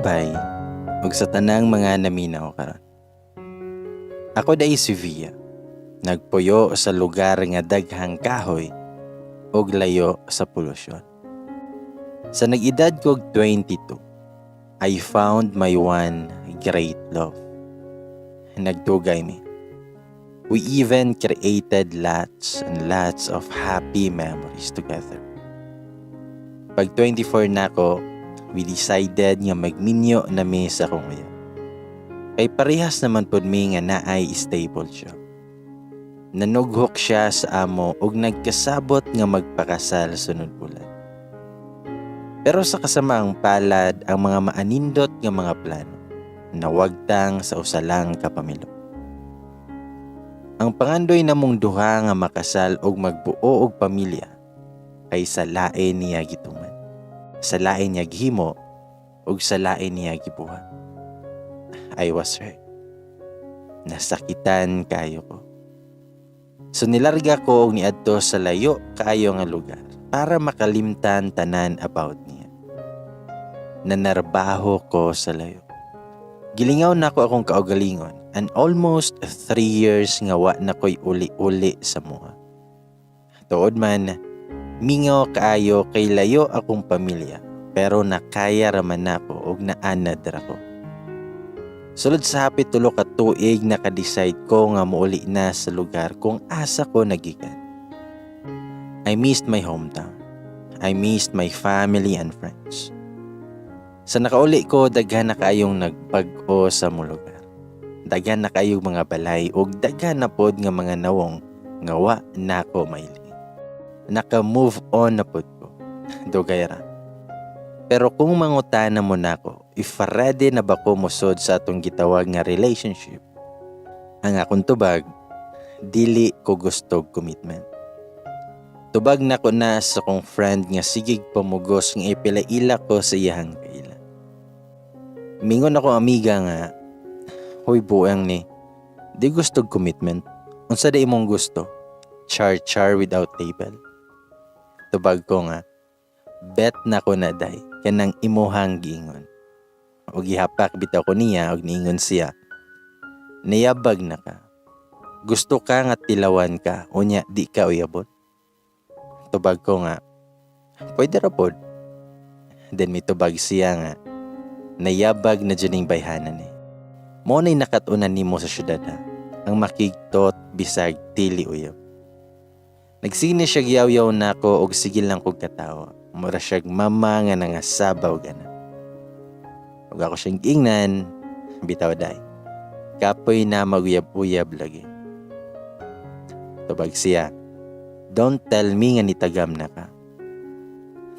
kabay ug sa tanang mga naminaw karon. Ako day si Via. Nagpuyo sa lugar nga daghang kahoy ug layo sa polusyon. Sa nag-edad kog 22, I found my one great love. Nagtugay mi. We even created lots and lots of happy memories together. Pag 24 na ako, we decided nga magminyo na mi sa kong uya. Kay parehas naman pod mi nga naay stable siya. Nanughok siya sa amo ug nagkasabot nga magpakasal sunod bulan. Pero sa kasamaang palad ang mga maanindot nga mga plano nawagtang sa usalang kapamilya. Ang pangandoy namong duha nga makasal ug magbuo og pamilya ay sa lain niya gituman, sa lain niya gihimo ug sa lain niya gibuhat. I was hurt. Nasakitan kayo ko. So nilarga ko og niadto sa layo kaayo nga lugar para makalimtan tanan about niya. Nanarbaho ko sa layo. Gilingaw na ko akong kaugalingon and almost 3 years nga wa na ko'y uli-uli sa mua. Tuod man, mingaw kaayo kay layo akong pamilya pero nakaya raman nako og naanad ra ko. Sulod sa hapit tulo ka tuig naka-decide ko nga muuli na sa lugar kung asa ko nagikan. I missed my hometown. I missed my family and friends. Sa nakauli ko, daghan na kaayong nagbag-o sa mo lugar. Daghan na kaayong mga balay ug daghan na pod nga mga nawong nga wa nako maili. Naka-move on na pod ko. Dugay ra. Pero kung mangutana mo nako, if ready na ba ko musod sa atong gitawag nga relationship, ang akong tubag, dili ko gusto commitment. Tubag na ko na sa kong friend nga sigig pamugos nga ipila-ila ko sa iyahang kaila. Mingon ako amiga nga, hoy buang ni, di gusto commitment. Unsa da imong gusto? Char-char without label. Tubag ko nga, bet na ko na day, kanang imuhang giingon. O gihapak bitaw ko niya og niingon siya, nayabag na ka. Gusto ka nga tilawan ka, unya di ka uyabot. Tubag ko nga, pwede ra pod. Then mitubag siya nga, nayabag na dyaning bayhanan eh. Mo na'y nakatunan nimo sa syudad ha, ang makigtot bisag dili uyab. Nagsine siya giyaw-yaw nako og sigil lang kog katawa. Mura siyag mama nga nangasabaw gana. Ug ako siyang ingnan, bitaw day. Kapoy na maguyab-uyab lagi. Tubag siya, don't tell me nga nitagam na ka.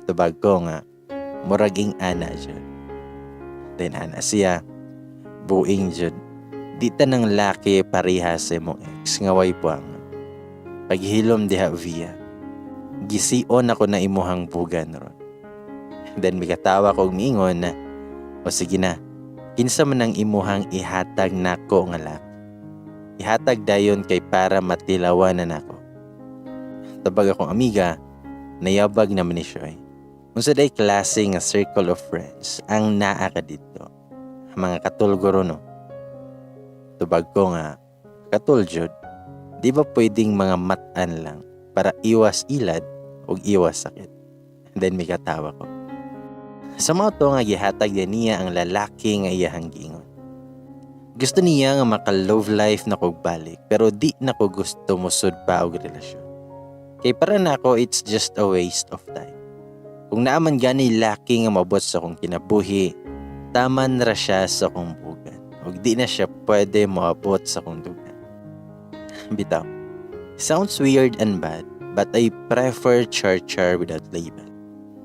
Tubag ko nga, muraging ana dyan. Then ana siya, buing dyan. Di tanang laki parihas sa mong ex nga way puang. Paghilom diha via. Gision ako na imuhang bugan ron. Then mikatawa kong miingon na, o sige na, kinsa man ang imuhang ihatag nako nga laki. Ihatag dayon kay para matilawan na nako. Tabag akong amiga, nayabag naman ni siya. Unsa day klase nga circle of friends ang naa ka dito. Mga katulgoro no. Tubag ko nga, katuljod, di ba pwedeng mga matan lang para iwas ilad o iwas sakit? Then may katawa ko. Sa mga to nga gihatag niya ang lalaki nga iyahang giingon. Gusto niya nga maka-love life na kog balik pero di na ko gusto musod pa og relasyon. Kay para na ako it's just a waste of time. Kung naaman gani laki nga mabot sa kong kinabuhi, taman ra siya sa kong bugan. Ug di na siya pwede moabot sa kong dugan. Bitaw. Sounds weird and bad, but I prefer char-char without label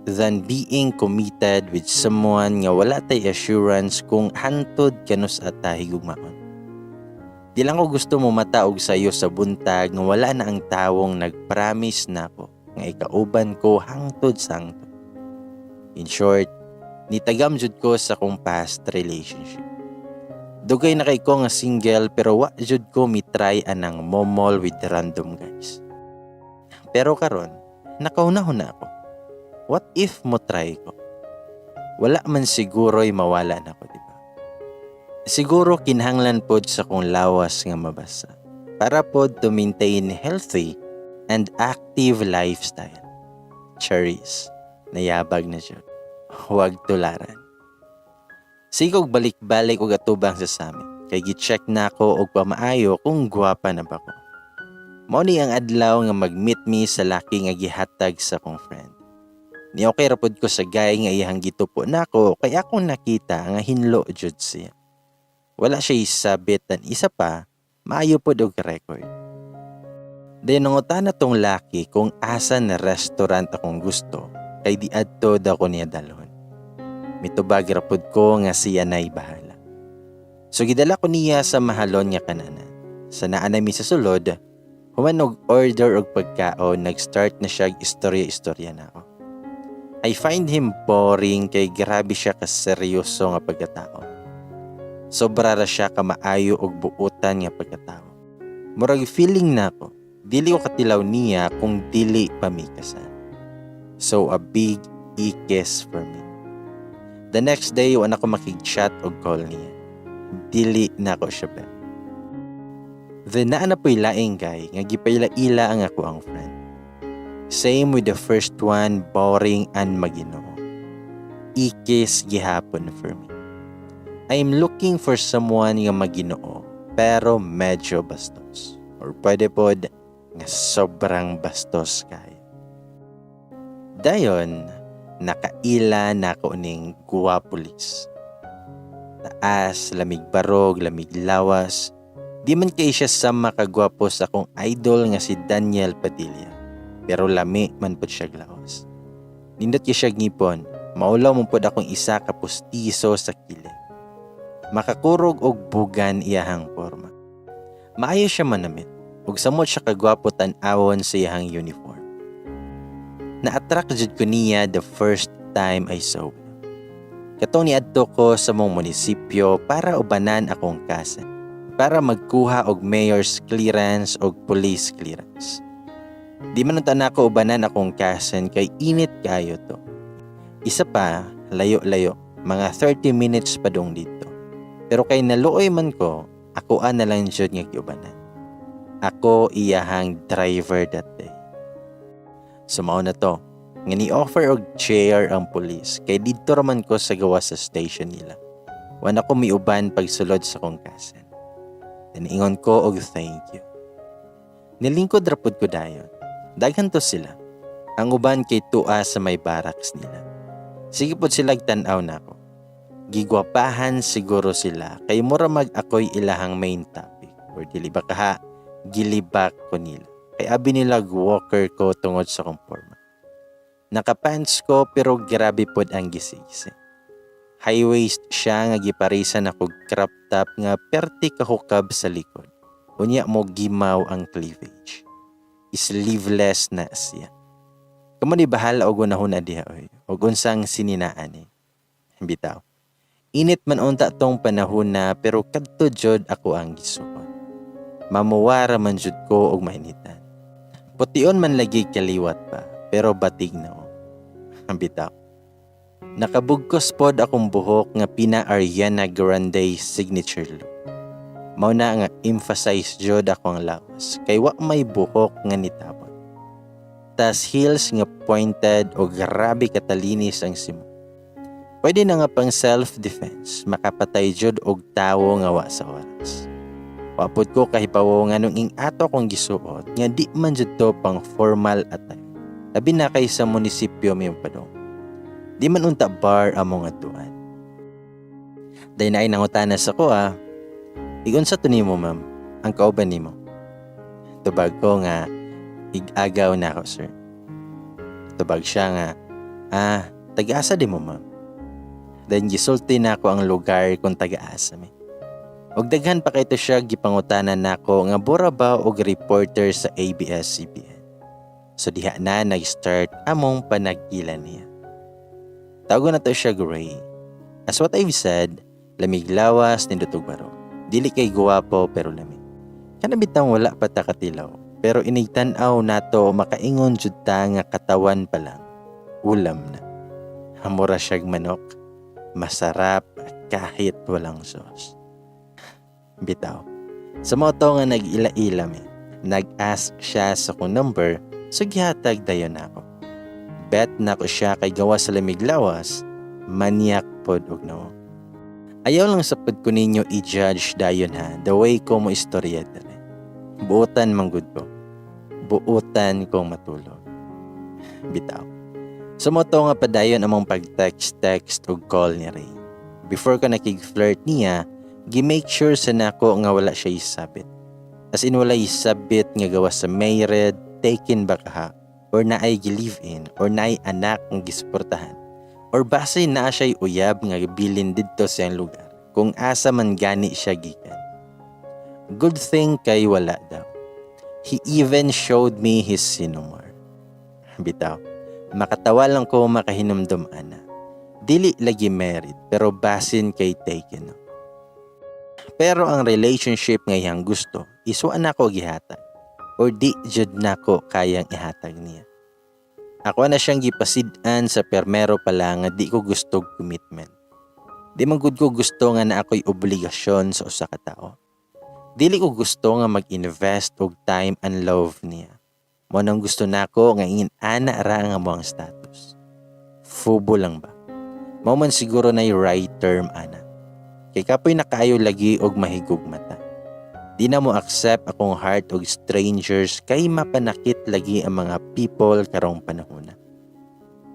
than being committed with someone nga wala tay assurance kung hantod kanus atahi gugmaon. Di lang ko gusto mo mataog sayo sa buntag nga wala na ang tawong nag-promise nako nga ikauban ko hangtod sa hangtod. In short, nitagam jud ko sa kong past relationship. Dugay na kay ko nga single pero wa jud ko mitry anang momol with random guys. Pero karon, nakaunahon na ako. What if mo try ko? wala man siguro'y mawala na ko, diba? Siguro kinahanglan pod sa kong lawas nga mabasa para pod to maintain healthy and active lifestyle. Charis, nayabag na siya. Huwag tularan. Sigog balik-balik og atubang sa samin. Kay gi-check na ako og pamaayo kung gwapa na ba ko. Mao ni ang adlaw nga mag-meet me sa laki nga gihatag sa kong friend. Ni okay ra pod ko sa guy nga iyang gitupo nako kay akong nakita nga hinlo jud siya. Wala siya isabit tan isa pa, maayo pod og record. Then nangutan na tong laki kung asa na restaurant akong gusto kay di adto daw ko niya dalhon. Mitubag ra pod ko nga siya na'y bahala. So gidala ko niya sa mahalon nga kananan. Sa naa nami sa sulod, human og order og pagkaon, nag-start na siya istorya-istorya na ako. I find him boring kay grabe siya ka seryoso nga pagkatao. Sobra ra siya ka maayo og buutan nga pagkatao. Murag feeling na ako, dili ko katilaw niya kung dili pamikasan. So a big kiss for me. The next day, wala ko makig-chat o call niya. Dili na ako siya ba. Then naa na po'y laing guy, nga gipayla-ila ang ako ang friend. Same with the first one, boring and maginoo. Ikis gihapon for me. I'm looking for someone nga maginoo, pero medyo bastos. Or pwede pod, nga sobrang bastos kaya. Dayon, nakaila na ko ning guwapulis. Taas, lamig barog, lamig lawas. Di man kay siya sa makagwapo sa akong idol nga si Daniel Padilla. Pero lami man po siya glawas. Nindot kay siya ngipon, maulaw mo po akong isa ka pustiso sa kilid. Makakurog og bugan iyahang forma. Maayo siya manamit, ug samot siya kagwapo tan-awon sa iyahang uniform. Na-attract jud ko niya the first time I saw him. Katong niadto ko sa mong munisipyo para ubanan akong kasan, para magkuha og mayor's clearance og police clearance. Di man unta nako ubanan akong kasan kay init kayo to. Isa pa, layo-layo, mga 30 minutes pa dong dito. Pero kay naluoy man ko, ako na lang jud nga giubanan. Ako iyahang driver that day. Sumao na to, nga ni-offer og chair ang pulis kay dito raman ko sa gawa sa station nila. Wana ko miuban pagsulod sa kong kasan. Taniingon ko og thank you. Nilingkod rapod ko dayon. Daghan to sila. Ang uban kay tua sa may barracks nila. Sige pod sila tan-aw na ako. Gigwapahan siguro sila kay mura mag ako'y ilahang main topic. Or dili ba kaha, gilibak ko nila. Kay abi nila walker ko tungod sa kong forma. Nakapants ko pero grabe pod ang gisisi. High waist siya nga giparisan ako crop top nga perti kahukab sa likod. Unya mo gimaw ang cleavage. Sleeveless na siya. Kamo ni bahala og unahon na diha oy. Og unsang sininaan ni. Bitaw. Init man unta tong panahon na pero kadto jud ako ang gisuon. Mamuwara man jud ko og mainitan. Pution man lagi kaliwat pa, pero batig na o. Bitaw. Nakabugkos pod akong buhok nga pina-Ariana Grande signature look. Mao na nga emphasize jud ako ang lawas, kay wa may buhok nga nitapon. Tas heels nga pointed o grabe katalinis ang simo. Pwede na nga pang self-defense, makapatay jud og tawo nga wa sa oras. Wapod ko kahipawo nga nung ing ato kong gisuot nga di man jud to pang formal attire. Labi na kay sa munisipyo may padong. Di man unta bar among atuan. Day na ay nangutana sa ko igon sa to nimo ma'am, ang kauban nimo. Tubag ko nga, ig-agaw na ako sir. Tubag siya nga, taga-asa di mo ma'am. Then gisulti na ako ang lugar kung taga-asa mi. Og daghan pa kay to siya gipangutanan nako nga bura ba og reporter sa ABS-CBN. So diha na nag-start among panag-ilan niya. Tawagon na to siya Gray. As what I've said, lamig lawas nindutog barog. Dili kay guwapo pero lamig. Kanabitang wala pa ta katilaw, pero inigtan-aw nato makaingon jud ta nga katawan pa lang. Ulam na. Hamura siyag manok. masarap kahit walang sauce. Bitaw. Sa mga to nga nag-ila-ila mi, nag-ask siya sa kong number, so gihatag dayon ako. Bet na ko siya kay gawa sa lamig lawas, manyak pod og no. Ayaw lang sa pod ko ninyo i-judge dayon ha, the way ko mo istorya dali. Buutan manggod ko. Buutan kong matulog. Bitaw. Sumoto nga padayon among pag-text o call ni Ray. Before ko nakig-flirt niya, gi-make sure sa nako nga wala siya isabit. As in wala isabit nga gawa sa married, taken ba ka, or naay gi-live-in, or naay anak nga gisuportahan, or base naa siya'y uyab nga bilin didto sa iyang lugar, kung asa man gani siya gikan. Good thing kay wala daw. He even showed me his sinumar. Bitaw, makatawa lang ko makahinumdum ana. Dili lagi married, pero basin kay taken. No? Pero ang relationship ngayang gusto, iswa na ko gihatag. Or di jud na ko kayang ihatag niya. Ako na siyang gipasid-an sa permero pala nga di ko gusto commitment. Di man gud ko gusto nga na ako'y obligasyon sa usa ka tao. Dili ko gusto nga mag-invest og time and love niya. Mo nang gusto nako nga ingin ana ra nga mo ang status. Fubo lang ba? Mao man siguro na right term ana. Kay kapoy nakaayo lagi og mahigog mata. Di na mo accept akong heart og strangers kay mapanakit lagi ang mga people karong panahon.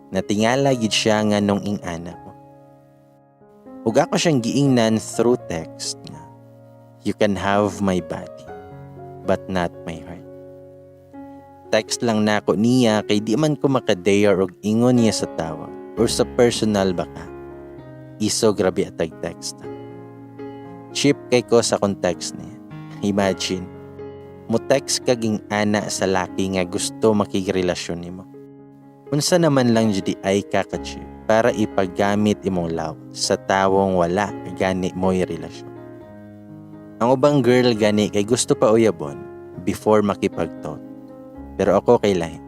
Natingala gid siya nga nung ing ana ko. Ug ako siyang giingnan through text nga, you can have my body, but not my heart. Text lang na ako niya kay di man ko makadare og ingon niya sa tawag or sa personal baka. Iso grabe atag text. Cheap kay ko sa context niya. Imagine, mo text kaging ana sa laki nga gusto makigrelasyon nimo. Unsa naman lang judi ay kaka-cheap para ipagamit imong love sa tawong wala gani mo'y relasyon. Ang ubang girl gani kay gusto pa uyabon before makipagtot. Pero ako kay lahi.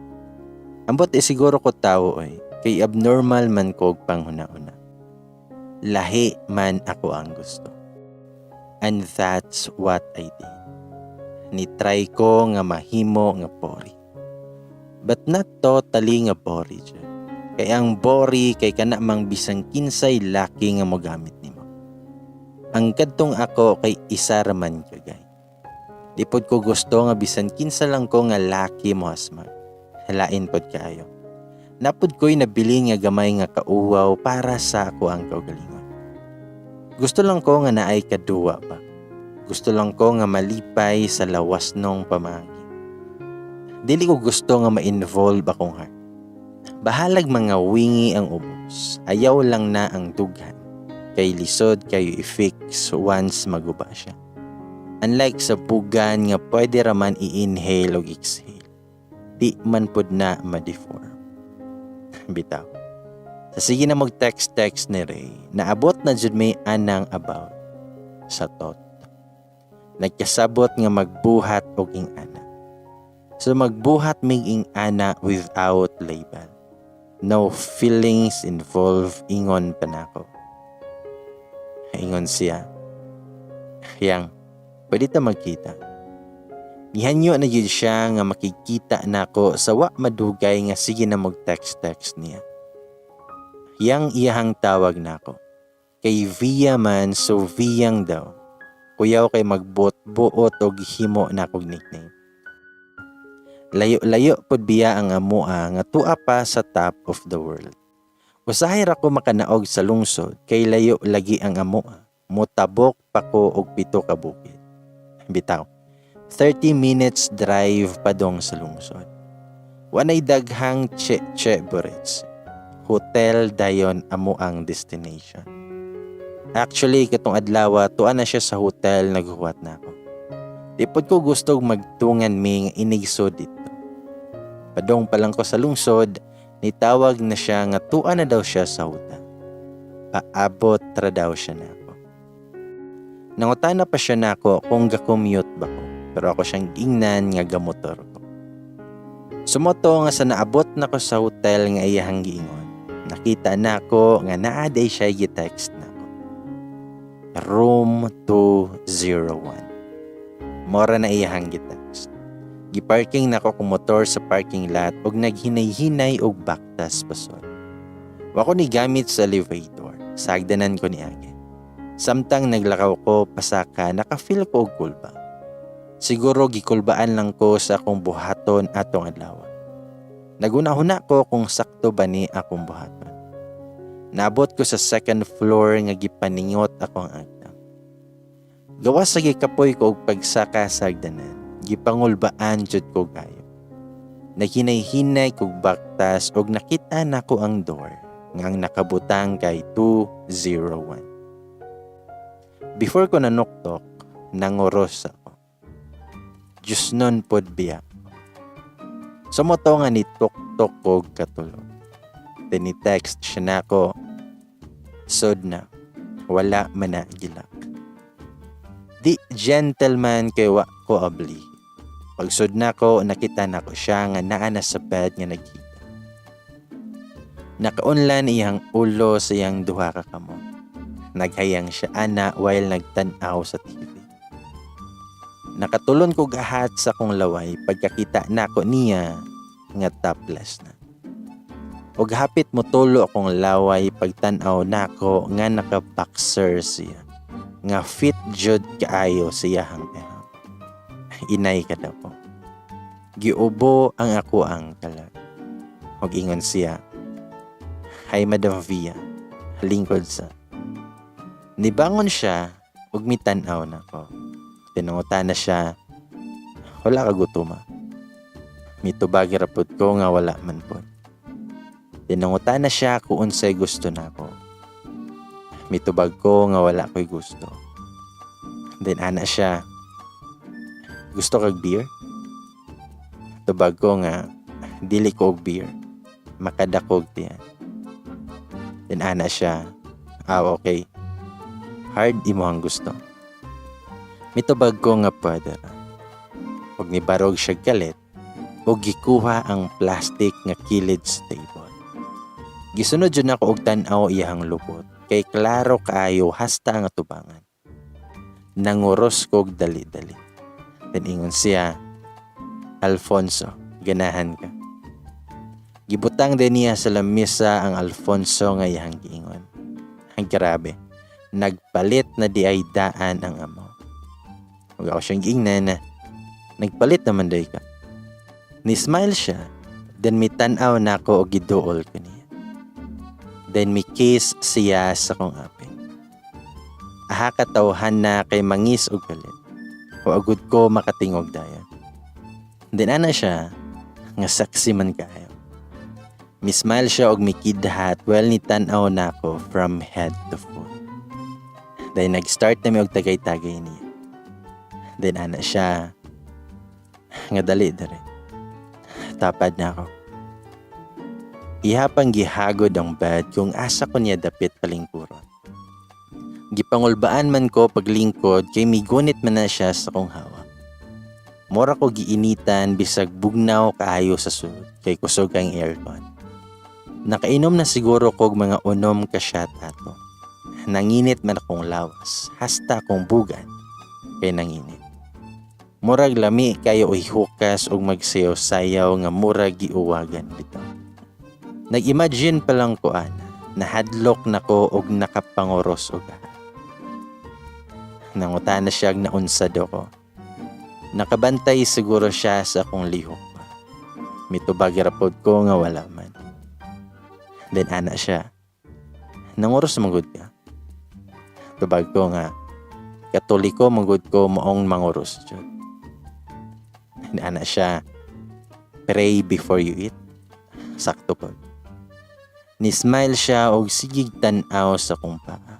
Ambot siguro ko tao oy, kay abnormal man ko og panghuna-una. Lahi man ako ang gusto. And that's what I did. Nitry ko nga mahimo nga bori. But not totally nga bori dyan. Kay ang bori kay kana mang bisang kinsay laki nga mogamit nimo. Ang kadtong ako kay isa ra man kagay. Di pod ko gusto nga bisan kinsa lang ko nga laki mo asmag. Halain pod kaayo. Napod ko'y nabili nga gamay nga kauwaw para sa ako ang kaugalingon. Gusto lang ko nga naay kaduwa pa. Gusto lang ko nga malipay sa lawas nung pamagi. Dili ko gusto nga ma-involve akong heart. Bahalag mga wingi ang ubos. Ayaw lang na ang dughan. Kay lisod kayo i-fix once maguba siya. Unlike sa bugan nga pwede raman i-inhale o exhale. Di man pod na ma-deform. Bitaw. Sa sige na mag-text ni Ray, naabot na jud may anang about sa tot. Nagkasabot nga magbuhat og ing ana. So magbuhat mig ing ana without label. No feelings involved, ingon pa nako. Ingon siya. Yang pwede ta magkita. Gihanyo na yun siya nga makikita nako sa wa madugay nga sige na mag-text niya. Yang iyahang tawag nako. Kay via man so viyang daw. Kuyaw kay magbuot og himo nakog nickname. Layo-layo pod biya ang amoa nga tua pa sa top of the world. Usahay ra ko makanaog sa lungsod kay layo lagi ang amoa. Motabok pa ko og 7 ka bukid. Bitaw. 30 minutes drive pa dong sa lungsod. Wanay daghang che burets. Hotel dayon amo ang destination. Actually, katong adlaw, tuan na siya sa hotel, naghuwat na ako. Dipod ko gusto magtungan ming inigso dito. Padong pa lang ko sa lungsod, nitawag na siya nga tuan na daw siya sa hotel. Paabot ra daw siya na ako. Nangutana pa siya na ako kung ga-commute ba ko. Pero ako siyang ingnan nga gamotor ko. Sumoto nga sa naabot na ko sa hotel nga iyahang giingon. Nakita na ko nga naaday siya gi-text na ko. Room 201. Mora na iyahang gi-text. Giparking na ko kung motor sa parking lot ug naghinay-hinay og baktas pasod. Wa ko ni gamit sa elevator. Sagdanan ko ni Age. Samtang naglakaw ko pasaka, naka-feel ko og kulba. Siguro gikulbaan lang ko sa akong buhaton atong adlaw. Naguna-huna ko kung sakto ba ni akong buhaton. Naabot ko sa second floor nga gipaningot akong agdam. Gawas sa gikapoy ko og pagsaka sa agdanan, gipangulbaan jud ko gayo. Naghinay-hinay kog baktas og nakita nako ang door ngang nakabutang kay 201. Before ko nanuktok, nanguros ako. Diyos nun pod biya. Sumoto nga ni tok-tok ko katulog. Tinitext siya na ako. Sod na. Wala man na gilak. Di gentleman kay wa ko abli. Pagsod na ko, nakita na ko siya nga naa na sa bed nga nagkita. Nakaunlan iyang ulo sa iyang duha ka kamot. Naghayang siya ana while nagtanaw sa TV. Nakatulon ko gahat sa kong laway pagkakita nako niya nga topless na. Og hapit mo tulo akong laway pagtanaw nako nga naka-boxer siya. Nga fit jud kaayo siya hang ehang. Inay ka daw po. Giubo ang ako ang kalag. Og ingon siya, "Hi Madam Via, lingkod sa." Nibangon siya ug mitanaw nako. Tinungutan na siya, "Wala ka gutuma?" Mitubag rapod ko nga wala man po. Tinungutan na siya kung unsay gusto nako. Mitubag ko nga wala ko'y gusto. Then ana siya, "Gusto kag beer?" Tubag ko nga, "Dili ko og beer. Makadakog tiyan." Then ana siya, Okay. Hard imo ang gusto." Mitubag ko nga pwede ra. Og nibarog siya galit, og gikuha ang plastic nga kilid sa table. Gisunod yun ako og tan-aw iyahang lupot, kay klaro kaayo hasta nga tubangan. Nanguros ko og dali-dali. Ingon siya, "Alfonso, ganahan ka." Gibutang din niya sa lamisa ang Alfonso nga iyahang giingon. Ang grabe, nagpalit na di ay daan ang amo. Huwag ako siyang giingnan na, "Nagpalit naman day ka." Ni-smile siya, then mitanaw na ako o giduol ko niya. Then mi-kiss siya sa kong aping. Aha katawhan na kay mangis o galit. O agud ko makatingog dayon. Then ana siya, nga saksi man kayo. Mi-smile siya og mikidhat while nitanaw na ako from head to foot. Then nag-start na mi og tagay-tagay niya. Then ana siya, nga dali. Tapad na ako. Ihapang gihagod ang bed kung asa ko niya dapit palingkuron. Gipangulbaan man ko paglingkod kay migunit man na siya sa kong hawak. Mora ko giinitan bisag bugnaw kaayo sa sud kay kusog ang aircon. Nakainom na siguro kog mga unom ka shot ato. Nanginit man akong lawas, hasta akong bugan kay nanginit. Murag lami kayo ihukas og magsayaw-sayaw nga murag giuwagan bitaw. Nag-imagine pa lang ko ana, nahadlok nako og nakapangoros og gaha. Nangutan na siya naunsad ako. Nakabantay siguro siya sa akong lihok pa. Mitubag rapod ko nga wala man. Then ana siya, "Nangoros magud ka?" Tubag ko nga, "Katoliko magud ko maong mangoros jud." Ana siya, "Pray before you eat." Sakto po. Ni-smile siya og sigig tan-aw sa kong paa.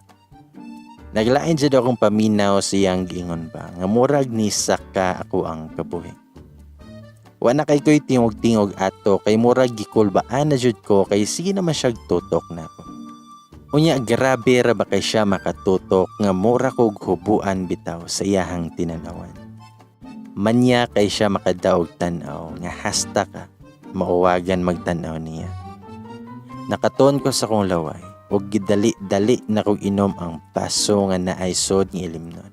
Naglain jud akong paminaw siyang giingon ba nga murag ni saka ako ang kabuhi. Wa na kay ko'y tingog-tingog ato kay murag gikulbaan na jud ko kay sige naman siya tutok na ako. Unya grabe ra ba kay siya makatutok nga mura kog hubuan bitaw sa iyahang tinanawan. Manya kay siya makadaog tan-aw nga hasta ka mauwagan magtan-aw niya. Nakaton ko sa kong laway ug gidali-dali na kog inom ang baso nga naay sod nga ilimnon.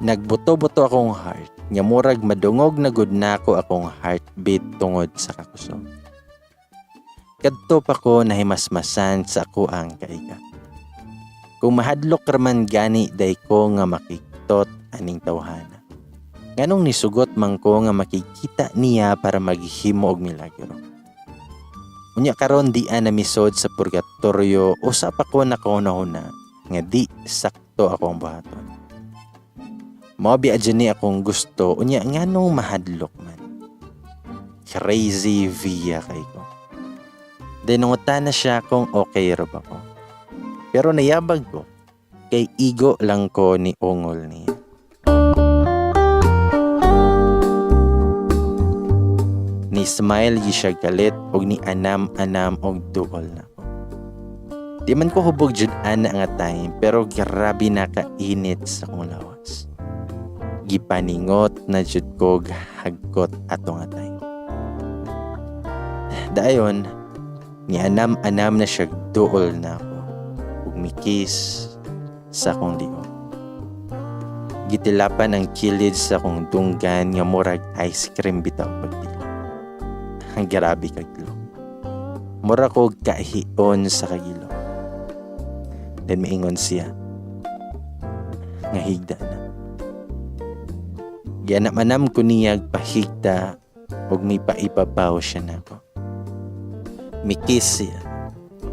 Nagbuto-buto akong heart nga murag madungog na gud nako akong heartbeat tungod sa kakusog. Kadto pa ko nahimasmasan sa ako ang kaiga. Kung mahadlok raman gani day ko nga makiktot aning tawhana. Nganong nisugot man ko nga makikita niya para maghimo og milagro. Unya karon di na misod sa purgatorio usap ako na kauna-una nga di sakto akong buhaton. Mao biadya ni akong gusto unya nganong mahadlok man. Crazy via kay ko. Dinungutan na siya kung okay ra ba ko. Pero nayabag ko kay igo lang ko ni ungol niya. Ni smile gi siya galit og ni anam-anam og duol na ko. Di man ko hubog jud ana nga time pero grabe na kainit sa kong lawas. Gipaningot na jud ko hagkot ato nga time. Dayon ni anam-anam na siya duol na ko ug mikis sa akong liog. Gitilapan ang kilid sa akong dunggan nga murag ice cream bitaw pagdila. Ang grabe kagilo. Mura ko kahion sa kagilo. Then maingon siya. Nga higda na. Gianamanam ko niyag pahigda og may paipapaw siya na ko. Mikis siya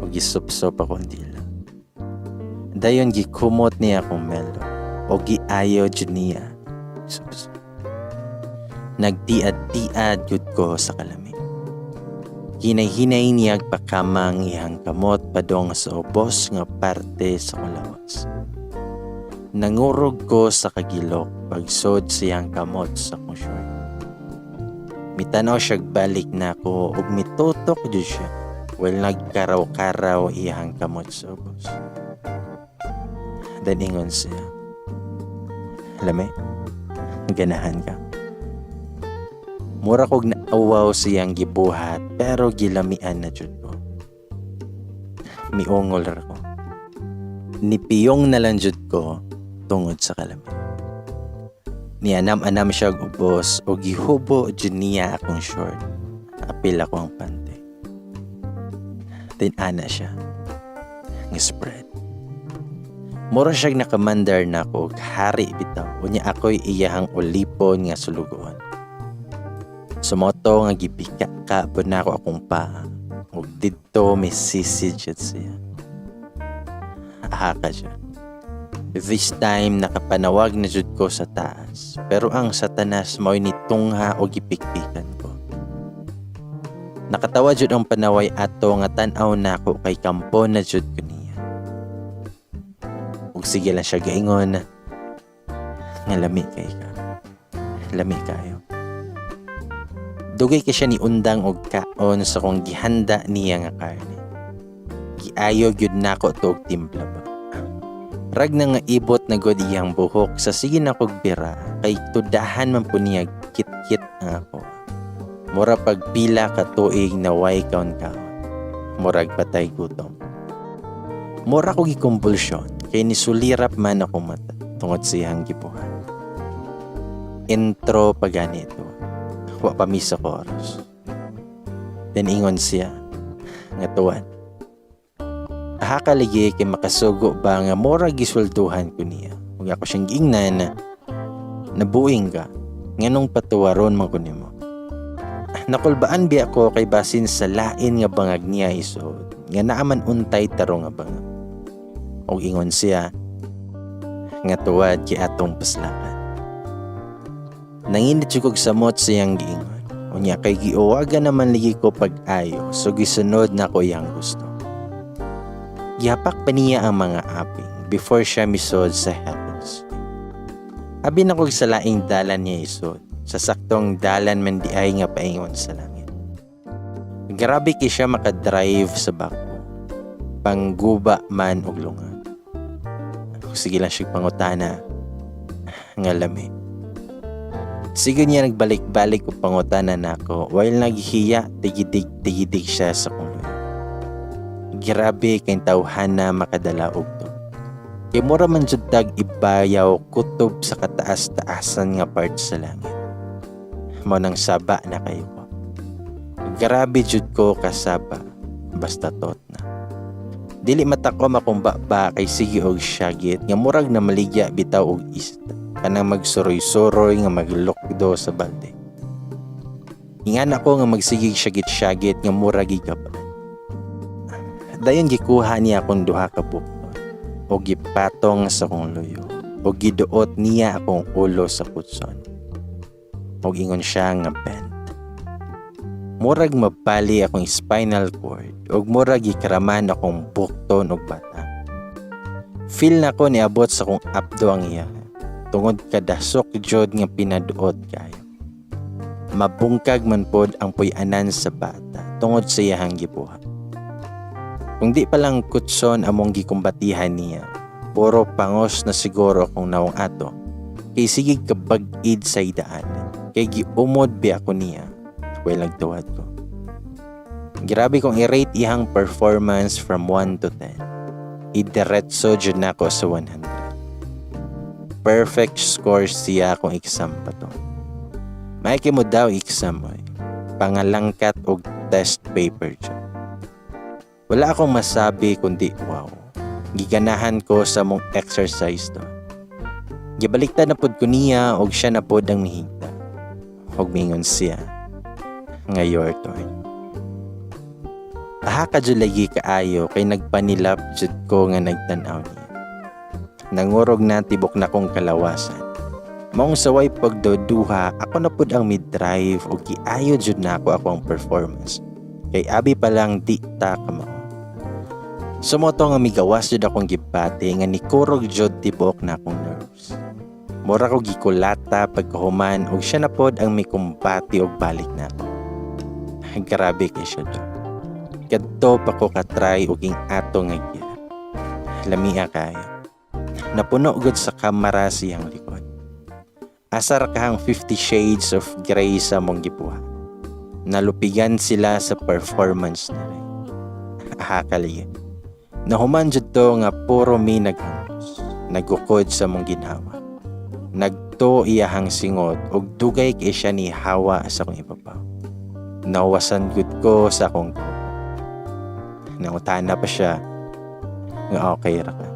og gisupsop akong dila. Dayon gikumot niya akong melo og giayo jud niya. Nagtiad-tiad jud ko sa kalamig. Hinay-hinay niyag pakamang ihang kamot padong sa ubos nga parte sa kulawas. Nangurog ko sa kagilok pagsod siyang kamot sa kong short. Mitanaw siya balik na ko ug mitutok jud siya. Well nagkaraw-karaw ihang kamot sa ubos. Dan ingon siya. Lame, ganahan ka. Mura kog naawaw siyang gibuhat pero gilamian na jud ko. Miungol ra ko. Nipiyong na lang jud ko tungod sa kalamig. Nianam-anam siya og ubos o gihubo jud niya akong short. Apil ako ang pante. Tinana siya. Ng-spread. Mura siya nakamandar na ko hari bitaw. Unya ako'y iyahang ulipon nga sulugon. Sumoto nga gibika ka po na ako akong paa. Ug dito may sisidjat siya. Aha ka dyan. This time nakapanawag na jud ko sa taas. Pero ang satanas mo'y nitungha o gipikpikan ko. Nakatawa jud ang panaway ato nga tan-aw na ako kay kampo na jud ko niya. Ug sige lang siya gaingon. Nga lami kay ka. Lami kayo. Dugay ka siya ni undang og kaon sa kong gihanda niya nga karne. Giayo gyud nako to og timpla ba. Rag na nga ibot na god iyang buhok sa sige na kog bira kay tudahan man po niya kit-kit nga ako. Mura pagpila ka tuig na way kaon-kaon. Murag patay gutom. Mura ko gikumpulsyon kay nisulirap man ako mata tungod sa iyang gibuhat. Intro pa ganito. Wa pa misa ko oras. Then ingon siya nga tuwan. Aha kaligi kay makasugo ba nga mora gisultuhan ko niya. Ug ako siyang giingnan nabuing ka nganong patuwaron man ko nimo. Nakulbaan bi ako kay basin sa lain nga bangag niya isod nga naaman untay tarong nga bangag. Og ingon siya nga tuwad kay atong paslakan. Nanginit jugog samot siyang giingon. Unya kay giuwaga naman ligi ko pag-ayo so gisunod na ko iyang gusto. Gihapak pa niya ang mga aping before siya misod sa heavens. Abi na kog sa laing dalan niya isod. Sa saktong dalan man di ay nga paingon sa langit. Grabe kay siya makadrive sa bako. Pangguba man og lungan. Sige lang siya pangutana nga lami. Sige niya nagbalik-balik o pangutana na ako while naghihiya, tigidig siya sa kong. Grabe kay tawhana makadala og to. Kay mura man jud tag ibayaw kutob sa kataas-taasan nga part sa langit. Mao nang saba na kayo ko. Grabe jud ko kasaba basta tot na. Dili matakom akong baba kay sige og syagit nga murag na maligya bitaw og isda. Kanang magsuroy-suroy nga maglukdo sa balde. Ingan ako nga magsigig syagit-syagit nga murag gigaba. Dayon gikuha niya akong duha ka bukton o gipatong sa kong luyo o giduot niya akong ulo sa putson o ingon siya nga bent. Murag mabali akong spinal cord o murag gikraman akong bukton o bata. Feel na ko niabot sa kong abdo ang iya tungod kadasok jud nga pinaduot kayo. Mabungkag man pod ang puy-anan sa bata tungod sa iyahang gibuhat. Kung di palang kutson among gikumbatihan niya, puro pangos na siguro kung naong ato, kay sige kabag-id sa idaan, kay giumod bi ako niya, walang tuwad ko. Grabe kong i-rate ihang performance from 1 to 10. Idiretso jud na ko sa 100. Perfect score siya kung exam pa to. Maiki mo daw exam mo, pangalangkat og test paper dyan. Wala akong masabi kundi wow. Giganahan ko sa mong exercise to. Gibaliktad na pod ko niya og siya na pod ang mihigda. Og mingon siya nga your turn. Aha ka jud lagi kaayo kay nagpanilap jud ko nga nagtan-aw niya. Nangurog na tibok na kong kalawasan. Maong saway pagdoduha ako na pod ang mid-drive og giayo jud na ako ang performance. Kay abi pa lang di ta kamao. Sumoto nga migawas jud akong gipati nga nikurog jud tibok na akong nerves. Mura ko gikulata pagkahuman og siya na pod ang mikumpati og balik na ako. Grabe kay siya jud. Kadto pa ko katry og ing ato nga giya. Lamia kayo. Napuno gud sa kamera siyang likod. Asar kahang 50 Shades of Grey sa mong gibuhat. Nalupigan sila sa performance na rin. Ahakali. Nahuman jud to nga puro mi naghangos. Nagukod sa mong ginhawa. Nagto iyahang singot og dugay kay siya ni hawa sa akong ibabaw. Nawasan gud ko sa akong tubo. Nangutana pa siya nga okay ra ka.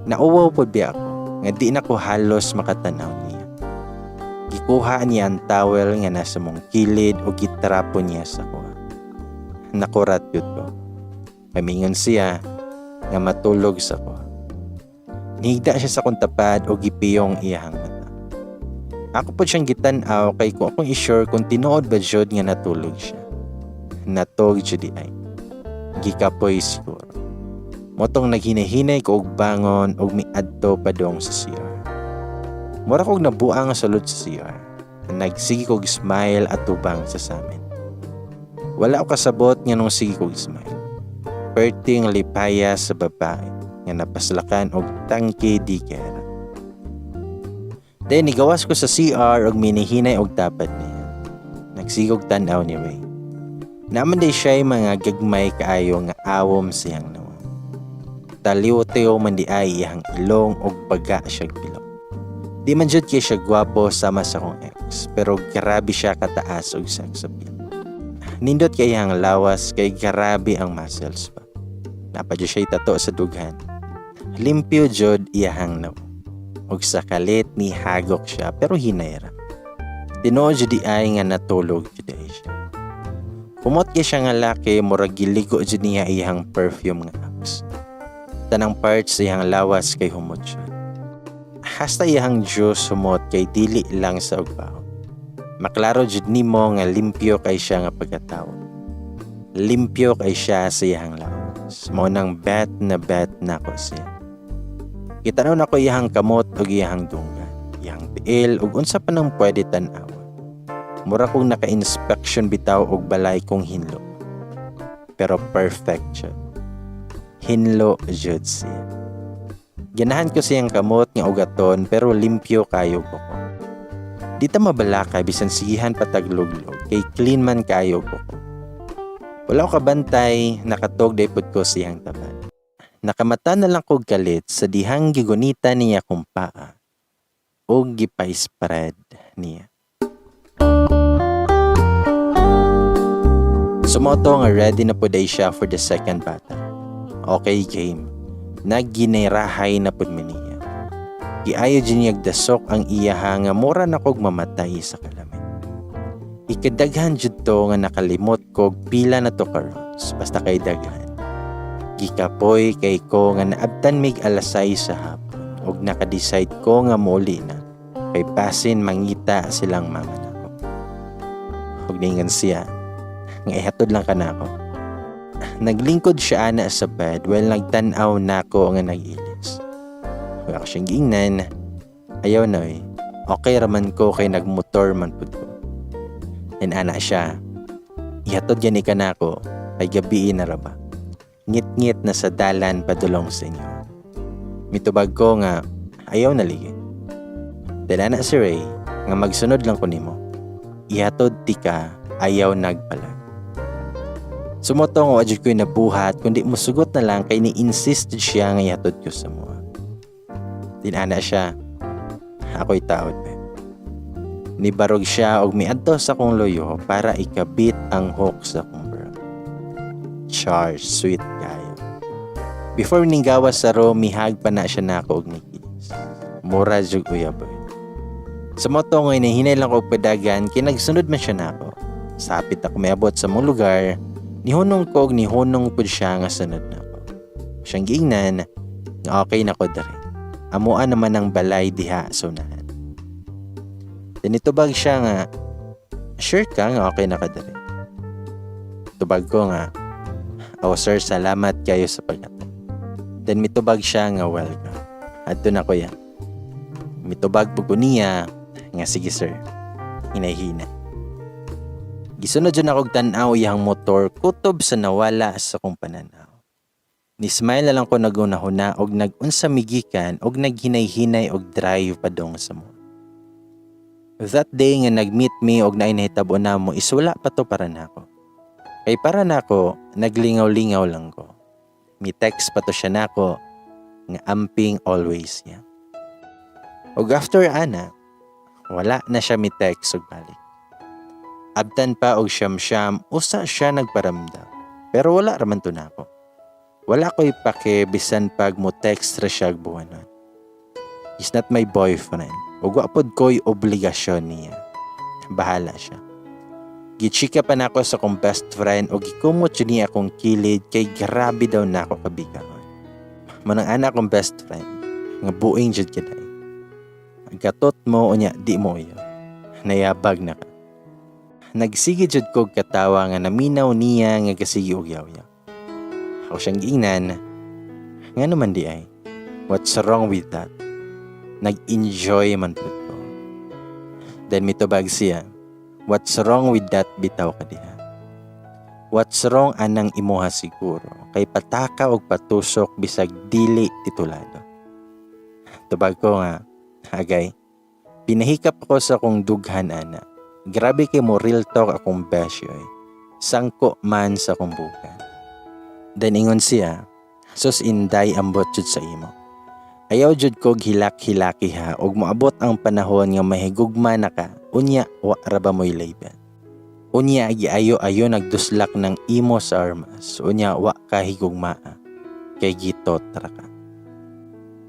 Nauwaw pod biya ako nga di na ko halos makatanaw niya. Gikuha niya ang towel nga nasa mong kilid o gitrapo niya sa kuha. Nakurat yun ko. Pamingon siya nga matulog sa kuha. Nihigda siya sa kong tapad o gipiyong iyahang mata. Ako po siyang gitanaw kay kung akong isure kung tinuod ba jud nga natulog siya. Natog jud ay. Gikapoy siguro. Motong naghinahinay ko og bangon og miadto pa dong sa CR. Mura kog nabuang nga sulod sa CR. Nagsigi kog smile at tubang sa samin. Wala ko kasabot nga nung sige kog smile. Perting lipaya sa babae nga napaslakan og tangke di kera. Then nigawas ko sa CR og minihinay og tapat niya. Nagsigog tanaw ni Ray. Naman day siya'y mga gagmay kaayo nga awom siyang nawa. Taliw-tiw man di ay iyang ilong og baga siya bilog. Di man jud kay siya gwapo sama sa kong ex, pero grabe siya kataas og sex appeal. Nindot kay iyang lawas kay grabe ang muscles pa. Napadyo siya'y tato sa dughan. Limpyo jud iyahang naw. Og sa kalit ni hagok siya pero hinayra. Tinuod jud di ay nga natulog jud ay siya. Kumot kay siya nga laki murag giligo jud niya iyang perfume nga apps. Tanang parts sa iyang lawas kay humot siya. Hasta iyang juice humot kay dili lang sa ugbaw. Maklaro jud nimo nga limpyo kay siya nga pagkatao. Limpyo kay siya sa iyang lawas. Mao nang bet na ko siya. Kitanaw na ko iyang kamot ug iyang dunggan, iyang tiil ug unsa pa nang pwede tan-aw. Mura kong naka-inspection bitaw og balay kong hinlo. Pero perfect siya. Hinlo jud siya. Ganahan ko siyang kamot nga ugaton pero limpyo kayo ko. Di ta mabalaka bisan sigihan pataglog-log kay clean man kayo ko. Wala ko kabantay, nakatog daypod ko siyang tapat. Nakamata na lang kog kalit sa dihang gigunita niya kung paa o gipay-spread niya. Sumoto nga ready na po day siya for the second battle. Okay game. Nagginerahay na po niya. Giayo din dasok ang iyaha nga mura na kog mamatay sa kalamit. Ikadaghan jud to nga nakalimot kog pila na to karons basta kay daghan. Gikapoy kay ko nga naabtan mig alasay sa hapon og nakadecide ko nga muli na kay basin mangita silang mama nako. Og ningan siya nga ihatod lang kanako. Naglingkod siya ana sa bed while nagtan-aw nako nga nagilis. Wala ko siyang giingnan. Ayaw na eh. Okay raman ko kay nagmotor man pud ko. Ana siya. Ihatod yan ni kanako kay gabi na raba. Ngit-ngit na sa dalan padulong sa inyo. Mitubag ko nga ayaw na ligi. Dala na si Ray nga magsunod lang ko nimo. Ihatod ti ka ayaw nagpalag. Sumotong o adjud ko'y nabuhat kundi musugot na lang kay ni-insist siya nga ihatod ko sa mua. Dinana siya. Ako'y taod pe. Nibarog siya og miadto sa kong loyo para ikabit ang hook sa kong bra. Char, sweet kayo. Before ninggawas sa ro, mihag pa na siya nako og nikis. Mura jug uyaboy. Sa moto ngoy nahinay lang ko padagan kinagsunod man siya nako. Sapit ako miabot sa mong lugar, nihunong ko og nihunong pud siya nga sunod nako. Siyang giingnan nga okay nako diri. Amuan naman ang balay diha sunahan. Dinitubag siya nga, sure ka nga okay na ka dali. Tubag ko nga, oh sir, salamat kayo sa pagkatay. Then mitubag siya nga welcome. At doon ako yan. Mitubag po ko niya nga sige sir, hinay-hina. Gisunod dyan akong tanaw yang motor kutob sa nawala sa kong pananaw. Ni-smile na lang ko nagunahuna og nag-unsa migikan og naghinay-hinay og drive padong sa mo. That day nga nag-meet me og naay nahitabo na mo is wala pa to para nako. Kay para nako naglingaw-lingaw lang ko. Mi text pa to siya nako nga amping always niya. Og after ana wala na siya mi text og balik. Abtan pa og siyam-siyam usa siya nagparamdam. Pero wala raman to nako. Wala ko'y pake bisan pag mo text ra siya buwanon. He's not my boyfriend. Ug wapod ko'y obligasyon niya. Bahala siya. Gichika pa nako sa kong best friend o gikumot niya akong kilid kay grabe daw nako kabigaon. Manang anak kong best friend nga buing jud kiday. Gatot mo unya di mo iyo. Nayabag na ka. Nagsige jud kog katawa nga naminaw niya nga gasigi og yaw-yaw. Ako siyang giingnan. Nga naman di ay. What's wrong with that? Nag-enjoy man po ko. Then mitubag siya, what's wrong with that bitaw ka diha? What's wrong anang imuha siguro? Kay pataka og patusok bisag dili titulado. Tubag ko nga, agay, pinahikap ako sa kong dughan ana. Grabe kay mo real talk akong besyoy. Sangko man sa kong bukan. Then ingon siya, sus inday ambot jud sa imo. Ayaw jud kog hilak-hilaki ha og moabot ang panahon nga mahigugma na ka unya wa ra ba mo'y layban. Unya giayo-ayo nagduslak ng imo sa armas unya wa ka higugmaa kay gitot ra ka.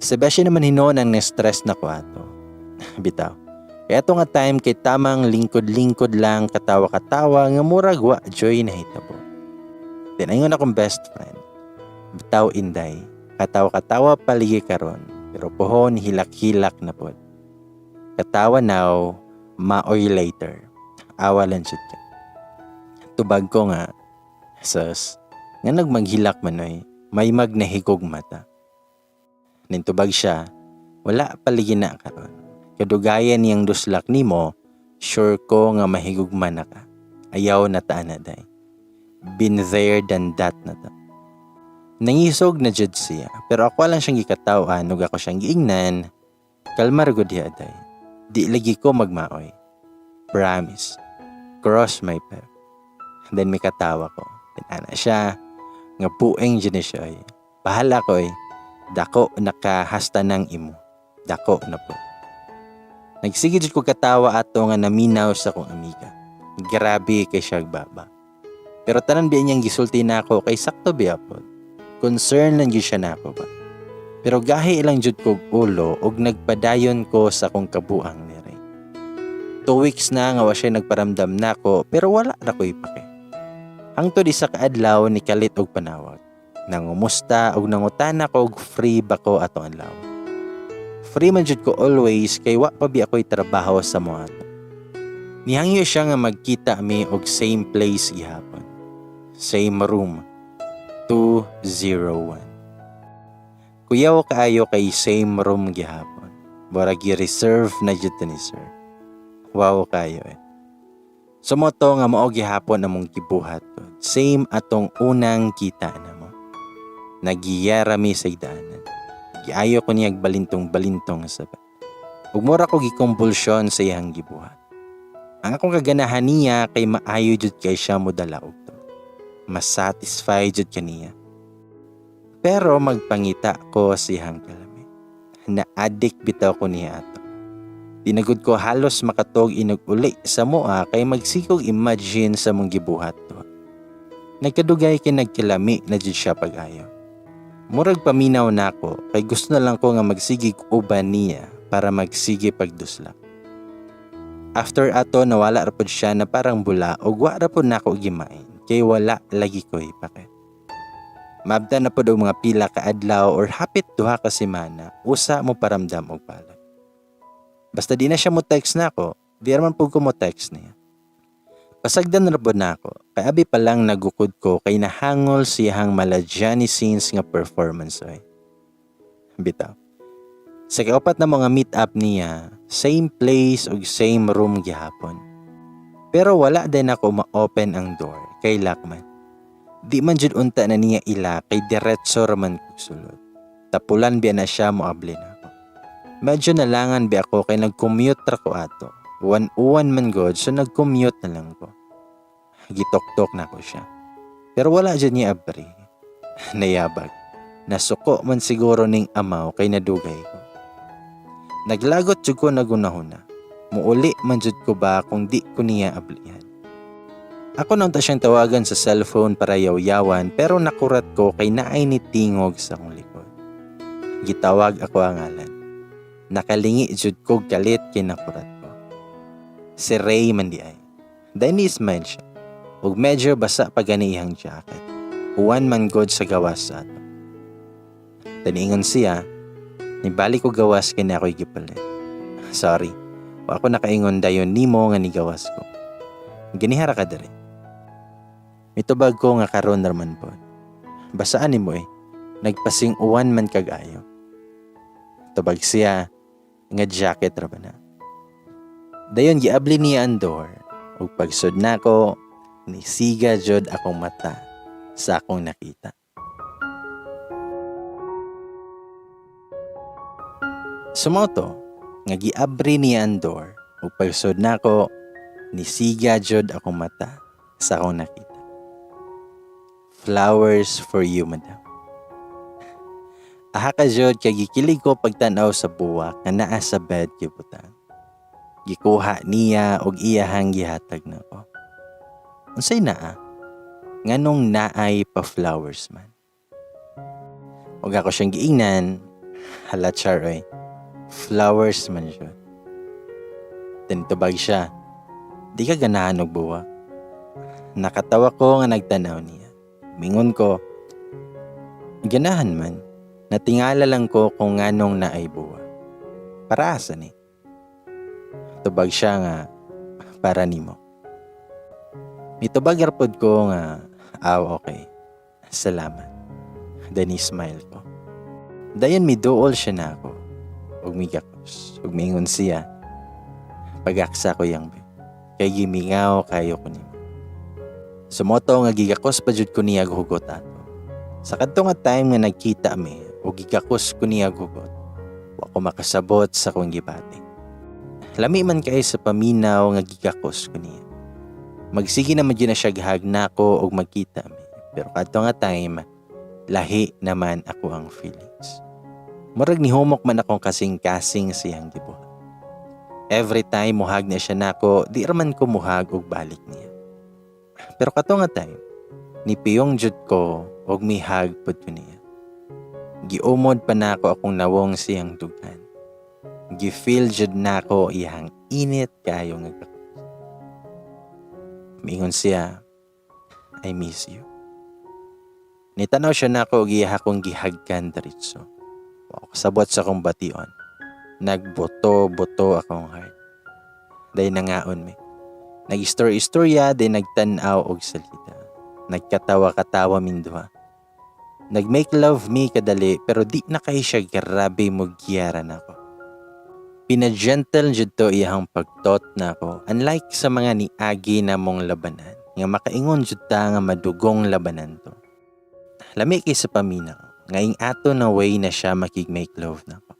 Sa beshi naman hinon ang na-stress na ko ato. Bitaw. Kaya ato nga time kay tamang lingkod-lingkod lang katawa-katawa nga murag wa joy na hitabo. Then ayun akong best friend. Bitaw inday. Katawa-katawa paligi karon. Pero pohon hilak-hilak na po. Katawa now, maoy later. Awalan siya ka. Tubag ko nga, sus, nga nagmaghilak manoy, may magnahigog mata. Nintubag siya, wala paligi na karon. Kadugayan niyang duslak nimo, sure ko nga mahigugma na ka. Ayaw na taan na day. Been there than that na ta. Nangisog na jud siya, pero ako lang siyang gikatawan ug ako siyang giingnan. Kalmar gud diha day. Di lagi ko magmaoy. Promise. Cross my path. Then may katawa ko. Ana siya, nga pueng dyan na siya ay. Bahala ko ay, dako nakahasta ng imo. Dako na po. Nagsige jud ko katawa ato nga naminaw sa kong amiga. Grabe kay siya baba. Pero tanan biya niyang gisulti na ako kay sakto biya po. Concern lang jud siya na ako ba. Pero gahi ilang jud kog ulo og nagpadayon ko sa kong kabuang ni Ray. 2 weeks na nga wa siya nagparamdam nako pero wala ra ko ipake. Hangtod isa ka adlaw ni kalit og panawag. Nangumusta og nangutana ko og free ba ko atong adlaw. Free man jud ko always kay wa pa bi ako'y trabaho sa mga ato. Nihangyo siya nga magkita mi og same place gihapon. Same room. 201. Kuyaw kaayo kay same room gihapon. Murag i-reserve na jud ni sir. Wow kayo eh. Sumoto nga mao gihapon among gibuhat ko. Same atong unang kita namo. Nagiyara mi sa daanan. Giayo ko niyag balintong-balintong sa bat. Ug mura ko gikumbulsyon sa iyang gibuhat. Ang akong kaganahan niya kay maayo jud kay siya mo dala og to. Mas satisfied jud kaniya. Pero magpangita ko sa iyang kalami. Na-addict bitaw ko niya ato. Dinagod ko halos makatog inog uli sa mua kay magsikog imagine sa mong gibuhat to. Nagkadugay kay nagkilami na jud siya pag-ayo. Murag paminaw na ako kay gusto na lang ko nga magsigig uban niya para magsige pagdusla. After ato nawala ra pod siya na parang bula ug wa ra pod nako gimain kay wala lagi ko ipake. Mabda na pod og mga pila ka adlaw or hapit duha ka semana usa mo paramdam og palag. Basta di na siya mo text na ako, di raman po ko mo text niya. Pasagdan na po na ako, kay abi pa lang nagukod ko kay nahangol siyang maladyani scenes nga performance ay. Bitaw. Sa kaupat na mga meet up niya, same place o same room gihapon. Pero wala din ako ma-open ang door kay Lakman. Di man jud unta na niya ila kay diretso raman kog sulod. Tapulan biya na siya moable na. Medyo nalangan bi ako kay nag-commute ra ko ato. Uwan man god so nag-commute na lang ko. Gitok-tok na ko siya. Pero wala dyan niya abri. Nayabag. Nasuko man siguro ning amaw kay nadugay ko. Naglagot jud ko nagunahuna. Muuli man jud ko ba kung di ko niya ablihan. Ako nang ta siyang tawagan sa cellphone para yaw-yawan pero nakurat ko kay naay ni tingog sa akong likod. Gitawag ako ang ngalan. Nakalingi jud ko galit kay nakurat ko. Si Ray man di ay. Dahil ni-smile siya. Ug medyo basa pa gani iyang jacket. Uwan man god sa gawas sa ato. Taningon siya, nibalik ko gawas kay na ako'y gipalit. Sorry, wa ako nakaingon dayon nimo nga nigawas ko. Ganihara ka diri. Mitubag ko nga karon raman po. Basaan nimo eh. Nagpasing uwan man kag-ayo. Tubag siya, nga jacket ra ba na. Dayon giabli niya ang door, ug pagsud nako, nisiga jud akong mata sa akong nakita. Sumoto, nga giabri niya ang door, ug pagsud nako, nisiga jud akong mata sa akong nakita. Flowers for you, madam. Aha ka jud kay gikilig ko pagtanaw sa buwak nga naa sa bed kay butang. Gikuha niya og iyahang gihatag nako. Unsay naa? Nganong naay pa flowers man. Og ako siyang giingnan, hala charoy. Flowers man jud. Tinitubag siya. Di ka ganahan og buwak. Nakatawa ko nga nagtanaw niya. Mingon ko, ganahan man. Natingala lang ko kung nganong naay buwa. Para asa ni? Tubag siya nga, para nimo. Mitubag arpod ko nga, okay. Salamat. Then smile ko. Dayon miduol siya na ako. Ug migakos. Ug mingon siya. Pagaksa ko yang kay gimingaw kayo ko nimo. Sumoto nga gigakos pa jud ko niya hugot ato. Sa kadto nga time nga nagkita mi, o gigakos ko niya gugot. Wa ko makasabot sa kong gibati. Lami man kay sa paminaw nga gigakos ko niya. Magsige naman yun na siya gahag na ko o magkita mi. Pero kadto nga time, lahi naman ako ang feelings. Murag ni humok man akong kasing-kasing siyang gibuhat. Every time muhag niya siya nako, di raman ko muhag og balik niya. Pero kadto nga time, nipiyong jud ko og mihag pud ko niya. Giumod pa nako akong nawong siyang dugan. Gi-feel jud nako iyang init kayo nga kakus. Miingon siya, I miss you. Nitanaw siya nako og iya akong gihagkan diretso. Kasabot sa akong bation. Nagboto-boto akong heart. Day nangaon mi. Nag-istorya-istorya, day nagtanaw og salita. Nagkatawa-katawa minduha. Nag-make love me kadali, pero di na kay siya grabe mo giyaran ako. Pina-gentle jud to iyang pagtot nako, unlike sa mga niagi na mong labanan, nga makaingon jud ta nga madugong labanan to. Lami kay sa paminaw, nga ing ato na way na siya makig-make love nako.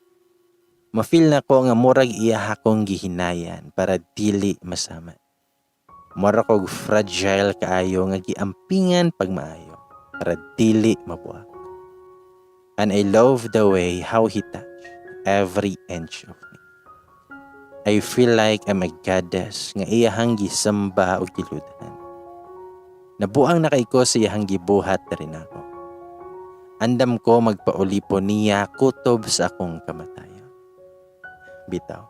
Ma-feel na ko nga murag iya akong gihinayan para dili masama. Mura kog fragile kaayo nga giampingan pag maayo para dili mabuak. And I love the way how he touched every inch of me. I feel like I'm a goddess nga iyahang gisamba o giludan. Nabuang na kay ko sa iyahang gibuhat na rin ako. Andam ko magpaulipo niya kutob sa akong kamatayon. Bitaw.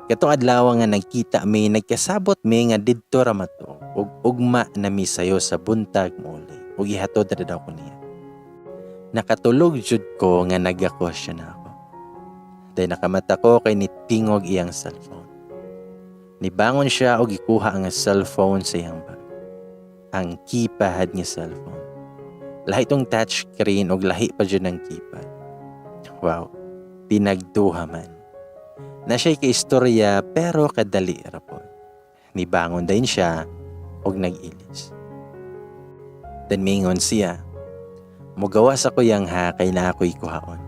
Katong adlaw nga nagkita mi, nagkasabot mi nga didto ra mato ug ugma na mi sayo sa buntag muli ug ihatod ra daw ko niya. Nakatulog jud ko nga nag-question na ako. Day nakamata ko kay nitingog iyang cellphone. Nibangon siya og ikuha ang cellphone sa iyang bag. Ang keypad nga cellphone. Lahi tong touchscreen og lahi pa jud ang keypad. Wow, pinagduha man. Na siya'y kaistorya pero kadali rapon. Nibangon din siya og nag-ilis. Then mingon siya, mugawas ako yang ha kay na ako'y kuhaon.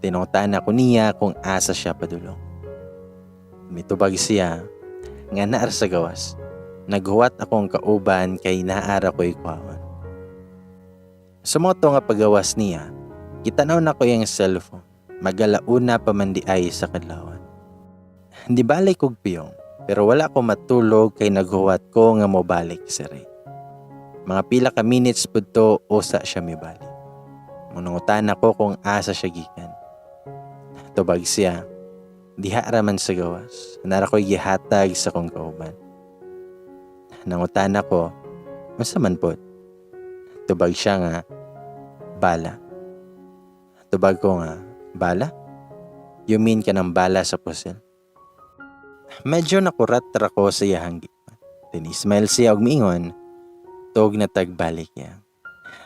Tinungtan ako niya kung asa siya padulong. Mitubag siya, nga naar sa gawas. Naghuwat akong kauban kay naara ko'y kuhaon. Sumoto nga pagawas niya, kitanaw na ko yung cellphone. Magalauna pa man di ay sa kadlawan. Hindi balik kog piyong, pero wala ko matulog kay naghuwat ko nga mo balik si Ray. Mga pila ka minutes pud to usa siya mibalik. Munungutan ako kung asa siya gikan. Tubag siya, diha ra man sa gawas, nara ko'y gihatag sa kong kauban. Nangutan ako, unsa man pod? Tubag siya nga, bala. Tubag ko nga, bala? You mean ka ng bala sa pusil? Medyo nakurat-ra ko sa iyahang gipan. Then ismail siya og miingon, tog na tagbalik niya.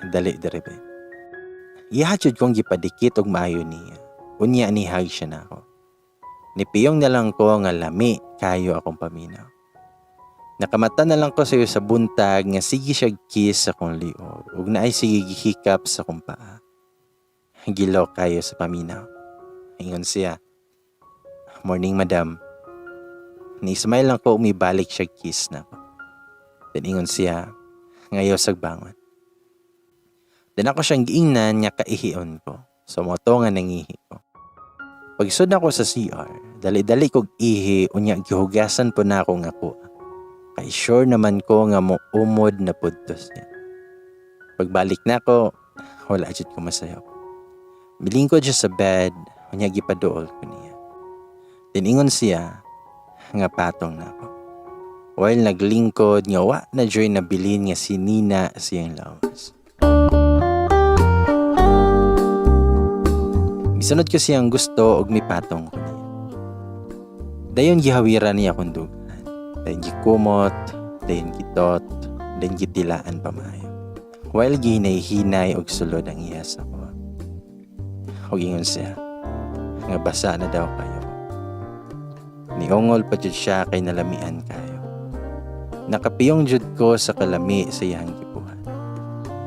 Dali diribe. Ihatod kong gipadikit og maayo niya. Unya nihag siya na ako. Nipiyong na lang ko nga lami kayo akong paminaw. Nakamata na lang ko sa iyo sa buntag nga sige siya kiss sa kong liog ug naay sige gihikap sa kong paa. Gilo kayo sa paminaw. Ingon siya, morning madam. Ni-smile lang ko umibalik siya kiss na ko. Then ingon siya, ngayo sagbangon. Then ako siyang giingnan nga kaihion ko. So moto nga nangihi ko. Pagsud ako sa CR, dali-dali kog ihi unya gihugasan po na ako nga kuha. Kay sure naman ko nga mo umod na pudtos niya. Pagbalik na ko, wala jud ko masayaw. Milingkod siya sa bed, unya gipaduol ko niya. Tiningon siya, nga patong na ako. While naglingkod, nga wa na joy na bilin nga si Nina siyang lawas. Gisunod ko siyang gusto og mipatong ko niya. Dayon gihawiran niya akong dugan. Dayon gikumot, dayon gitot, dayon gitilaan pa maayo. While gihinay-hinay og sulod ang iyas ako. Og ingon siya, nga basa na daw kayo. Niongol pa jud siya kay nalamian kayo. Nakapiyong jud ko sa kalami sa iyang gibuhat.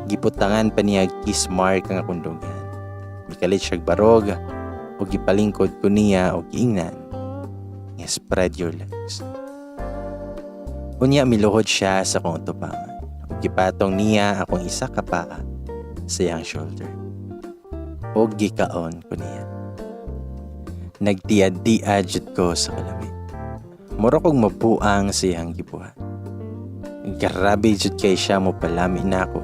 Giputangan pa niya kiss mark ang akong dugan. Mikalit siyag barog o gipalingkod ko niya o giingnan nga spread your legs. Unya miluhod siya sa kong tupangan. gipatong niya akong isa ka paa sa iyang shoulder. Og gikaon ko niya. Nagtiyad-tiyad jud ko sa kalamit. Mura kong mabuang sa iyang gibuhat. Grabe jud kay siya mo palami na ako.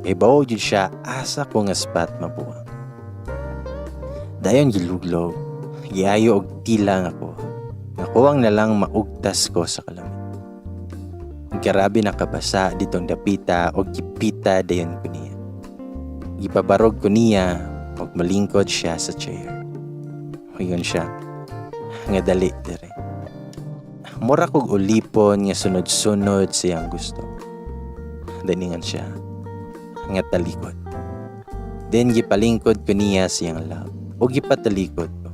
Kay bawo jud siya asa ko nga spot mabuang. Dayon giluglog, giayo og tilang ako. Nakuwang na lang maugtas ko sa kalamit. Grabe nakabasa ditong dapita o gipita dayon ko niya. Gipabarog ko niya og malingkod siya sa chair. Ngayon siya, nga dali dire. Mura kog ulipon nga sunod-sunod siyang gusto. Daningan siya, nga talikod. Then gipalingkod ko niya siyang love o gipatalikod ko.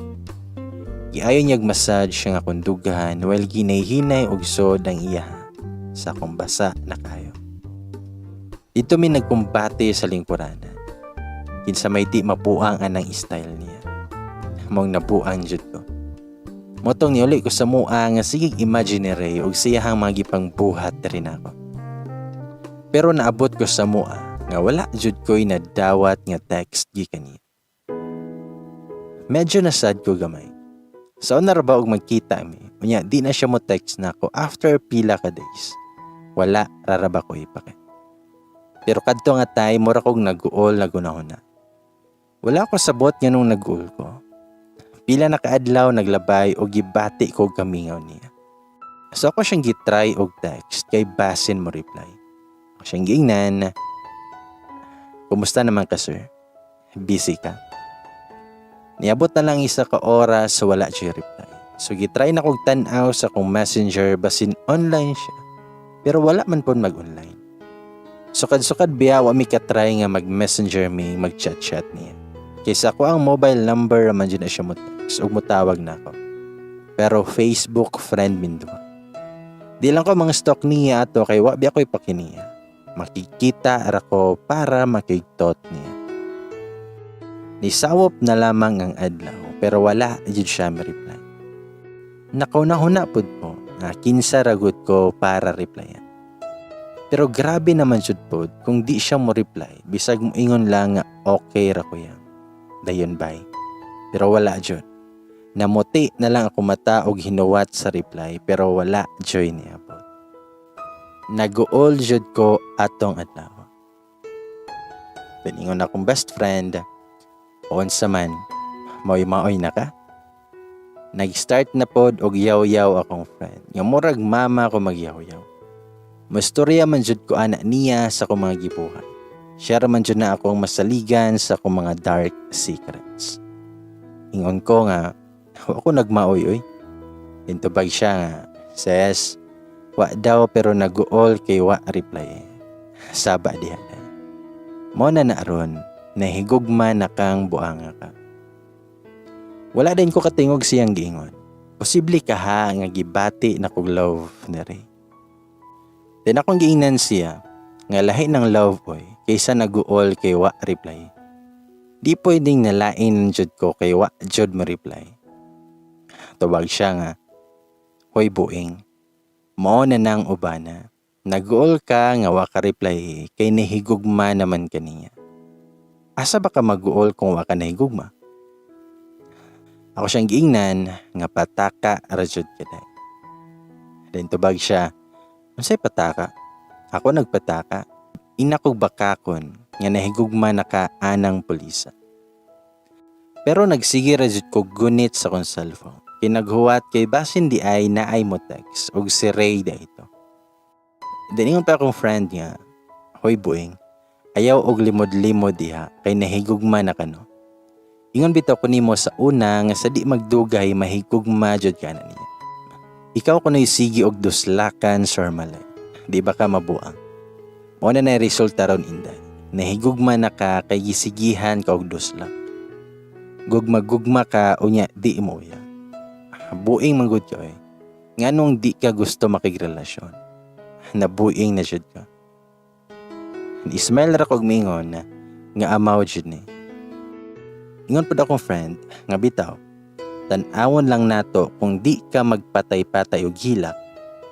Giayon niyag massage siya nga kundugan while ginay-hinay og sod ang iya sa akong basa na kayo. Dito mi nagkumbate sa lingkuranan. Kinsa may di mabuang anang style niya. Mong nabuang jud ko. Motong niuli ko sa mua nga sigig imaginary og siyahang mga gipang buhat rin ako. Pero naabot ko sa mua nga wala jud ko'y nadawat nga text gikan niya. Medyo nasad ko gamay. Sa una ra ba og magkita mi, unya di na siya mo text na ako after pila ka days. Wala ra ba ko ipake. Pero kadto nga tay mura kog nag-uol na gunahuna. Wala ko sabot nga nung nag-uol ko. Pila na kaadlaw naglabay o gibati ko gamingaw niya. So ako siyang gitry og text kay basin mo reply. Ako siyang giingnan. Kumusta naman ka sir? Busy ka? Niabot na lang isa ka oras so wala siya reply. So gitry na kog tan-aw sa kong messenger basin online siya. Pero wala man po mag-online. Sukad-sukad biya wa mi katry nga mag-messenger mi mag-chat-chat niya. Kaysa ko ang mobile number man dyan na siya mo text ug motawag na ako. Pero Facebook friend min duha. Di lang ko mga stalk niya ato kay wa biya ko ipakiniya. Makikita ara ko para makigtot niya. Nisawop na lamang ang adlaw pero wala jud siya ma-reply. Nakauna-huna pud ko nga kinsa ragut ko para replyan. Pero grabe naman jud pod kung di siya mo reply bisag mo ingon lang nga okay ra ko yan. Dayon bye. Pero wala jud. Namuti na lang ako mata og hinuwat sa reply pero wala joy niya pod. Nag-uol jud ko atong adlaw. Piningon akong best friend. Unsa man, maoy na ka? Nag-start na pod og yaw-yaw akong friend. Nga murag mama ko magyaw-yaw. Mastorya man jud ko ana niya sa akong mga gibuhat. Share man jud na akong masaligan sa akong mga dark secrets. Ingon ko nga, ako nagmaoy oy. Intubag siya nga, says, wa daw pero nag-uol kay wa reply. Saba diha. Mo na aron. Nahigugma na kang buanga ka. Wala din ko katingog siyang giingon. Posible ka ha nga gibati na kog love na rin. Then akong giingnan siya nga lahi ng love oy kaysa nag-uol kay wa reply. Di pwedeng nalain jud ko kay wa jud mo reply. Tawag siya nga, hoy buing, mao na nang ubana. Nag-uol ka nga wa ka reply kay nahigugma naman kaniya. Asa ba ka mag-uol kung wa ka nahigugma? Ako siyang giingnan nga pataka rajud kaday. Then tubag siya, unsay pataka? Ako nagpataka. Ina kog bakakon nga nahigugma na ka anang pulisa. Pero nagsige rajud ko gunit sa kong cellphone. Kinaghuwat kay basin di ay naay mo text og si Ray da ito. Then pa akong friend nga, hoy buing, ayaw og limod-limod diha kay nahigugma na kano. Ingon bitaw ko nimo sa una nga sa di magdugay mahigugma jud kana niya. Ikaw kunoy sige og duslakan sir malay. Di ba ka mabuang? Mo na resulta ron inday. Nahigugma na ka kay gisigihan ka og duslak. Gugma-gugma ka unya di mo ya. Buing manggod ka eh. Nganong di ka gusto makigrelasyon. Nabuing na jud ka. Ismail ra kog mingon nga amaw jud ni. Ingon pud akong friend nga bitaw, tan-awon lang nato kung di ka magpatay-patay og hilak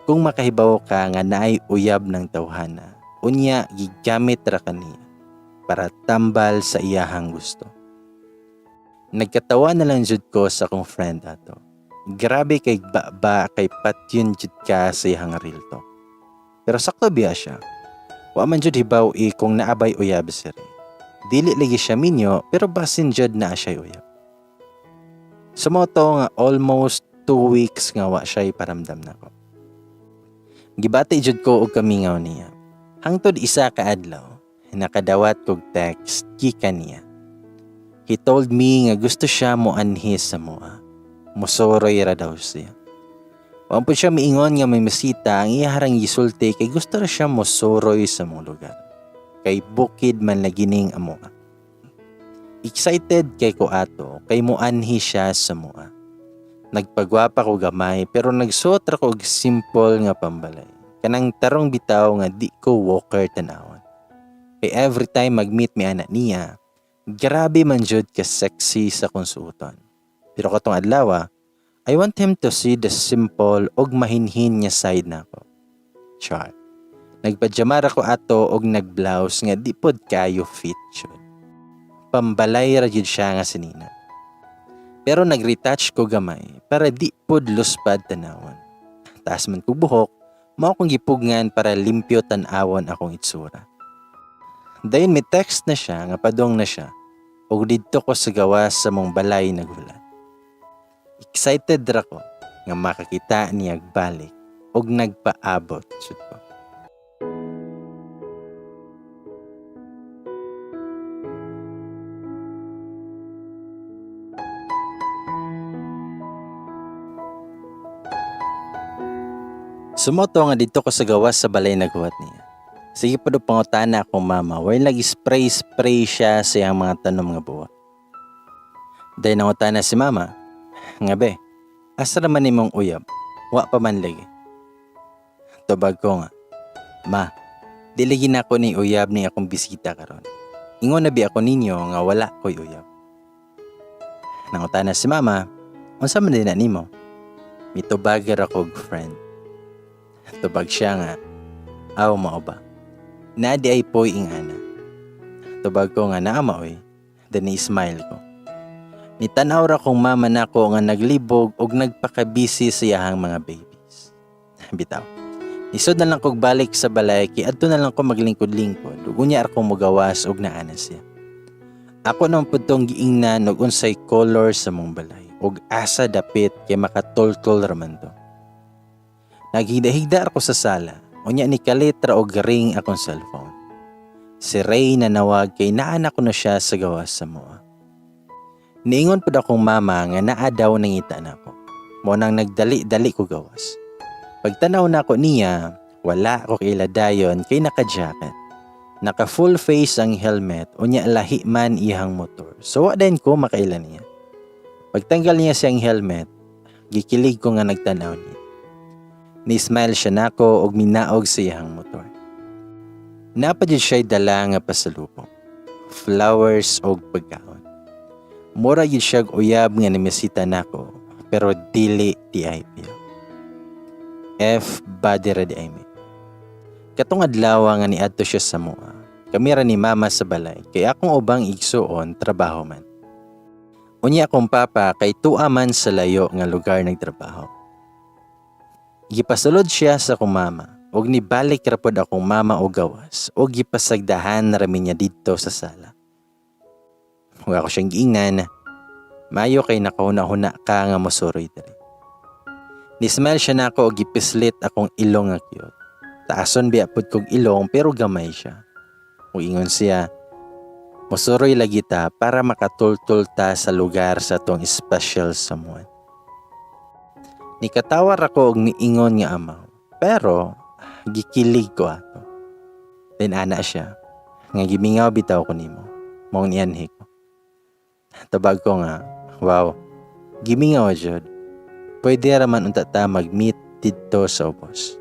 kung makahibaw ka nga naay uyab ng tawhana Unya gigamit ra kaniya para tambal sa iyahang gusto. Nagkatawa na lang jud ko sa akong friend ato. Grabe kay ba kay patyon jud ka sa iyang real talk. Pero sakto biya siya. Wa man jud hibaw kung naabay uyab si Ray. Dili lagi siya minyo pero basin jud na siya uyab. Sumoto nga almost 2 weeks nga wa siya paramdam nako. Gibati jud ko og kamingaw niya. Hangtod isa ka adlaw, nakadawat kog text gikan niya. He told me nga gusto siya mo anhis sa mua. Mosoroy ra daw siya. Wa po siya miingon nga may masita ang iharang gisulti kay gusto ra siya mosoroy sa mong lugar. Kay bukid man lagining amo. Excited kay ko ato kay moanhi siya sa mua. Nagpagwapa ko gamay pero nagsuot ra ko og simple nga pambalay. Kanang tarong bitaw nga di ko walker tanawon. Kay every time mag-meet mi anak niya, grabe man jud ka sexy sa konsuoton. Pero katong adlaw, I want him to see the simple og mahinhin niya side nako. Char. Nagpajamar ako ato og nagblouse nga di pod kayo fit jud. Pambalay ra jud siya nga sinina. Pero nag-retouch ko gamay para di pod luspad tanawon. Taas man ko buhok, mao kong gipugngan para limpyo tan-awon akong itsura. Dayon may text na siya nga padong na siya ug didto ko sa gawas sa mong balay nagulat. Excited ra ko nga makakita niya balik ug nagpaabot jud ko. Sumoto nga dito ko sa gawas sa balay naguhat niya. Sige pa do pangutana akong mama, while nag-spray siya sa iyang mga tanom nga buwa. Dahil nangutana si mama, nga be, asa naman nimong uyab, wa pa man lagi. Tubag ko nga, ma, di lagi na ako ni uyab ni akong bisita karon. Ingon na bi ako ninyo nga wala ko'y uyab. Nangutana si mama, unsa man din na nimo? Mitubagar ako friend. Tubag siya nga, aw mao ba? Nadi ay po'y ingana. Tubag ko nga naamaoy, then i-smile ko. Nitanaw ra kong mama nako nga naglibog og nagpakabisi sa iyahang mga babies. Bitaw. Isod na lang kog balik sa balay kay adto na lang ko maglingkod-lingkod ug unya ra kong mogawas og naana siya. Ako nang pudtong giingnan og unsay color sa mong balay ug asa dapit kay makatultol ra man to. Naghigda-higda ako sa sala, unya ni kalitra o ring akong cellphone. Si Ray na nawag kay naana ko na siya sa gawas sa mua. Niingon po akong mama nga naa daw nangita na ako. Mo nang nagdali-dali ko gawas. Pagtanaw na ako niya, wala ako kailadayon kay naka-jacket. Naka full face ang helmet, unya lahi man iyang motor. So wa din ko makailan niya. Pagtanggal niya siyang helmet, gikilig ko nga nagtanaw niya. Ni-smile siya nako og minaog sa iyang motor. Napadid siya'y dala nga pasalubong. Flowers og pagkaon. Mura yun siya'g uyab nga nimisita nako, pero dili di ay piyo. F. Body ra di ay mi. Katong adlaw nga niadto siya sa mua. Kami ra ni mama sa balay, kay akong ubang igsuon trabaho man. Unya akong papa kay tua man sa layo nga lugar nagtrabaho. Gipasulod siya sa akong mama, og nibalik ra pod akong mama og gawas, og gipasagdahan ra mi niya didto sa sala. Wa ko siyang giingnan, mayo kay nakauna-huna ka nga mosuroy diri. Nismile siya nako og gipislit akong ilong nga cute. Taason biya pod kog ilong pero gamay siya. Ug ingon siya, mosuroy lagi ta para makatultul ta sa lugar sa tong special someone. Nikatawar ako og niingon nga amaw. Pero gikilig ko ato. Then ana siya. Nga gimingaw bitaw ko nimo. Mong nianhi ko. Tabag ko nga, wow. Gimingaw jud. Pwede ra man unta ta mag-meet didto sa ubos.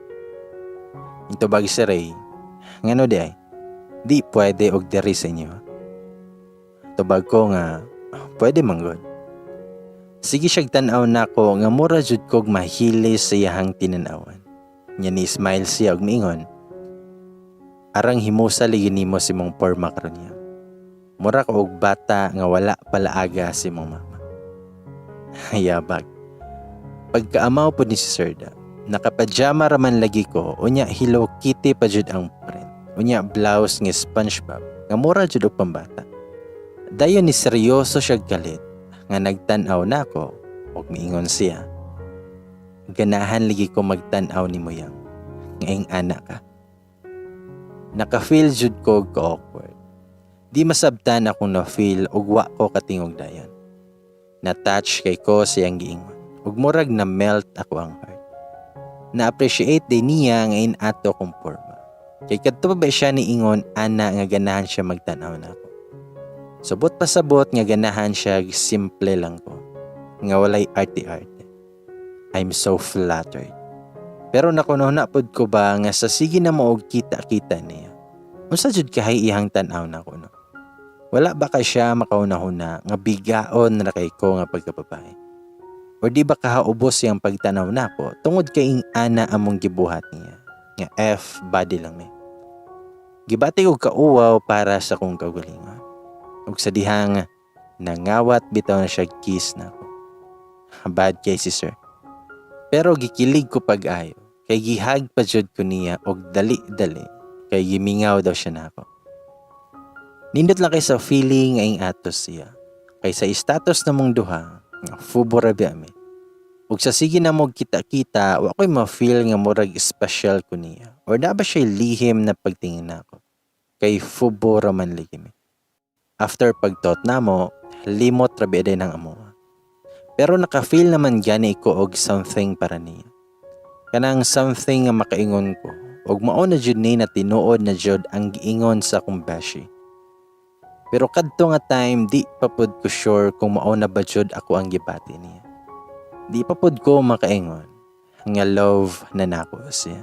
Intubag si Ray. Ngano di ay? Di pwede og diri sa inyo. Tubag ko nga, pwede manggod. Sige siyag tanaw nako nga mura jud kog mahilis sa iyahang tinanawan. Nya ni smile siya og miingon, Arang himusa ligin nimo si mong porma karon niya. Mura ka og bata nga wala palaaga si mong mama. Hayabag. Pagkaamaw po ni si Serda, nakapajama raman lagi ko, unya Hello Kitty pa jud ang print. Unya blouse nga SpongeBob, nga mura jud og pambata. Dayon ni seryoso siya galit, nga nagtan-aw na ako, og miingon siya. Ganahan lagi ko magtan-aw ni mo yang, nga ing anak ka. Naka-feel jud ko ka-awkward. Di masabtan akong na-feel og wa ko katingog dayon. Na-touch kay ko siyang giingon. Ug murag na melt ako ang heart. Na-appreciate din niya nga inato kong porma. Kay kadto ba siya ni ingon ana nga ganahan siya magtanaw na ako. Subot pa sabot nga ganahan siya simple lang ko. Nga walay arte-arte. I'm so flattered. Pero nakunahuna pod ko ba nga sa sige na mo og kita-kita niya. Unsa jud kahay iyang tan-aw na ko no? Wala ba ka siya makaunahuna nga bigaon na kay ko nga pagkababae? O di ba kahaubos siyang pagtanaw na ko tungod kay ing ana among gibuhat niya? Nga F body lang ni. Gibati og kauwaw para sa kong kaugalingon. Ug sa dihang nangawat bitaw na siya kiss na ko. Bad kay si sir. Pero gikilig ko pag-ayo kay gihag pa jud ko niya og dali-dali kay gimingaw daw siya nako. Nindot lang kay sa feeling nga ing atos siya. Kay sa status namong duha, fubo rabi ami. Ug sa sige na mo kita-kita, wa ko'y ma-feel nga murag special ko niya. Or na ba siya lihim na pagtingin nako? Kay fubo raman ligimi. After pagtot na mo, limot rabi aday ng amuha. Pero naka-feel naman gani ko og something para niya. Kanang something nga makaingon ko. Og mao na jud ni na tinuod na jud ang giingon sa akong beshi. Pero kadto nga time di pa pud ko sure kung mao na ba jud ako ang gibati niya. Di pa pud ko makaingon nga love na nako siya.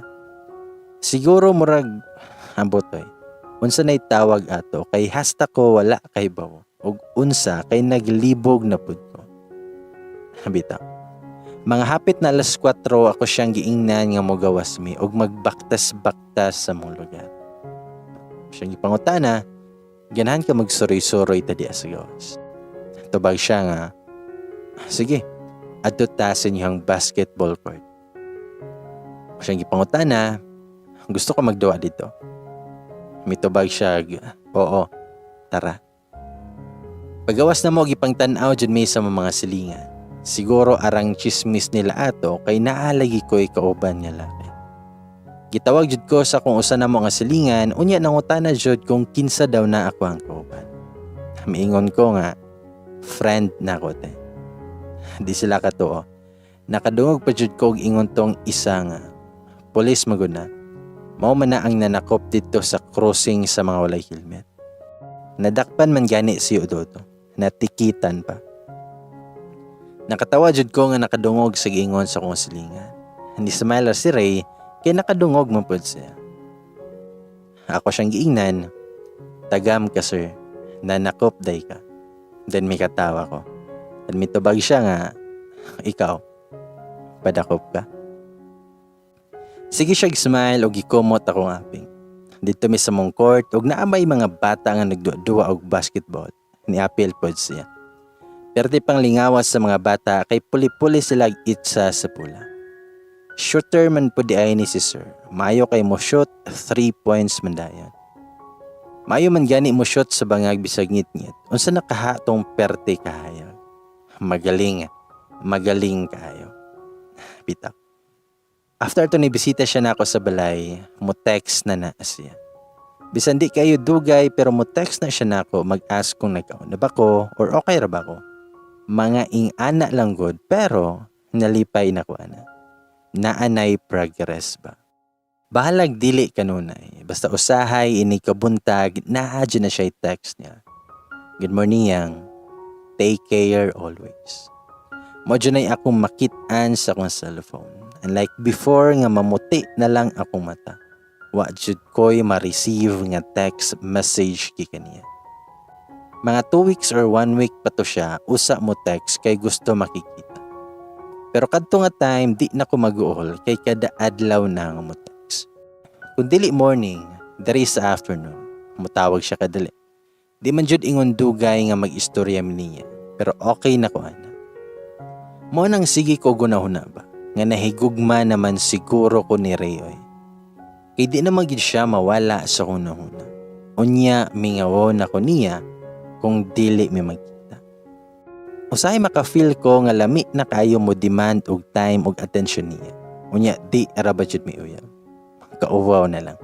Siguro murag ambotoy. Unsa nay tawag ato kay hasta ko wala kay bawo ug unsa kay naglibog na pud ko. Bitaw. Mga hapit na alas 4 ako siyang giingnan nga mogawas mi ug magbaktas-baktas sa mong lugar. Siyang gipangutana, ganahan ka magsuroy-suroy ta diya sa gawas. Tubag siya nga, sige, adto ta sa inyong basketball court. Siyang gipangutana, gusto ko magduwa dito. Mitubag siya, oo, tara. Pagawas na mo gipangtan-aw jud may sa mga silingan. Siguro arang chismis nila ato kay naalagi ko'y kauban nga laki. Gitawag jud ko sa kung usa na mo nga silingan, unya nangutana jud kung kinsa daw na ako ang kauban. Miingon ko nga, friend na ko te. Di sila katuo. Nakadungog pa jud ko og ingon tong isa nga. Police magud na. Mao man na ang nanakop dito sa crossing sa mga walay helmet. Nadakpan man gani si Udodo. Natikitan pa. Nakatawa jud ko nga nakadungog sa giingon sa kong silingan. Hindi smile si Ray kay nakadungog man pud siya. Ako siyang giingnan, tagam ka sir, nanakop day ka. Then may katawa ko. At mitubag siya nga, ikaw, padakop ka. Sige siya smile o gikumot akong aping. Dito mi sa mong court ug naamay mga bata nga nagduwa og basketball. Ni-appeal pod siya. Perti pang lingawas sa mga bata kay puli-puli sila itsa sa pula. Shooter man po di ay ni si sir. Mayo kay mo shoot 3 points man dayon. Mayo man gani mo shoot sa bangag bisag ngit-ngit. Unsa nakaha tong perti kahayo. Magaling kayo. Bitaw. After to ni bisita siya nako sa balay, mo text na siya. Bisan di kayo dugay pero mo text na siya nako mag-ask kung nagkaon na ba ko or okay ra ba ko. Mga ing-ana lang good pero nalipay na ko ana. Naanay progress ba? Bahalag dili kanunay. Basta usahay ini kabuntag naa na siya text niya. Good morning yang. Take care always. Mo ay akong makit-an sa akong cellphone. Unlike before nga mamuti na lang akong mata. Wa jud ko'y ma-receive nga text message kaniya. Mga 2 weeks or 1 week pa to siya, usa mo text kay gusto makikita. Pero kadto nga time, di na ko mag-uol kay kada adlaw na nga mo text. Kung dili morning, Dari sa afternoon, mutawag siya kadali. Di man jud ingon dugay nga mag-istorya mi niya, pero okay na ko ana. Mo nang sige ko gunahuna ba, nga nahigugma naman siguro ko ni Rayoy. Kay di naman gid siya mawala sa hunahuna. Unya mingawon ako niya kung dili mi magkita. Usahay maka-feel ko nga lami na kayo mo demand og time og attention niya. Unya di ara ba jud mi uyab. Kauwaw na lang.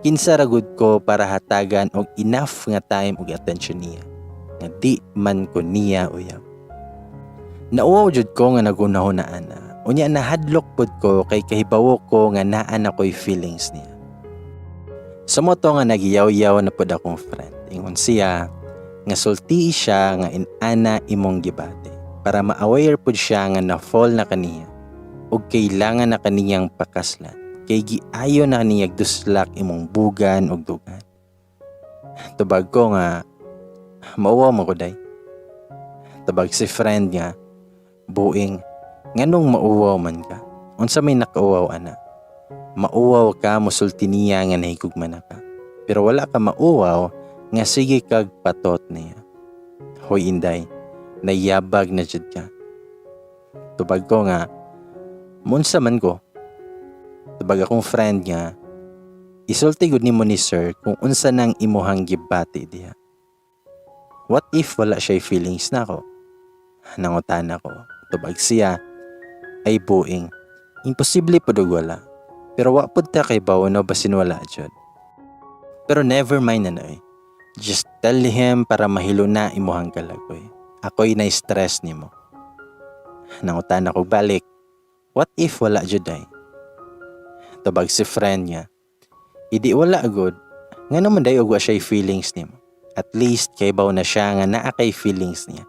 Kinsa ragud ko para hatagan og enough nga time og attention niya. Nga di man ko niya uyab. Nauwaw jud ko nga nagunahon na ana. Unya nahadlok pud ko kay kahibawo ko nga naa na ko'y feelings niya. Sa moto nga nagiyaw-yaw na pud akong friend. Ingon siya nga sulti siya nga inana imong gibate para ma-aware pud siya nga na-fall na kaniya ug kailangan na kaniyang pakaslan kay giayo na kaniyag duslak imong bugan ug dugan. Tubag ko nga mauwaw mo ko day. Tubag si friend nga buing nganong mauwaw man ka? Unsa may nakauwaw ana? Mauwaw ka musulti niya nga nahigugman na ka. Pero wala ka mauwaw nga sige kag patot niya. Hoy inday, nayabag na jud ka. Tubag ko nga, munsa man ko. Tubag akong friend nga, isulti gud nimo ni sir kung unsa nang imuhang gibati diha. What if wala siya feelings na ko? Nangutan ako. Tubag siya, ay buing. Imposible po wala. Pero wapod ta kay bawono basin wala jud. Pero never mind na eh. Just tell him para mahilo na imuhang kalagoy. Ako'y na-stress nimo. Nangutan ako balik. What if wala jud ay? Tubag si friend niya. Idi wala agud. Nga naman day og wa siya feelings nimo. At least kay baw na siya nga naa kay feelings niya.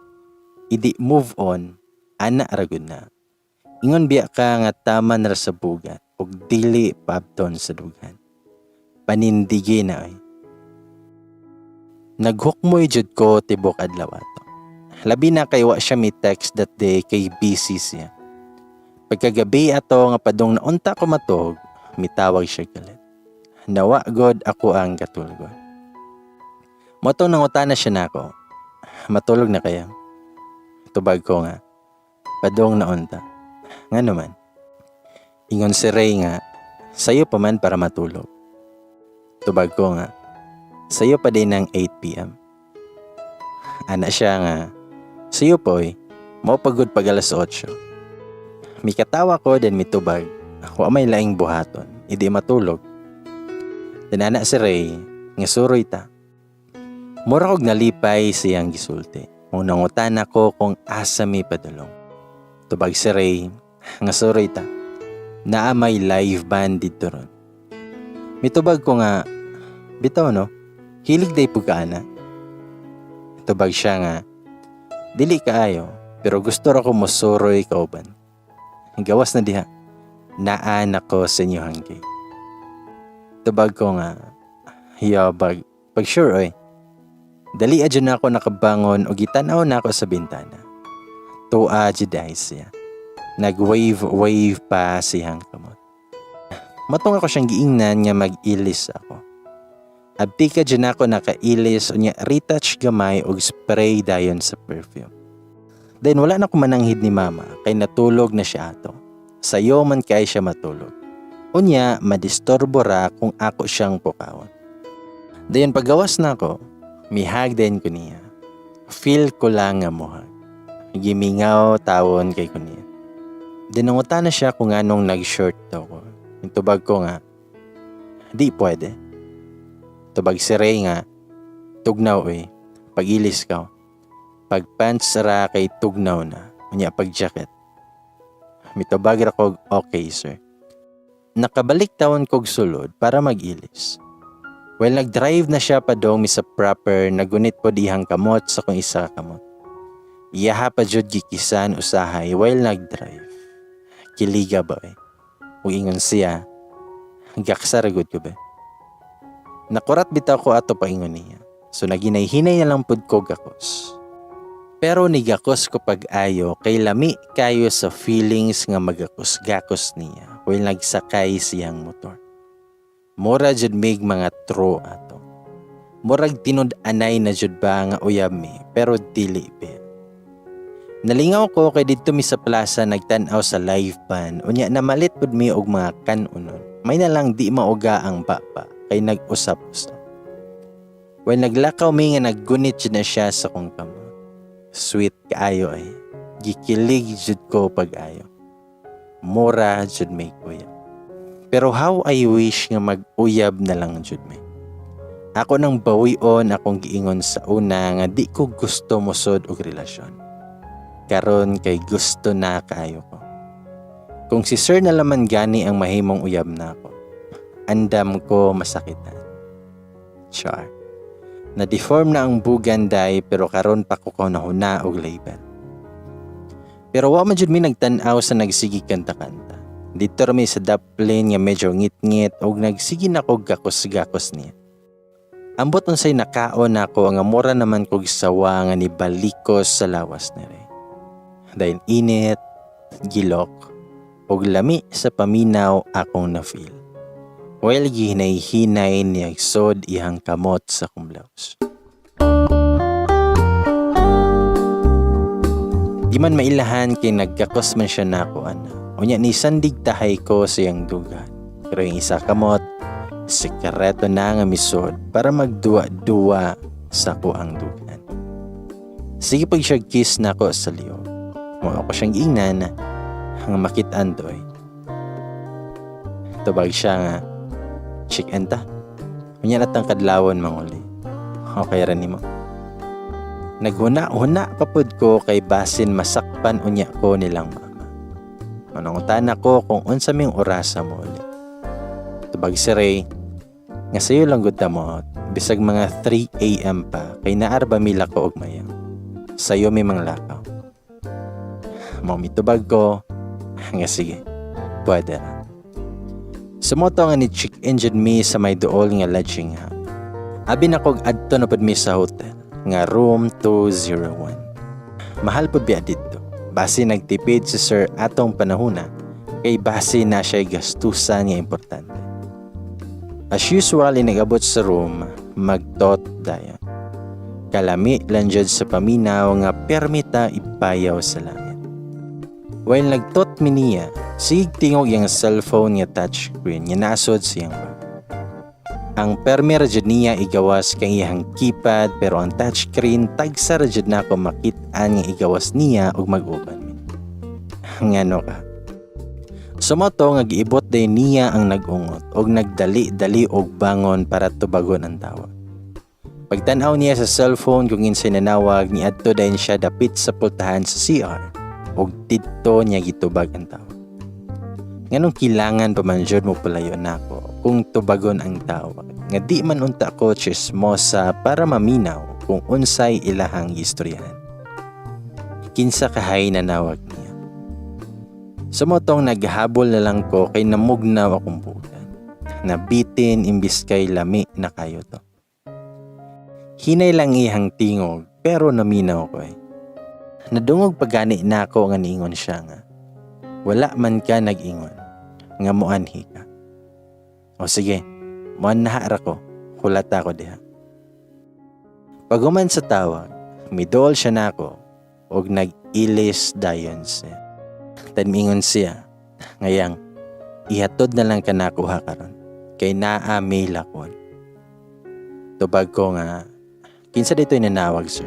Idi move on. Ana aragod na. Ingon biya ka nga tama na sa bugat ug dili pabton sa dugan. Panindige na ay. Naghukmoy jud ko tibok adlaw ato. Labi na kay wa siya mi text that day kay busy siya. Pagkagabi ato nga padong naunta ko matog, mitawag siya galit. Nawa god ako ang katulgon. Motong nangutana siya nako. Matulog na kaya? Tubag ko nga. Padong naunta. Nga naman. Ingon si Ray nga, sayo pa man para matulog. Tubag ko nga, sayo pa din ng 8 p.m. Ana siya nga, sayo po maupagod pag alas 8. Mikatawa ko din mitubag, ako may laing buhaton, hindi matulog. Dinana si Ray, nga suroy ta. Mura kog nalipay siyang gisulti. Unangutan ako kung asa may padulong. Tubag si Ray, nga suroy ta. Naa may live band dito ron. Mitubag ko nga, bitaw no, hilig day po ka ana. Tubag siya nga, dili kaayo, pero gusto ra ko mosuroy kauban. Gawas na diha, naan ako sa inyo hanggay. Tubag ko nga, hiyabag, pag sure oy, dali adyo na ako nakabangon o gitanaw na ako sa bintana. Tua dyan siya. Nag-wave pa siyang kamot. Matong ako siyang giingnan nga mag-ilis ako. Abdi ka dyan ako nakailis o niya retouch gamay o spray dayon sa perfume. Then wala na ko mananghid ni mama kay natulog na siya ato. Sayo man kay siya matulog. Unya madistorbo ra kung ako siyang pukawon. Dayon paggawas na ako, mihag din ko niya. Feel ko lang nga mohag. Gimingaw tawon kay ko niya. Dinangutan na siya kung anong nag-short daw ko. Yung tubag ko nga, di pwede. Tubag si Ray nga, tugnaw pag-ilis ka. Pag pants ra kay tugnaw na, unya pag jacket. Mitubag ra kog okay sir. Nakabalik tawon kog sulod para mag-ilis. Well, nag-drive na siya pa dong misa proper, nagunit po dihang kamot sa kung isa kamot. Iyaha pa jud gikisan usahay while nag-drive. Kiliga ba Ug ingon siya, gaksaragod ko ba? Nakurat bitaw ko ato pa ingon niya. So naginay-hinay na lang pud ko gakos. Pero nigakos ko pag-ayo kay lami kayo sa feelings nga magakos-gakos niya while nagsakay siyang motor. Mura jud mig mga true ato. Murag tinud-anay na jud ba nga uyab mi, pero dili be. Nalingaw ko kay didto mi sa plaza nagtan-aw sa live band, unya na malit pud mi og mga kanunon. May na lang di mauga ang baba kay nag-usap-usap. When naglakaw mi nga naggunit jud na siya sa kong kamot. Sweet kaayo ay. Gikilig jud ko pag-ayo. Mura jud may uyab. Pero how I wish nga mag-uyab na lang jud mi. Ako nang bawion akong giingon sa una nga di ko gusto mosod og relasyon. Karon kay gusto na kaayo ko. Kung si sir na laman gani ang mahimong uyab na ako, andam ko masakitan. Char. Na-deform na ang buganday pero karon pa ko nahuna og label. Pero wa man jud mi nagtan-aw sa nagsigi kanta-kanta. Dito rami sa daplin nga medyo ngit-ngit og nagsigi na kog gakos-gakos niya. Ambot unsay nakaon ako nga mura naman kog sawa nga nibalikos sa lawas ni Ray. Dahil init, gilok, og lami sa paminaw akong na-feel. While gihinay-hinay niyag sod ihang kamot sa kong blouse. Di man mailahan kay nagkakos man siya na ako ana. Unya ni sandig tahay ko sa iyang dugan. Pero yung isa kamot, sikreto na nga misod para magduwa-duwa sa kuang dugan. Sige pag siya kiss na ako sa liog. Mo ako siyang ingnan nga makitaan doy. Tubag siya nga, chick enta. Unya natang kadlawon manguli. Okay ra nimo. Naghuna-huna papud ko kay basin masakpan unya ko nilang mama. Manungutan ako kung unsa ming orasa mo ulit. Tubag si Ray, nga sayo lang gud mo, bisag mga 3 AM pa kay naarba mila ko og mayang. Sayo may manglakaw. Mamitubag ko, nga sige, pwede na. Sumoto nga ni Chick Engine me sa may duol nga lodging ha. Abi na kog adto na pud mi sa hotel, nga room 201. Mahal pud biya dito. Base nagtipid si sir atong panahuna, kay base na siya gastusan nga importante. As usual, nag-abot sa room, magtot dayon. Kalami lang jud sa paminaw nga permita ipayaw sa langit. While nagtot mi niya, sig tingog yung cellphone nga touchscreen nga nasod siyang bag. Ang permi jud niya igawas kay iyang keypad pero ang touchscreen tagsa jud nako makit-an nga igawas niya og mag-uban mi. Ngano ka? Sumoto nga giibot day niya ang nag-ungot og nagdali-dali og bangon para tubagon ang tawag. Pagtan-aw niya sa cellphone kung insay nanawag niadto dayon siya dapit sa pultahan sa CR og didto niya gitubag ang tawag. Nganong kilangan pa man jud mo palayo nako kung tubagon ang tawag. Nga di man unta ko chismosa para maminaw kung unsay ilahang istoryahan. Kinsa kahay nanawag niya. Sumotong naghabol na lang ko kay namugnaw akong bulan. Nabitin imbis kay lami na kayo to. Hinay lang ihang tingog pero naminaw ko eh. Nadungog pagani na ako nga niingon siya nga. Wala man ka nag-ingon nga muanhi ka. O sige, muanhara ko, hulata ko diha. Paguman sa tawag, midol siya na ako og nag-ilis dayon siya. Tanmingon siya, ngayang ihatod na lang ka nakuha karon kay naa may lakon. Tubag ko nga, kinsa dito nanawag sir?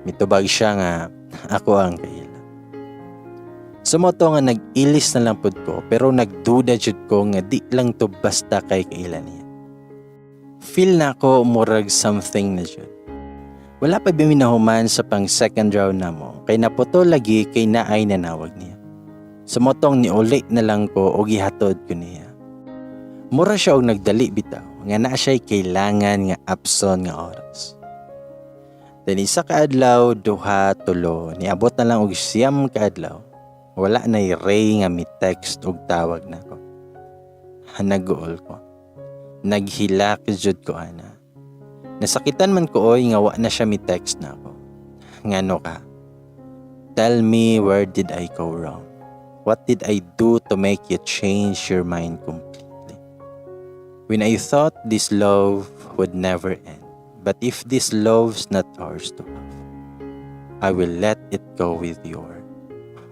Mitubag siya nga, ako ang kaila. Sumoto nga nag-ilis na lang pud ko pero nagduda jud ko nga di lang to basta kay kaila niya. Feel na ko murag something na jud. Wala pa biminahuman sa pang second round na mo kay naputo lagi kay naay nanawag niya. Sumotong ni uli na lang ko o gihatod ko niya. Mura siya og nagdali bitaw nga na siya'y kailangan nga apson nga oras. Then isa ka adlaw, duha, tulo, niabot na lang og siyam ka adlaw. Wala na Ray nga mi text og tawag na ko. Hanaguol ko. Naghilak jud ko ana. Nasakitan man ko oy nga wa na siya mi text na ako. Ngano ka? Tell me where did I go wrong? What did I do to make you change your mind completely? When I thought this love would never end, but if this love's not ours to have, I will let it go with your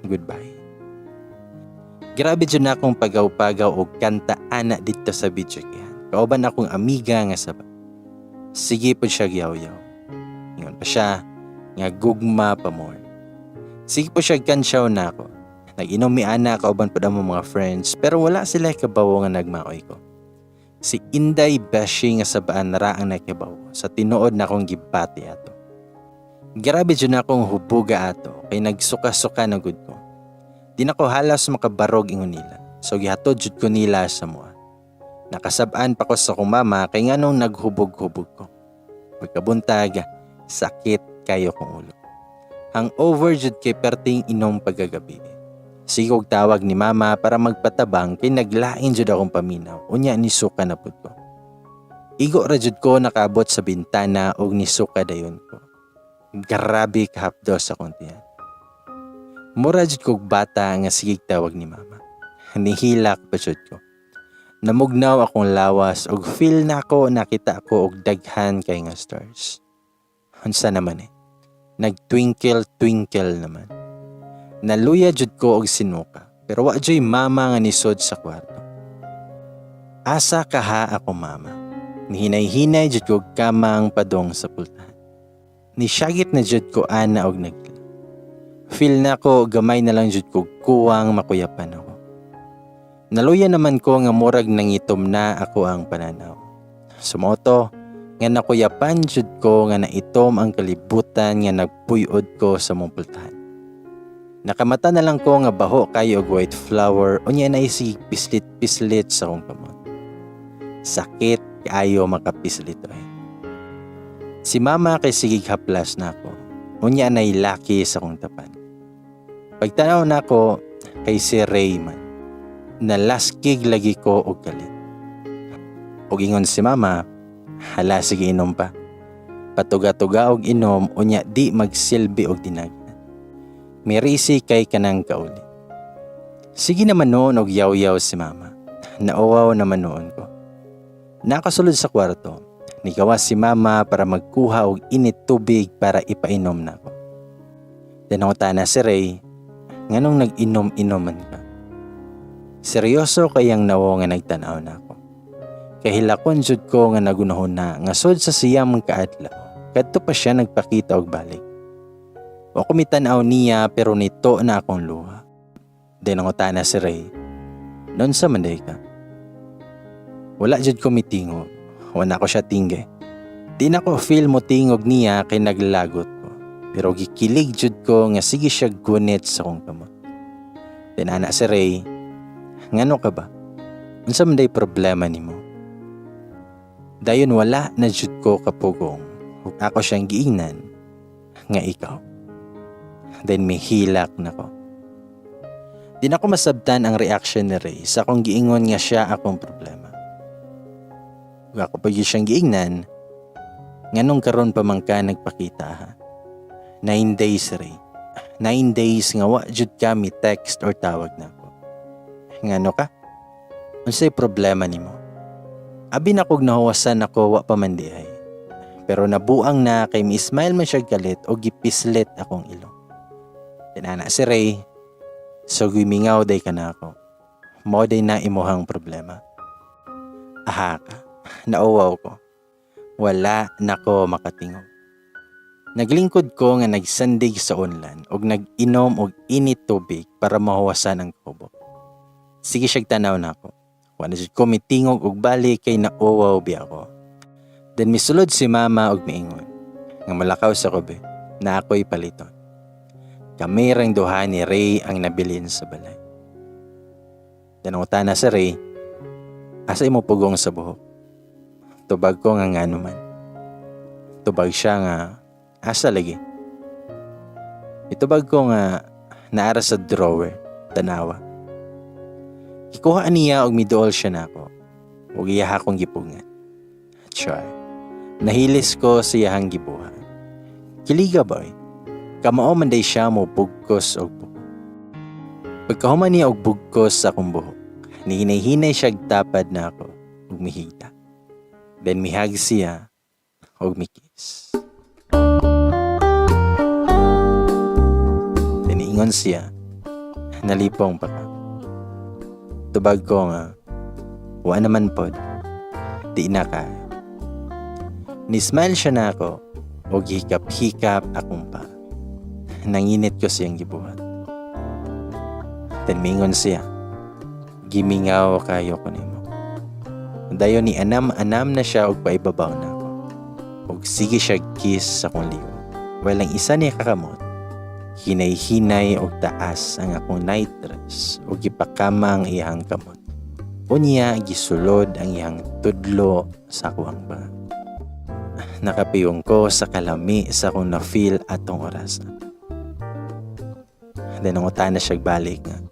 goodbye. Grabe dyan na akong pagaw-pagaw o kanta ana dito sa video kaya. Kauban akong amiga nga sabay. Sige po siya yaw-yaw. Ingon pa siya, nga gugma pa more. Sige po siya kansyaw na ako. Nag-inom mi ana kauban po mo mga friends, pero wala sila kabawo nga nagmaoy ko. Si Inday Beshi nga sabaan na raang nakibaw sa tinuod na akong gibati ato. Grabe dyan na akong hubuga ato, kay nagsuka-suka na gud ko. Di na ko halas makabarog ingon nila, so gihatod jud ko nila sa mua. Nakasabaan pa ko sa kong mama kay nganong naghubog-hubog ko. Pagkabuntag, sakit kayo kong ulo. Ang overjud kay perting inom pagagabi. Sigog tawag ni mama para magpatabang kay naglain jud akong paminaw. Unya ni suka na pud ko. Igo ra jud ko nakabot sa bintana og ni suka dayon ko. Grabe kahapdo sa akong tiyan. Mura jud kog bata nga sigig tawag ni mama. Nihilak pa jud ko. Namugnaw akong lawas og feel na ako nakita ako og daghan kay nga stars. Unsa naman nagtwinkle-twinkle naman. Naluya jud ko og sinuka, pero wa joy mama nga nisod sa kwarto. Asa kaha ako mama. Nihinay-hinay jud ko kamang padong sa pultahan. Nisyagit na jud ko ana og nagila. Feel na ko gamay na lang jud ko kuwang makuyapan ako. Naluya naman ko nga murag nangitom na ako ang pananaw. Sumoto, nga nakuyapan jud ko nga naitom ang kalibutan nga nagpuyod ko sa mong pultahan. Nakamata na lang ko nga baho kayo og white flower unya na isig pislit-pislit sa akong kamot. Sakit kayo makapislit ay. Si mama kay sigig haplas na ako. Unya na ilaki sa akong tapan. Pagtanaw na ako kay si Rayman. Nalaskig lagi ko og galit. Og ingon si mama, hala sige inom pa. Patuga-tuga og inom unya di magsilbi og dinaghan. Mirisi kay kanang kauli. Sige naman noon og yaw-yaw si mama. Nauwaw naman noon ko. Nakasulod sa kwarto, nigawas si mama para magkuha og init tubig para ipainom na ako. Tinanguta na si Ray, nganong nag-inom-inoman ka? Seryoso kayang nawo nga nagtanaw na ako. Kahilakon jud ko nga nagunahon na nga sud sa siyam kaadlaw. Kadto pa siya nagpakita og balik. Wa ko mitanaw niya pero nito na akong luha. Dinanguta na si Ray. Noon sa manday ka? Wala jud ko mitingog. Wala ko siya tingge. Di na ko feel mo tingog niya kay naglagot ko. Pero gikilig jud ko nga sige siya gunit sa kong kamot. Dinana si Ray. Ngano ka ba? Unsa man day problema nimo? Dayon wala na jud ko kapugong. Ug ako siyang giingnan nga ikaw. Then mihilak na ko. Di na ko masabtan ang reaction ni Ray sa akong giingon nga siya akong problema. Ug ako pa siyang giingnan nganong karon pa man ka nagpakita ha. 9 days Ray. 9 days nga wa jud kami text or tawag na ko. Ngano ka? Unsay problema nimo? Abi na kog nahuwasan ako wa pa man di ay. Pero nabuang na kay mi-smile man siya galit o gipislit akong ilong. Tinana si Ray, so gumingaw day ka na ako. Mo day na imuhang problema. Aha ka, nauwaw ko. Wala na ko makatingog. Naglingkod ko nga nagsandig sa unlan og nag-inom og init tubig para mahuwasan ang kubo. Sige siyag tanaw na ako. Wala jud ko mitingog og balik kay nauwaw bi ako. Then misulod si mama og miingon nga malakaw sa kobe na ako'y paliton. Kami rang duha ni Ray ang nabilin sa balay. Tanong na sa Ray, asa imo pugong sa buhok? Tubag ko nga ngano man. Tubag siya nga, asa lagi? Itubag ko nga naara sa drawer, tanawa. Ikuha niya og miduol siya na ako. Ug iya akong gipungan. Char. Nahilis ko sa iyahang gibuhat. Kiliga boy. Kamao man day siya mo bugkos og buhok. Pagkahuman niya og bugkos sa akong buhok, nihinay-hinay siya tapad na ako. ug mihigda. Then mihag siya ug mikis. Then ingon siya, nalipong pa ka. Tubag ko nga, wa naman pod, di na ka. Nismile siya na ako ug hikap-hikap akong pa. Nanginit ko siyang gibuhat. Then mingon siya, gimingaw kayo ko nimo. Dayon ni anam-anam na siya og paibabaw na ako. Og sige siya kiss sa akong liwa. Walang isa niya kakamot. Hinay-hinay og taas ang akong night dress og gipakama ang iyang kamot. Unya gisulod ang iyang tudlo sa akong ba. Nakapiyong ko sa kalami sa akong na-feel atong orasan. Then nangutan na siya balik nga.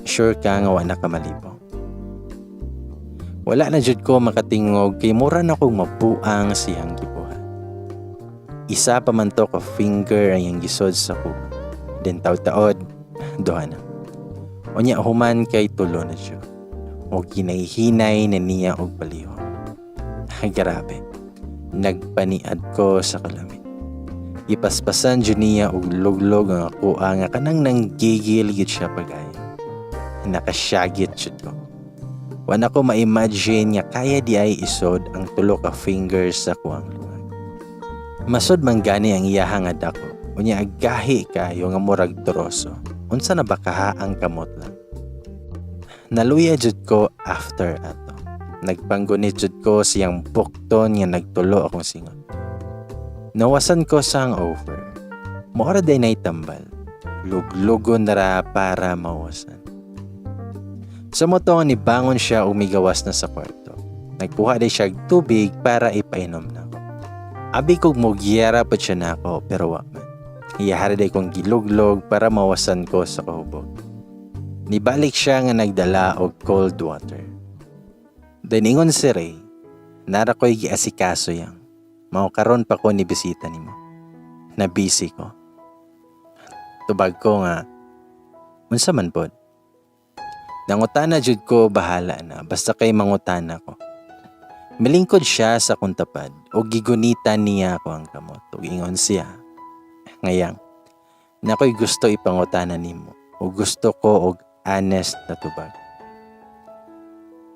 Sure ka nga wala ka malibong. Wala na jud ko makatingog kay mura na kong mabuang siyang gibuhat. Isa pa man to ka finger ang iyang gisod sa ko. Then taod-taod, duha na. Unya human kay tulo na siya. O hinay-hinay na niya og baliho. Grabe. Nagpaniad ko sa kalamit. Ipaspasan jud niya og luglog ang ako nga kanang nanggigil gid siya pagaya. Nakasyagit jud ko. Wala ko ma-imagine nga kaya di ay isod ang tulo ka fingers sa kuang luwag. Masod man gani ang iyahang adako. Unya agahi kayo nga murag toroso. Unsa na ba kaha ang kamot lang? Naluya jud ko after ato. Nagpanggunit jud ko siyang bukton nga nagtulo akong singot. Nawasan ko sa hangover. Mora day na itambal. Luglugon na ra para mawasan. Sa motong ni bangon siya umigawas na sa kwarto. Nagkuha day siya tubig para ipainom na ako. Abi kog mogyera pa siya na ako pero wa man. Iyahari day kong giluglog para mawasan ko sa kahubog. Nibalik siya nga nagdala og cold water. Then ingon si Ray, nara ko'y giasikaso yang. Mao karon pa ko ni bisita nimo. Na busy ko. Tubag ko nga, unsa man pod. Nangutana jud ko bahala na basta kay mangutana ko. Milingkod siya sa akong tapad o gigunitan niya ako ang kamot. O ingon siya, ngayang, nako'y gusto ipangutana nimo o gusto ko og honest na tubag.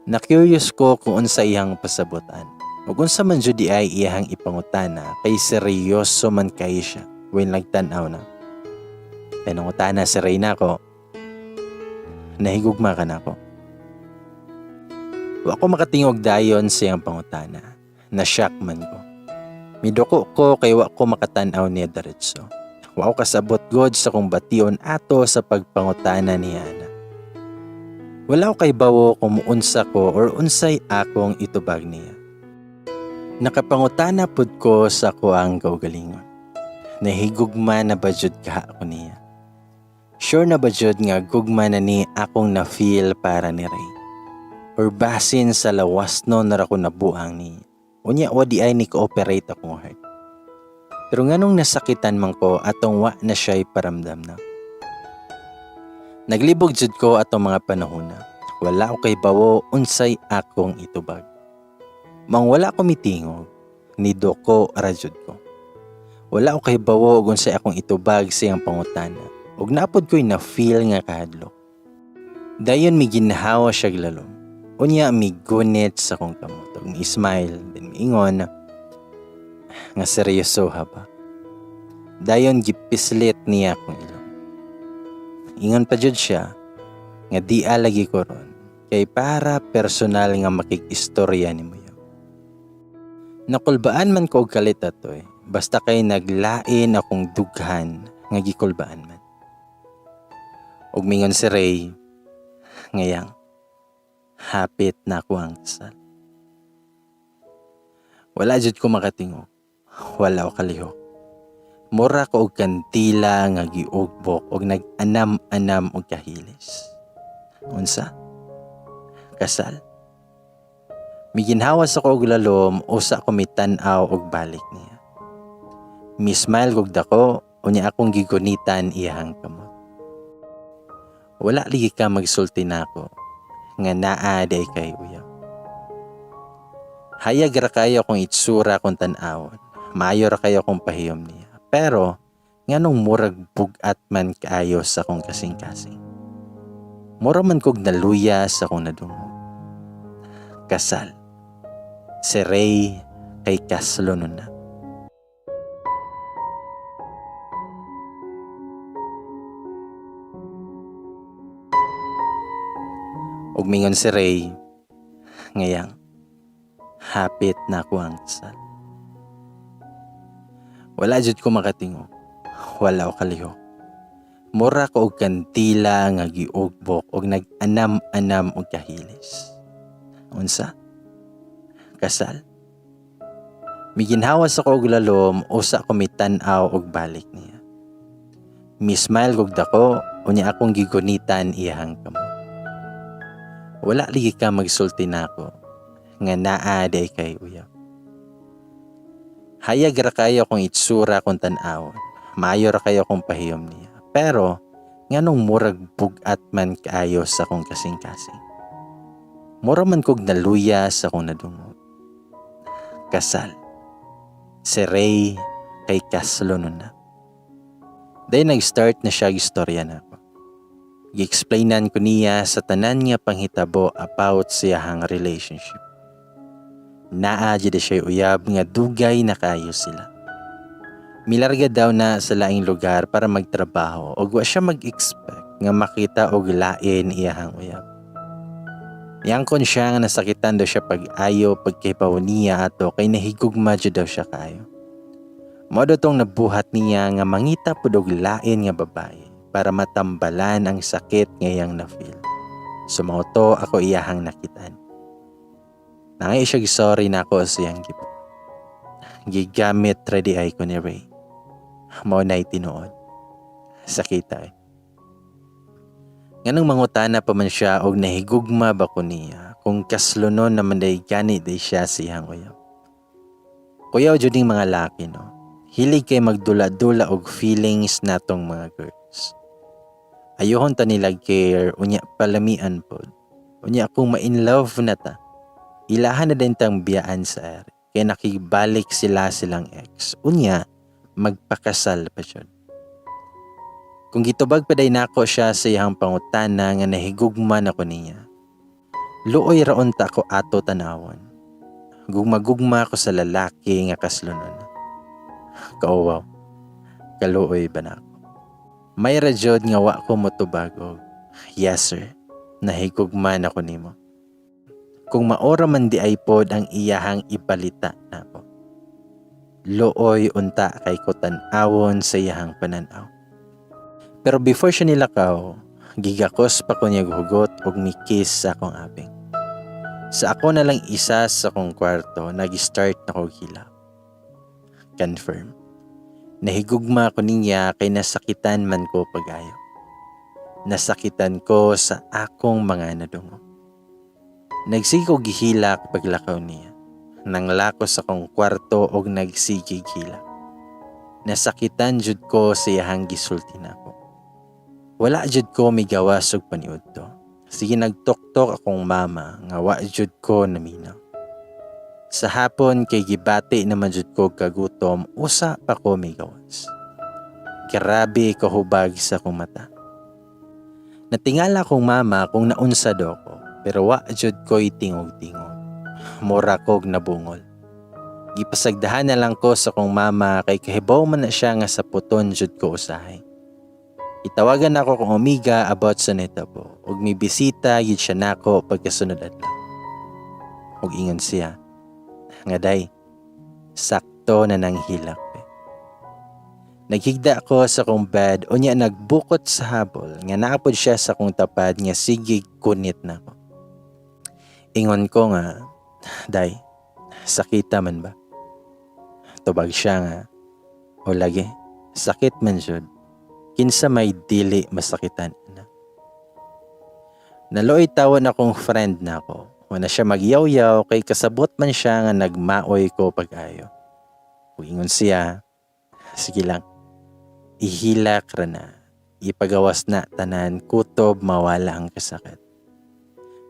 Na-curious ko kung unsa iyang pasabutan. O kung sa man jud di ay iyang ipangutana kay seryoso man kay siya when nagtan-aw na. Nangutana si Reyna ko, nahigugma ka na ako. Wa ko makatingog dayon sa iyang pangutana. Na-shock man ko. Midoko ko kay wa ko makatan-aw niya diretso. Wa ko kasabot god sa kong bation ato sa pagpangutana niya na. Wala ko kay bawo kung unsa ko or unsay akong itubag niya. Nakapangutana pud ko sa kuang kaugalingon. Nahigugma na ba jud ka ako niya? Sure na ba jud nga gugma na ni akong na-feel para ni Ray? Or basin sa lawas no na ako nabuang ni. Unya o di ay ni cooperate akong heart. Pero nganong nasakitan man ko atong wa na siya'y paramdam na. Naglibog jud ko atong mga panahon na. Wala ko kay bawo unsay akong itubag. Mang wala ko mitingog, ni doko ara jud ko. Wala ko kay bawo ug unsay akong itubag sa iyang pangutana. Ug napod ko'y na-feel nga kahadlok. Dayon mi ginhawa siya lalom. Unya mi gunit sa akong kamot. Ug mi smile, then mi ingon nga seryoso ha ba. Dayon gipislit niya akong ilong. Ingon pa jud siya nga di alagi ko ron kay para personal nga makikistorya nimo yo. Nakulbaan man ko og kalit atoy, basta kay naglain akong dughan nga gikulbaan man. Ug mingon si Ray, ngayang, hapit na ako ang kasal. Wala jud ko makatingog, wala ko kalihok. Mura ko og kantila nga giugbok og nag-anam-anam og kahilis. Unsa? Kasal? Miginhawas ako og lalom, usa ko mitan-aw og balik niya. Mi-smile kog dako, unya akong gigunitan iyang kamot. Wala ligi ka magsulti nako nga naa day kay uyaw. Hayag ra kayo kung itsura kung tan-awon. Maayo ra kayo kung pahiyom niya. Pero nganong murag bugat man kaayo sa akong kasing-kasing. Mura man kog naluya sa akong nadungog. Kasal. Si Ray kay Kaslo nun na. Ug mingon si Ray, ngayang, hapit na ako ang kasal. Wala jud ko makatingog. Wala ko kalihok. Mura ko og kantila nga giugbok og nag-anam-anam og kahilis. Unsa? Kasal. Miginhawas ako og lalom, usa ko mitan-aw og balik niya. Mi-smile kog dako, unya akong gigunitan iyahang kamo. Wala ligi ka magsulti nako nga naa day kay uyab. Hayag ra kayo kung itsura kung tan-awon. Maayo ra kayo kung pahiyom niya. Pero nganong murag bugat man kaayo sa akong kasing-kasing. Mura man kog naluya sa akong nadungog. Kasal. Si Ray kay Kaslo nun na. Day nag-start na siya gistorya na ako. Gi-explainan ko niya sa tanan nga panghitabo about siyahang relationship. Naa jud siya uyab nga dugay na kayo sila. Milarga daw na sa laing lugar para magtrabaho ug wa siya mag-expect nga makita og lain iyahang uyab. Yangkon siya nga nasakitan daw siya pag-ayo pagkipaw niya ato kay nahigugma jud daw siya kayo. Modo tong nabuhat niya nga mangita pud og lain nga babae para matambalan ang sakit ngayang na-feel. Sumauto ako iyahang nakitaan. Nangay siya sorry na ako sa iyang gipo. Gigamit ready ay ko ni Ray. Mao na'y tinuod. Sakita eh. Nganong mangutana pa man siya og nahigugma ba ko niya kung kaslunon naman day gani day siya siyang uyab. Kuyaw jud ning mga laki no. Hilig kay magdula-dula og feelings natong mga girls. Ayohon ta nila care, unya palamian pod. Unya kung ma-in love na ta, ilahan na din tang biyaan sa ere. Kaya nakibalik silang ex. Unya, magpakasal pa siya. Kung gitubag pa day nako siya sa iyang pangutana nga nahigugman ako niya, luoy raon ta ako ato tanawon. Gugma-gugma ako sa lalaki nga kaslunon. Kauwaw, kaluoy ba na ako? May radyod nga wa ko motubag. Yes sir, nahigugman ako nimo. Kung maora man di ay pod ang iyahang ipalita na ako. Looy unta kay ko tan-awon sa iyahang pananaw. Pero before siya nilakaw, gigakos pa ko niya hugot og mikis sa akong abing. Sa ako na lang isa sa akong kwarto, nag-start na ko hila. Confirm. Nahigugma ko niya kay nasakitan man ko pag-ayo. Nasakitan ko sa akong mga nadungo. Nagsiko gihilak paglakaw niya. Nanglakos akong kwarto og nagsigig hilak. Nasakitan jud ko sa iyahang gisulti nako. Wala jud ko migawas og paniudto. Sige nagtuktok akong mama nga wa jud ko naminaw. Sa hapon kay gibati naman jud ko kagutom, usa pa ko migawas. Grabe kahubag sa akong mata. Natingala kong mama kung naunsa do ko, pero wa jud ko'y tingog-tingog. Mura kog nabungol. Gipasagdahan na lang ko sa akong mama kay kahibaw man na siya nga sa puton jud ko usahay. Itawagan ako kung umiga about sa netabo, ug may bisita yun siya nako pagkasunod adlaw. Ug ingon siya, nga day, sakto na nang hilak. Naghigda ako sa kong bed o niya nagbukot sa habol nga naapod siya sa kong tapad nga sigig kunit na ko. Ingon ko nga, day, sakita man ba? Tubag siya nga, o lagi, sakit man jud. Kinsa may dili masakitan na. Naloy tawan akong friend na ako. Wala siya magyaw-yaw kay kasabot man siya nga nagmaoy ko pag-ayo. Ingon siya, sige lang, ihilak ra na, ipagawas na tanan, kutob mawala ang kasakit.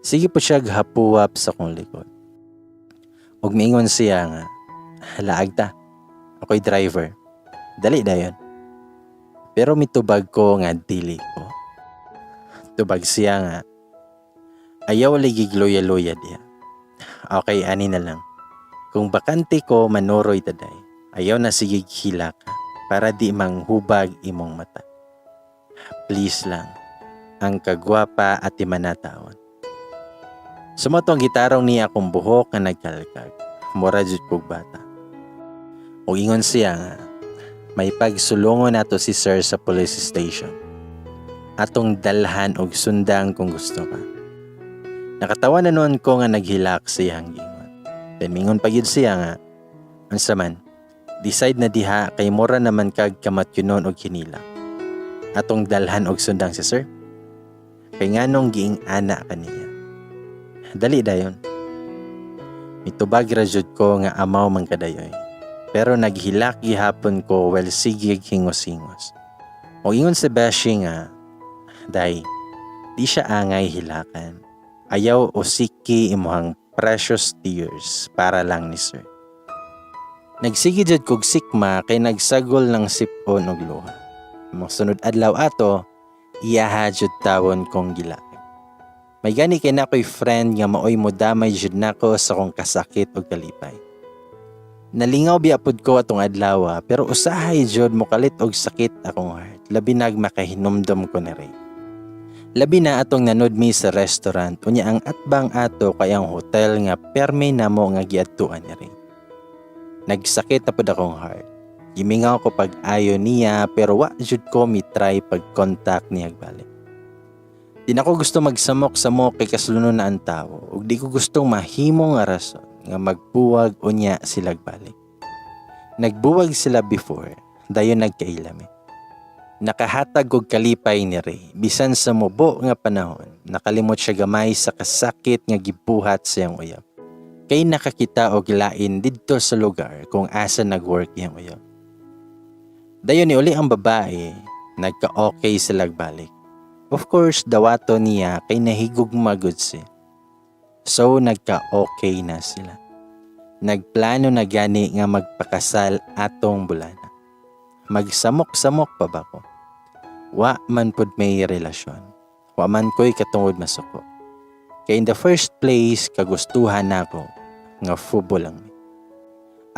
Sige po siya gahapuwap sa kong likod. ug miingon siya nga, laag ta, ako'y driver. Dali dayon. Pero mitubag ko nga dili ko. Tubag siya nga, ayaw ligig loya-loya diya. Okay, ani na lang. Kung bakante ko manuroy taday, ayaw na sigig hila ka para di manghubag imong mata. Please lang, ang kagwapa at imanataon. Sumato ang gitarong niya akong buhok nga nagkalkag. Mura jud kog bata. O ingon siya nga, may pagsulungon nato si sir sa police station. Atong dalhan og sundang kung gusto ka. Nakatawa na noon ko nga naghilak siyang ingon. Then mingon pa gyud siya nga, unsa man, decide na diha kay mura naman kag kamatyunon og hinilak. Atong dalhan og sundang si sir. Kay nganong giing ana kaniya. Dali dayon. Mitubag ra jud ko nga amaw man kadayoy. Pero naghilak gihapon ko well sigig hingos-hingos. O ingon si Beshi nga, day, di siya angay hilakan. Ayaw o siki imuhang precious tears para lang ni sir. Nagsigi jud kog sikma kay nagsagol ng sipon og luha. Masunod adlaw ato, iyaha jud tawon kong gilakip. May gani kay nakoy friend nga maoy mo damay jud nako sa kong kasakit og kalipay. Nalingaw biapod ko atong adlaw pero usahay jud mo kalit og sakit akong heart. Labi nag makahinumdom ko na rin. Labi na atong nanood mi sa restaurant unya ang atbang ato kay ang hotel nga permi namo nga giadtuan ni rin. Nagsakit apod akong heart. Gimingaw ko pag-ayo niya pero wa jud ko mi-try pag-contact niya balik. Di na ko gusto magsamok-samok kay kaslunon na ang tao ug di ko gustong mahimo nga rason nga magbuwag unya sila balik. Nagbuwag sila before, dayon nagkailami. Nakahatag og kalipay ni Ray bisan sa mubo nga panahon. Nakalimot siya gamay sa kasakit nga gibuhat sa iyang uyab. Kay nakakita og lain didto sa lugar kung asa nagwork iyang uyab. Dayon ni uli ang babae, nagka-okay sila balik. Of course, dawato niya kay nahigugma gud siya. So nagka-okay na sila. Nagplano na gani nga magpakasal atong bulana. Magsamok-samok pa ba ko? Wa man pud may relasyon. Wa man ko'y katungod masuko. Kaya in the first place, kagustuhan nako nga fubo lang mi.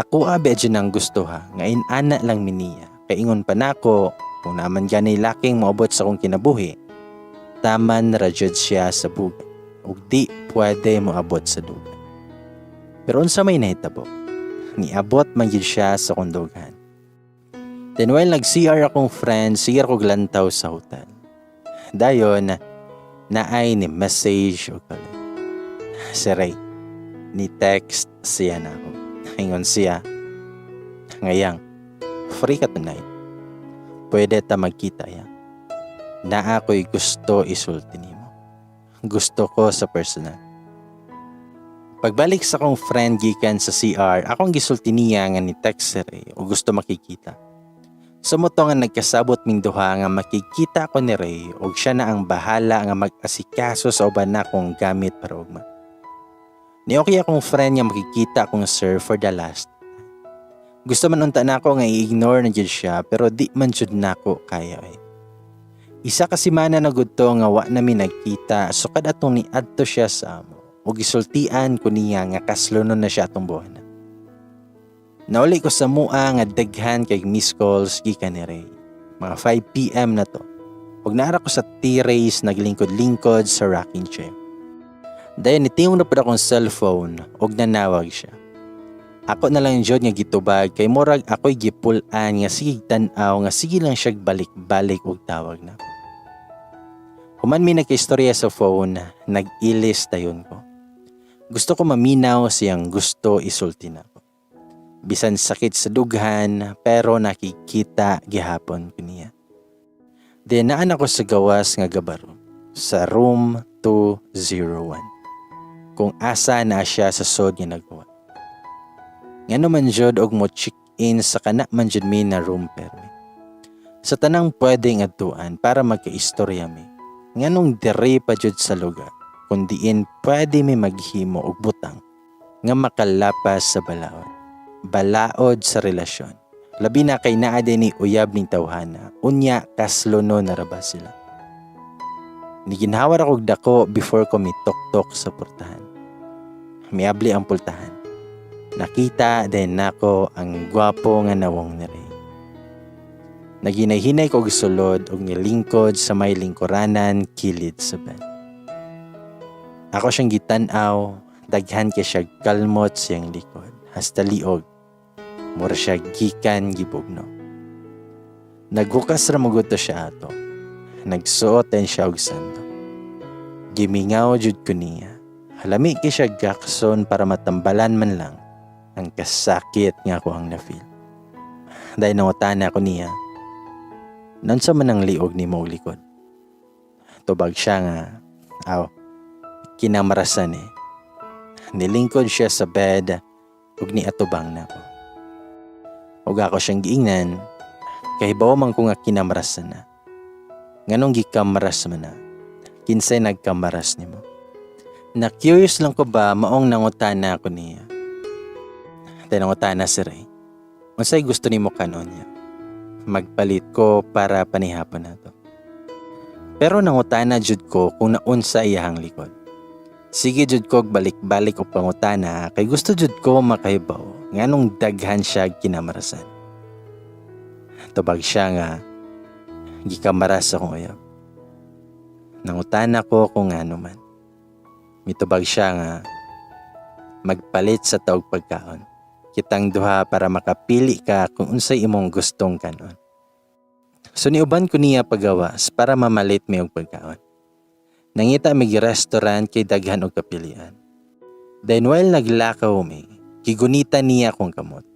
Ako abe dyan ang gustuha nga inana lang miniya. Kaya ingon pa nako kung naman gani laking maabot sa kong kinabuhi, taman radyod siya sa bugat. Ug di pwede moabot sa dugan. Pero unsa may nahitabo, niabot man gyud siya sa kondugan. Then while nag-CR akong friend, CR ko glantaw sa hotel. Dayon, naay ni message o kalit. Si Ray, ni text siya na ako. Ingon siya, ngayang, free ka tonight. Pwede ta magkita ya. Na ako'y gusto isulti nimo. Gusto ko sa personal. Pagbalik sa akong friend gikan sa CR, akong gisulti niya nga ni text si Ray o gusto makikita. Sumuto nga nagkasabot ming duha nga makikita ko ni Ray o siya na ang bahala nga mag-asikaso sa uban na kong gamit para ugma. Ni okay akong friend nga makikita akong sir for the last. Gusto man unta nako nga i-ignore na jud siya pero di man jud nako kaya eh. Isa ka semana na gudto nga wa nami nagkita so kad atong niadto siya sa amo ug gisultian ko niya nga kaslunon na siya atong buwana. Nauli ko sa mua nga daghan kay miss calls gikan ni Ray. Mga 5 PM na to. Ug naara ko sa T-race naglingkod-lingkod sa rocking chair. Dayon nitingog na pud akong cellphone ug nanawag siya. Ako na lang jud nga gitubag kay murag ako'y gipulan nga sige tan-aw nga sige lang siya balik-balik og tawag na. Human mi nagkaistorya sa phone, nag-ilis dayon ko. Gusto ko maminaw siyang gusto isulti na ko. Bisan sakit sa dughan pero nakikita gihapon ko niya. Then naan ako sa gawas nga gabaro sa room 201. Kung asa na siya sa sod nga nagbuhat. Ngano man jud og mo check-in sa kana man jud mi na room permi. Sa tanang pwedeng adtuan para magkaistorya mi. Nganong diri pa jud sa lugar, kundiin pwede mi maghimo og butang nga makalapas sa balaod. Balaod sa relasyon. Labi na kay naa din ni uyab ning tawhana. Unya kaslono na raba sila. Niginhawar ako dako before ko mitok-tok sa portahan. Miabli ang pultahan. Nakita din nako ang gwapo nga nawong ni Ray. Naginay-hinay ko sulod og nilingkod sa may lingkuranan kilid sa bed. Ako siyang gitan-aw, daghan kay siya kalmot siyang likod. Hasta liog, mura siya gikan gibugno. Naghukas ra maguto siya ato. Nagsuot din siya og sando. Gimingaw jud ko niya. Halami kay siya gakson para matambalan man lang ang kasakit nga ko ang na-feel. Dahil nangutana ko niya, nansa man ang liog ni mo likod. Tubag siya nga, kinamarasan eh. Nilingkod siya sa bed, ug ni atubang na ko. Ug ako siyang giingnan, kay bawa man ko nga kinamarasan na. Nganong gikamaras man na, kinsay nagkamaras ni mo. Na-curious lang ko ba maong nangutana ko niya. Dahil nangutana si Ray, unsay gusto ni mo kanon niya. Magpalit ko para panihapon na to. Pero nangutana jud ko kung naunsa iyahang likod. Sige jud ko balik-balik og pangutana kay gusto jud ko makahibaw nganong daghan siya kinamarasan. Tubag siya nga gikamaras akong uyab. Nangutana ko kung ano man. Mitubag siya nga magpalit sa taog pagkaon. Kitang duha para makapili ka kung unsay imong gustong kanon. So niuban ko niya pagawas para mamalit mi og pagkaon. Nangita mi restaurant kay daghan og kapilian. Then while naglakaw mi, gigunita niya akong kamot.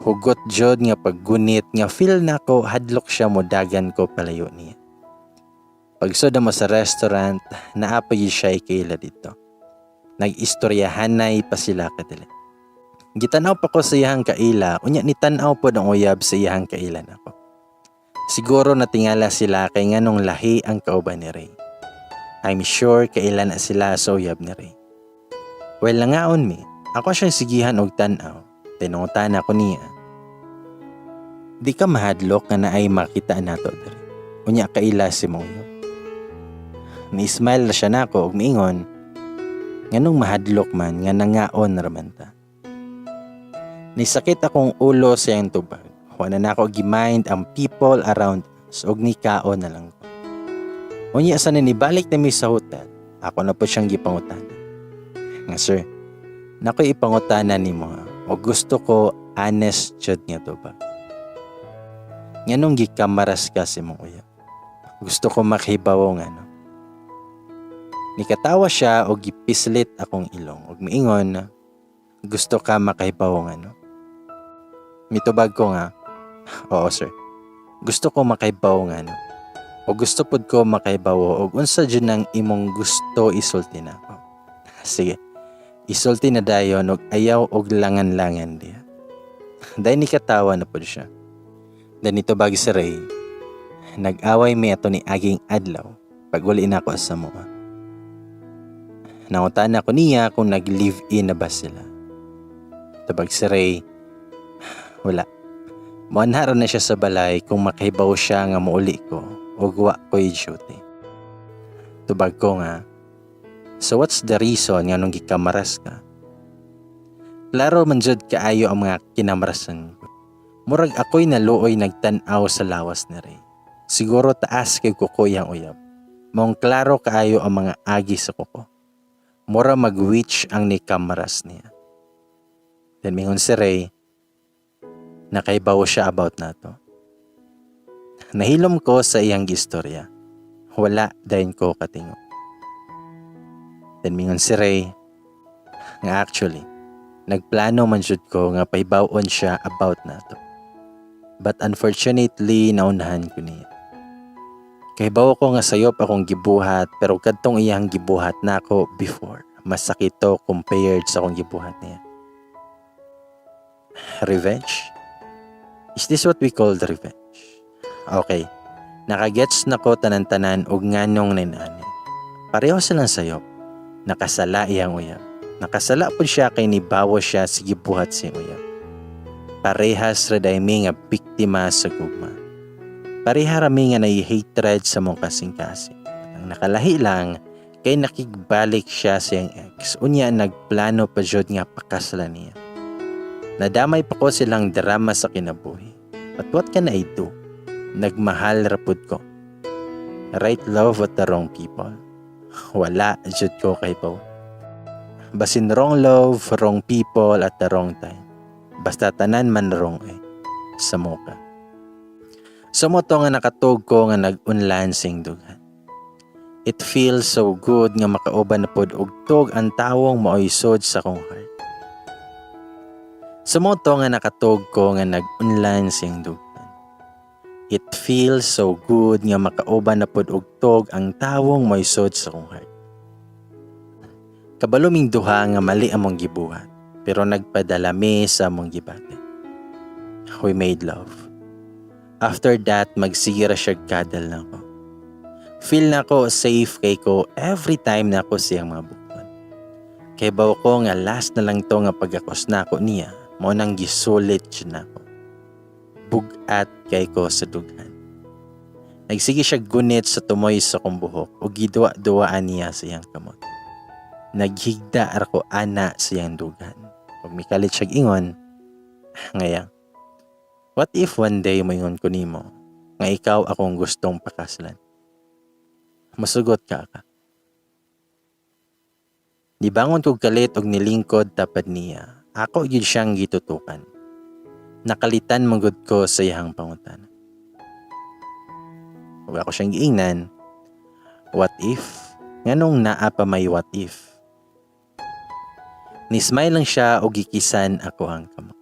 Hugot jud nga paggunit nga feel nako hadlok siya mo dagan ko palayo niya. Pagsoda mo sa restaurant, naapay siya ikaila dito. Nag-istoryahanay pa sila kadali. Gitanaw pa ko sa iyang kaila, unya ni tanaw po ng uyab sa iyang kaila nako. Siguro natingala sila kay nganong lahi ang kauban ni Ray. I'm sure kaila na sila sa uyab ni Ray. Well nangaon mi, ako siyang sigihan og tanaw. Tinungutan ako niya. Di ka mahadlok nga naay makita nato diri. Unya kaila si mo uyab. Ni-smile na siya nako og miingon, nganong mahadlok man nga nangaon raman ta. Nisakit akong ulo sa iyang tubag. Wala na ako gi-mind ang people around us og nikaon na lang ko. Unya sa nanibalik na mi sa hotel, ako na po siyang gipangutana. Nga sir, nakoy ipangutana nimo o gusto ko honest jud nga tubag. Nganong gikamaras ka si mong uyab. Gusto ko makihibaw nga no. Nikatawa siya o gipislit akong ilong og miingon, gusto ka makahibaw nga no. Mitubag ko nga, oo sir, gusto ko makahibaw nga no. O gusto pod ko makahibaw og unsa jud nang imong gusto isulti na ako. Sige, isulti na dayon og ayaw og langan-langan diya. Dahil nikatawa na pod siya. Dahil nitubag si Ray, nag-away mi ato ni aging adlaw pag uli na ako sa mua. Nangutan ako niya kung nag-live-in na ba sila. Tabag si Ray, wala. Muanhara na siya sa balay kung makahibaw siya nga mauli ko o guwa ko'y duty. Tubag ko nga, so what's the reason nga nung gikamaras ka? Klaro man jud kaayo ang mga kinamarasan ko. Murag ako'y naluoy nagtanaw sa lawas ni Ray. Siguro taas kay kukoy ang uyab. Maong klaro kaayo ang mga agi sa kuko. Mura mag-witch ang nikamaras niya. Then mingon si Ray, nakaibaw siya about nato. Nahilom ko sa iyang gistorya. Wala dahin ko katingo. Then mingon si Ray, nga actually, nagplano man jud ko nga paibawon siya about nato. But unfortunately, naunahan ko niya. Kahibaw ko nga sayop akong gibuhat pero kadtong iyang gibuhat nako before. Mas sakit to compared sa akong gibuhat niya. Revenge? Is this what we call the revenge? Okay. Nakagets na ko tanan-tanan og nganong ninani. Pareho silang sayop. Nakasala iyang uyab. Nakasala po siya kay nibawo siya sa gibuhat sa uyab. Parehas ra daymi nga biktima sa gugma. Pareha rami nga hatred sa mong kasing-kasing. Ang nakalahi lang kay nakigbalik siya sa iyang ex. Unya nagplano pa jud nga pakasalan niya. Nadamay pa ko silang drama sa kinabuhi. But what can I do? Nagmahal rapud ko. Right love with the wrong people. Wala jud ko kay Pao. Basin wrong love, wrong people at the wrong time. Basta tanan man wrong sa muka. Sumoto nga nakatug ko nga nag-unlan sing dughan. It feels so good nga makauban na pod og tug ang tawong moisod sa kong heart. Sumoto nga nakatug ko nga nag-unlan sing dughan. It feels so good nga makauban na pod og tug ang tawong moisod sa kong heart. Kabaluming duha nga mali among gibuhat, pero nagpadalami sa among gibati. We made love. After that, magsigira siya kadal na ko. Feel na ko safe kay ko every time na ako siyang mga bukon. Kay baw ko nga last na lang to nga pagakos na ako niya, mo nang gisulit siya na ko. Bugat kay ko sa dughan. Nagsige siya gunit sa tumoy sa kong buhok o gidwa-duwaan niya sa iyang kamot. Naghigda ako ana sa iyang dugan. Pag mikalit siya ingon, ngayang, what if one day moingon ko nimo, nga ikaw akong gustong pakaslan? Masugot ka. Nibangon kog kalit og nilingkod tapad niya. Ako yun siyang gitutukan. Nakalitan manggod ko sa iyang pangutan. Huwag ako siyang giingnan, what if? Nganong naa pa may what if? Nismile lang siya o gikisan ako ang kamo.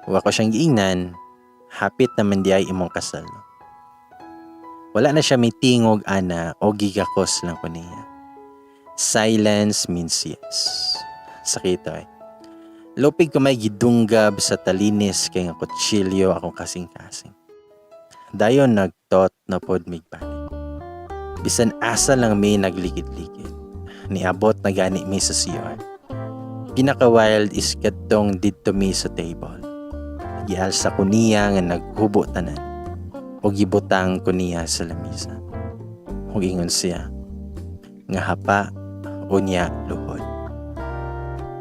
Huwag ko siyang giingnan, hapit naman di ay imong kasal. No? Wala na siya may tingog ana o gigakos lang ko niya. Silence means yes. Sakit Lupig ko may gidunggab sa talinis kay nga kutsilyo akong kasing-kasing. Dayon nagtot na pod migbalik. Bisan asa lang may nagligid-ligid. Niabot na gani mi sa CR. Pinaka-wild is katong dito mi sa table. Gialsa ko niya nga naghubo tanan. O gibutang ko niya sa lamisa. O ingon siya. Nga hapa o niya luhod.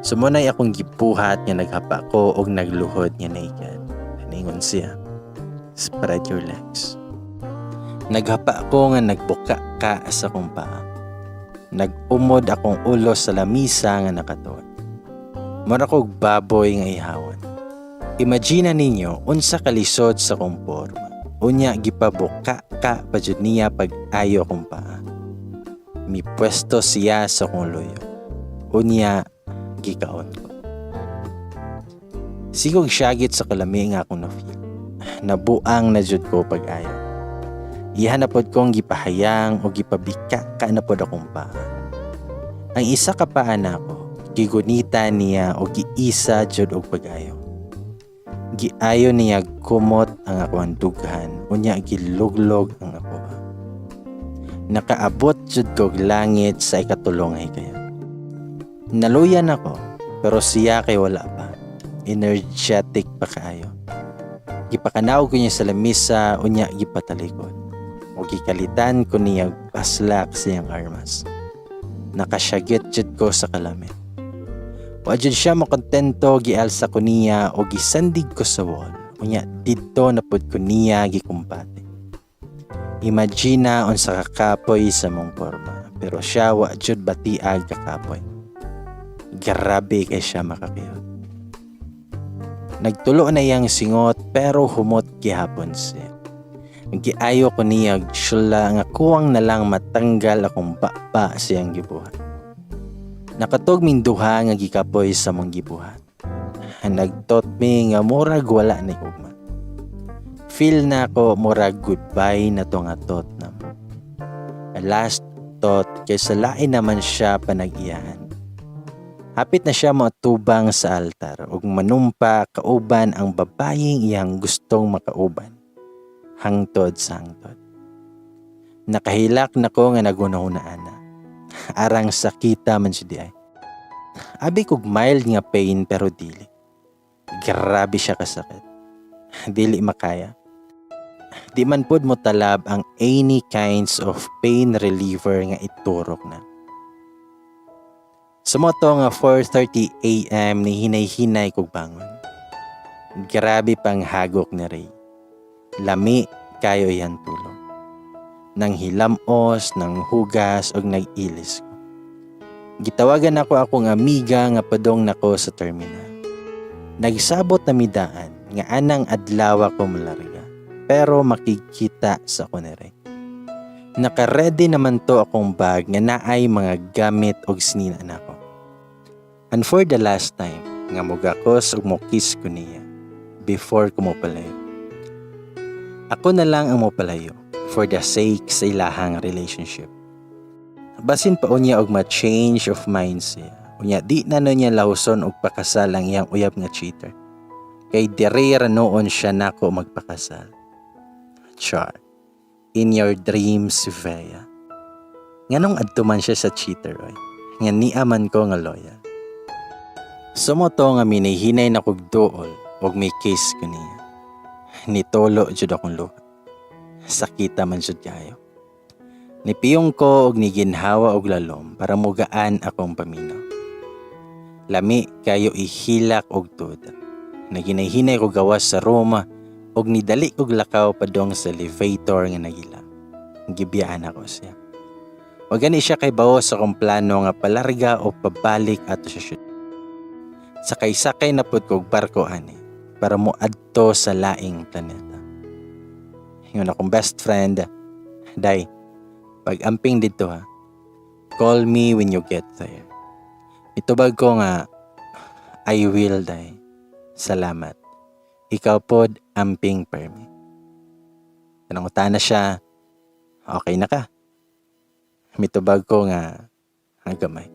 Sumunay akong gipuhat nga naghapa ko o nagluhod nga naked. Ingon siya. Spread your legs. Naghapa ako nga nagbuka ka sa kong paa. Nag-umod akong ulo sa lamisa nga nakatuon. Mara kog baboy nga ihawon. Imagine ninyo unsa kalisod sa kong porma. Unya gipabuka ka pa jud niya pag ayo kong paa. Mi pwesto siya sa kong loyo. Unya gikaon ko. Sigog syagit sa kalami nga akong na-feel. Nabuang na jud ko pag ayo. Ihanapod kong gipahayang o gipabika ka na pod akong paa. Ang isa ka paa na ako, gigunita niya o giisa jud og pag-ayo. Giayo niya kumot ang akong dughan, unya giluglog ang ako. Nakaabot jud kog langit sa ikatulong ay kayo. Naluyan ako, pero siya kay wala pa. Energetic pa kaayo. Gipakanaw ko niya sa lamisa, unya gipatalikod. O gikalitan ko niya paslak siyang armas. Nakasyagit jud ko sa kalamit. Wa jud siya makontento, gialsa ko niya o gisandig ko sa wall. Unya didto na pud ko niya gikumpate. Imagina unsa kakapoy sa mong porma, pero siya wa jud batiag kakapoy. Grabe kay siya makakiyot. Nagtulo na iyang singot pero humot gihapon siya. Giayo ko niya syula nga kuwang na lang matanggal akong baba siyang gibuhat. Nakatog ming duha nga gikapoy sa mong gibuhat. Nagtot mi nga murag wala na ugma. Feel na ko murag goodbye na to nga tot na mo. Last tot kaysa lain naman siya panag-iyahan. Hapit na siya matubang sa altar ug manumpa kauban ang babayeng iyang gustong makauban. Hangtod sa hangtod. Nakahilak na ko nga nagunahunaan na. Arang sakita man siya di ay. Abi kog mild nga pain pero dili. Grabe siya kasakit. Dili makaya. Di man pod mo talab ang any kinds of pain reliever nga iturok na. Sumoto nga 4:30 AM ni hinay-hinay kog bangon. Grabe pang hagok ni Ray. Lami kayo yan tulog. Nang hilamos, nang hugas og nag-ilis ko. Gitawagan ako akong amiga nga padong nako sa terminal. Nagsabot na midaan nga anang adlaw ko malarga pero makikita sa ko ni Ray. Naka-ready naman to akong bag nga naay mga gamit og sinina nako. And for the last time nga mugakos ug mo-kiss ko niya before ko mo palayo. Ako na lang ang mo palayo for the sake sa ilahang relationship. Basin pa unya og ma-change of mind siya. Unya di na niya lawson og pakasal ang iyang uyab nga cheater. Kay dire noon siya nako magpakasal. Char. In your dreams, Vea. Nganong adto man siya sa cheater oy. Nga niaman ko nga loyal. Sumoto nga minihinay na kog duol og may kiss ko niya. Nitolo jud akong luha. Sakita man jud kayo. Nipiyong ko og niginhawa og lalom para mugaan akong paminaw. Lami kayo ihilak og tuda. Naginahinay ko gawas sa Roma og nidali og lakaw padong sa elevator nga nagila. Gibiyaan ako siya. Wa gani siya kay bawo sa akong plano nga palarga o pabalik ato sa syudad. Sakay-sakay na pud kog barko ani para mo adto sa laing planeta. Yung akong best friend, Day, pag amping dito ha, call me when you get there. Itubag ko nga, I will, Day. Salamat. Ikaw pod amping permi. Tanangutan na siya, okay na ka? Mitubag ko nga, ang gamay.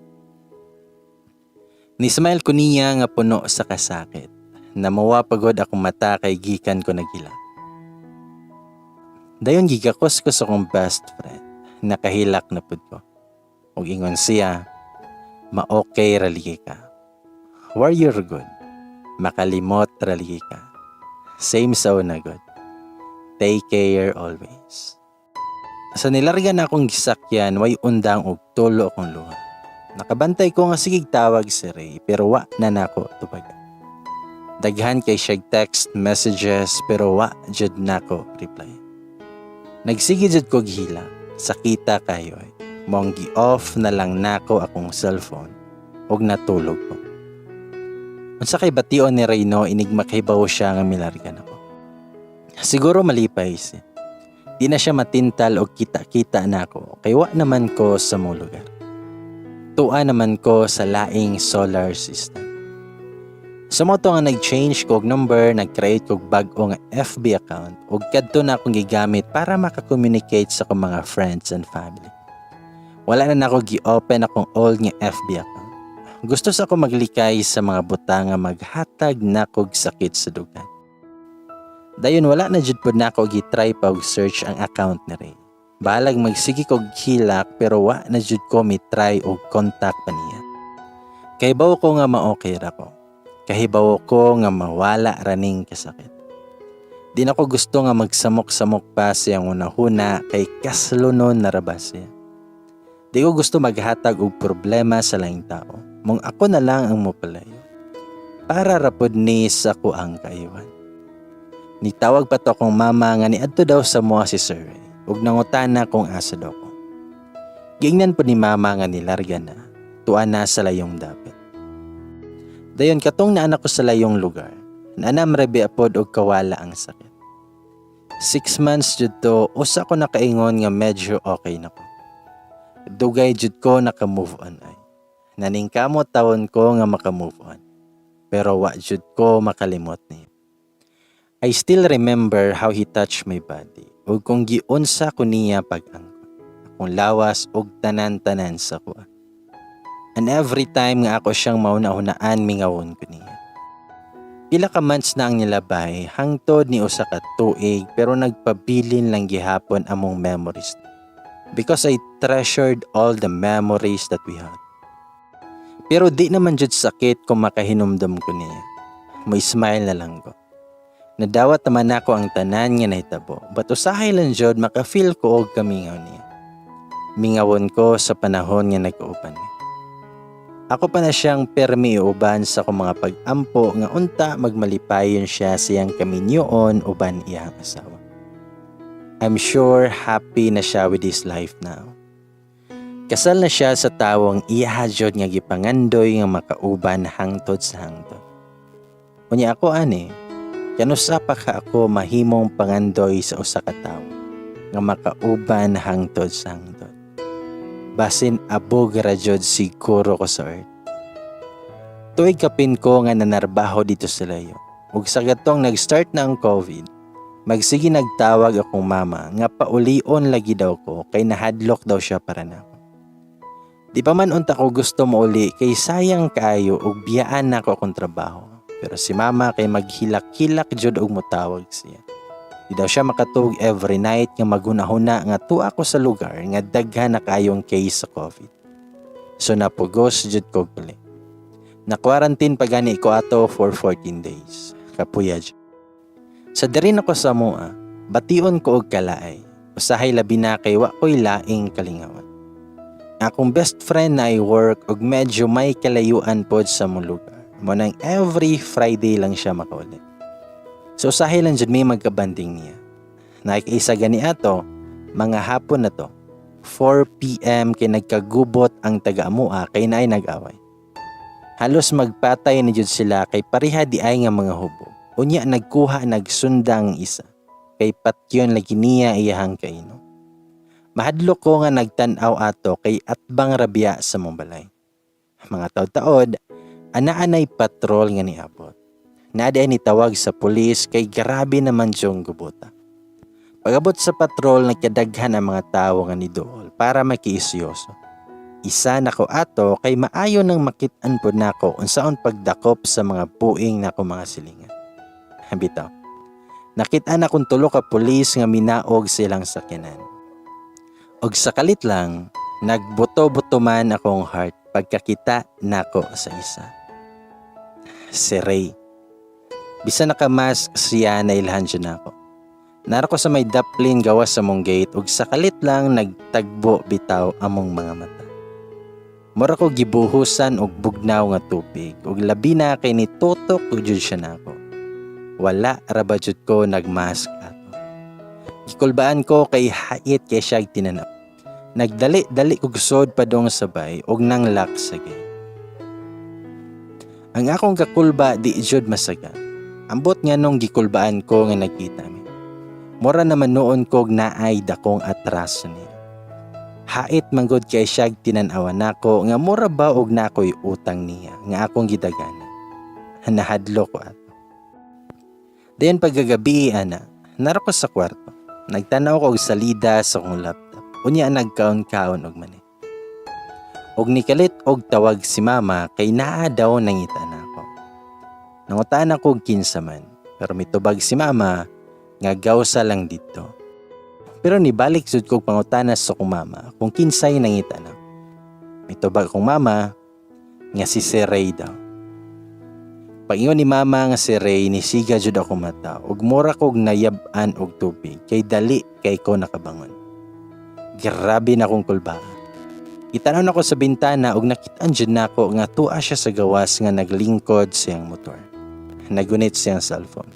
Nismile ko niya nga puno sa kasakit. Namawa pagod akong mata kay gikan ko nagila. Dayon gigakos ko sa akong best friend. Nakahilak na pud ko. Ug ingon siya, ma-okay raligi ka. Where you're good, makalimot raligi ka. Same sa una good. Take care always. Sa nilarga na akong gisakyan, way undang og tulo akong luha. Nakabantay ko nga sigig tawag si Ray pero wa na nako tubagan. Daghan kay siya text messages pero wa jud nako reply. Nagsige jud ko gihila, sakita kayo ay. Mong gi-off na lang nako akong cellphone ug natulog ko. Unsa kay bation ni Rayno inig makahibaw siya nga milargan ako. Siguro malipay siya. Di na siya matintal og kita-kita nako kay wa naman ko sa mong lugar. Tua naman ko sa laing solar system. Sumoto nga nag-change ko og number, nag-create ko og bag-o nga FB account ug kadto na akong gigamit para maka-communicate sa akong mga friends and family. Wala na nako gi-open akong old nga FB account. Gusto sa ako maglikay sa mga buta nga maghatag nako og sakit sa dugan. Dayon wala na jud pud nako gi-try pa og search ang account ni Ray. Balag magsigi kog hilak pero wa na jud ko mi-try og contact pa niya. Kahibaw ko nga ma-okay ra ko. Kahibaw ko nga mawala raning kasakit. Di na ko gusto nga magsamok-samok pa siyang unahuna kay kaslunon na rabas siya. Di ko gusto maghatag og problema sa laing tao. Mong ako na lang ang mopalayo. Para rapod ni sa ko ang kaiwan. Nitawag pa to akong mama nga niadto daw sa mua si Sir Ray. Ug nangutana kung asa daw ko. Gingnan po ni mama nga nilarga na. Tuan na sa layong dapit. Dayon katong naanak ko sa layong lugar. Naanam rebe apod og kawala ang sakit. 6 months jud to usa ko nakaingon nga medyo okay na ko. Dugay jud ko naka-move on ay. Naningkamot taon ko nga maka-move on. Pero wa jud ko makalimot niya. I still remember how he touched my body. Ug kung giunsa ko niya pag-angkon. Akong lawas og tanan-tanan sa kuha. And every time nga ako siyang mauna-hunaan mingawon ko niya. Pila ka months na ang nilabay, hangtod ni usa ka tuig pero nagpabilin lang gihapon among memories. Because I treasured all the memories that we had. Pero di naman jud sakit kung makahinumdum ko niya. May smile na lang ko. Nadawat naman ako ang tanan nga nahitabo, but usahay lang jud maka-feel ko og kamingaw niya. Mingawon ko sa panahon nga nag-uuban niya. Ako pa na siyang permi uban sa akong mga pag-ampo nga unta magmalipayon siya siyang kaminyoon uban iyang asawa. I'm sure happy na siya with his life now. Kasal na siya sa tawong iyahajod nga gipangandoy nga makauban hangtod sa hangtod. Unya ako ani, kanusa pa ka ako mahimong pangandoy sa usa ka tawo nga makauban hangtod sa hangtod. Basin abog rajod siguro ko sa earth. Tuig kapin ko nga nanarbaho dito sa layo. Ug sa gatong nag-start na ang COVID, magsige nagtawag akong mama nga paulion lagi daw ko kay nahadlok daw siya para nako. Di pa man unta ko gusto mo uli kay sayang kaayo ug biyaan na ako akong trabaho. Pero si mama kay maghilak-hilak jud og motawag siya. Di daw siya makatug every night nga magunahuna nga tuwa ko sa lugar nga daghan na kayong case sa COVID. So napugos jud ko uli. Na-quarantine pa gani ko ato for 14 days. Kapuya jud. Sa diri ako sa mua, bation ko og kalaay. Usahay labi na kay wa ko'y laing kalingawan. Akong best friend na I-work og medyo may kalayuan pod sa mong lugar. Mo nang every Friday lang siya makaulit. So usahay lang jud may magkabanding niya. Nakikiisa gani ato, mga hapon na to. 4 PM kay nagkagubot ang taga-amua kay naay nag-away. Halos magpatay na jud sila kay pareha di ay nga mga hubog. Unya nagkuha nagsundang isa. Kay patyon lagi niya iyahang kaino. Mahadlok ko nga nagtan-aw ato kay atbang rabya sa mong balay. Mga taod-taod, ana-anay patrol nga niabot. Naday ni tawag sa pulis kay grabe naman siyang gubuta. Pagabot sa patrol, nagkadaghan ang mga tao nga nidool para makiisyoso. Isa na ko ato kay maayo nang makitaan po nako unsaon pagdakop sa mga puing nako mga silingan. Bitaw. Nakitaan akong tulo ka pulis nga minaog silang sakyanan. Og sakalit lang, nagbuto-buto man akong heart pagkakita nako sa isa. Si Ray. Bisa nakamask siya na ilhan siya nako. Narako sa may daplin gawas sa mong gate ug sakalit lang nagtagbo bitaw among mga mata. Mura ko gibuhusan og bugnaw nga tubig ug labi na kay nitutok ug jud siya nako. Wala ra ba jud ko nagmask ato. Gikulbaan ko kay hait kay siya tinanaw. Nagdali-dali og sod padong sabay og nanglak sa gate. Ang akong kakulba di jud masaga. Ambot nga nung gikulbaan ko nga nakita mi. Mura naman noon kog naay dakong atraso niya. Hait manggod kay siya tinanawan nako nga mura ba og nakoy utang niya nga akong gidaganan. Nahadlo ko ato. Dayon pagkagabi ana, narako sa kwarto. Nagtanaw ko og salida sa akong laptop. Unya nagkaon-kaon og mani. Og nikalit og tawag si mama kay naa daw nangita nako. Nangutaan ako og kinsa man, pero mitubag si mama nga gawsa lang dito. Pero nibalik jud kog pangutanas sa akong mama kung kinsay nangita na. Mitubag akong mama nga si Ray daw. Pag-ingon ni mama nga si Ray, nisiga jud ako mata ug mura kog nayab-an og tubig kay dali kay ko nakabangon. Grabe na akong kulbaan. Itanaw ako sa bintana ug nakitaan jud nako nga tuwa siya sa gawas nga naglingkod siyang motor. Nagunit siyang cellphone.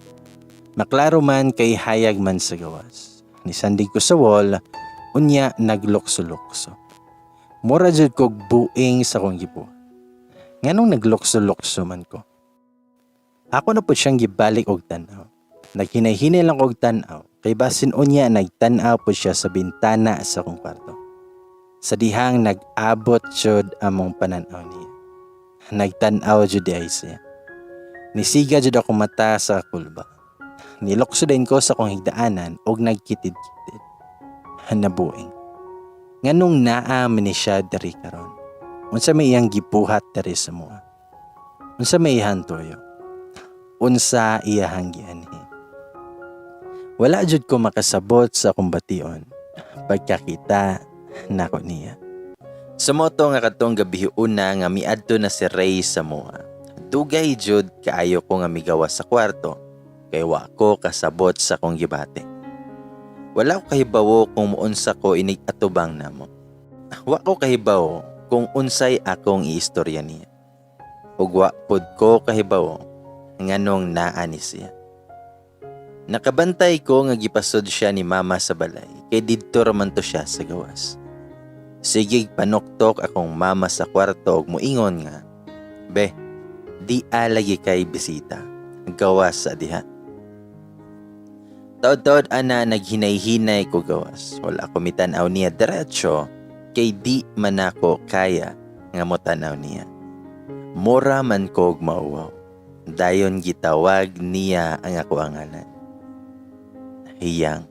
Maklaro man kay hayag man sa gawas. Nisandig ko sa wall, unya naglukso-lukso. Mura jud kog buing sa kong gibuhat. Nganong naglukso-lukso man ko? Ako na po siyang gibalik og tanaw. Naghinay-hinay lang og tanaw, kay basin unya nagtanaw po siya sa bintana sa kong kwarto. Sa dihang nag-abot jud among pananaw niya. Nagtanaw jud ay siya. Nisiga jud ako mata sa kulba. Nilokso din ko sa kong higdaanan og nagkitid-kitid. Nabuing. Nganong naam ni siya diri karon. Unsa may iyang gibuhat diri sa mua. Unsa may iyang toyo. Unsa iyang gianhi. Wala jud ko makasabot sa akong bation pagkakita nako niya. Sa moto nga katong gabi una nga miadto na si Ray sa moa. Dugay jud kaayo ko nga migawas sa kwarto kay wa ko kasabot sa kong gibate. Wala ko kahibawo kung muunsa ko inig atubang namo. Wa ko kahibawo kung unsay akong iistorya niya. Ug wa pod ko kahibawo nganong naa ni siya. Nakabantay ko nga gipasod siya ni mama sa balay kay didto raman to siya sa gawas. Sigig panuktok akong mama sa kwarto ug muingon nga, "Be, di alagi kay bisita. Gawas sa diha." Taod-taod ana naghinay-hinay ko gawas. Wala ko mitanaw niya diretso kay di man ako kaya nga motanaw niya. Mura man ko og mauwaw. Dayon gitawag niya ang ako ang ngalan. Hiyang.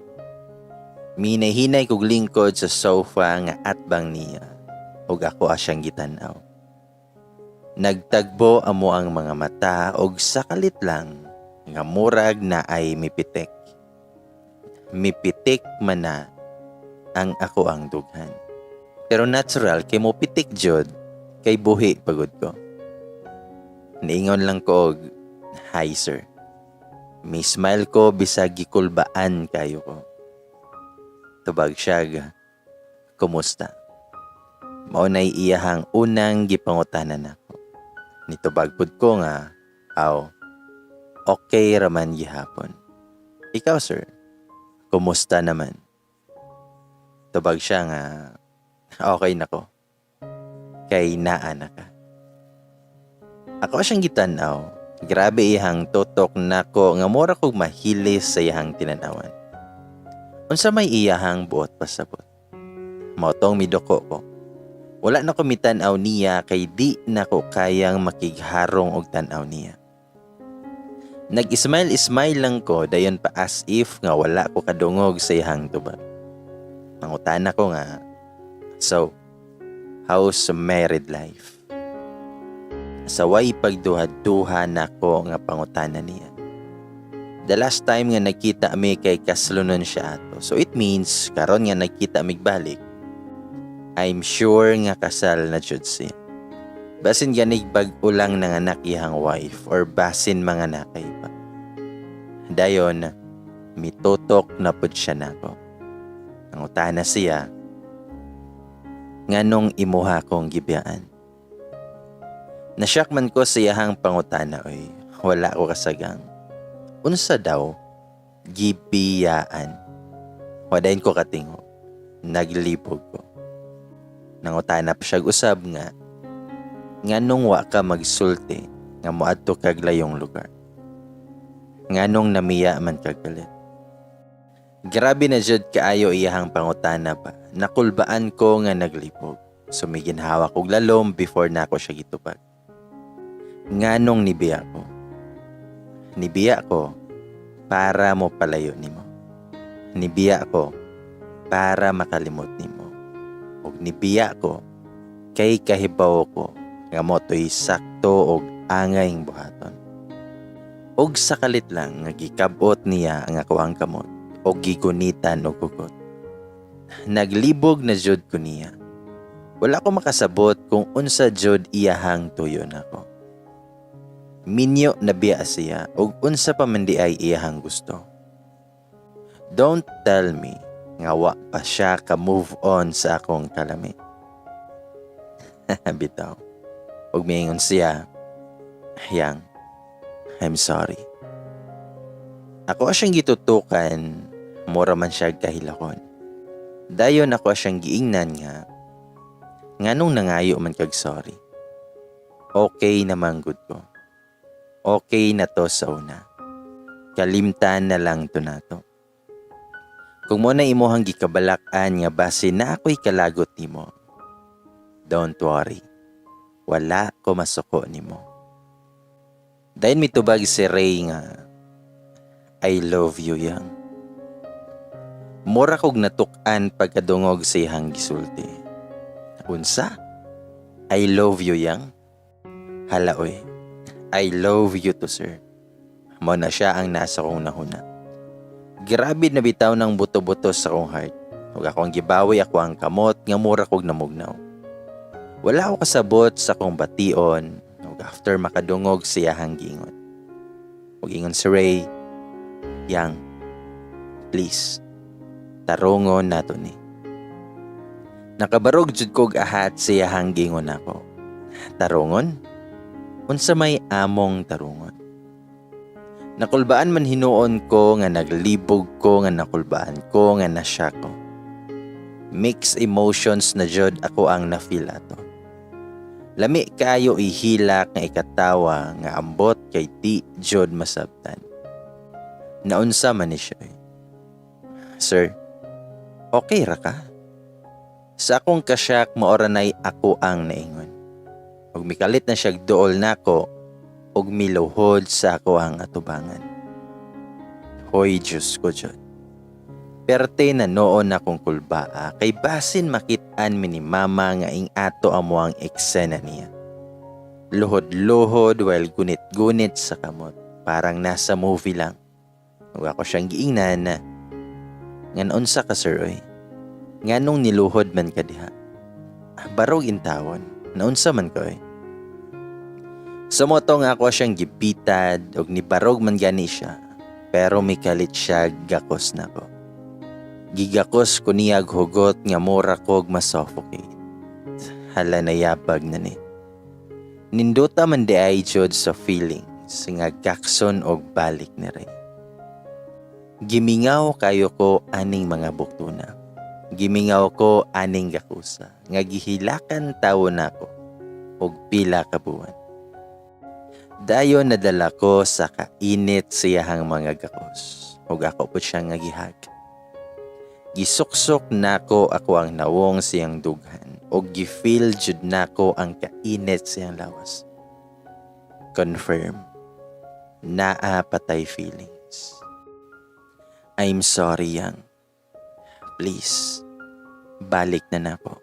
Minahinay kog lingkod sa sofa nga atbang niya ug ako asyang gitanaw. Nagtagbo amo ang mga mata ug sakalit lang nga murag na ay mipitik. Mipitik man na ang ako ang dughan. Pero natural kay mo pitik jud kay buhi pagod ko. Niingon lang ko og, "Hi sir." May smile ko bisag gikulbaan kayo ko. Tubag siya, "Kumusta?" Maunay iyahang unang gipangutanan ako. Nitubag pud ko nga, "Aw, okay raman gihapon. Ikaw sir, kumusta naman?" Tubag siya nga, "Okay na ko. Kay naa na ka." Ako siyang gitanaw. Grabe iyang tutok nako nga mura kog mahilis sa iyang tinanawan. Unsa may iyahang buot pasabot. Mao tong midoko ko. Wala na ko mitanaw niya kay di na ko kayang makigharong og tanaw niya. Nag-smile lang ko dayon pa as if nga wala ko kadungog sa iyang tubag. Mangutana ko nga, "So, how's married life?" Sa way pagduha-duha nako nga pangutana niya. The last time nga nakita mi kay kaslunon siya ato. So it means karon nga nakita mig balik. I'm sure nga kasal na jud siya. Basin ganig bag-o lang nanganak iyang wife or basin mga nakay pa. Dayon mitutok na pud siya nako. Nangutana siya, "Nganong imuha kong gibiyaan?" Nasyak man ko sa iyahang pangutana oy. Wala ko kasagang. Unsa daw? Gibiyaan. Wadain ko katingo. Naglibog ko. Nangutana pa siya usab nga. Nganong wa ka magsulti nga moadto kag layong lugar? Nganong namiya man kag galit? Grabe na jud kaayo iyahang pangutana pa. Nakulbaan ko nga naglibog. Sumiginhawa kog lalom before na ako siya gitupag. Nganong nibiya ko? Nibiya ko para mo palayo nimo. Nibiya ko para makalimot nimo. Ug nibiya ko kay kahibaw ko nga motoy sakto og angayng buhaton. Og sakalit lang nga gikabot niya ang ako ang kamot og gigunitan og kugot. Naglibog na jud ko niya. Wala ko makasabot kung unsa jud iyahang tuyon ako. Minyo na biya siya ug unsa pa man di ay iyahang gusto. Don't tell me nga wa pa siya ka move on sa akong kalami. Bitaw. Ug miingon siya, "Yang, I'm sorry." Ako siyang gitutukan, mura man siya kahilakon. Dayon ako siyang giingnan nga, nganong nangayo man kag sorry. Okay naman good ko. Okay na to sa una. Kalimtan na lang to nato. Kung mo na imuhang gikabalak-an nga base na ako'y kalagot nimo, don't worry. Wala ko masuko nimo. Dahil mitubag si Ray nga, "I love you, Yang." Mura kog natuk-an pagkadungog sa iyang gisulti. Unsa? "I love you, Yang?" Hala oy. I love you to sir. Mo na siya ang nasa kong nahuna. Grabe na bitaw ng buto-buto sa kong heart. Huwag akong gibawi ako ang kamot nga mura kog namugnaw. Wala ako kasabot sa kong bation ug after makadungog siya gingon. Ug ingon si Ray, "Yang, please, tarungon nato ni." Nakabarog jud kog ahat siya gingon ako. Tarungon? Unsa may among tarungon? Nakulbaan man hinuon ko nga naglibog ko nga nakulbaan ko nga nasya ko. Mixed emotions na jud ako ang na-feel ato. Lami kayo ihilak nga ikatawa nga ambot kay di jud masabtan. Naunsa man ni siya. "Sir, okay ra ka?" Sa akong kasyak maoranay ako ang naingon. Ug mikalit na siya duol nako ug miluhod sa ako ang atubangan. Hoy Diyos ko Diyod. Perte na noon akong kulbaa kay basin makit-an mi ni mama nga ing ato amo ang eksena niya. Luhod-luhod while gunit-gunit sa kamot. Parang nasa movie lang. Ug ako siyang giingnan na ngan unsa ka sir oy? Nganong niluhod man ka diha? Barog intawon. Naunsa man ka oy? Sa moto nga ako siyang gibitad og nibarog man gani siya. Pero mikalit siya gakos na ko. Gigakos ko niya hugot nga mura kog masuffocate. Hala na yabag na ni. Ninduta man di ay jud sa feelings nga gakson og balik ni Ray. Gimingaw kayo ko aning mga buktuna. Gimingaw ko aning gakusa nga gihilakan tawo nako og pila ka buwan. Dayon nadala ko sa kainit siyahang mga gakos. Ug ako po siya nga gihag. Gisuksok nako ako ang nawong siyang dughan. Ug gifeel jud nako ang kainit siyang lawas. Confirm. Naa patay feelings. I'm sorry, Yang. Please. Balik na nako.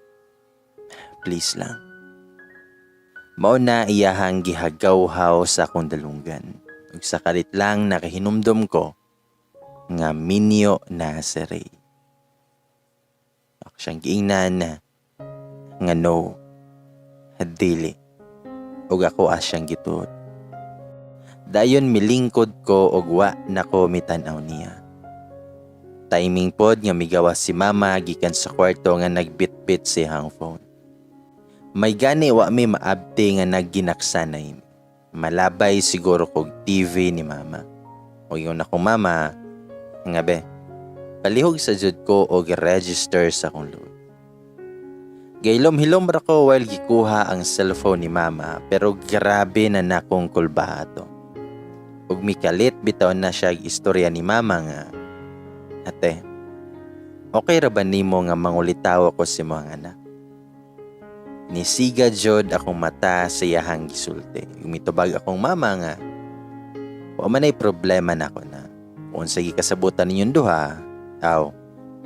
Please lang. Mao na iyahang gihagawhaw sa akong dalunggan. Ug sakalit lang nakahinumdum ko nga minyo na si Ray. Ako siyang giingnan nga no, dili. Ug ako asyang gituod. Dayon milingkod ko og wa nako mitan-aw niya. Timing pod nga migawas si mama gikan sa kwarto nga nagbitbit siyang phone. May gani wa mi maabti nga nagginaksanay. Malabay siguro kog TV ni mama. O yun akong mama, nga be, palihog sa jud ko og register sa akong load. Gaylom-hilom ra ko while gikuha ang cellphone ni mama pero grabe na nakong kulba ato. Ug mikalit bitaw na siya istorya ni mama nga, "Ate, okay ra ba nimo nga mangulitaw ako si mga anak?" Nisiga jud akong mata sa iyahang gisulti. Umitubag akong mama nga, "Wa man ay problema nako na. Kung sige kasabutan ninyong duha,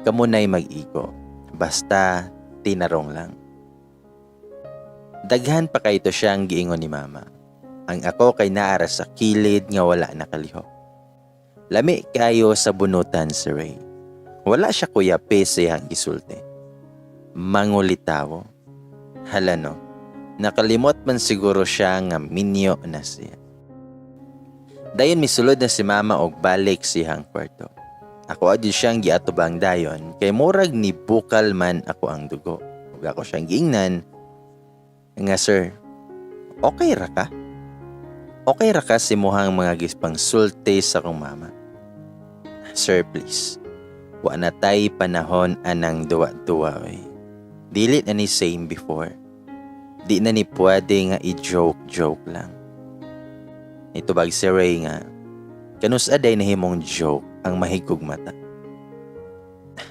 kamo na'y mag-iko. Basta tinarong lang." Daghan pa kay ito siyang giingon ni mama. Ang ako kay naara sa kilid nga wala nakalihok. Lami kayo sa bunutan si Ray. Wala siya kuyapi sa iyang gisulti. Mangulitawo. Hala no, nakalimot man siguro siya nga minyo na siya. Dayon misulod na si mama og balik siyang kwarto. Ako adyo siyang giatubang dayon kay murag ni bukal man ako ang dugo. Ug ako siyang giingnan nga, "Sir, okay ra ka? Okay ra ka si muhang mga gispang sulti sa akong mama? Sir, please. Wa na tay panahon anang duwa-duwa oy. Dili na ni same before. Di na ni pwede nga i-joke lang." Itubag si Ray nga, "Kanus aday na himong joke ang mahigog mata."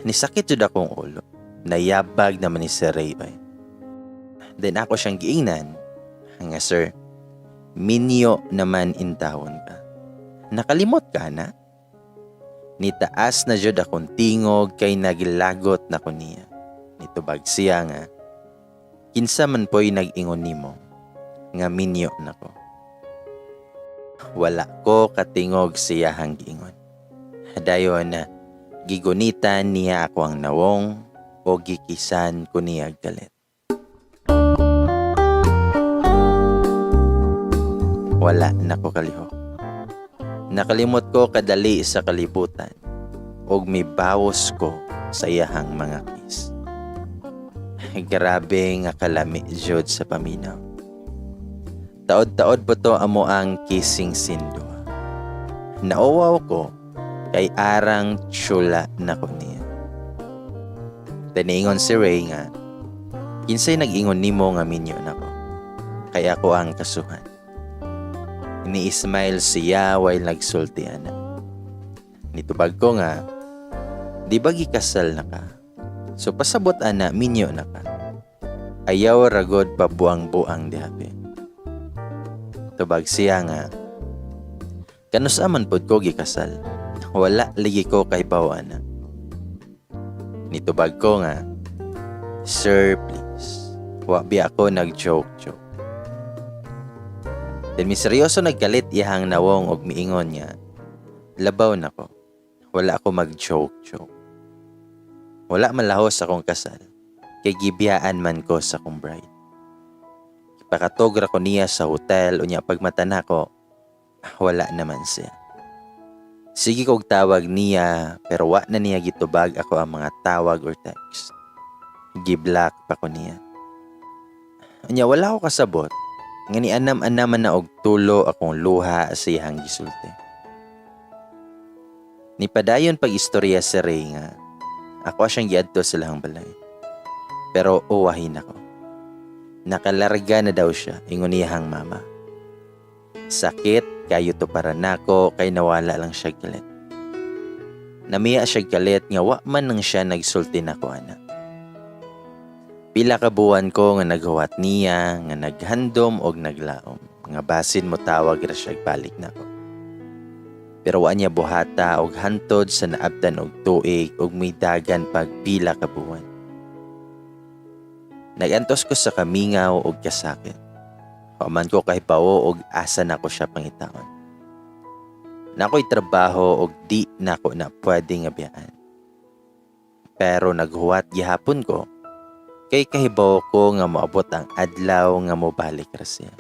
Nisakit jud akong ulo. Nayabag naman ni si Ray oy. Then ako siyang giingnan nga, "Sir, minyo naman intawon ka. Nakalimot ka na?" Nitaas na jud akong tingog kay nagilagot na ko niya. Nitubag siya nga, "Kinsa man po'y nag-ingon nimo nga minyo nako." Wala ko katingog siya hang giingon. Dayon na gigunitan niya ako ang nawong o gikisan ko niya galit. wala nako kalihok. Nakalimot ko kadali sa kalibutan ug mibawos ko sa iyahang mga kiss. Grabe nga kalami jud sa paminaw. Taod-taod po to amo ang kissing sindo. Nauwaw ko kay arang tsula na ko niya. Taniingon si Ray nga, kinsay nag-ingon nimo nga minyo nako. Kaya ako ang kasuhan. Ini-smile siya while nagsultian na. Nitubag ko nga, di ba gikasal na ka? So pasabot ana minyo na ka. Ayaw ragod pa buang-buang dihabi. Tubag siya nga, kanus aman pod ko gikasal. Wala ligi ko kay bawana. Nitubag ko nga, sir please, wa bi ako nag-joke-joke. Then miseryoso naggalit iyahang nawong og miingon niya, labaw nako, wala ako mag-joke-joke. Wala malahos akong kasal, kay gibiyaan man ko sa akong bride. Ipakatogra ko niya sa hotel, unya pagmata na ko, wala naman siya. Sige kog tawag niya, pero wa na niya gitubag ako ang mga tawag or text. Giblock pa ko niya. Unya wala ko kasabot, nga ni anam-anaman na og tulo akong luha sa iyang gisulti. Nipadayon pag-istorya sa Ray nga, ako siyang giadto sa lahang balay. Pero uwahin ako. Nakalarga na daw siya, ingon niyahang mama. Sakit, kayo to para nako, kay nawala lang siya galit. Namiya siya galit, nga wa man nang siya nagsulti nako anak. Pila ka buwan ko nga naghuwat niya, nga naghandom og naglaom. Nga basin mo tawag ra siya balik nako. Pero wa niya buhata og hantod sa naabdan og tuig og may dagan pag pila ka buwan. Nagantos ko sa kamingaw og kasakit. Paman ko kay pawo og asa nako siya pangitaon. Nako'y trabaho og di nako na pwede nga biyaan. Pero naghuwat gihapon ko kay kahibaw ko nga moabot ang adlaw nga mobalik ra siya.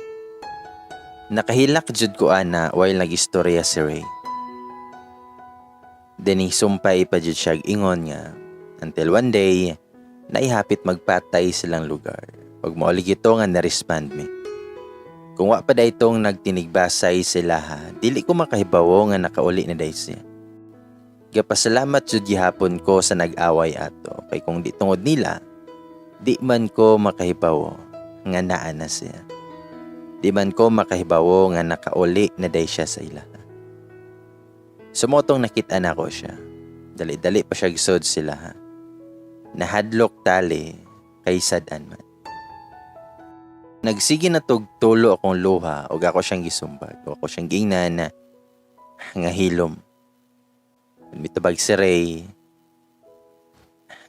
Nakahilak jud ko ana while nagistorya si Ray. Deni sumpay pa jud siya ingon nga until one day naihapit magpatay silang lugar. Pag maulig ito nga na-respond me. Kung wa pa da itong nagtinigbasay sila ha, dili ko makahibawo nga nakauli na day siya. Gapasalamat jud gihapon ko sa nag-away ato kay kung di tungod nila, di man ko makahibawo nga naa na siya. Di man ko makahibawo nga nakauli na day siya sa ila. Sumotong nakita na ko siya. Dali-dali pa siya gisod sila ha. Nahadlok tali kay sadan man. Nagsige na tulo akong luha o ako siyang gisumbag. O ako siyang gingnan nga hilom. Mitubag si Ray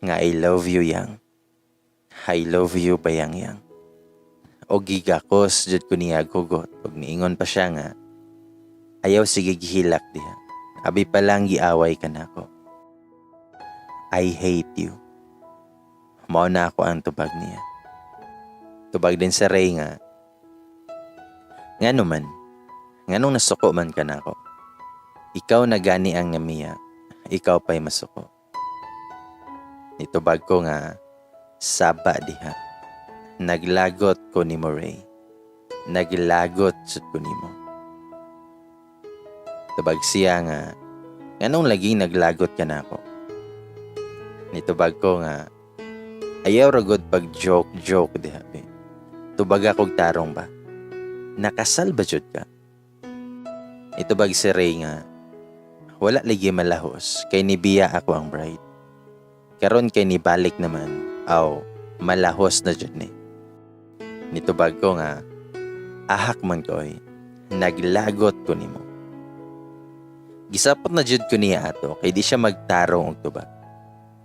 nga I love you yang. I love you bayang-yang. O gigakos jud ko niya gugot. Og niingon pa siya nga ayaw sige gihilak diha. Abi pa lang giaway ka nako. I hate you. Mao na ako ang tubag niya. Tubag din sa Ray nga. Ngano man, nganong nasuko man ka nako. Ikaw na gani ang namiya, ikaw pa'y masuko. Nitubag ko nga, saba diha. Naglagot ko ni mo Ray. Naglagot sud ko ni mo. Tubag siya nga, nganong laging naglagot ka na ako. Nitubag ko nga, ayaw ragod pag joke diha. Tubag akong tarong ba? Nakasal ba jud ka? Itubag si Ray nga, wala lagi malahos, kay nibiya ako ang bride. Karon kay nibalik naman, aw, malahos na jud ni. Nitubag ko nga, ahak man ko'y, naglagot ko nimo. Gisapot na jud ko niya ato, kay di siya magtarong og tubag.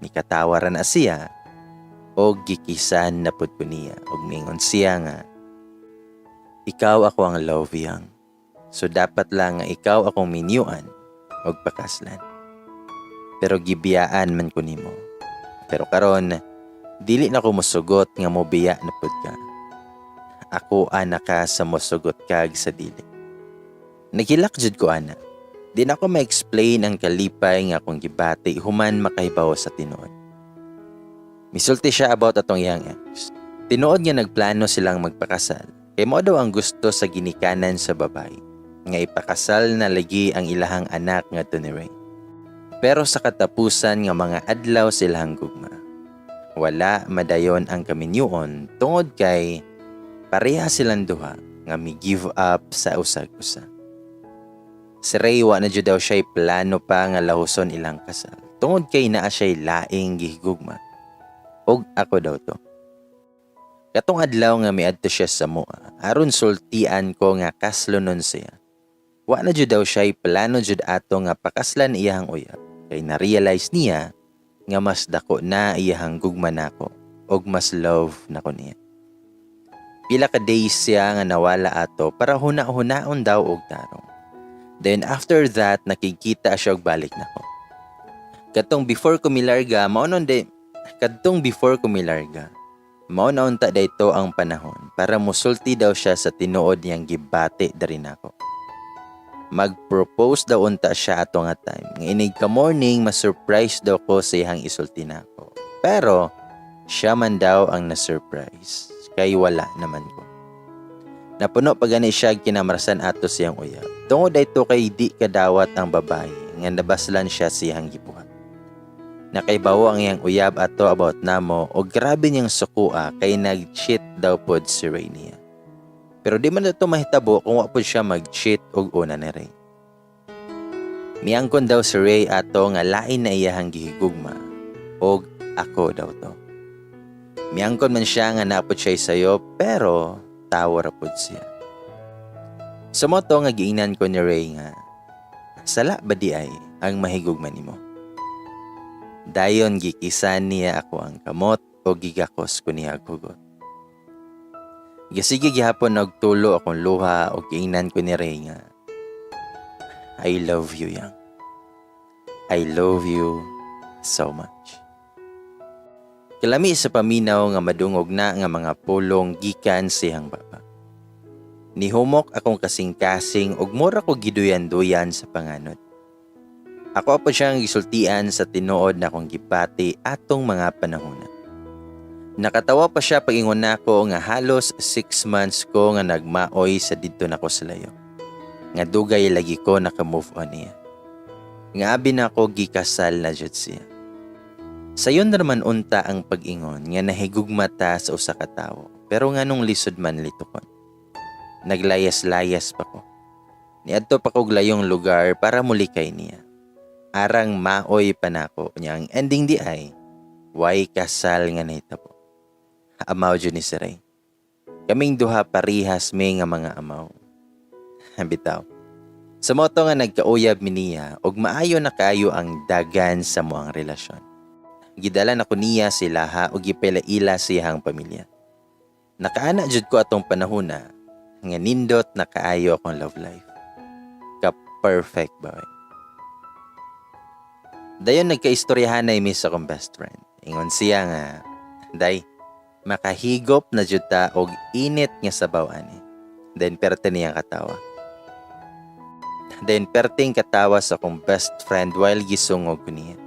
Nikatawaran na siya, o gikisan na pud ko niya, og ningon siya nga, ikaw ako ang love yang, so dapat lang nga ikaw akong minyuan, og pakaslan. Pero gibiyaan man ko nimo. Pero karon, dili na ko mosugot nga mobiya na pud ka. Ako ana ka sa mosugot kag sa dili. Naghilak jud ko ana. Di na ako ma-explain ang kalipay nga akong gibati human makahibaw sa tinuod. Misulti siya about atong iyang ex. Tinuod nga nagplano silang magpakasal. Kay mo daw ang gusto sa ginikanan sa babae. Nga ipakasal na lagi ang ilahang anak nga to ni Ray. Pero sa katapusan nga mga adlaw silang gugma. Wala madayon ang kaminyuon tungod kay pareha silang duha nga mi-give up sa usag-usa. Si Ray wa na jud daw siya'y plano pa nga lahuson ilang kasal. Tungod kay naa siya'y laing gihigugma. Og ako daw to. Katong adlaw nga miadto siya sa mua, aron sultian ko nga kaslonon siya. Wa na jud daw siya'y plano jud ato nga pakaslan iyahang uyab. Kay na-realize niya nga mas dako na iyahang gugma nako og mas love nako niya. Pila ka days siya nga nawala ato para huna-hunaon daw og tarong. Then after that, nakikita siya og balik nako. Katong before ko milarga, mao na unta dayto ang panahon para musulti daw siya sa tinuod niyang gibati dari nako. Mag-propose daw unta siya ato nga time. Nga inig ka morning, ma-surprise daw ko sa iyang isulti nako. Pero siya man daw ang na-surprise. Kay wala naman ko. Napuno pa gani siya kinamarasan ato siyang uyab. Tungod dayto kay di kadawat ang babae nga nabaslan siya siyang gibuhat. Nakaibawo ang iyang uyab ato about namo o grabe niyang sukua kay nag-cheat daw pod si Ray niya. Pero di man ito mahitabo kung wa pod siya mag-cheat og una ni Ray. Miangkon daw si Ray ato nga lain na iyahang gihigugma og ako daw to. Miangkon man siya nga napod siya sayo pero tawa ra pod siya. Sumoto nga giingnan ko ni Ray nga, sala ba di ay ang mahigugman nimo? Dayon gikisan niya ako ang kamot o gigakos ko niya hugot. Gasige gihapon nagtulo akong luha o giingnan ko ni Ray nga, I love you, yang. I love you so much. Kalami sa paminaw nga madungog na nga mga pulong gikan siyang baba. Nihumok akong kasing-kasing ug mura ko giduyan-duyan sa panganod. Ako pa siyang gisultian sa tinuod na akong gibati atong mga panahona. Nakatawa pa siya pag-ingon nako nga halos 6 months ko nga nagmaoy sa didto nako sa layo. Nga dugay lagi ko naka-move on niya. Nga abi na ako gikasal na jud siya. Sayon naman unta ang pag-ingon nga nahigugma ta sa usa ka tawo pero nganong lisod man litukon. Naglayas-layas pa ko. Niadto pa kog layong lugar para mulikay niya. Arang maoy pa nako nya ang ending di ay way kasal nga nahitabo. Amaw jud ni si Ray. Kaming duha parihas may nga mga amaw. Bitaw. Sa moto nga nagkauyab mi niya og maayo na kaayo ang dagan sa moang relasyon. Gidala na ko niya sila ha o gipilaila siyang pamilya. Nakaana jud ko atong panahona nga nindot na kaayo akong love life. Ka-perfect ba? Dayon nagkaistoryahan na imis akong best friend. Ingon siya nga, day, makahigop na jud ta og init nga sabaw ani. Then perte niya katawa. Then perting katawa sa akong best friend while gisungog ko niya.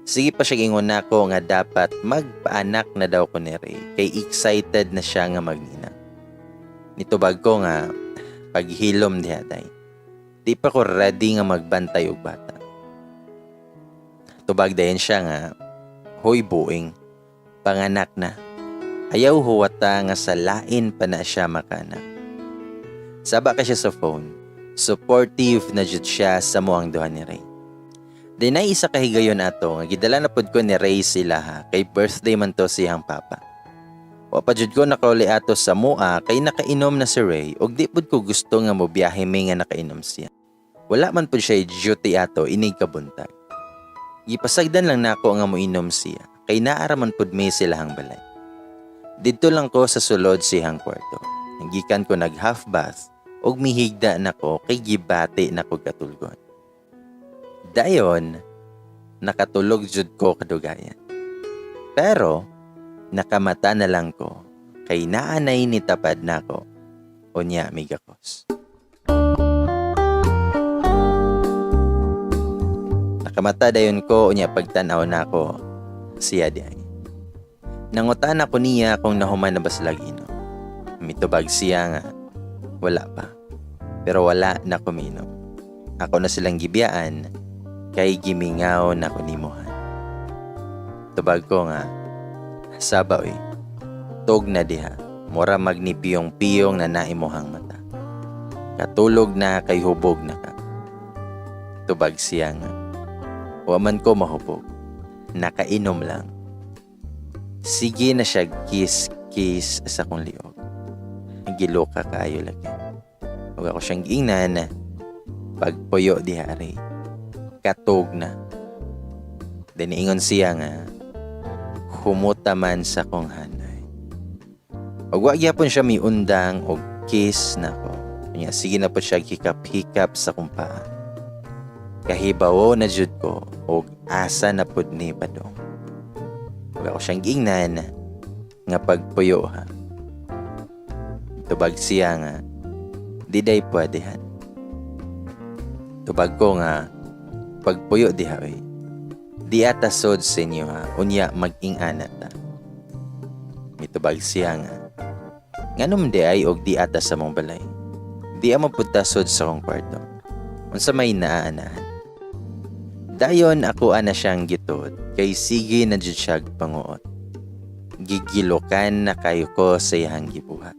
Sige pa siya ingon nako nga dapat magpaanak na daw ko ni Ray kay excited na siya nga magnina. Nitubag ko nga paghilom diha day. Di pa ko ready nga magbantay og bata. Tubag dayon siya nga, hoy buing, panganak na. Ayaw huwata nga sa lain pa na siya makanak. Saba ka siya sa phone. Supportive na jud siya sa moang duha ni Ray. Dinay isa kahigayon ato nga gidala na pud ko ni Ray sila ha kay birthday man to siyang papa. Wa pa jud ko nakauli ato sa mua kay nakainom na si Ray og di pud ko gusto nga mobiyahe may nga nakainom siya. Wala man pud siya duty ato inig kabuntag. Gipasagdan lang nako nga moinom siya kay naara man pud may silahang balay. Didto lang ko sa sulod siyang kwarto. Gikan ko nag half bath og mihigda nako kay gibati nako katulgon. Dayon, nakatulog jud ko kadugayan. Pero, nakamata na lang ko, kay naanay ni tapad nako, unya migakos. Nakamata dayon ko unya pagtan-aw nako siya di ay. Nangutan ako niya kung nahuman na ba sila inom. Mitubag siya nga wala pa. Pero wala na kuminom. Ako na silang gibiyaan kay gimingaw na kunimuhan. Tubag ko nga sabaw tog na diha. Mura magnipiyong-piyong na naimuhang mata. Katulog na kay hubog na ka. Tubag siya nga. Waman ko mahubog. Nakainom lang. Sige na siya kiss sa kong liog. Giloka kayo lagi. Huwag ako siyang giingnan. Pagpuyo dihari. Katog na. Diniingon siya nga. Humuta man sa kong hanay. Huwag gyapon siya may undang o kiss na ko. Kanya sige na po siya hikap-hikap sa kong paa. Kahibawo na jud ko o asa na pud ni badong. Huwag ako siyang giingnan nga pagpuyo ha. Tubag siya nga di day pwadehan. Tubag ko nga pagpuyo diha di ata sod sa inyo ha. Unya mag-ingana ta. Mitubag siya nga nganom di ay og di ata sa mong balay. Di ama punta sod sa kong kwarto. Unsa may naaanahan. Dayon ako ana siyang gitod kay sige na jud siya panguot. Gigilokan na kayo ko sa iyang gibuhat.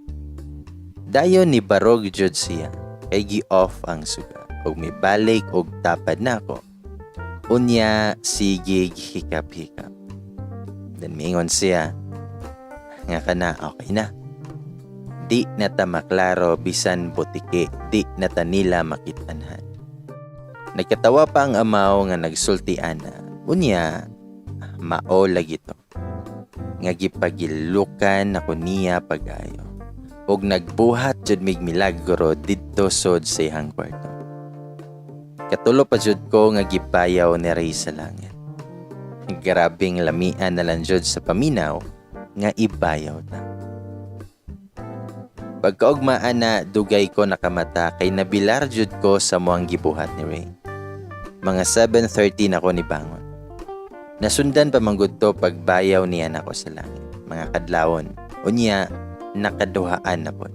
Dayon ni barog jud siya kay gi-off ang suga ug mibalik og tapad na ako. Unya sige hikap-hikap. Then miingon siya nga kana okay na. Di na ta maklaro bisan butike, di na ta nila makitanhan. Nagkatawa pa ang amaw nga nagsultian na. Unya, mao lagi to. Nga gipagilukan ako niya pagayo. Og nagbuhat jud mig milagro didto sod sa iyang kwarto. Katulo pa jud ko nga gipayaw ni Ray sa langit. Grabing lamian na lang jud sa paminaw nga ibayaw ta. Pagkaugmaan na dugay ko nakamata kay nabilar jud ko sa muang gibuhat ni Ray. Mga 7:30 na ko ni bangon. Nasundan pa manggod to pagbayaw niya nako sa langit. Mga kadlawon. Unya, nakaduhaan na po.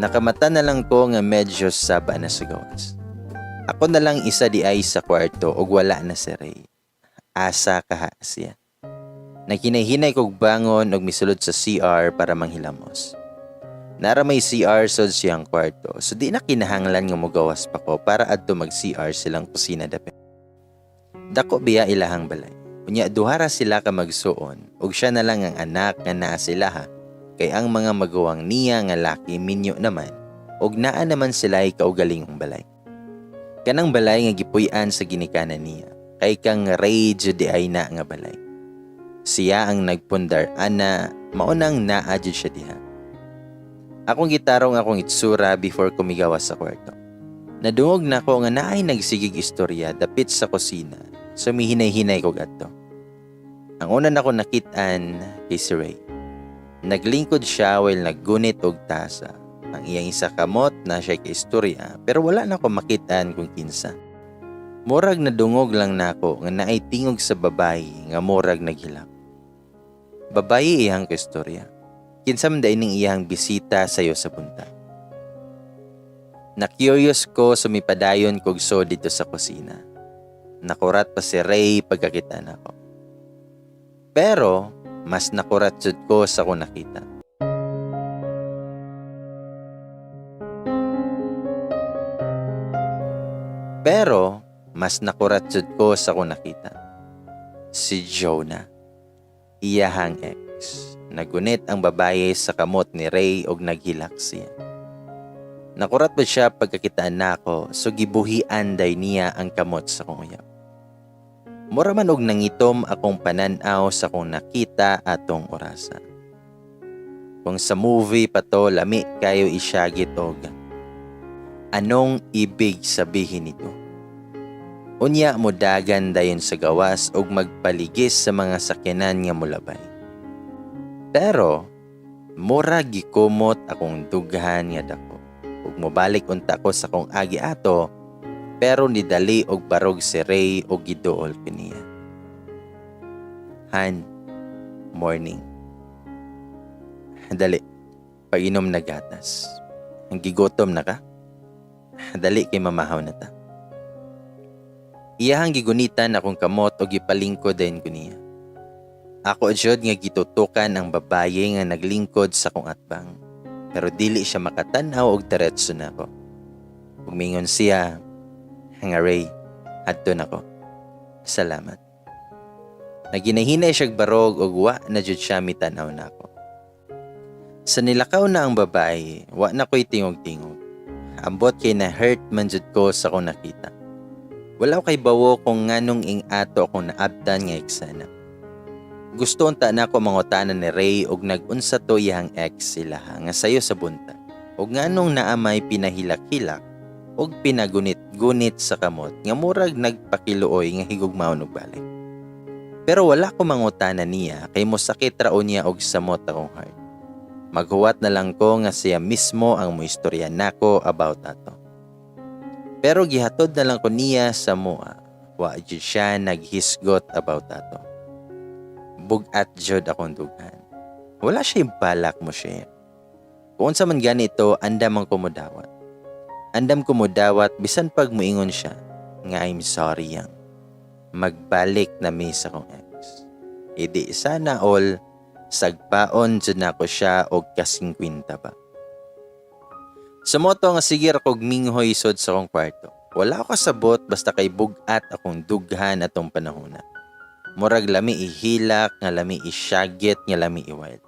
Nakamata na lang ko nga medyo saba na sa gawas. Ako na lang isa di ay sa kwarto ug wala na si Ray. Asa kaha siya. Nakinahinay kog bangon ug misulod sa CR para manghilamos. Nara may CR sod siyang kwarto, so di na kinahanglan nga mogawas pa ko para adto mag-CR silang kusina dapat. Dako biya ilahang balay. Unya duhara sila ka magsuon, ug siya na lang ang anak nga naa sila ha. Kay ang mga magawang niya nga laki minyo naman, ug naa naman sila ay kaugalingong balay. Kanang balay nga gipuy-an sa ginikanan niya, kay kang Ray jud di ay na nga balay. Siya ang nagpundar ana, maunang naa jud siya diha. Akong gitarong akong itsura before kumigawas sa kwarto. Nadungog na ko nga naay nagsigig istorya dapit sa kusina, so mihinay-hinay ko gadto. Ang una na ko nakitaan kay si Ray. Naglingkod siya while naggunit og tasa. Ang iyang isa kamot na siya kay istorya, pero wala na ko makitaan kung kinsa. Murag nadungog lang nako nga naay tingog sa babayi nga murag naghilak. Babayi iyang istorya. Kinsam day ning iyang bisita sayo sa punta. Na-curious ko sumipadayon kog so dito sa kusina. Nakurat pa si Ray pagkakita nako. Pero mas nakurat jud ko sa kung nakita. Si Jonah, iyahang ex. Nagunit ang babae sa kamot ni Ray og naghilak siya. Nakurat ba siya pagkakitaan nako, so gibuhian day niya ang kamot sa kong uyab. Mura man og nangitom akong pananaw sa kong nakita atong orasa. Kung sa movie pa to lami kayo isyagit og anong ibig sabihin nito? Unya mo dagan dayon sa gawas og magpaligis sa mga sakyanan nga molabay. Pero, mura gikumot akong dughan nga dako. Ug mobalik unta ko sa kong agi ato, Pero nidali og barog si Ray og giduol kaniya. Han, morning. Dali, pag-inom na gatas. Ang gigotom na ka? Dali kay mamahaw na ta. Iyahang gigunitan akong kamot o gipalingkod din ko niya. Ako jud nga gitutukan ang babaye nga naglingkod sa kong atbang. Pero dili siya makatanaw og diretso na ako. Umingon siya, nga Ray, adto nako. Salamat. Naginahinay siyag barog og wa na jud siya mitanaw na ako. Sa nilakaw na ang babae, wa na ko'y tingog-tingog. Ambot kay na hurt man jud ko sa kong nakita. Wala kay bawo kung nganong ing ato akong naabdan nga eksena. Gusto unta na ako mangutanan ni Ray og nag-unsa to iyang ex sila nga sayo sa bunta. Og nganong naamay pinahilak-hilak og pinagunit-gunit sa kamot nga murag nagpakiluoy nga higugmaw og balik. Pero wala ko mangutanan niya kay mosakit raon niya og samot akong heart. Maghuwat na lang ko nga siya mismo ang muistorya nako about ato. Pero gihatod na lang ko niya sa mua. Wa jud siya naghisgot about ato. Bugat jud akong dughan. Wala siya balak mo share. Kung sa man ganito, andam ang kumudawat. Andam kumudawat bisan pag muingon siya nga I'm sorry yang. Magbalik na mi sa kong ex. Idi sana all sagpaon jud nako siya og kasing kwinta ba. Sumoto nga sige ra kog minghoy sod sa kong kwarto. Wala ako sabot basta kay bugat akong dughan atong panahona. Murag lami ihilak, nga lami isyagit, nga lami iwild.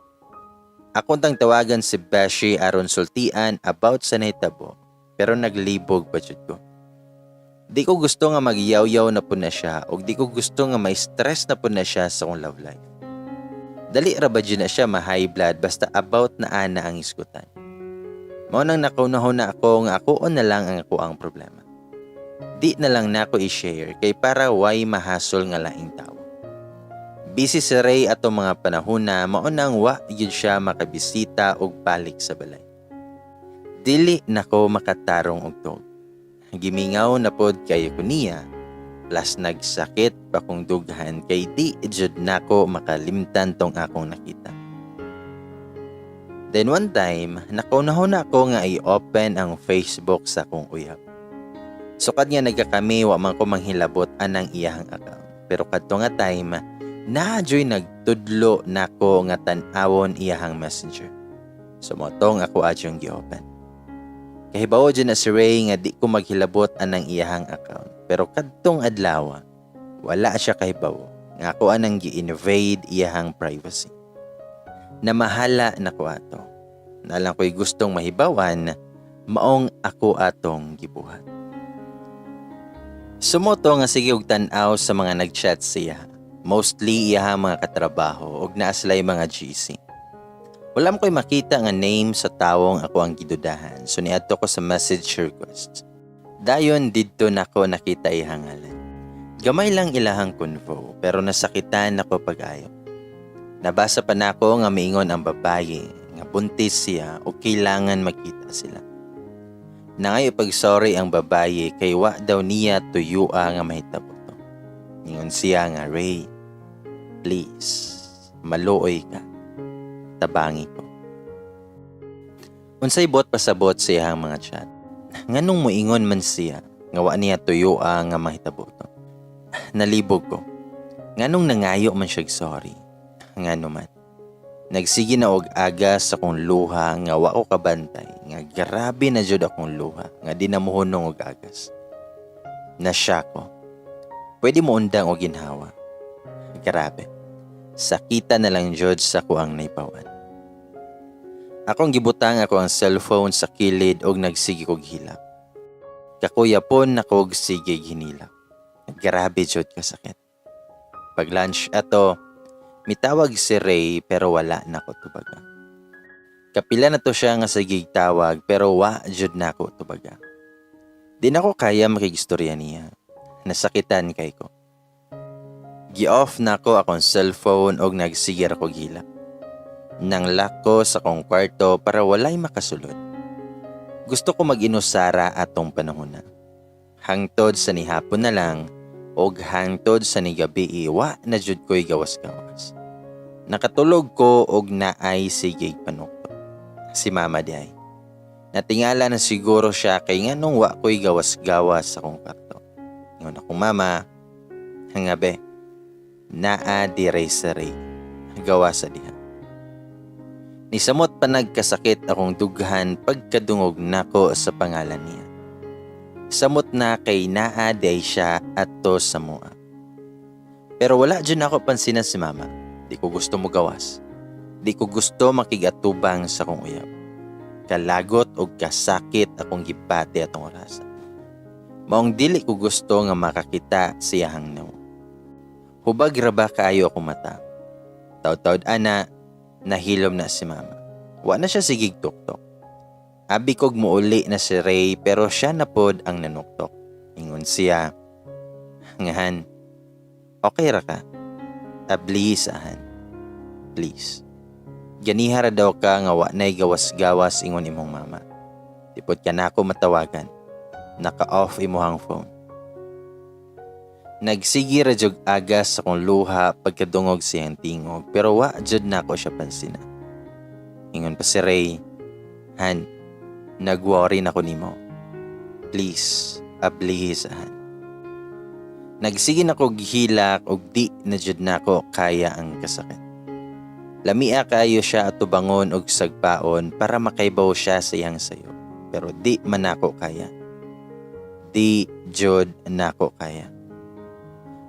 Akong tang tawagan si Beshi aron sultian about sa nahitabo, pero naglibog pa jud ko. Di ko gusto nga magyaw-yaw na po na siya o di ko gusto nga may stress na po na siya sa kong love life. Dali ra ba dyan na siya ma-high blood basta about na ana ang iskutan. Maunang nakunahon na ako nga ako na lang ang ako ang problema. Di na lang na ako i-share kay para way mahasol nga laing tao. Busy si Ray atong mga panahon na maunang wa yun siya makabisita o balik sa balay. Dili na ko makatarong og tog. Gimingaw na pod kayo ko niya, plus nagsakit pa kong dughan kay di jud nako makalimtan tong akong nakita. Then one time, nakunahon na ako nga i-open ang Facebook sa akong uyab. Sukad nga nagkakami wa man ko manghilabot anang iyahang account. Pero kadto nga time, naadyo'y nagtudlo nako nga tan-awon iyahang messenger. Sumotong ako adyong gi-open. Kahibawo dyan na si Ray nga di ko maghilabot anang iyahang account. Pero kadtong adlaw, wala siya kahibawo. Nga ako anang gi-invade iyahang privacy. Namahala na ko ato. Nalang ko'y gustong mahibawan, maong ako atong gibuhat. Sumoto nga sige og tan-aw sa mga nag-chat siya. Mostly iyahang mga katrabaho og naaslay mga GC. Wala mo ko'y makita nga name sa tawong ako ang gidudahan. So niadto ko sa message request. Dayon didto nako nakita ihangalan. Gamay lang ilahang convo pero nasakitan ako pag-ayo. Nabasa pa nako nga miingon ang babaye nga buntis siya o kailangan makita sila. Nangayo pag sorry ang babaye kay wa daw niya tuyua nga mahitabo to. Ingon siya nga Ray, please, maluoy ka. Tabangi ko. Unsay bot pasabot siya ang mga chat. Nganong moingon man siya nga wa niya tuyua nga mahitabo to. Nalibog ko. Nganong nangayo man siya sorry. Ngano man. Nagsige na og aga sa kong luha nga wa ko kabantay nga grabe na jud akong luha nga di na mohunong og agas. Nasya ko. Pwede mo undang og ginhawa. Grabe. Sakita na lang jud sa ko ang naipawan. Akong gibutang ako ang cellphone sa kilid og nagsige kog hilak. Kakuya pon nako og sige hinilak. Grabe jud ka sakit. Pag lunch ato, mitawag si Ray pero wala nako tubaga. Kapila na to siya nga sige tawag pero wa jud nako tubaga. Di nako kaya makigistorya niya. Nasakitan kay ko. Gi-off na ko akong cellphone og nagsigir ako gila. Nang lock ko sa kong kwarto para walay makasulod. Gusto ko mag-inusara atong panahon na. Hangtod sa nihapon na lang og hangtod sa nigabi wa na jud ko'y gawas-gawas. Nakatulog ko og naay sige panukto. Si mama di ay. Natingala na siguro siya kay nganong wa ko'y gawas-gawas sa akong kwarto. Ingon akong mama, hangabe, naa di ray sa ray, gawas sa diha. Nisamot pa nagkasakit akong dughan pagkadungog nako sa pangalan niya. Samot na kay naa day siya ato sa mua. Pero wala dyan ako pansinan si mama. Di ko gusto mo gawas. Di ko gusto makigatubang sa kong uyab. Kalagot o kasakit akong gipati atong orasa. Maong dili ko gusto nga makakita siyahang naw. Hubag raba kaayo akong mata. Taud-taud ana, nahilom na si mama. Wa na siya sigig tuktok. Abi kog muuli na si Ray pero siya na pod ang nanuktok. Ingon siya, ngahan, okay ra ka? Please, ahan. Please. Ganihara daw ka nga wa na'y gawas-gawas ingon imong mama. Tipod ka na ako matawagan. Naka-off imuhang phone. Nagsigi ra jud agas sa kong luha pagkadungog siyang tingog pero wa jud nako siya pansina. Ingon pa si Ray, han, nag-worry na ko nimo. Please, please, han. Nagsige na ko gihilak og di na jud nako kaya ang kasakit. Lamia kayo siya atubangon og sagpaon para makaibaw siya sa iyang sayo. Pero di man nako kaya. Di jud nako kaya.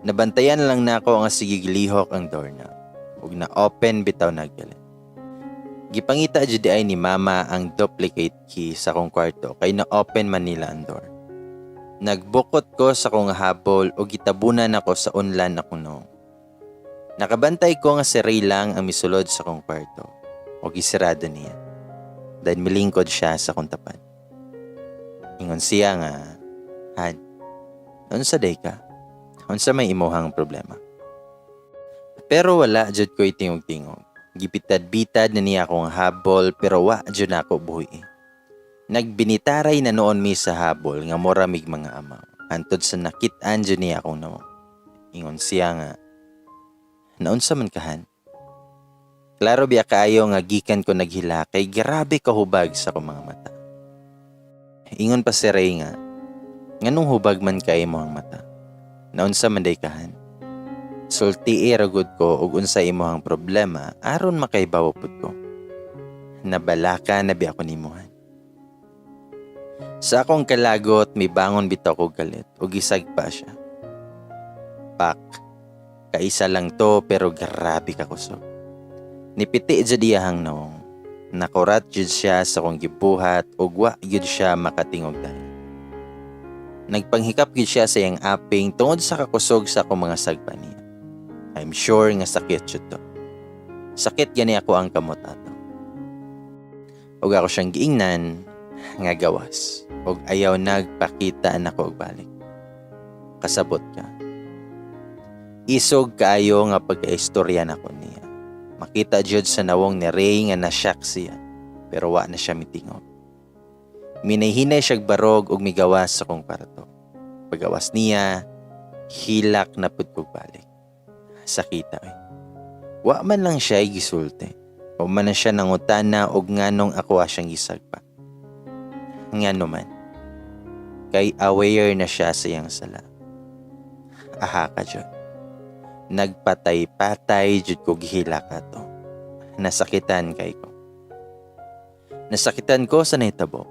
Nabantayan lang nako nga sigig lihok ang doorknob. Ug na-open bitaw naggalit. Gipangita jud ay ni mama ang duplicate key sa akong kwarto kay na-open man nila ang door. Nagbukot ko sa akong habol o gitabunan ako sa unlan akong noong. Nakabantay ko nga si Ray lang ang misulod sa akong kwarto o gisirado niya. Dahil milingkod siya sa akong tapat. Ingon siya nga, Han, unsa day ka? Unsa may imuhang problema? Pero wala jud ko'y tingog-tingog. Gipitad-bitad na niya akong habol pero wa jud nako buhi. Nagbinitaray na noon mi sa habol nga moramig mga amaw. Antod sa nakit-an jud niya akong noon. Ingon siya nga, naunsa man kahan? Klaro biya kaayo nga gikan ko naghila kay grabe kahubag sa akong mga mata. Ingon pa si Ray nga, nganong hubag man kay mo ang mata? Naunsa man day kahan? Sulti ragud ko ug unsa imong problema aron makaibaw pud ko. Nabalaka na bi ako nimuhan. Sa akong kalagot mibangon bitaw ko galit ug gisag pa siya. Pak, kaisa lang to pero grabe ka kusog. Nipiti jud iyahang noong. Nakurat jud siya sa akong gibuhat ug wa jud siya makatingog dayon. Nagpanghikap gid siya sa iyang aping tungod sa kakusog sa akong mga sagpa niya. I'm sure nga sakit jud to. Sakit gani ako ang kamot ato. Ug ako siyang giingnan nga gawas. Ug ayaw nagpakita nako og balik. Kasabot ka. Isog kaayo nga pagkaistorya nako niya. Makita jud sa nawong ni Ray nga nasyak siya. Pero wa na siya mitingog. Minahinay siyag barog ug migawas sa kong kwarto. Pagawas niya, hilak na pud kog balik. Sakita eh. Wa man lang siya gisulti. O man na siya nangutana og nganong ako siyang gisagpa. Ngano man. Kay aware na siya sa iyang sala. Aha ka jud. Nagpatay-patay jud ko gihilak ato. Nasakitan kay ko. Nasakitan ko sa nahitabo.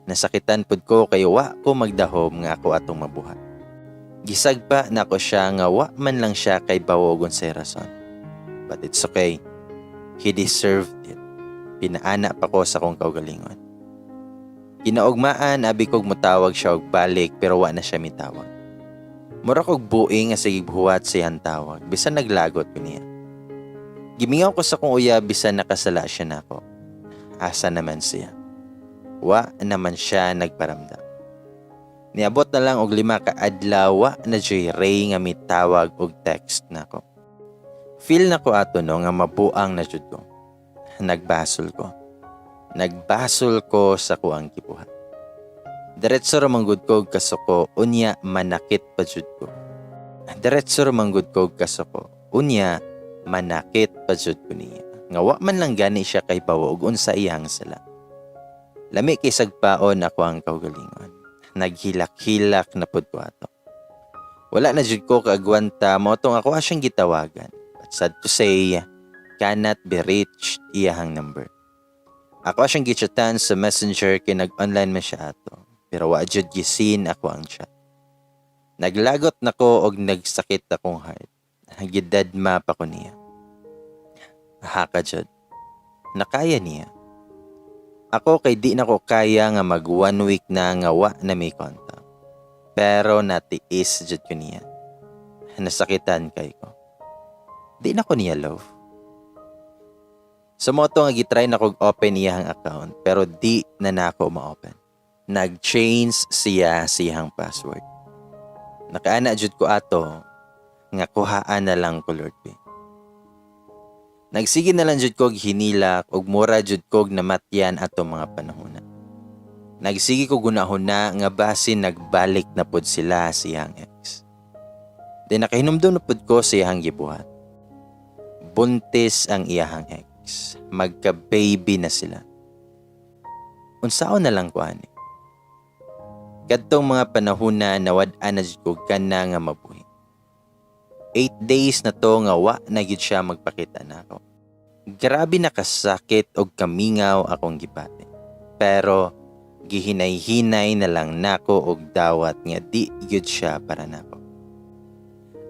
Nasakitan pud ko kay wa ko magdahom nga ako atong mabuhat. Gisagpa na ko siya nga wa man lang siya kay bawogon sa rason. But it's okay. He deserved it. Pinaana pa ko sa kong kaugalingon. Kinaugmaan abi kog motawag siya og balik pero wa na siya mitawag. Mura kog buing nga sige buhat siyang tawag bisan naglagot ko niya. Gimingaw ko sa kong uyab bisan nakasala siya nako. Asa naman siya? Wa naman siya nagparamdam. Niabot na lang og 5 ka adlaw na joy Ray nga mitawag og text nako. Feel nako ato no nga mabuang na jud ko. Nagbasol ko. Nagbasol ko sa kuang kibuhat. Diretso ra manggod ko kasuko, unya manakit pa jud ko. Diretso ra manggod ko kasuko, unya manakit pa jud ko niya. Nga wa man lang gani siya kay bawo ug unsa iyang sala. Lami kay sagpaon ako ang kaugalingon. Naghilak-hilak na pud ko ato. Wala na jud ko kaagwanta mo tong ako asyang gitawagan. But sad to say, cannot be reached iyahang number. Ako asyang gichatan sa messenger kay nag-online man siya ato. Pero wa jud gisin ako ang chat. Naglagot nako og nagsakit akong heart. Gidadma pa ko niya. Haka jud. Nakaya niya. Ako kay di na ko kaya nga mag 1 week na nga wa na may contact. Pero natiis jud ko niya. Nasakitan kay ko. Di na ko niya love. Sumoto nga gitry na kog open iyang account pero di na nako ma-open. Nag-change siya siyang password. Nakaana jud ko ato nga kuhaan na lang ko Lord B. Nagsige na lang jud kog hinilak ug mura jud kog namatyan ato mga panahon. Nagsige ko gunahon na nga basin nagbalik na pud sila siyang ex. Di nakahinumdum na pud ko siyang gibuhat. Buntis ang iyahang ex. Magka-baby na sila. Unsaon na lang ko ani. Kadtong mga panahon na nawad-an na jud ko kana nga mabuhi. 8 days na to nga wa na gyud siya magpakita nako. Grabe nakasakit og kamingaw akong gibati. Pero gihinay-hinay na lang nako og dawat nga di gyud siya para nako.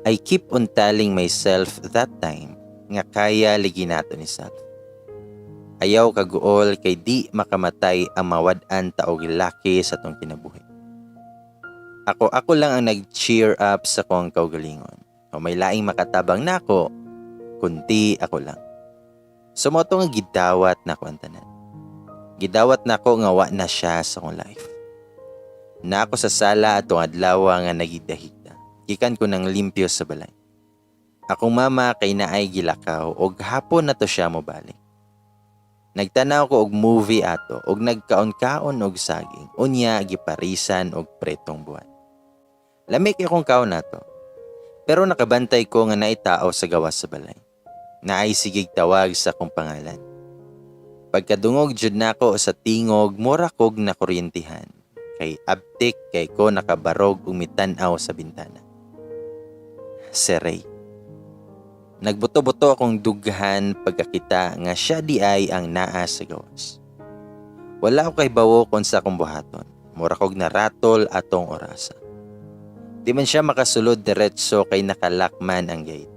I keep on telling myself that time nga kaya ligi nato ni self. Ayaw kaguol kay di makamatay ang mawad-an ta og laki sa tong kinabuhi. Ako lang ang nag-cheer up sa kong kaugalingon. O may laing makatabang nako, kunti ako lang. Sumoto nga gidawat na ko ang tanan. Gidawat na ko nga wa na siya sa kong life. Na ako sa sala atong adlaw nga nagidahigda. Gikan ko nang limpyo sa balay. Akong mama kay naay gilakaw og hapon na to siya mobalik. Nagtanaw ko og movie ato og nagkaon-kaon og saging. Unya giparisan og pretong buwan. Lamig akong kaon nato. Pero nakabantay ko nga naay tao sa gawas sa balay. Naay sigig tawag sa akong pangalan. Pagkadungog jud nako sa tingog, mura kog nakuryentihan. Kay abtik kay ko nakabarog umitan-aw sa bintana. Si Ray. Nagbuto-buto akong dughan pagkakita nga siya di ay ang naa sa gawas. Wala ko kay bawo kon sa akong buhaton. Mura kog naratol atong orasa. Di man siya makasulod diretso kay nakalakman ang gate.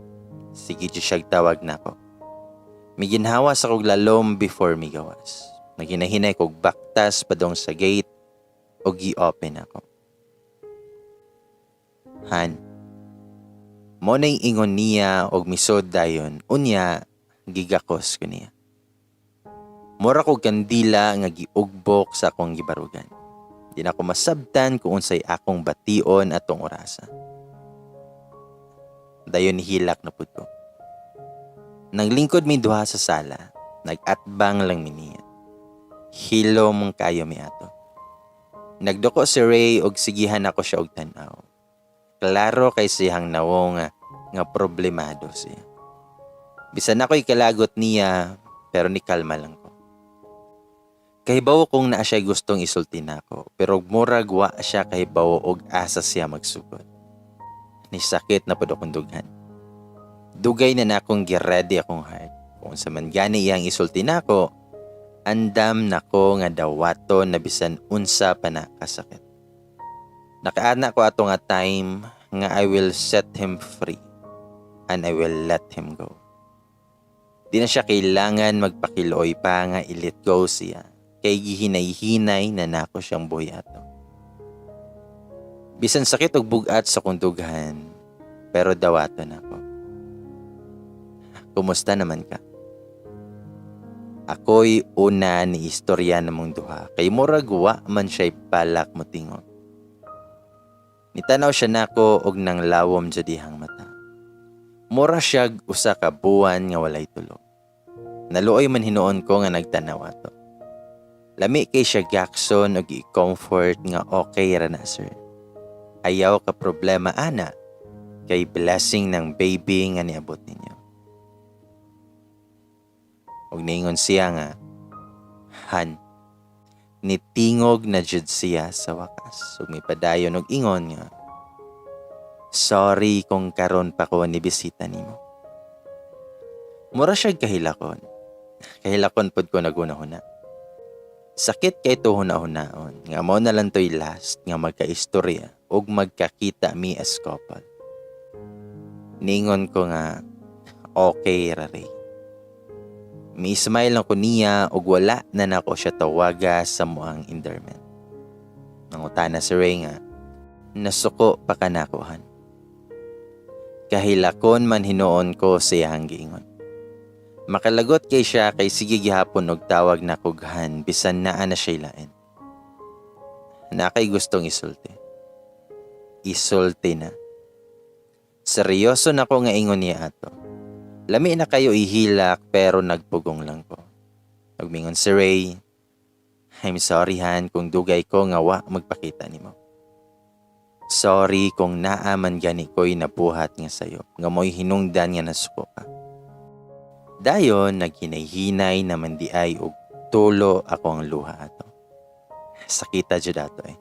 Sige siya tawag na ko. Miginhawa sa kog lalom before mi gawas. Naginahinay kog baktas padong sa gate o gi-open ako. Han, mo na'y ingon niya og misod dayon, unya gigakos ko niya. Mura kog kandila nga giugbok sa akong gibarugan. Di na ko masabtan kung unsay akong bation atong orasa. Dayon hilak na pud ko. Naglingkod mi duha sa sala, nag-atbang lang mi niya. Hilom kayo mi ato. Nagduko si Ray og sigihan ako siya og tan-aw. Klaro kay siyang nawong nga problemado siya. Bisan ako'y kalagot niya, pero ni kalma lang ko. Kahibaw kong naa siya gustong isulti nako, pero murag wa siya kahibaw og asa siya magsugod. Nisakit na pud akong dughan. Dugay na nakong gi-ready akong heart. Kung sa man gani iyang isulti nako, andam nako nga dawaton na bisan unsa pa na kasakit. Nakaana ko ato nga time nga I will set him free and I will let him go. Di na siya kailangan magpakiloy pa nga i-let go siya. Kay gihinay-hinay na nako siyang buhato. Bisan sakit og bugat sa kundughan, pero dawato na ako. Kumusta naman ka? Ako'y una ni istorya namong duha, kay murag wa man siya'y balak mo tingon. Nitanaw siya nako og nang lawom sa dihang mata. Mura siya usa ka buwan nga walay tulog. Naluoy man hinuon ko nga nagtanaw ato. Lami kay siya Jackson og i-comfort nga okay ra na sir. Ayaw ka problema ana kay blessing ng baby nga niabot ninyo. Og ningon siya nga, Han, nitingog na jud siya sa wakas. Ug may padayon og ingon nga, sorry kung karon pa ko nibisita nimo. Mura siya kahilakon. Kahilakon pod ko naguna-huna. Sakit kay to huna-hunaon. Nga mo na lang to'y last nga magkaistorya ug magkakita mi as couple. Ningon ko nga, okay ra ray. Mi-smile lang ko niya ug wala na nako siya tawaga sa muang endearment. Nangutana si Ray nga, nasuko pa ka nakuhan. Kahilakon man hinuon ko siyang giingon. Makalagot kay siya kay sige gihapon og tawag na kughan bisan naa na siya lain. Na kay gustong isulti. Isulti na. Seryoso na ko nga ingon niya ato. Lami na kayo ihilak pero nagpugong lang ko. Nagmingon si Ray, I'm sorry Han kung dugay ko nga wa magpakita nimo. Sorry kung naaman gani ko'y nabuhat nga sayo. Nga mo'y hinungdan nga nasuko ka. Dayon naghinay-hinay naman di ay og tulo ako ang luha ato. Sakita jud ato eh.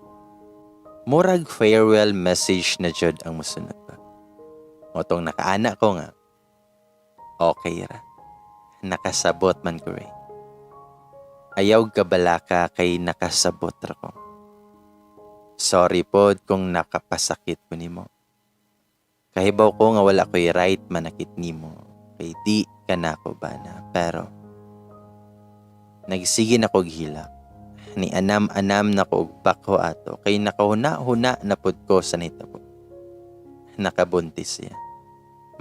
Murag farewell message na jud ang musunod pa. Motong nakaana ko nga. Okay ra. Nakasabot man ko rin. Ayaw gabalaka kay nakasabot ra ko. Sorry pod kung nakapasakit ko nimo. Kahibaw ko nga wala ko'y right manakit nimo. Kay di ka na ako bana. Pero nagsige na ko gihilak. Ni anam-anam na ko og bako ato. Kay nakahuna-huna na pod ko sa nitabo. Nakabuntis siya.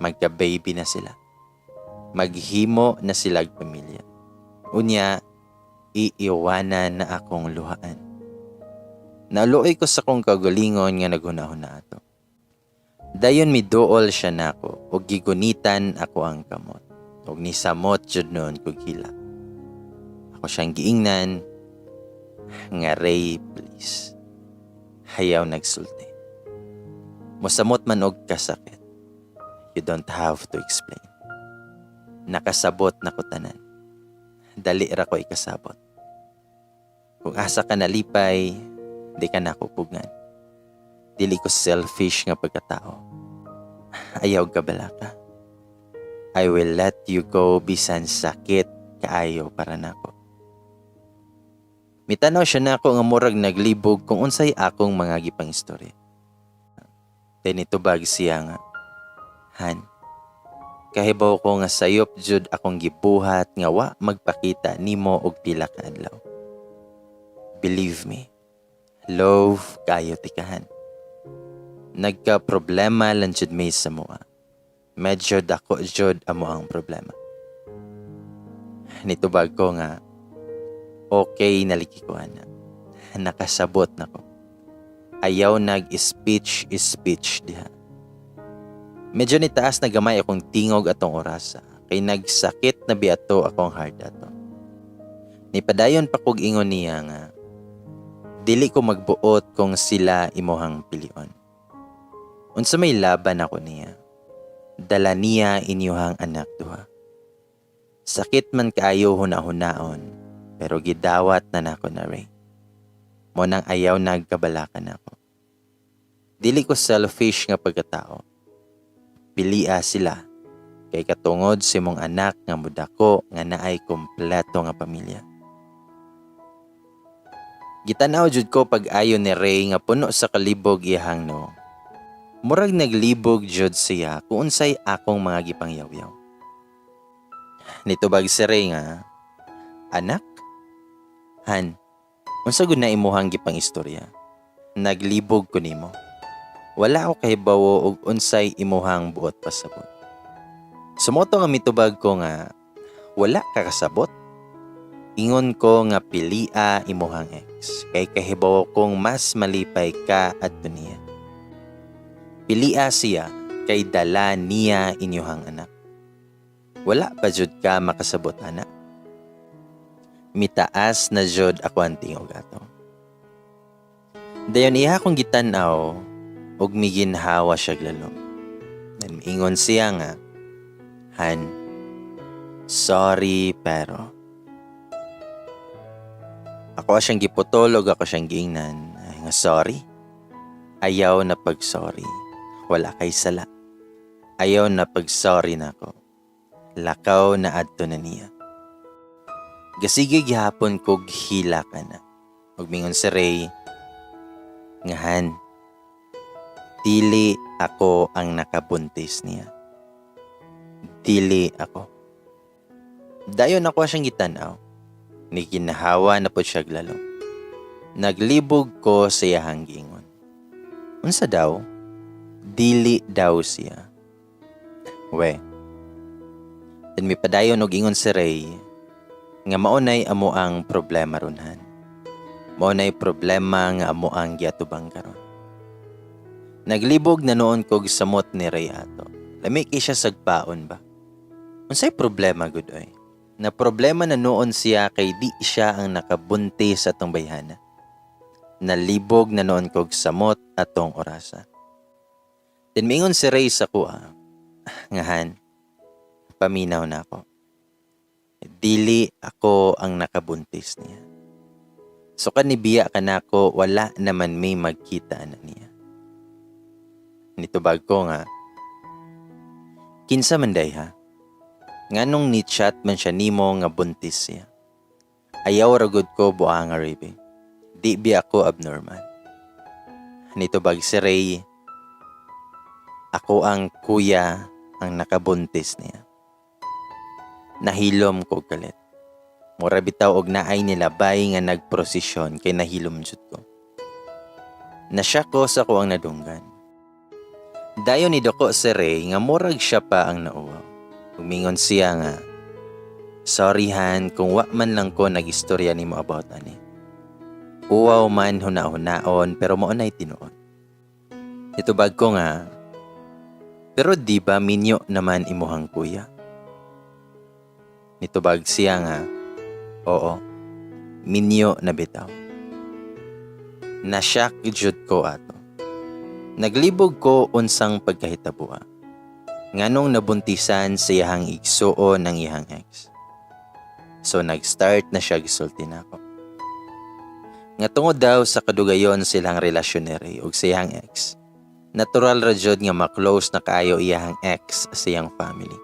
Magka-baby na sila. Maghimo na silag pamilya. Unya, iiwanan na akong luhaan. Naluoy ko sa kong kagalingon nga naghuna-huna ato. Dayon miduol siya nako ug gigunitan ako ang kamot. Ug nisamot jud noon ko gila. Ako siyang giingnan nga Ray, please. Hayaw nagsulti. Mosamot man og kasakit. You don't have to explain. Nakasabot na ko tanan. Dali ra ko ikasabot. Kung asa ka nalipay, di ka nakupugan. Dili ko selfish nga pagkatao. Ayaw gabala ka. I will let you go bisan sakit kaayo para nako. Mitanaw siya nako nga murag naglibog kung unsay akong mga gipang istorya. Tinitubag siya nga, Han, kahibaw ko nga sayop jud akong gibuhat nga wa magpakita nimo og pila ka adlaw. Believe me, love kayo tikahan. Nagka problema lang jud may sa mua. Medyo dako jud amo ang problema. Nitubag ko nga, okay naliki ko na. Nakasabot na ko. Ayaw nag-speech diha. Medyo nitaas na gamay akong tingog atong orasa. Kay nagsakit na biato akong heart ato. Nipadayon pa kog ingon niya nga, dili ko magbuot kung sila imuhang pilion. Unsa may laban ako niya. Dala niya inyuhang anak duha. Sakit man kaayo huna-hunaon, pero gidawat na nako na Ray. Mo nang ayaw nagkabalakan ako. Dili ko selfish nga pagkatao. Pilia sila kay katungod si mong anak nga mudako nga naay kompleto nga pamilya. Gitanaw jud ko pag-ayo ni Ray nga puno sa kalibog iyahang no. Murag naglibog jud siya kung unsay akong mga gipangyaw-yaw. Nitubag si Ray nga, anak? Han, unsa gud na imuhang gipang istorya? Naglibog ko nimo. Wala ako kahibawo og unsay imuhang buot pasabot. Sumoto nga mitubag ko nga, wala ka kasabot. Ingon ko nga pilia imuhang ex. Kay kahibawo kong mas malipay ka at niya. Pilia siya kay dala niya inyuhang anak. Wala pa jud ka makasabot anak. mitaas na jud ako ang tingog ato. Dayon iha kong gitan-aw ug miginhawa siya lalo. Then ingon siya nga, Han, sorry pero ako siyang giputol ug ako siyang giingnan. Ay nga sorry. Ayaw na pag-sorry. Wala kay sala. Ayaw na pag-sorry nako. Lakaw na adto na niya. Gasige gihapon kog hila ka na. Ug mingon si Ray, nga Han, dili ako ang nakabuntis niya. Dili ako. Dayon ako siyang gitan-aw. Ni ginahawa na po siya lalo. Naglibog ko sa iyahang giingon. Unsa daw? Dili daw siya. We. Then may padayon og ingon si Ray nga maunay amo ang problema runhan. Maunay problema nga amo ang giatubang karon. Naglibog na noon kog samot ni Ray ato. Lami kay siya sagpaon ba? Unsay problema gud oy? Na problema na noon siya kay di siya ang nakabuntis sa atong bayhana. Nalibog na noon kog samot atong orasa. Then mingon si Ray sa kuha, nga Han, paminaw na ako. Dili ako ang nakabuntis niya. So kanibiya ka na ako, wala naman may magkita na niya. Nitubag ko nga, kinsa man day ha? Nganong ni-chat man siya nimo nga buntis siya. Ayaw ragod ko buang nga Rabe. Di bi ako abnormal. Nitubag si Ray, ako ang kuya ang nakabuntis niya. Nahilom ko galit. Mura bitaw og naay nila bay nga nagprosesyon kay nahilom jud ko. Nasya ko sa ko ang nadunggan. Dayon ni doko si Ray nga murag siya pa ang nauwaw. Umingon siya nga, sorry Han kung wa man lang ko nag-istorya nimo about ani. Uwaw man huna-hunaon pero maunay tinuod. Itubag ko nga, pero di ba minyo naman imuhang kuya? Nitubag siya nga, oo, minyo na bitaw. Nasyak jud ko ato. Naglibog ko unsang pagkahitabo. Nganong nabuntisan sa iyahang igsuon ng iyahang ex. So nag-start na siya gisulti na ako. Nga tungod daw sa kadugayon silang relasyon ni Ray ug sa iyahang ex. Natural ra jud nga ma-close na kaayo iyahang ex sa iyang family.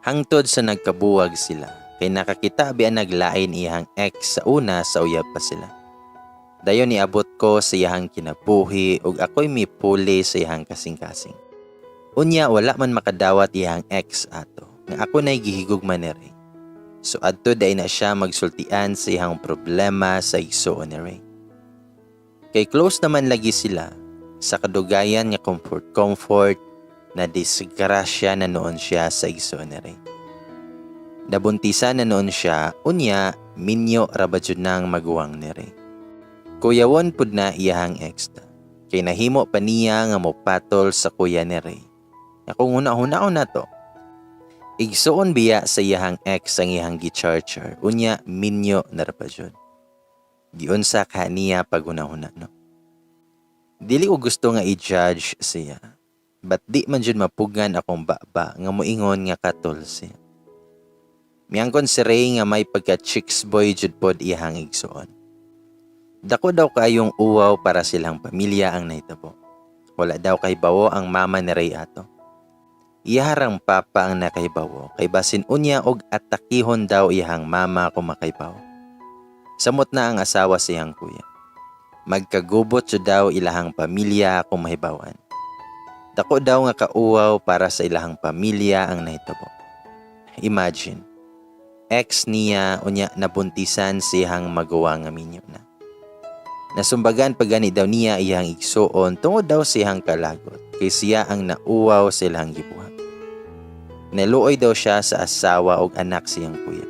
Hangtod sa nagkabuwag sila kay nakakita biya naglain iyahang ex sa una sa uyab pa sila. Dayon niabot ko sa iyahang kinabuhi ug ako'y mipuli sa iyahang kasing-kasing. Unya wala man makadawat iyang ex ato nga ako na'y gihigugman ni Ray. So adto day na siya magsultian sa iyang problema sa igsuon ni Ray. Kay close naman lagi sila sa kadugayan nga comfort na disgrasya na noon siya sa igsuon ni Ray. Nabuntisan na noon siya, unya minyo rabadjud nang maguwang ni Ray. Kuyawon pud na iyang ex ta. Kay nahimo pa niya nga mopatol sa kuya ni Ray. Kung huna-hunaon na to, igsuon biya sa iyahang ex ang iyahang gi-charger, unya minyo na rapajod. Giunsa ka niya pag huna-huna no. Dili ko gusto nga i-judge siya, but di man jud mapugan akong baba nga moingon nga katol siya. Miyangkon si Ray nga may pagka-chicks boy jud pod iyahang igsuon. Dako daw kayong uwaw para silang pamilya ang nahitabo. Wala daw kay bawo ang mama ni Ray ato. Iyaharang papa ang nakaibawo, kay basin unya og atakihon daw iyahang mama kung makaibaw. Samot na ang asawa siyang kuya. Magkagubot jud daw ilahang pamilya kung mahibawan. Dako daw nga kauwaw para sa ilahang pamilya ang nahitabo. Imagine, ex niya unya nabuntisan siyang magawa nga minyo na. Nasumbagan pagani daw niya iyang igsuon tungod daw siyang kalagot, kay siya ang nauwaw silang gibuhat. Naluoy daw siya sa asawa o anak siyang kuya.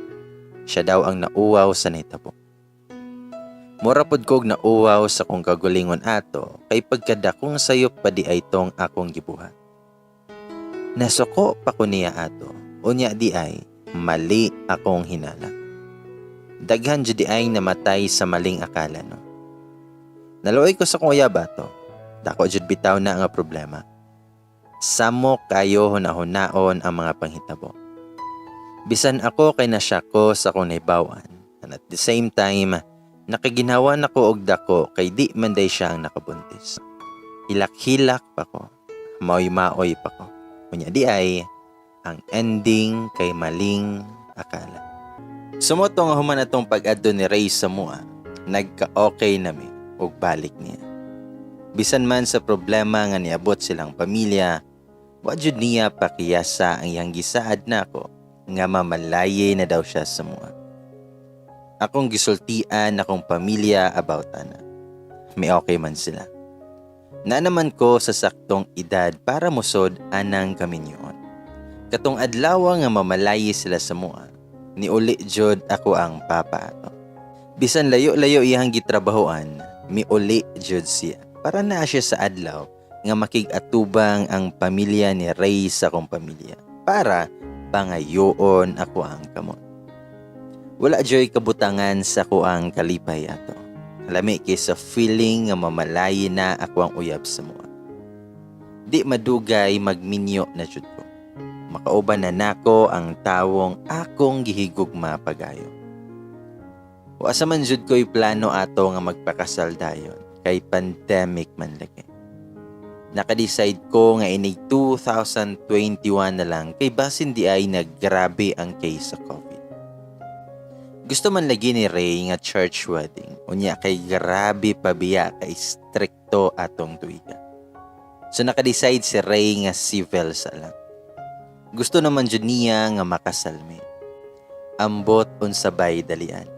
Siya daw ang nauwaw sa nahitabo. Mura pod kog nauwaw sa kong kagulingon ato, kay pagkadakong sayop pa di ay tong akong gibuhat. Nasuko pa ko niya ato, unya di ay mali akong hinala. Daghan jud di ay namatay sa maling akala no. Naluoy ko sa kong uyab ato. Dako jud bitaw na nga problema. Samo kayo hunahunaon ang mga panghitabo. Bisan ako kay nasya ko sa kong naibawan. And at the same time, nakaginawa na ko og dako kay di man day siya ang nakabuntis. Hilak-hilak pa ko. Maoy-maoy pa ko. Kunya di ay, ang ending kay maling akala. Sumoto nga human atong pag-adto ni Ray sa mua, nagka-okay nami og balik niya. Bisan man sa problema nga niabot silang pamilya, wa jud niya pakiyasa ang iyang gisaad nako nga mamalaye na daw siya sa mua. Akong gisultian akong pamilya about ana. May okay man sila. Na naman ko sa saktong edad para musod anang kaminyon. Katong adlaw nga mamalaye sila sa mua, ni uli jud ako ang papa ato. Bisan layo-layo iyang gitrabahoan, mi uli jud siya. Para na siya sa adlaw nga makig-atubang ang pamilya ni Ray sa akong pamilya. Para pangayoon ako ang kamot. Wala joy kabutangan sa ko ang kalipay ato. Lami kay sa feeling nga mamalayi na ako ang uyab sa mua. Di madugay magminyo na jud ko. Makauban na nako ang tawong akong gihigugma pagayo. Wa sa man jud ko'y plano ato nga magpakasal dayon kay pandemic man lagi. Naka-decide ko nga inig 2021 na lang kay basin di ay naggrabe ang case sa COVID. Gusto man lagi ni Ray nga church wedding. Unya kay grabe pabiya kay strikto atong tuiga. So naka-decide si Ray nga civil sa lang. Gusto naman jud niya nga makasalmi. Ambot unsabay dalian.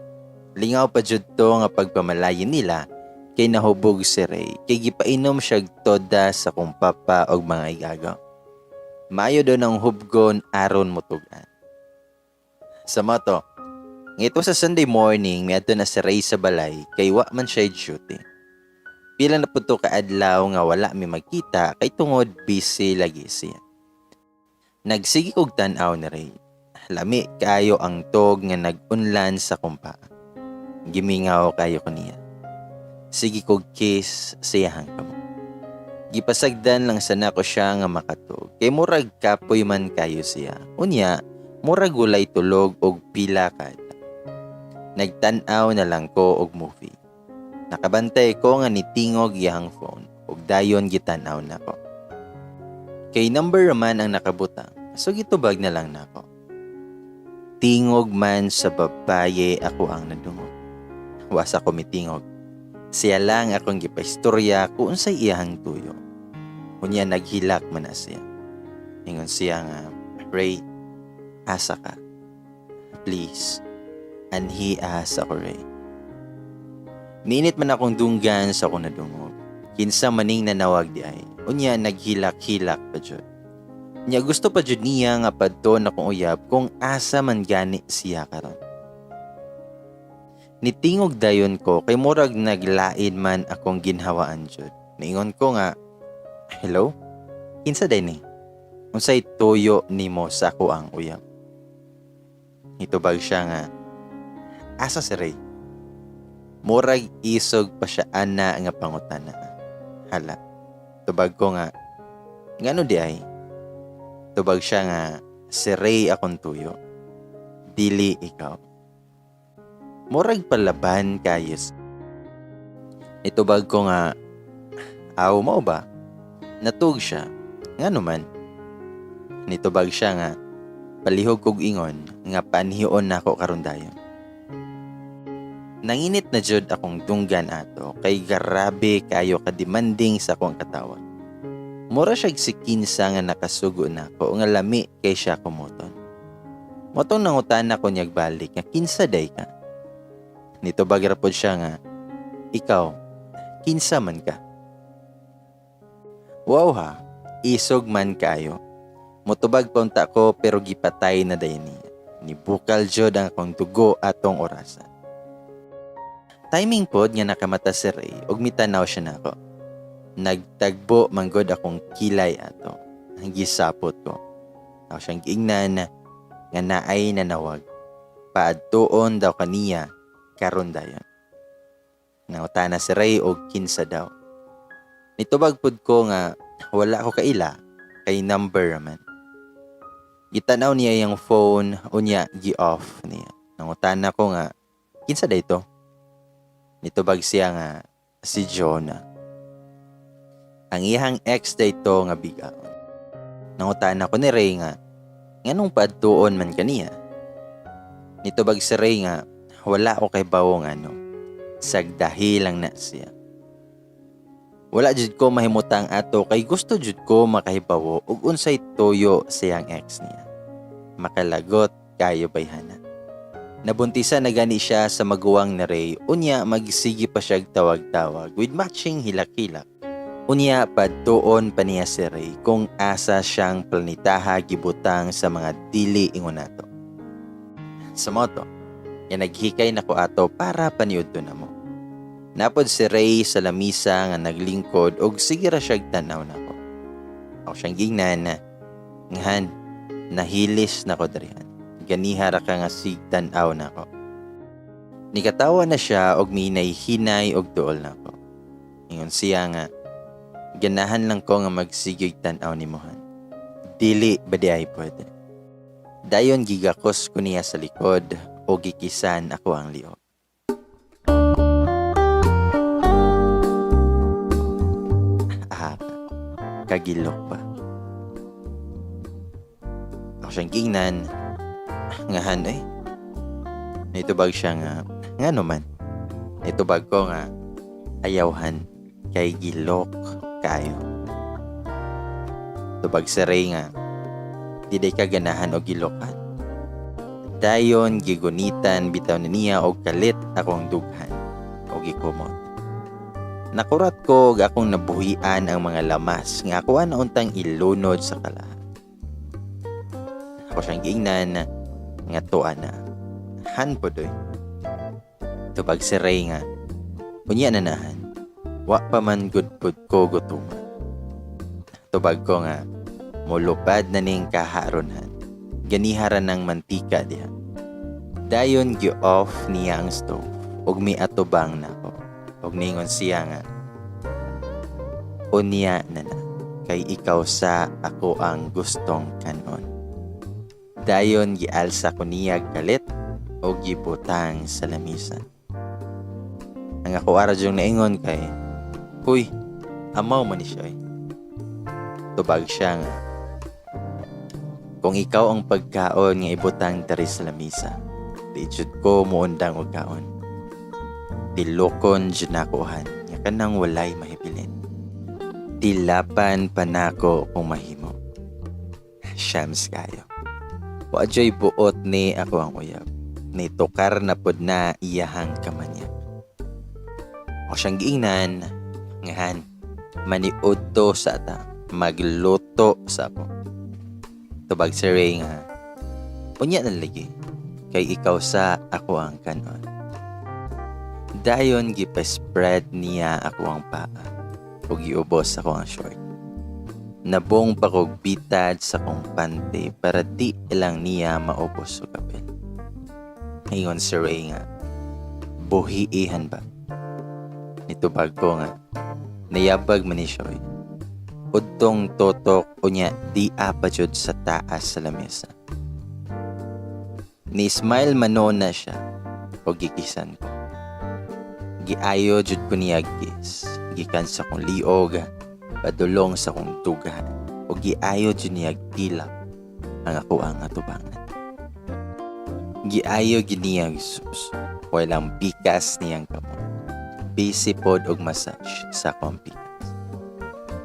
Lingaw pa jud to nga pagpamalayin nila kay nahubog si Ray. Kay gipainom siya toda sa kong papa og mga igagaw. Maayo do ng hubgon aron mutugan. Sa moto, ngito sa Sunday morning, may ato na si Ray sa balay, kay wa man siya duty. Pila na po to kaadlaw nga wala mi magkita, kay tungod busy lagi siya. Nagsigi kog tan-aw ni Ray. Lami kayo ang tog nga nag-unlan sa kumpa. Gimingaw kayo ko niya. Sige kog kiss siyahang kamo. Gipasagdan lang sana ko siya nga makatog, kay murag kapoy man kayo siya. Unya, murag gulay tulog og pila kad. Nagtan-aw na lang ko og movie. Nakabantay ko nga nitingog iyang phone ug dayon gitan-aw nako. Kay number man ang nakabutang, so gitubag na lang nako. Tingog man sa babaye ako ang nadungog. Wasa ko mitingog. Siya lang akong gipaistorya kung unsay iyang tuyo. Unya naghilak man na siya. Ingon siya nga, Ray, asa ka. Please. Anhi asa ko, Ray. Minit man akong dunggan sa akong nadungog. Kinsa maning nanawag di ay. Unya naghilak-hilak pa jud. Nya gusto pa jud niya nga padton akong uyab kung asa man gani siya karon. Nitingog dayon ko kay murag naglain man akong ginhawaan jud. Niingon ko nga, hello? Kinsa day ni? Unsay tuyo nimo sa ako ang uyab? Itubag siya nga, asa si Ray? Murag isog pa siya ana nga pangutana. Hala. Tubag ko nga, ngano di ay? Tubag siya nga, si Ray akong tuyo. Dili ikaw. Murag palaban kayos. Itubag ko nga, aw mo ba? Natug siya. Ngano man? Nitubag siya nga, palihog kog ingon nga panhion nako karon dayon. Nanginit na jud akong dunggan ato kay grabe kayo kademanding sa akong katawag. Mura siya si kinsa nga nakasugo nako nga lami kay siya kumoton. Motong nangutan ako niyag balik nga kinsa day ka. Nitubag ra pod siya nga, ikaw, kinsa man ka. Wow ha, isog man kayo. Motubag punta ko pero gipatay na dayon niya. Nibukal jud ang akong dugo atong orasan. Timing pod nga nakamata si Ray ug mitanaw siya nako. Nagtagbo manggod akong kilay ato. Ang gisapot ko. Ako siyang giingnan nga naay nanawag. paadtuon daw kaniya karon dayon. Nangutana si Ray og kinsa daw. Nitubag pud ko nga wala ko kaila kay number man. Gitanaw niya yung phone unya gi-off niya. Nangutana ko nga kinsa dayto? Nitubag siya nga si Jonah. Ang iyang ex dayto nga bigaon. Nangutana ko ni Ray nga nganong paadtuon man kaniya. Nitubag si Ray nga wala ko kay bawong sagdahil lang na siya. Wala jud ko mahimutang ato kay gusto jud ko makahibawo ug unsay toyo siyang ex niya. Makalagot kayo bayhana. Nabuntisan na gani siya sa maguwang na Ray, unya magsigi pa siya tawag-tawag with matching hilak-hilak. Unya padtuon pa niya si Ray kung asa siyang planetaha gibutang sa mga dili ingon nato. Sa moto, yan naghikay nako ato para paniudto namo. Napod si Ray sa lamisa nga naglingkod og sige ra siya tanaw nako. Ako siyang gingnan ngahan nahilis nako dirihan. Ganiha ra ka nga sigtan-aw nako. Nikatawa na siya og minay-hinay og duol nako. Ingon siya nga ganahan lang ko nga magsigig tan-aw nimuhan. Dili ba di ay pwede. Dayon gigakos ko niya sa likod o gikisan ako ang liog. Kagilok pa. Ako siyang gingnan ngahan nitubag siya nga naman. Nitubag ko nga ayawhan kay gilok kayo. Tubag si Ray nga di day kaganahan o gilokan. Dayon gigunitan bitaw na niya og kalit akong dughan o gikumot. Nakurat ko akong nabuhian ang mga lamas nga ako na untang ilunod sa kalahan. Ako siyang giingnan nga tuwa na. Han po doy. Tubag si Ray nga. Unya na nahan. Wa pa man gudpud ko gutuman. Tubag ko nga. Mulupad na ning kaharonhan. Ganiharan ng mantika diha. Dayon gi-off niya ang stove. Ug mi atubang na ko. Og ningon siya nga, unya na kay ikaw sa ako ang gustong kanon. Dayon gialsa ko niya galit o gibutang sa lamisan. Ang ako aradyong naingon kay, huy, amaw man ni siya. Tubag siya nga, kung ikaw ang pagkaon nga ibutang dari sa lamisa, di jud ko muundang og kaon. Tilokon junakuhan, nga kanang walay mahibilin. Tilapan panako kung mahimo. Shams kayo. Wajoy buot ni ako ang uyab. Ni tukar na pod na iyahang kamanyak. O siyang giingnan, ngahan, maniudto sa ata, magluto sa ako. Tubag si Ray nga, unya na lagi, kay ikaw sa ako ang kanon. Dayon gipa-spread niya ako ang paa ug giubos ako ang short. Nabong pa kog bitad sa kong pante para di ilang niya maubos o kapil. Ngayon si Ray nga, buhiihan ba? Nitubag ko nga, nayabag man ni siya. Udtong totok unya di apadyod sa taas sa lamesa. Ni-smile manon na siya o gikisan ko. Giayo jud ko niya gis. Gikan sa kong liog, padulong sa kong tugahan. O giayo jud niya tilap ang ako ang atubangan. Giayo giniyang sus. Walang bikas niyang kamot. Busy pod og massage sa kong pikas.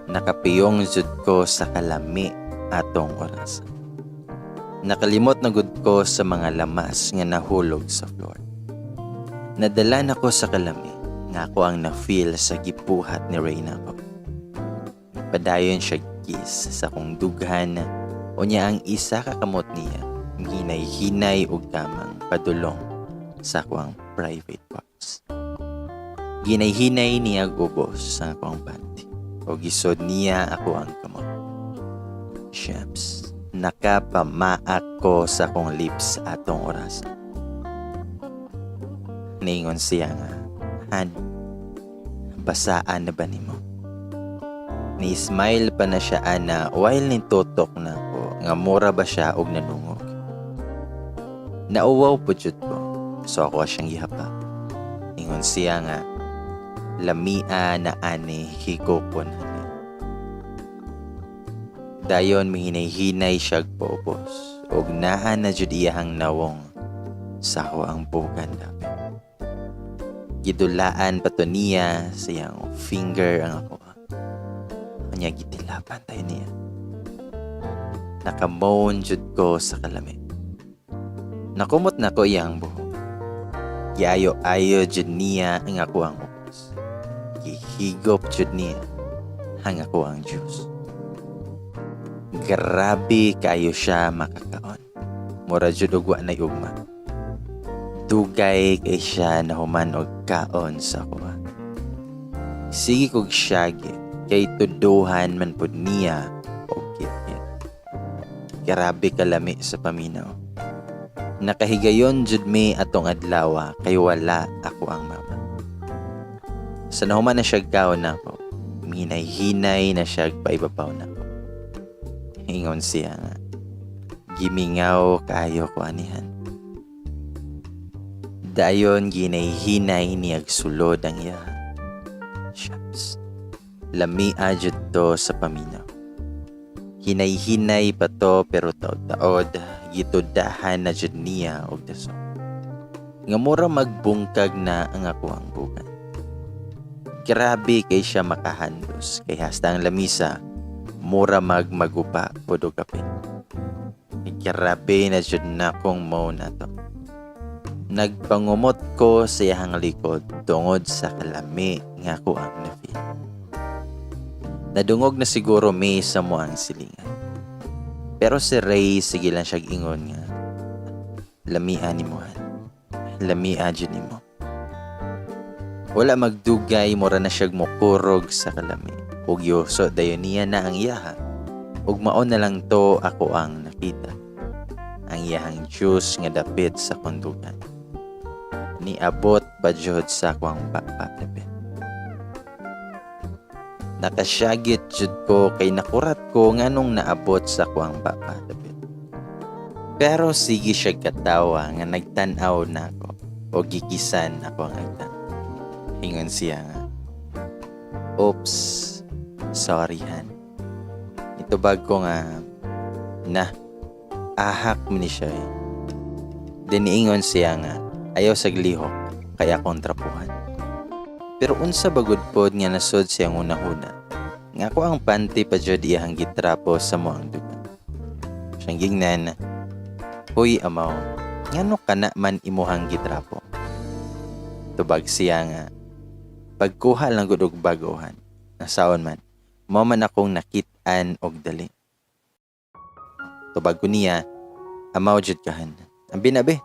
Nakapiyong jud ko sa kalami atong oras. Nakalimot na gud ko sa mga lamas nga nahulog sa floor. Nadala na ko sa kalami nga ako ang na-feel sa gipuhat ni Reyna ko. Padayon siya kiss sa kong dughan o niya ang isa kakamot niya hinay-hinay og kamang padulong sa akong private parts. Ginay-hinay niya gubos sa akong panty o gisod niya ako ang kamot. Shams, nakapamaak ko sa akong lips atong orasan. Niingon siya nga, Han, basaan na ba nimo? Ni-smile pa na siya ana while nintutok na ko nga mura ba siya og nanungog. Nauwaw po jud ko, so ako siyang gihapa. Ingon siya nga, lamia na ani higopon hani. Dayon mihinay-hinay siyag paubos, og naa na jud iyahang nawong sa ako ang bukan dapit. Gidulaan pa to niya siyang finger ang ako. Kanya gitilapan tayo niya. Nakamoon jud ko sa kalami. Nakumot na ko iyang buhok. Giayo-ayo jud niya ang ako ang upos. Gihigop jud niya ang ako ang juice. Grabe kayo siya makakaon. Mura jud og wa nay ugma. Dugay kay siya na human og kaon sa ako. Sige kog syagi kay tuduhan man pud niya og kit-kit. Grabe kalami sa paminaw. Nakahigayon jud mi atong adlaw kay wala ako ang mama. Sa nahuman na siya kaon nako, minay-hinay na siya paibabaw nako. Ingon siya nga, gimingaw kayo ko anihan. Dayon ginay-hinay niyag sulod ang iya. Shucks. Lamia jud to sa paminaw. Hinay-hinay pa to pero taod-taod gitudahan na jud niya og daso. Nga mura magbungkag na ang ako ang bukan. Grabe kay siya makahandos kay hasta ang lamisa mura magupa pud og kape. Grabe na jud na kong mo na to. Nagpangumot ko sa iyang likod tungod sa kalami nga ko ang na-feel. Nadungog na siguro may sa mo ang silingan. Pero si Ray sige lang siya ingon nga, lamia ni mo han. Lamia dyan ni mo. Wala magdugay, mura na siya mukurog sa kalami. Ug yoso dayon niya na ang iyaha. Ug maon na lang to ako ang nakita. Ang iyahang juice nga dapit sa kondugan. Niabot pa jud sa akong papatapit. Nakasyagit jud ko kay nakurat ko nganong naabot sa akong papatapit. Pero sige siya katawa nga nagtan-aw na ako o gikisan ako ang agtan. Ingon siya nga, oops, sorry han. Itubag ko nga, ahak mo ni siya eh. Diniingon siya nga, ayaw saglihok, kaya kontrapuhan. Pero unsa bagod pod nga nasod siyang una-una. Nga ko ang panty pa jud iyang gitrapo sa moang dugan. Siyang gingnan, huy amaw, ngano kana man imuhang gitrapo. Tubag siya nga, pagkuha lang gud og baguhan. Nasaon man, mao man akong nakit-an og dali. Tubag ko niya, amaw jud kahan. Ang binabi,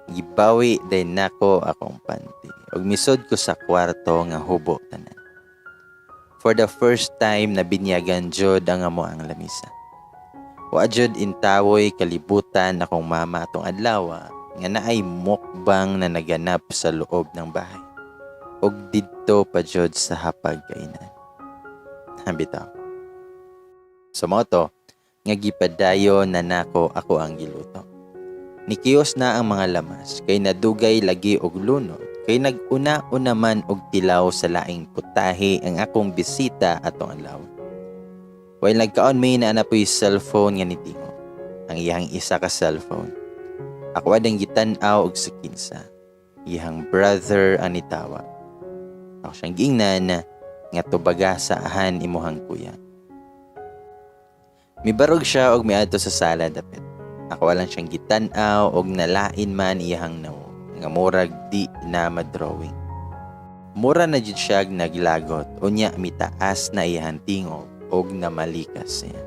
gibawi day nako akong panty. Og misod ko sa kwarto nga hubo tanan. For the first time na binyagan jud ang amo ang lamisa. Wa jud intawoy kalibutan akong mama atong adlaw nga naay mukbang na naganap sa loob ng bahay. Og didto pa jud sa hapag kainan. Bitaw. Sa moto, nga gipadayon na nako ako ang giluto. Nikiyos na ang mga lamas kay nadugay lagi og lunod kay nag-una-una man og tilaw sa laing putahe ang akong bisita atong adlaw. While nagkaon may na napoy cellphone nga ni Tingo. Ang iyang isa ka cellphone. Ako adang gitan-aw og sa kinsa. Iyang brother ang nitawa. Ako siyang gingnan nga tubaga sa ahan imuhang kuya. Mibarog siya og miadto sa sala dapit. Ako lang siyang gitan-aw og nalain man iyang nawo nga murag di na madrawing. Mura na jud siya naglagot unya mitaas na iyang tingog og namalikas siya.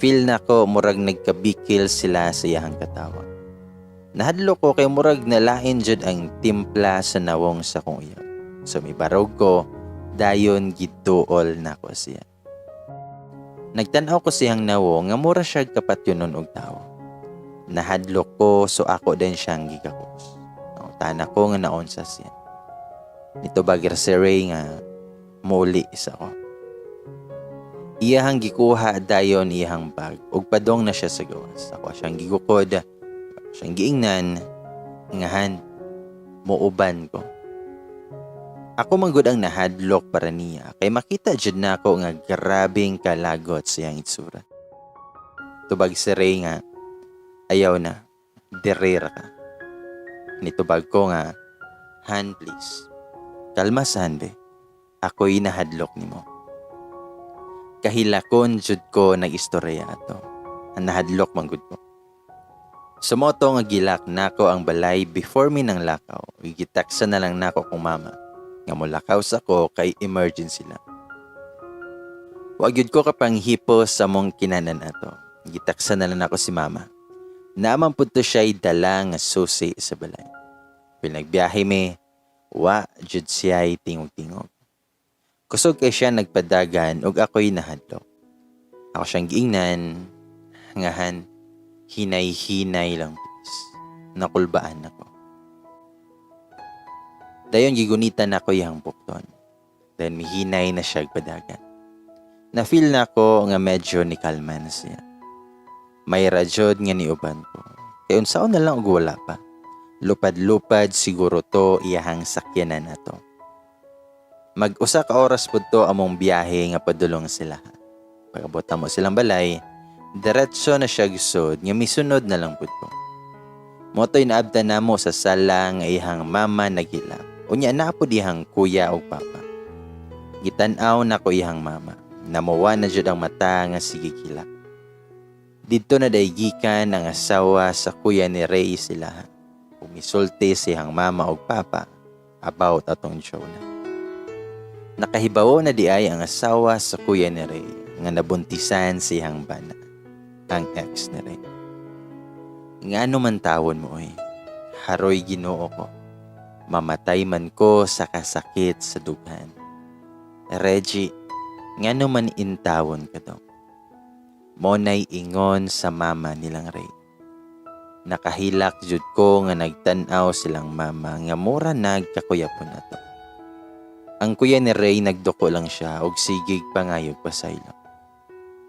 Feel na ko murag nagkabikil sila sa iyang katawa. Nahadlo ko kay murag nalain jud ang timpla sa nawong sa kong iyo. So mibarog ko dayon gituol na ko siya. Nagtanaw ko siyang nawo nga mura siya kapatyonon og tao. Nahadlok ko so ako din siyang gigakos. butana ko nga naon sa siya. Nito bagir si Ray nga muli isa ko. Iyahang gikuha dayon iyahang bag ug padong na siya sa gawas. Ako siyang gigukod, siyang giingnan, ngahan, muuban ko. Ako manggod ang nahadlok para niya kay makita jud nako nga grabing kalagot siyang itsura. Tubag si Ray nga ayaw na, derer ka. Nitubag ko nga, Han please, kalma san be, ako'y nahadlok nimo. Kahilakon jud ko nag-istorya ato. Ang nahadlok manggod ko. Sumoto nga gilak nako ang balay before mi nang lakaw. Gitaksa na lang nako kung mama. Nga mulakaw sa ko kay emergency lang. Wag yun ko kapanghipo sa mong kinanan ato. Gitaksa na lang ako si mama. Naman po to siya'y dala nga susi sa balay. Pinagbiyahe mi, wa jud siya'y tingog-tingog. Kusog kay siya nagpadagan ug ako'y nahadlok. Ako siyang giingnan, ngahan, hinay-hinay lang please. Nakulbaan ako. Dayon gigunitan ako yang pukton. Then mihinay na siya padagan. Na-feel na ko nga medyo ni kalma na siya. May radyod nga niuban ko. Kaya unsaon na lang ug wala pa. Lupad-lupad siguro to iyahang sakyanan na to. Mag-usa ka oras po to among biyahe nga padulong sila. Pagabot mo silang balay, diretso na siya gusod nga misunod na lang po to. Moto'y naabda na mo sa sala nga ihang mama nagilak. Unya na po dihang kuya o papa. Gitanaw na ko ihang mama. Namuwa na jud ang mata nga sigigilak. Dito na daygikan ang asawa sa kuya ni Ray sila. Umisulti siyang mama o papa about atong show na. Nakahibawo na di ay ang asawa sa kuya ni Ray nga nabuntisan siyang bana, ang ex ni Ray. Ngano man tawon mo oy, haroy Ginoo ko, mamatay man ko sa kasakit sa dughan. Reggie, ngano man intawon ka daw. Monay ingon sa mama nilang Ray. Nakahilak jud ko nga nagtanaw silang mama nga mura nagkakuyapon ato. Ang kuya ni Ray nagduko lang siya og sigig pangayog pasaylo.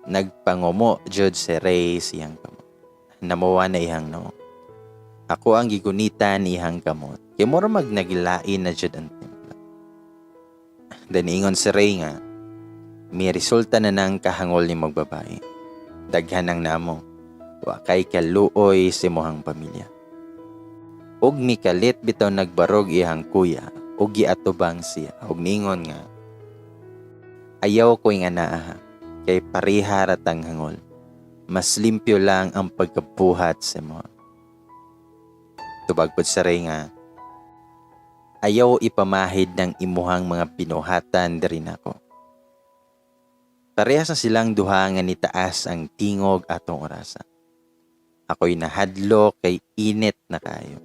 Nagpangumo jud si Ray siyang kamot. Namuwa na ihang no. Ako ang gigunitan ihang kamot. Kay mura magnagilain na jud ang templo. Daniingon si Ray nga, may resulta na ng kahangol ni magbabae. Daghan ang namo. Wa kay kaluoy si mohang pamilya. Og mikalit bitaw nagbarog ihang kuya. O giatubang siya. Og ningon nga, ayaw ko nga naa, kay pareha ratang hangol. Mas limpyo lang ang pagkabuhat sa mo. Tubag po sa Ray nga, ayaw ipamahid ng imuhang mga pinuhatan diri nako. Parehas na silang duha nga nitaas ang tingog atong orasa. Ako'y nahadlo kay init na kayo.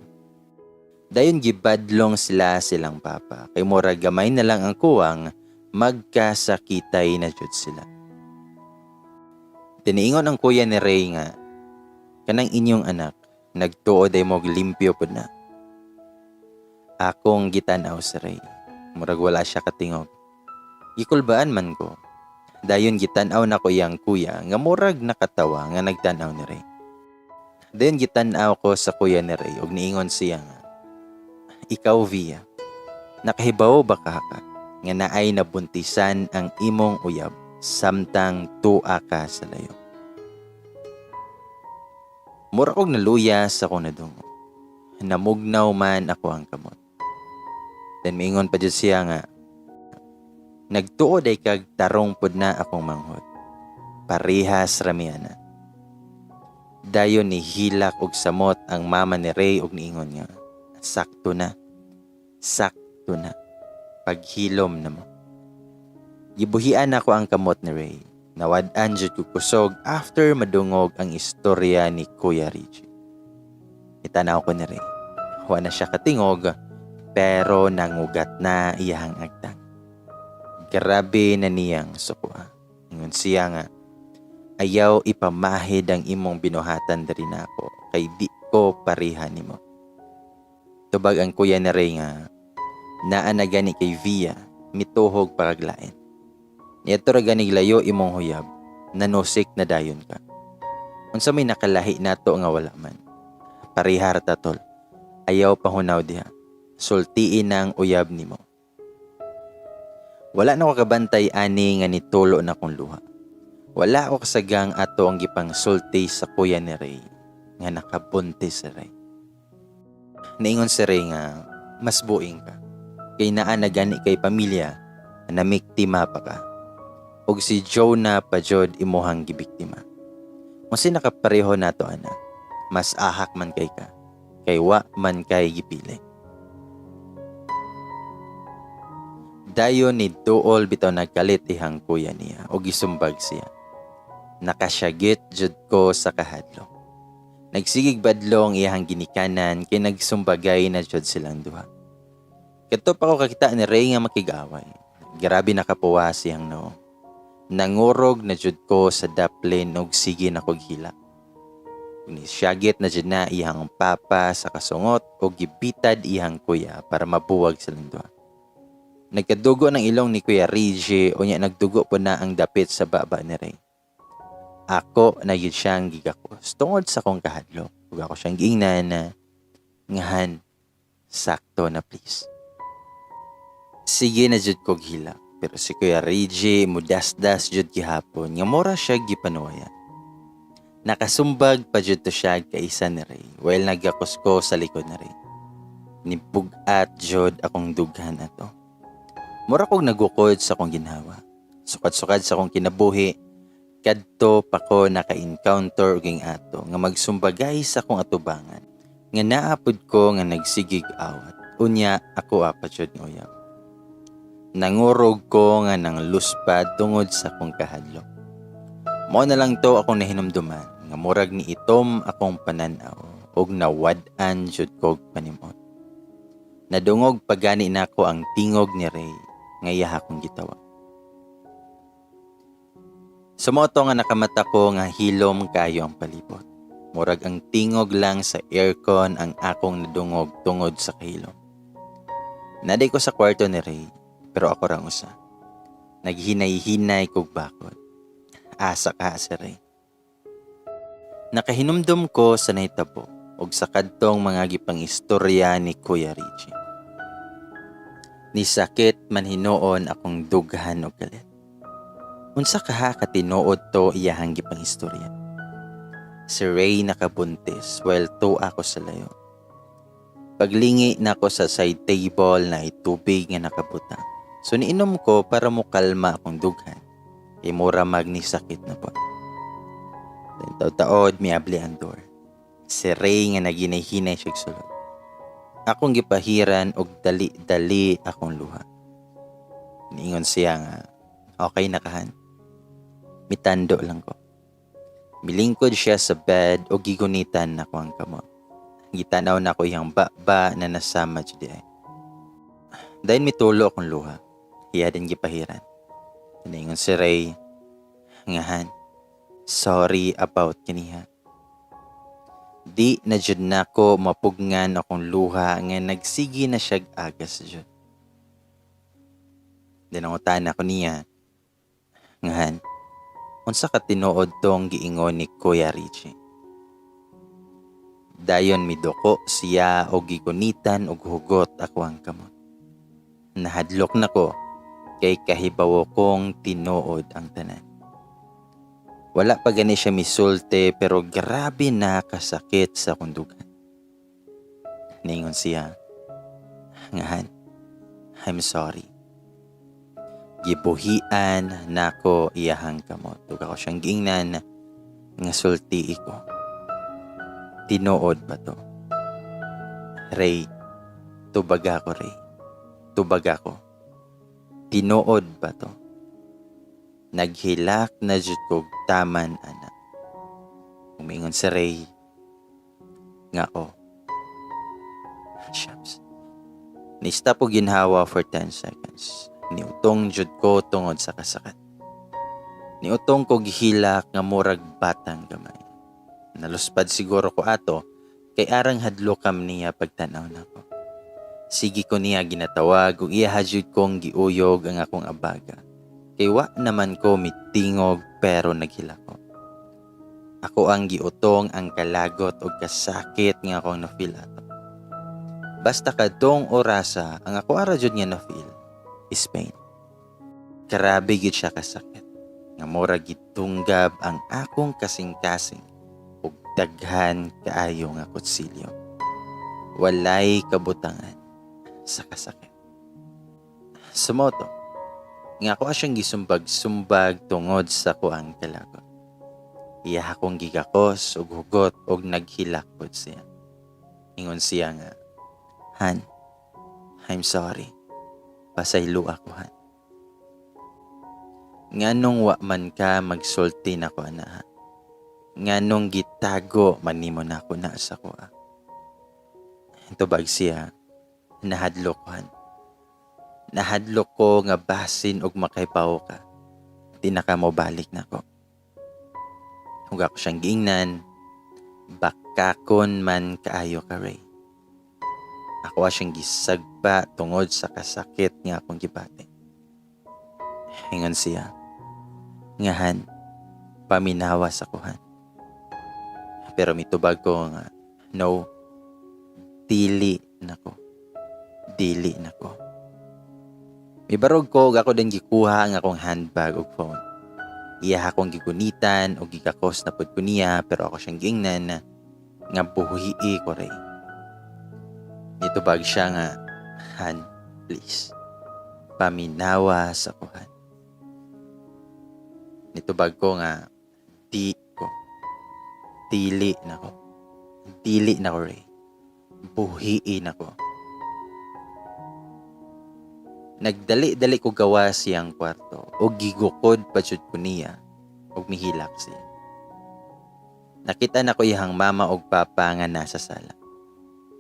Dayon gibadlong silang papa. Kay mura gamay na lang ang kuwang magkasakitay na jud sila. Tiniingon ang kuya ni Ray nga, kanang inyong anak, nagtuod ay mo limpyo pud na. Akong gitanaw si Ray. Murag wala siya katingog. Gikulbaan man ko. Dayon gitanaw na ko yang kuya nga murag nakatawa nga nagtanaw ni Ray. Dayon gitanaw ko sa kuya ni Ray ug niingon siya nga, ikaw Via, nakahibaw ba ka nga naay nabuntisan ang imong uyab samtang tua ka sa layo? Mura kog naluya sa akong nadungo. Namugnaw man ako ang kamot. Then mingon pa dyan siya nga, nagtuod ay kag tarong pud na akong manghod. Parehas ramiana. Dayon ni hilak og samot ang mama ni Ray og niingon nga, sakto na. Sakto na. Paghilom na mo. Gibuhian ako ang kamot ni Ray. Nawad-an jud ko kusog after madungog ang istorya ni Kuya Richie. Itanaw ko ni Ray. Wa na siya katingog, pero nangugat na iyang agtang. Grabe na niyang sukwa. Ingon siya nga, ayaw ipamahid ang imong binuhatan diri nako kay di ko pareha nimo. Tubag ang kuya ni Ray nga naa na gani kay Via mituhog paraglain. Niadto ra gani layo imong huyab, nanusik na dayon ka. Unsa may nakalahi nato nga wala man. Parihar ta tol. Ayaw pahunaw diha. Sultiin ang uyab nimo. Wala na ko kabantay ani nga nitulo na kong luha. Wala ako kasagang ato ang gipang sulti sa kuya ni Ray nga nakabuntis si Ray. Naingon si Ray nga mas buing ka. Kay naa na gani kay pamilya na namiktima pa ka. Og si Jonah pa jud imuhang gibiktima. Kung nakapareho nato ana, mas ahak man kay ka. Kay wa man kay gipili. Dayon ni Duol bitaw nagkalit ihang kuya niya o gisumbag siya. Nakasyagit jud ko sa kahadlok. Nagsigig badlong iyang ginikanan kay nagsumbagay na jud silang duha. Kadto pa ko kakita ni Ray nga makigaway. Grabe nakapuwa siyang no. Nangurog na jud ko sa daplin og sige na kog hila. Nisyagit na jud na iyang papa sa kasungot o gibitad iyang kuya para mabuwag silang duha. Nagkadugo ng ilong ni Kuya Reggie o niya nagdugo po na ang dapit sa baba ni Ray. Ako na yun siyang gigakos tungod sa kong kahadlok. Huwag ako siyang giingnan na ngahan, sakto na please. Sige na jud kog hila. Pero si Kuya Reggie mudasdas jud gihapon nga mora siya gipanuwayan. Nakasumbag pa jud to siya kaisa ni Ray while nagakos ko sa likod ni Ray. Nipugat jud akong dughan ato. Mura kong nagukod sa kong ginhawa. Sukad-sukad sa kong kinabuhi. Kadto pa ko naka-encounter uging ato nga magsumbagay sa kong atubangan. Nga naapod ko nga nagsigig awat. Unya ako apat jud nguyab. Nangurog ko nga nang luspad tungod sa kong kahadlok. Mao na lang to akong nahinumduman nga murag ni itom akong pananaw ug nawad-an jud kog panimot. Nadungog pagani nako ang tingog ni Ray nga iya akong gitawa. Sumoto nga nakamata ko nga hilom kayo ang palibot. Murag ang tingog lang sa aircon ang akong nadungog tungod sa kahilom. Naday ko sa kwarto ni Ray, pero ako rang usa. Naghinay-hinay kog bakod. Asa ka si Ray. Nakahinumdum ko sa nahitabo og sa kadtong mga gipang istorya ni Kuya Reggie. Ni sakit man hinuon akong dughan og galit. Unsa kaha katinuod to iyahang gipang istorya. Si Ray nakabuntis while to ako sa layo. Paglingi nako sa side table na itubig nga nakabutang. So niinom ko para mo kalma akong dughan. Kay mura magni sakit na po. Taod miabli ang door. Si Ray nga naginay-hinay siya sulod. Akong gipahiran og dali-dali akong luha. Niingon siya nga, okay na kahan. Mitando lang ko. Milingkod siya sa bed o gigunitan na ko ang kamot. Gitanaw na ko iyang baba na nasama jud ay. Dahil mitulo akong luha. Hiya din gipahiran. Niingon si Ray, ngahan, sorry about kiniha. Di na jud nako mapugngan akong luha nga nagsigi na siya agas jud. Dinangutan ako niya. Ngahan, unsa ka tinuod tong giingon ni Kuya Reggie? Dayon midoko siya og gigunitan og hugot ako ang kamot. Nahadlok nako kay kahibawo kong tinuod ang tanan. Wala pa gani siya misulte pero grabe na kasakit sa kundugan. Ningon siya, ngahan, I'm sorry. Gibuhian nako iyahang kamot. Ug ako siyang giingnan nga sulti ko. Tinuod ba to? Ray, tubaga ko Ray. Tubaga ko. Tinuod ba to? Naghilak na jud kog taman anak. Umingon si Ray nga shucks. Ni-stop og ginhawa for 10 seconds. Niutong jud ko tungod sa kasakit. Niutong ko gihilak nga murag batang gamay. Naluspad siguro ko ato kay arang hadlokam niya pagtanaw nako. Sige ko niya ginatawag ug iya hadyod kong giuyog ang akong abaga. Kay wa naman ko mitingog pero naghila ko. Ako ang giutong ang kalagot ug kasakit nga akong na-feel ato. Basta kadtong orasa ang ako ara jud nga na-feel is pain. Grabe gid siya kasakit. Nga mura gitunggab ang akong kasing-kasing ug daghan kaayo nga kutsilyo. Walay kabutangan sa kasakit. Sumoto, nga ako siyang gisumbag-sumbag tungod sa kuang kalagot. Iya akong gigakos ug hugot ug naghilak pod siya. Ingon siya nga, Han, I'm sorry. Pasaylo ako, Han. Nganong wa man ka magsulti na ko ana. Nganong gitago man nimo na ako na sa kuha. Tubag siya, nahadlok ko, Han. Nahadlok ko nga basin og makaypaw ka. Di na ka mo balik na ko. Ug ako siyang giingnan, bakakon man kaayo ka, Ray. Ako siyang gisagpa tungod sa kasakit nga akong gibati. Ingon siya, ngahan, paminawa sa kuhan. Pero mitubag ko nga, no, dili na ko. Mibarog ko ako din gikuha ang akong handbag ug phone. Iya akong gigunitan o gigakos na pod ko niya pero ako siyang gingnan nga buhii ko ray. Nitubag siya nga, Han, please, paminawa sa kuhan. Nitubag ko nga, dili na ko ray. Buhii na ko. Nagdali-dali ko gawa siyang kwarto o gigukod pa jud ko niya og mihilak siya. Nakita na ko iyang mama og papa nga nasa sala.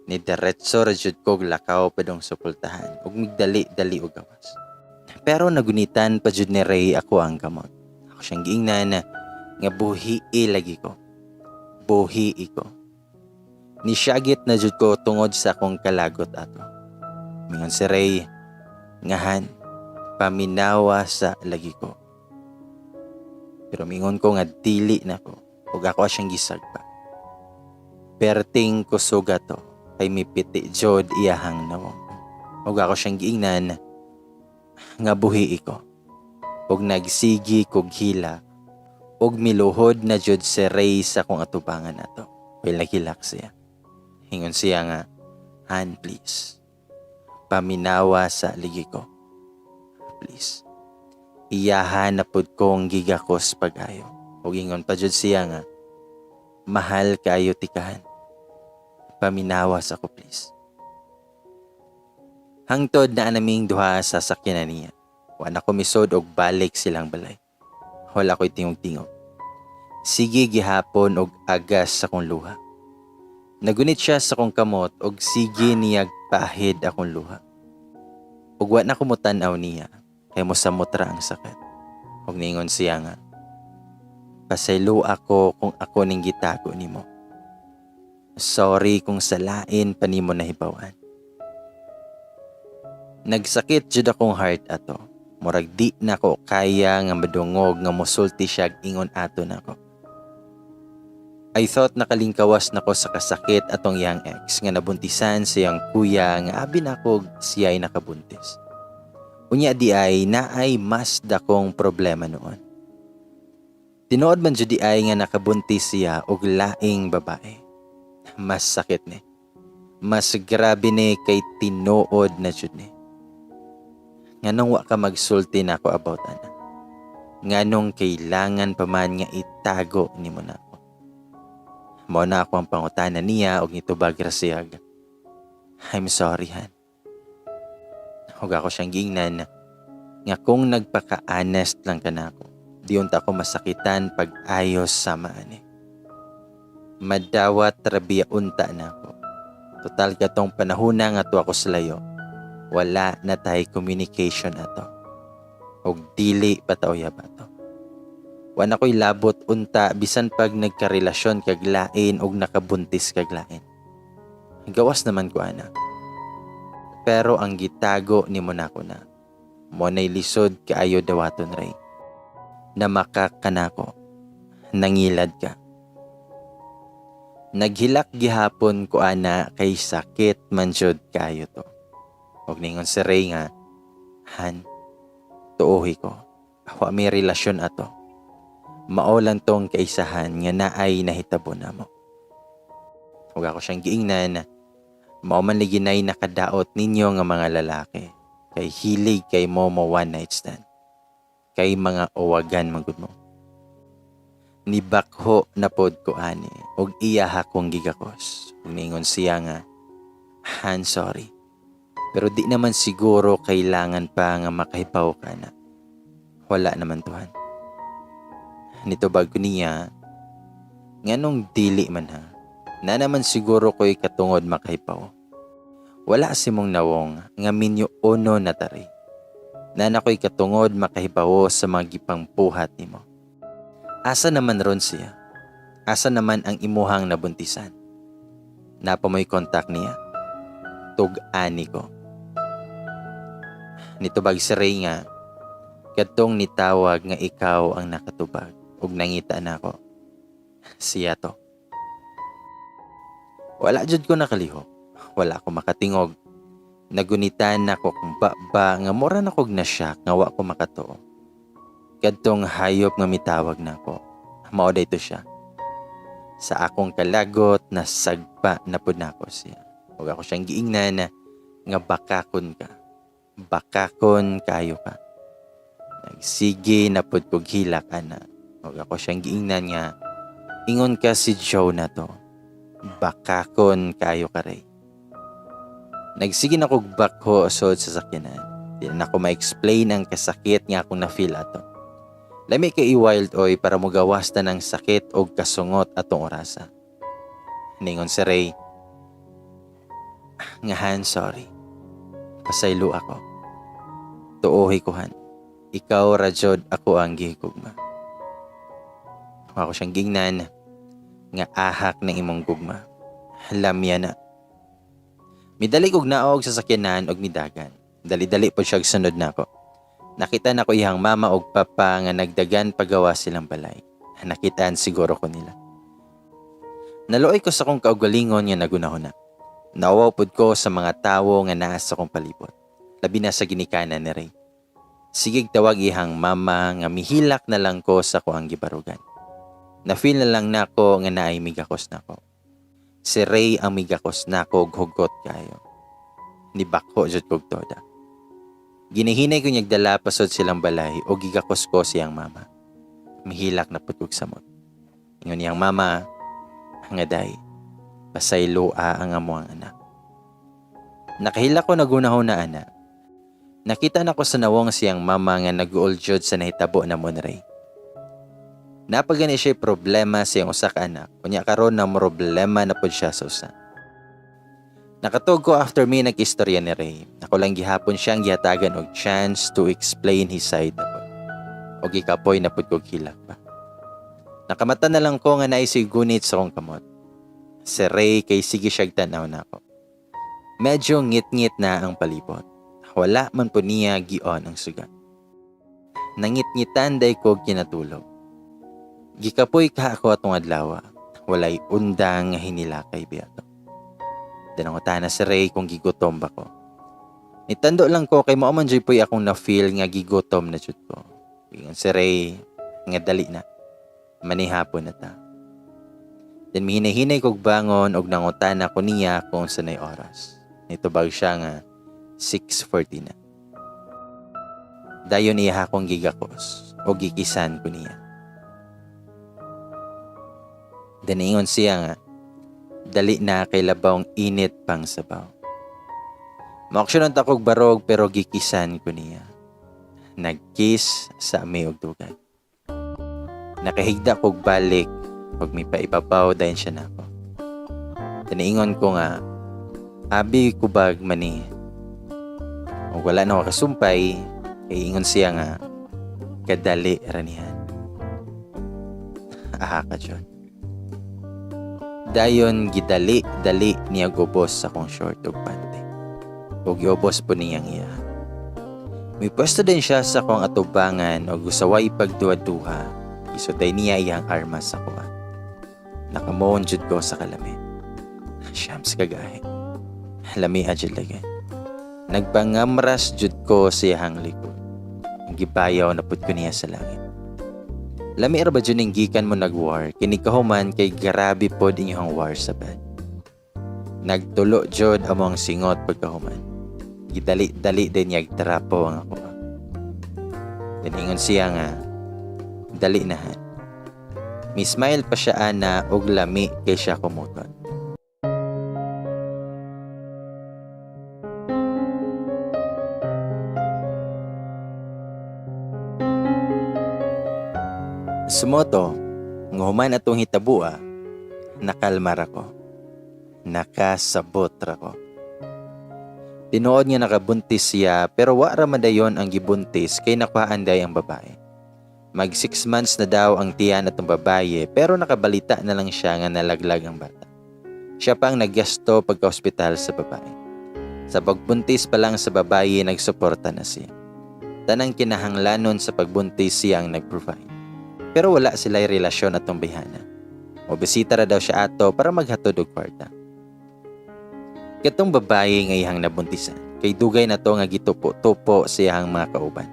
Ni diretso ra jud ko lakaw padong supultahan og migdali-dali og gawas. Pero nagunitan pa jud ni Ray ako ang kamot. Ako siyang giingnan nga buhii lagi ko. Buhii ko. Ni syagit na jud ko tungod sa akong kalagot ato. Mingon si Ray, ngahan, paminawa sa lagi ko. Pero mingon ko nga dili na ko ug ako siyang gisagpa. Perting kusuga to kay mipiti jod iyahang nawong. Ug ako siyang giingnan nga buhii ko. Ug nagsigi kog hila ug miluhod na jud si Ray sa kong atubangan nato. Well, naghilak siya. Hingon siya nga, Han, please, paminawa sa ligi ko. Please. Iyahan na pod kong gigakos pag-ayo. O gingon pa jud siya nga, mahal kaayo tikahan. Paminawa sa ko, please. Hangtod na anaming duha sa sakyanan niya. Wala ko misod og balik silang balay. Wala ko'y tingog-tingog. Sige gihapon og agas sa kong luha. Nagunit siya sa kong kamot og sige niyag pahid akong luha. Ug wa na ko motanaw niya kay mosamot ra ang sakit. Ug ningon siya nga, pasaylo ako kung ako ning gitago nimo. Sorry kung salain pa nimo nahibawan. Nagsakit jud akong heart ato. Murag di na ko kaya nga madungog nga mosulti siya ingon ato nako. I thought nakalingkawas na ko sa kasakit atong yang ex nga nabuntisan siyang kuya nga abi na ko siya'y nakabuntis. Unya di ay naay mas dakong problema noon. Tinuod man jud di ay nga nakabuntis siya og laing babae. Mas sakit ni. Mas grabe ni kay tinuod na jud ni. Nganong wa ka magsulti na ako about ana. Nganong kailangan pa man nga itago nimo na. Mao na ako ang pangutana niya og nitubag ra siya. I'm sorry, Han. Ug ako siyang gingnan nga kung nagpaka-honest lang ka na ako, di unta ako masakitan pag ayos sa maani. Madawat rabiya unta na ako. Total katong panahuna nga to ako sa layo. Wala na tay communication ato. Og dili pataoya ba to. Wana ko'y labot unta bisan pag nagkarelasyon kag lain og nakabuntis kag lain. Gawas naman ko ana. Pero ang gitago nimo nako na. Mo nay lisod kaayo dawaton Ray. Namakak ka nako. Nangilad ka. Naghilak gihapon ko ana kay sakit man jud kayo to. Og ningon si Ray nga, Han, tuohi ko. Wa may relasyon ato. Mao lang tong kaisahan nga naay nahitabo namo. Ug ako siyang giingnan, mao man liginay nakadaot ninyo nga mga lalaki. Kay hilig kay mo one night stand. Kay mga uwagan magud mo. Nibakho na pod ko ani og iya akong gigakos. Ug ningon siya nga, Han, sorry. Pero di naman siguro kailangan pa nga makahibaw ka na. Wala naman tuhan. Nito bag ko niya, nganong dili man ha. Na naman siguro ko'y katungod makahibaw. Wala si mong nawong nga minyo ono na tari. Na nako'y katungod makahibaw sa mga gipangpuhat nimo. Asa naman ron siya? Asa naman ang imuhang nabuntisan? Napa mo'y kontak niya? Tug-ani ko. Nitubag si Ray nga, katong nitawag nga ikaw ang nakatubag ug nangita na ako. Siya to. Wala jud ko nakalihok. Wala ko makatingog. Nagunitan nako kung ba nga mura na kog nasyak nga wa ko makatuo. Kadtong hayop nga mitawag nako. Mao dayto siya. Sa akong kalagot na sagpa na pud nako siya. Ug ako siyang giingnan nga bakakon ka. Bakakon kayo ka. Nagsige na pud kog hilak ana. Ug ako siyang giingnan nga ingon ka si Joe na to. Bakakon kayo ka Ray. Nagsige na kog bakho usod sa sakyanan. Di na ako ma-explain ang kasakit nga akong na-feel ato. Lami kay wild oy para mo gawas ta ng sakit o kasungot atong orasa. Ningon si Ray, nga Han, sorry. Pasaylo ako. Tuohi ko Han. Ikaw rajod ako ang gihigugma. Ako siyang gingnan nga ahak ng imong gugma. Lamya na. Midali kog naog sa sakyanan og midagan. Dali-dali po siya sunod nako. Nakita na ko ihang mama og papa nga nagdagan pagawa silang balay. Nakitaan siguro ko nila. Naluoy ko sa kong kaugalingon nga nagunahon na. Nawaw pud ko sa mga tawo nga naa sa kong palibot. Labi na sa ginikanan ni Ray. Sigig tawag ihang mama nga mihilak na lang ko sa kuang gibarugan. Na-feel na lang nako nga naay migakos nako. Si Ray ang migakos nako og hugot kayo. Nibakho jud kog toda. Ginihinay ko niyagdala pasod silang balay o gigakos ko siyang mama. Mihilak na pud kog samot. Ingon niyang mama, nga day, pasayloa ang amuang anak. Nakahila ko nagunahon na anak. Nakita na ko sa nawong siyang mama nga nag-uuljod sa nahitabo na mo ni Ray. Napagani siya problema siyang usa ka anak. Kunya karon na problema na pud siya sa usa. Nakatug ko after me nag-istorya ni Ray. Ako lang gihapon siyang gihatagan og chance to explain his side na po. O gikapoy na pud kog hilak pa. Nakamata na lang ko nga naay gunit sa kong kamot. Si Ray kay sige siyag tanaw na ako. Medyo ngit-ngit na ang palibot. Wala man po niya gion ang sugat. Nangit-ngitan day ko kinatulog. Gikapoy ka ako atong adlaw. Walay undang nga hinilakay biyato. Danangutan na si Ray kung gigutom ba ko. Nitando lang ko kay mao man joy poy akong na-feel nga gigutom na jud ko. Ingon si Ray nga dali na. Manihapon na ta. Then mihinay-hinay kog bangon og nangutan ako niya kung sanay oras. Nitubag siya nga 6:40 na. Dayon iya akong gigakos o gikisan ko niya. Then ingon siya nga dali na kay labawng init pang sabaw. Maaksyonan ta kog barog pero gikisan ko niya. Nagkiss sa ami og dugay. Nakahigda kog balik pag may paibabaw dayon siya nako. Tiniingon ko nga abi kubag mani. O wala na ako kasumpay kay ingon siya nga kadali ranihan. Aha ka dyan. Dayon gidali-dali niya gubos sa kong short ug pante. ug giubos po niyang iya. May pwesto din siya sa akong atubangan ug usaway pagduha-duha. Isuday niya iyang armas sa kuha. Nakamoon jud ko sa kalami. Shams kagahi. Lami ajud lagi. Nagpangamras jud ko sa iyang likod. Gibayaw na pud ko niya sa langit. Lami ra ba jud ning gikan mo nag-war kini kahuman kay grabe pod inyong war sa bed. Nagtulo jud among singot pagkahuman. Gidali-dali din yag trapo ang ako. Diningon siya nga dali nahan. Mismile pa siya ana og lami kay siya kumuton. Sumoto, nguman atong hitabua, nakalmar ako. Nakasabot ako. Tinuod nga nakabuntis siya pero wa ra madayon ang gibuntis kay nakuhaan day ang babae. Mag 6 months na daw ang tiyan atong babae pero nakabalita na lang siya nga nalaglag ang bata. Siya pang naggasto pagka-ospital sa babae. Sa pagbuntis pa lang sa babae nagsuporta na siya. Tanang kinahanglanon sa pagbuntis siyang nag-provide. Pero wala sila'y relasyon atong bihana. O bisita ra daw siya ato para maghatod og kwarta. Katong babae nga iyang nabuntisan, kay dugay na to nga gitupo-tupo sa iyang mga kauban.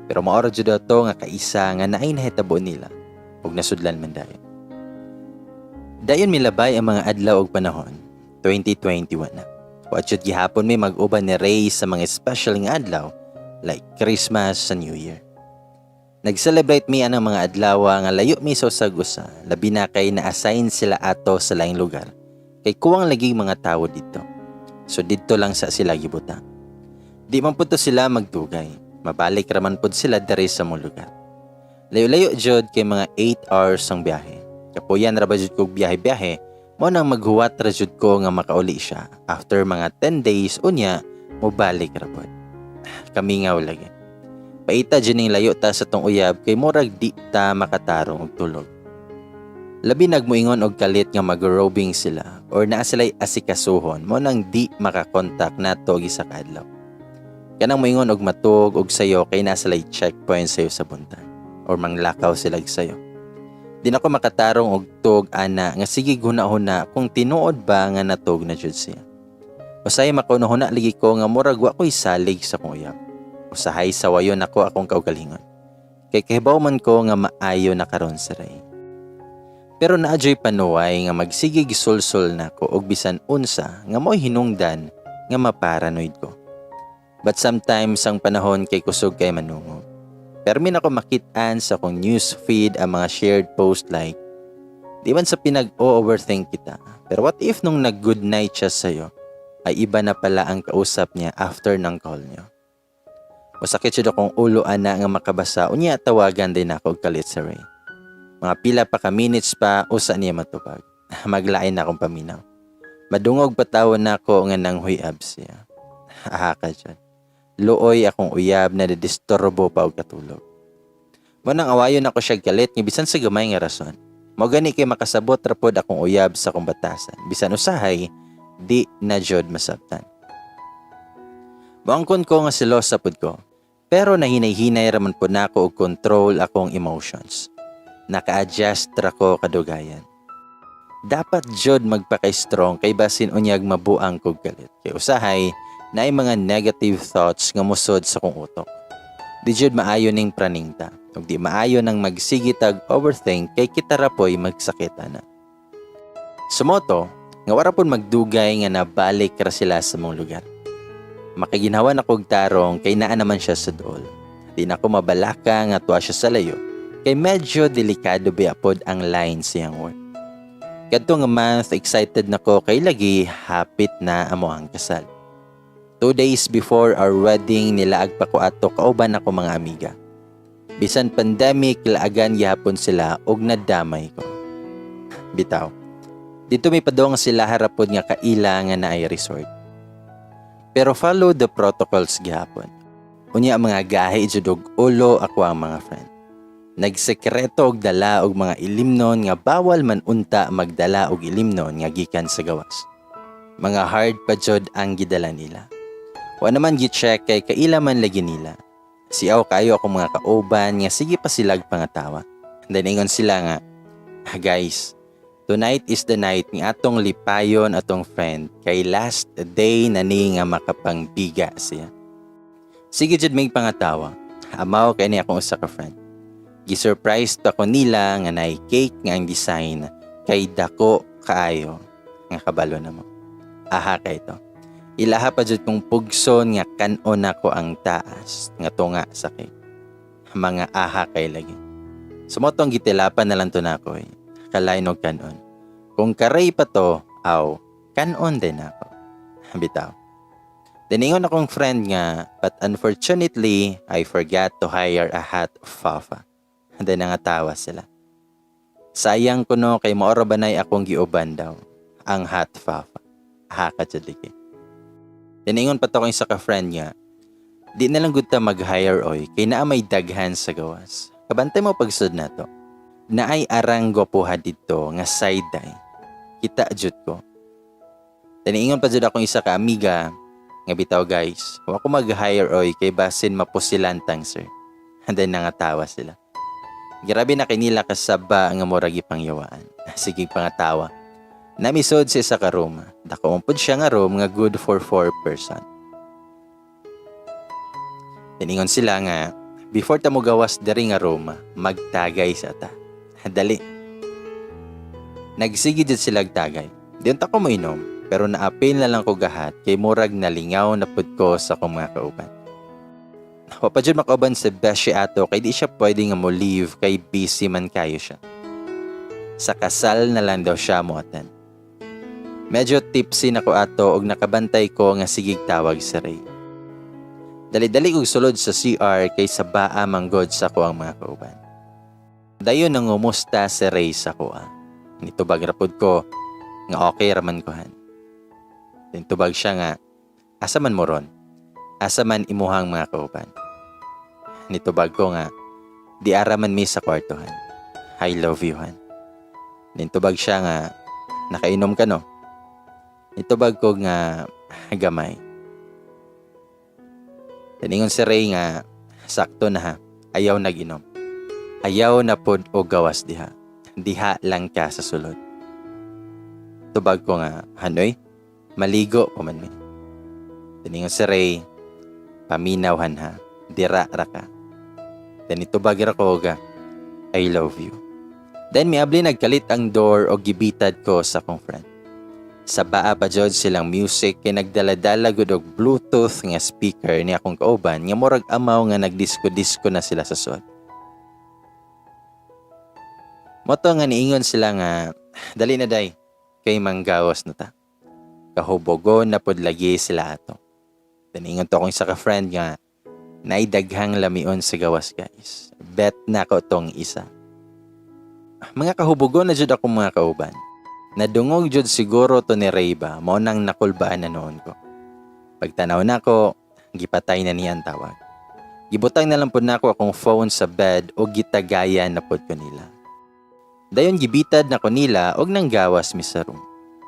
Pero maoro jud to nga kaisa nga naay nahitabo nila ug nasudlan man dayon. Dayon milabay ang mga adlaw ug panahon. 2021 na. Wa jud gihapon may mag-uban ni Ray sa mga special nga adlaw like Christmas sa New Year. Nag-celebrate mi ang mga adlaw nga layo mi sa usag-usa, labi na kay na-assign sila ato sa laing lugar. Kay kuwang laging mga tao dito. So dito lang sa sila gibutang. Di man pud sila magdugay. Mabalik raman pud sila diri sa mong lugar. Layo-layo jud kay mga 8 hours ang biyahe. Kapuyan ra ba jud kog biyahe-biyahe, mo nang maghuwat ra jud ko nga makauli siya. After mga 10 days unya, mobalik ra pud. Kamingaw lagi. Paita dyan ning layo ta sa tong uyab kay murag di ta makatarong og tulog. Labi nagmuingon og kalit nga mag-roving sila or naa sila'y asikasuhon mo nang di makakontak nato gisa kadlaw. Kanang moingon og matug og sayo kay naa sila'y checkpoint sayo sa buntag or manglakaw sila sayo. Di na ko makatarong og tug ana nga sige guna-huna kung tinuod ba nga natug na jud siya. Usay makunahuna ligi ko nga murag wa ko'y salig sa kong uyab. Usahay sa wayon ako akong kaugalingon. Kay kahibaw man ko nga maayo na karon sa Ray. Pero naadyo'y panuway nga magsige gisulsol na ko og bisan unsa nga mo'y hinungdan nga maparanoid ko. But sometimes ang panahon kay kusog kay manungo. Permin ako makit-an sa akong news feed ang mga shared post like, di man sa pinag-overthink kita, pero what if nung nag-good night siya sa'yo, ay iba na pala ang kausap niya after ng call niyo. Masakit siya akong ulo ana nga makabasa unya tawagan din ako og kalit sa Ray. Mga pila pa ka minutes pa usa niya matupag. Maglain na akong paminaw. Madungog patawon nako nga nang huyab siya. Ka dyan. Luoy akong uyab na didisturbo pa og katulog. Mo nang awayon ako siya galit nga bisan sa gamay nga rason. Mao gani kay makasabot ra pod akong uyab sa akong batasan. Bisan usahay di na jud masabtan. Bangkon ko nga selosa pod ko. Pero nahinay-hinay raman po na ako og control akong emotions. Naka-adjust ra ko kadugayan. Dapat jud magpaka-strong kay basin unyag mabuang kog galit. Kay usahay naay mga negative thoughts nga musod sa kong utok. Di jud maayo ning praningta. Ug di maayo nang magsigitag overthink kay kita ra po'y magsakit ana. Sumoto, nga wara pud magdugay nga nabalik ra sila sa mong lugar. Makaginhawa na kog tarong kay naa naman siya sa dool. Di na ko mabalaka nga tuwa siya sa layo kay medyo delikado biapod ang line siyang work. Kadto nga month excited na ko kay lagi hapit na amo ang kasal. 2 days before our wedding nilaag pa ko ato kauban ako mga amiga. Bisan pandemic laagan gihapon sila og nadamay ko. Bitaw. Dito may padong sila harapod nga kaila nga naay resort. Pero follow the protocols gihapon. Unya mga gahi jud og ulo ako ang mga friend. Nagsekreto og dala og mga ilimnon nga bawal man unta magdala og ilimnon nga gikan sa gawas. Mga hard pa jud ang gidala nila. Wa naman gi-check kay kaila man lagi nila. Siaw kayo ako mga kauban nga sige pa silag pangatawa. Then ingon sila nga, guys, tonight is the night ni atong lipayon atong friend kay last day na ni nga makapangbiga siya. Sige jud may pangatawa. Amaw kay ni akong usa ka friend. Gi-surprise to ako nila nga naay cake nga ang design kay dako kaayo nga kabalo na mo. Aha kay to. Ilaha pa jud kong pugson nga kanon ako ang taas nga tunga sa cake. Mga aha kay lagi. Sumotong gitilapan na lang to nako eh. Kalain og kanon. Kung karay pa to, aw, kanon din ako. Bitaw. Diningon akong friend nga, but unfortunately, I forgot to hire a hot fafa. Then nangatawa sila. Sayang ko no kay maora banay akong giuban daw. Ang hot fafa. Aha ka jud. Diningon pa to kay sa ka-friend niya. Di na lang gud ta mag-hire oy kay naa may daghan sa gawas. Kabantay mo pagsud na to. Naay arang gwapuha dito nga side eye. Kita jud ko. Diningon pa jud akong isa ka amiga nga bitaw guys. Wa ko mag-hire oy kay basin mapusilantang sir. And then nangatawa sila. Grabe na kinila kasaba nga murag ipangyawaan. Sige pangatawa. Namisod siya sa ka-room. Dako umpod siya nga room nga good for 4 person. Tiningon sila nga, before ta mo gawas diri nga room, magtagay sa ta. Dali. Nagsige jud sila tagay. Diyon ta ko mo inom, pero naapil na lang ko gahat kay murag nalingaw na pud ko sa akong mga kauban. Wa pa jud makauban sa beshi ato kay di siya pwede nga mo leave kay busy man kayo siya. Sa kasal na lang daw siya mo attend. Medyo tipsy na ko ato og nakabantay ko nga sigig tawag si Ray. Dali-dali kong sulod sa CR kay sa baa manggod sa ko ang mga kauban. Dayon nang umusta si Ray sa kuha. Nitubag rapod ko nga okay raman kohan. Nitubag siya nga, asa man mo ron? Asa man imuhang mga kauban? Nitubag ko nga, di araman mi sa kwartohan. I love you han. Nitubag siya nga, nakainom ka no? Nitubag ko nga gamay. Tiningon si Ray nga, sakto na ha, ayaw nag-inom. Ayaw na pod o gawas diha. Diha lang ka sa sulod. Tubag ko nga, hanoy, maligo po man mi. Tiningon si Ray, paminawhan ha, dira ra ka. Then itubag ra ko ga, I love you. Then miabli nagkalit ang door o gibitad ko sa kong friend. Sa baa pa jud silang music kay nagdala-dala gud og Bluetooth nga speaker ni akong kauban nga murag amaw nga nagdisco-disco na sila sa suod. Moto nga niingon sila nga, dali na day, kay manggawas na ta. Kahubogon na pod lagi sila ato. Tiningon to akong isa ka friend nga, naidaghang lamion sa gawas guys. Bet na ko tong isa. Mga kahubogon na jud akong mga kauban. Nadungog jud siguro to ni Rayba, mao nang nakulbaan na noon ko. Pagtanaw nako, gipatay na niya ang tawag. Gibutang na lang pud nako akong phone sa bed o gitagayan na pud ko nila. Dayon gibitad nako nila og nanggawas mi sa room.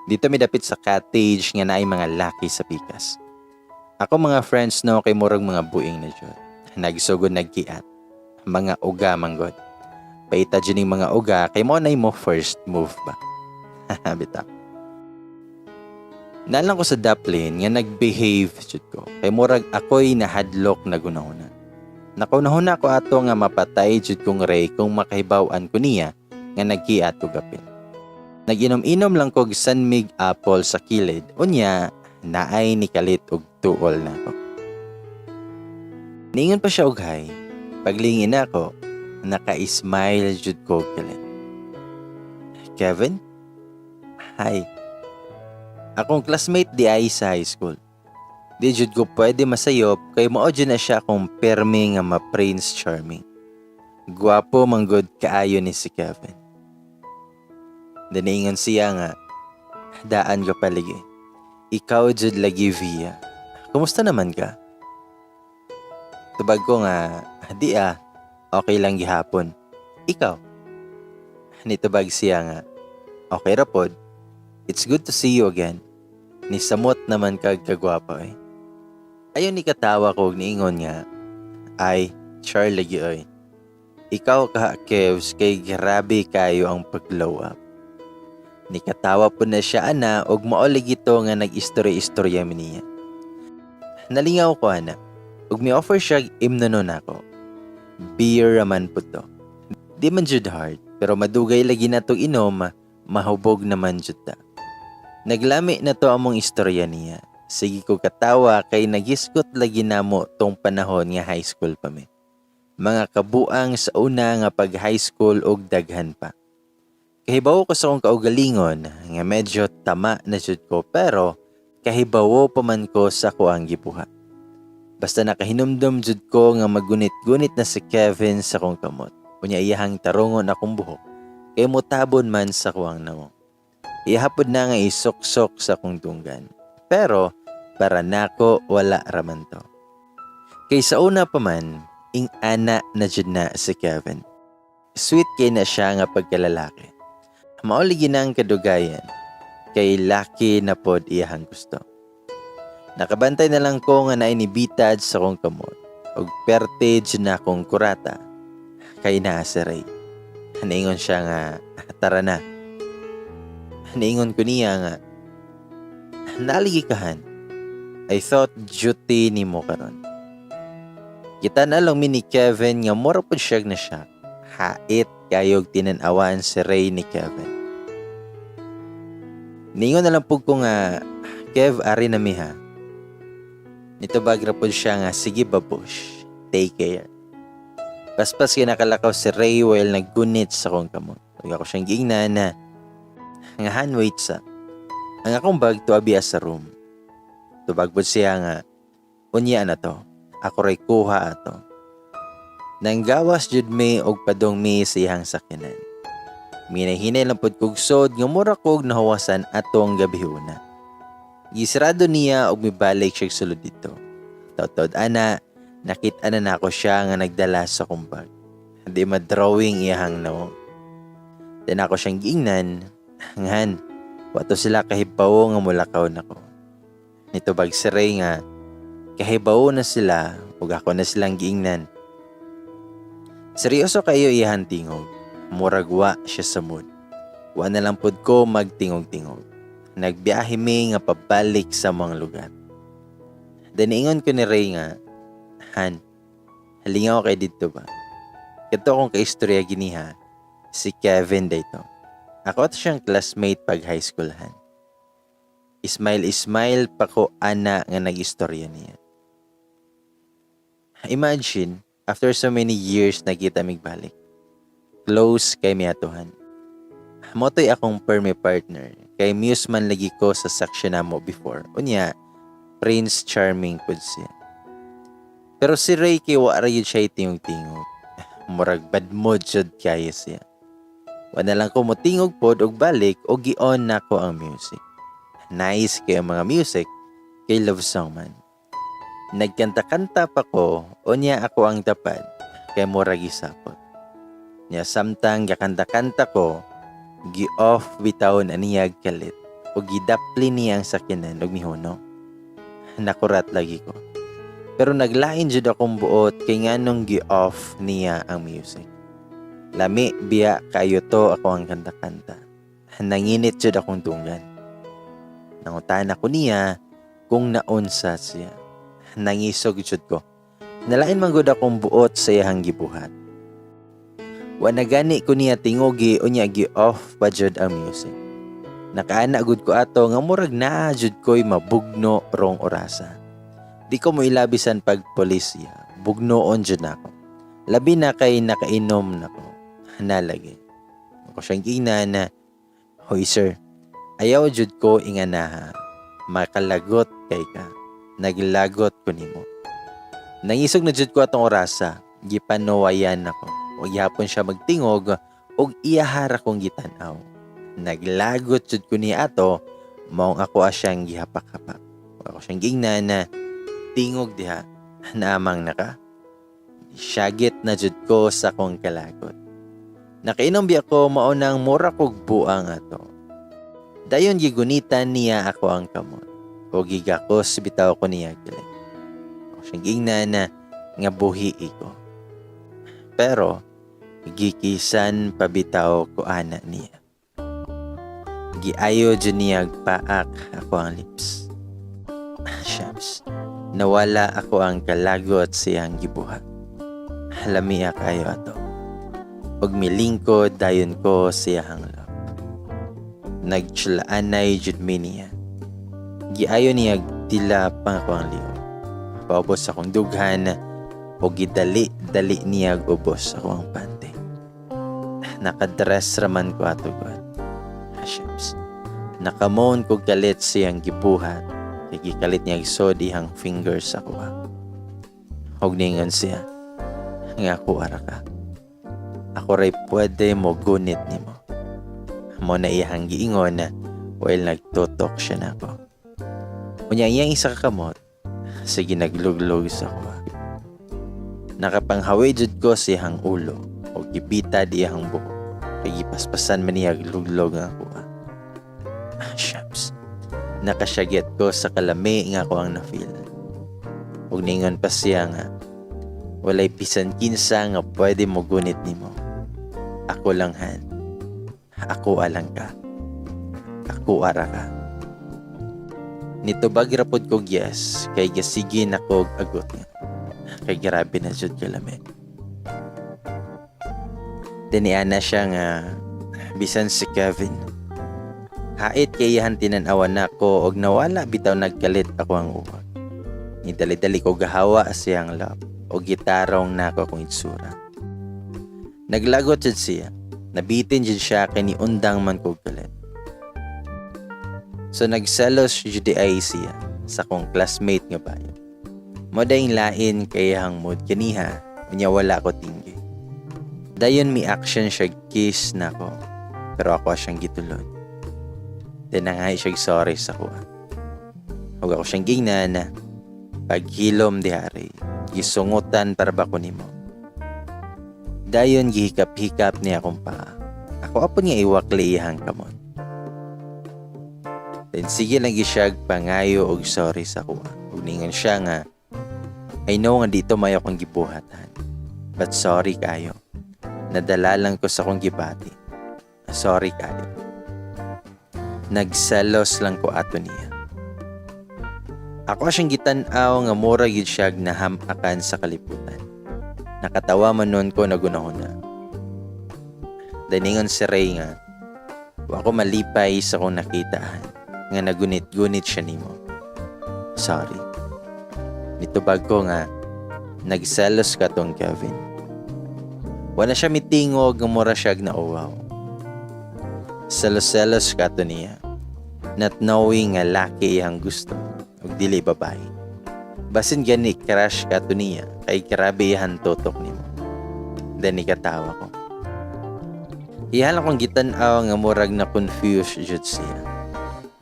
Dito mi dapit sa cottage nga naay mga laki sa pikas. Ako mga friends no kay murag mga buing na jud. Nagsugod nagkiat. Mga uga manggod. Paita jud ning mga uga kay mo nay mo first move ba. Bitaw. Nalang ko sa Dublin nga nag-behave jud ko. Kay murag ako'y nahadlok na gunahuna. Nakunahuna ko ato nga mapatay jud kong Ray kung makahibaw-an ko niya nga nagkiat ko gapil. Nag-inom-inom lang ko Sanmig apple sa kilid. Unya, naay ni kalit og tuol na ko. Niingon pa siya og hay. Paglingin ako, naka-smile jud ko kilit. Kevin? Hi. Akong classmate di ay sa high school. Di jud ko pwede masayop kay mao jud na siya akong permi nga ma-Prince Charming. Guwapo manggod kaayo ni si Kevin. Dinaingon siya nga, daan ka paligi. Ikaw jud lagi via. Kumusta naman ka? Tubag ko nga, di okay lang gihapon. Ikaw? Nitubag siya nga, okay rapod. It's good to see you again. Nisamot naman kag kagwapa eh. Ayon ni katawa ko niingon nga, ay, Char lagi oy. Ikaw ka, Kevs, kay grabe kayo ang pag-glow up. Nikatawa po na siya ana og maolig ito nga nag-istorya-istorya mi niya. Nalingaw ko ana, ug mi-offer siya imnonon ako. Beer raman po to. Di man jud hard, pero madugay lagi na to inom, mahubog naman jud ta. Naglami na to among istorya niya. Sige ko katawa kay nagiskot lagi namo tong panahon nga high school pa mi. Mga kabuang sa una nga pag high school og daghan pa. Kahibawo ko sa akong kaugalingon nga medyo tama na jud ko pero kahibawo pa man ko sa kuang gibuhat. Basta nakahinumdum jud ko nga magunit-gunit na si Kevin sa akong kamot. Unya iyahang tarungon akong buhok kay mutabon man sa kuang nango. Ihapod na nga isok-sok sa akong tunggan. Pero para nako wala raman to. Kay sa una pa man, ing-ana na jud na si Kevin. Sweet kay na siya nga pagkalalaki. Mauligi na ang kadugayan, kay laki na pod iyahang gusto. Nakabantay na lang ko nga nainibitad sa kong kamot, og pertage na akong kurata, kay naa si Ray. Naingon siya nga, tara na. Naingon ko niya nga, naligikahan. I thought duty ni mo karon. Kita na lang ni Kevin nga mura po siya na siya. Hait kayog tinanawan si Ray ni Kevin. Ningon na lang po ko nga, Kev, ari na mi ha. Nito bagra po siya nga, sige babush, take care. Paspas kinakalakaw si Ray while naggunit sa kong kamot. Huwag ako siyang giingnan na, nga han wait sa. Ang akong bag to abiya sa room. Tubag po siya nga, unya na to. Ako ray kuha ato. Nanggawas jud mi og padong mi sa iyang sakyanan. Minahinay lang pod kog sod nga mura kog nahawasan atong gabihuna. Gisrado niya og mibalik siya sulod dito. Taud-taud ana, nakita na nako siya nga nagdala sa kong bag. Di ma-drawing iyang no. Then ako siyang giingnan, ngan, wato sila kahibaw nga mulakaw nako. Nito bag si Ray nga, kahibaw na sila, ug ako na silang giingnan. Seryoso kayo iyan tingog. Muragwa siya sa mood. Wa na lang pod ko magtingog-tingog. Nagbiyahe mi nga pabalik sa mga lugar. Daniingon ko ni Ray nga, Han, halingaw kay dito ba? Kato akong kaistorya giniha, si Kevin dito. Ako at siyang classmate pag high school, Han. Ismail pa ko ana nga nag-istorya niya. Imagine, after so many years nakita migbalik. Close kay miatuhan. Motoy akong perme partner. Kay muse man lagi ko sa section namo before. Unya, Prince Charming pud siya. Pero si Ray kay wa ra yun siya tingog-tingog. Murag bad mood jud kaya siya. Wa na lang ko motingog pod og balik og gi-on nako ang music. Nice kay ang mga music kay love song man. Nagkanta-kanta pa ko, unya ako ang tapad, kay murag isapot. Nya samtang gakanta-kanta ko, gi-off bitawon aniyag kalit, o gidapli niya ang sakyanan og mihuno. Nakurat lagi ko. Pero naglain jud akong buot kay nganong gi-off niya ang music. Lami biya kayo to ako ang kanta-kanta. Nanginit jud akong tunggan. Nangutan ako niya kung naunsa siya. Nangisog jud ko. Nalain man gud akong buot sa iyang gibuhat. Wa na gani ko niya tingogi unya gi-off pa jud ang music. Nakaana gud ko ato nga murag naa jud ko'y mabugno rong orasa. Di ko mo ilabisan pag polisya. Bugnoon jud nako. Labi na kay nakainom nako. Nalagi. Ako siyang giingnan na, hoy sir, ayaw jud ko inganaha. Makalagot kay ka. Naglagot ko nimo. Nangisog na jud ko atong orasa. Gipanawayan ako. O gihapon siya magtingog og iyahara kong gitanaw. Naglagot jud ko ni ato, maong ako asyang gihapak-hapak. Ako siyang giingnan na tingog diha, naamang naka. Syagit na jud ko sa kong kalagot. Nakainom bi ako maunang mura kog buang ato. Dayon gigunitan niya ako ang kamot. O gigakos bitaw ko niya gilit. Siyang gingnan nga buhi ko. Pero gikisan pabitaw ko ana niya. Giayo dyan niya paak ako ang lips. Shucks. Nawala ako ang kalagot siyang gibuhat. Halamiya kayo ato. Pag milingkod dayon ko siyang love. Nagtsulaanay jud mi niya. Giayo niya tila pang ako ang liyo. Paubos akong dughan o gidali-dali niya ubos ako ang pante. Nakadress raman ko ato God. Shucks. Nakamon ko galit siyang gibuhat. Kaya gikalit niya isod ihang fingers ako Hog ningon siya. Nga ako ara ka. Ako ray pwede mo gunit ni mo. Mo na iyang giingon na while nagtutok siya na ako. Unya iyang isa kakamot. Sige nagluglog sa ako Nakapanghawi jud ko siyang ulo. O gibita di iyang buhok. Kaya gipaspasan man niya gluglog nga ako Shucks. Nakasyaget ko sa kalami nga ko ang na-feel. Ug ningon pa siya nga walay bisan kinsa nga pwede mo gunit nimo. Ako lang han. Ako alang ka. Ako ara ka. Nitubag rapod ko yes kay gasige na ko agot nga. Kay grabe na jud kalami. Diniana siya nga bisan si Kevin. Hait kay ihan tinan-awan nako og nawala bitaw nagkalit ako ang uwag. Ni dali-dali ko gahawa siyang love o gitarong nako akong itsura. Naglagot jud siya. Nabitin jud siya kay ni undang man ko galit. So nagselos jud ay siya sa kong classmate nga bayo. Mo daing lain kay hang mood kaniha unya wala ko tinggi. Dayon mi action siya kiss nako. Pero ako siyang gitulod. Tinangay siya sorry sa kuha. Huwag ako siyang gingnan na paghilom di hari. Gisungutan para ba ko nimo. Dayon gihikap-hikap niya akong paa. Ako apon nga iwakli ihang kamot. Then sige lang gisyag pangayo og sorry sa kuha. Uningan siya nga I know nga dito may akong gibuhatan. But sorry kayo. Nadala lang ko sa akong gibati. Sorry kayo. Nagselos lang ko ato niya. Ako siyang gitan-aw nga mura gid siya nahamakan sa kalibutan. Nakatawa man nun ko nagunahuna. Daningon si Ray nga, wa ko malipay sa kong nakitaan nga nagunit-gunit siya nimo. Sorry. Nitubag ko nga, nagselos ka tong Kevin. Wala siya mitingog nga mura siya na uwaw. Selos-selos ka to niya. Not knowing nga laki iyang gusto ug dili babae. Basin gani crush ka to niya kay grabe ihan totok nimo. Then ikatawa ko. Ihala kong gitan-aw nga murag na confused jud siya.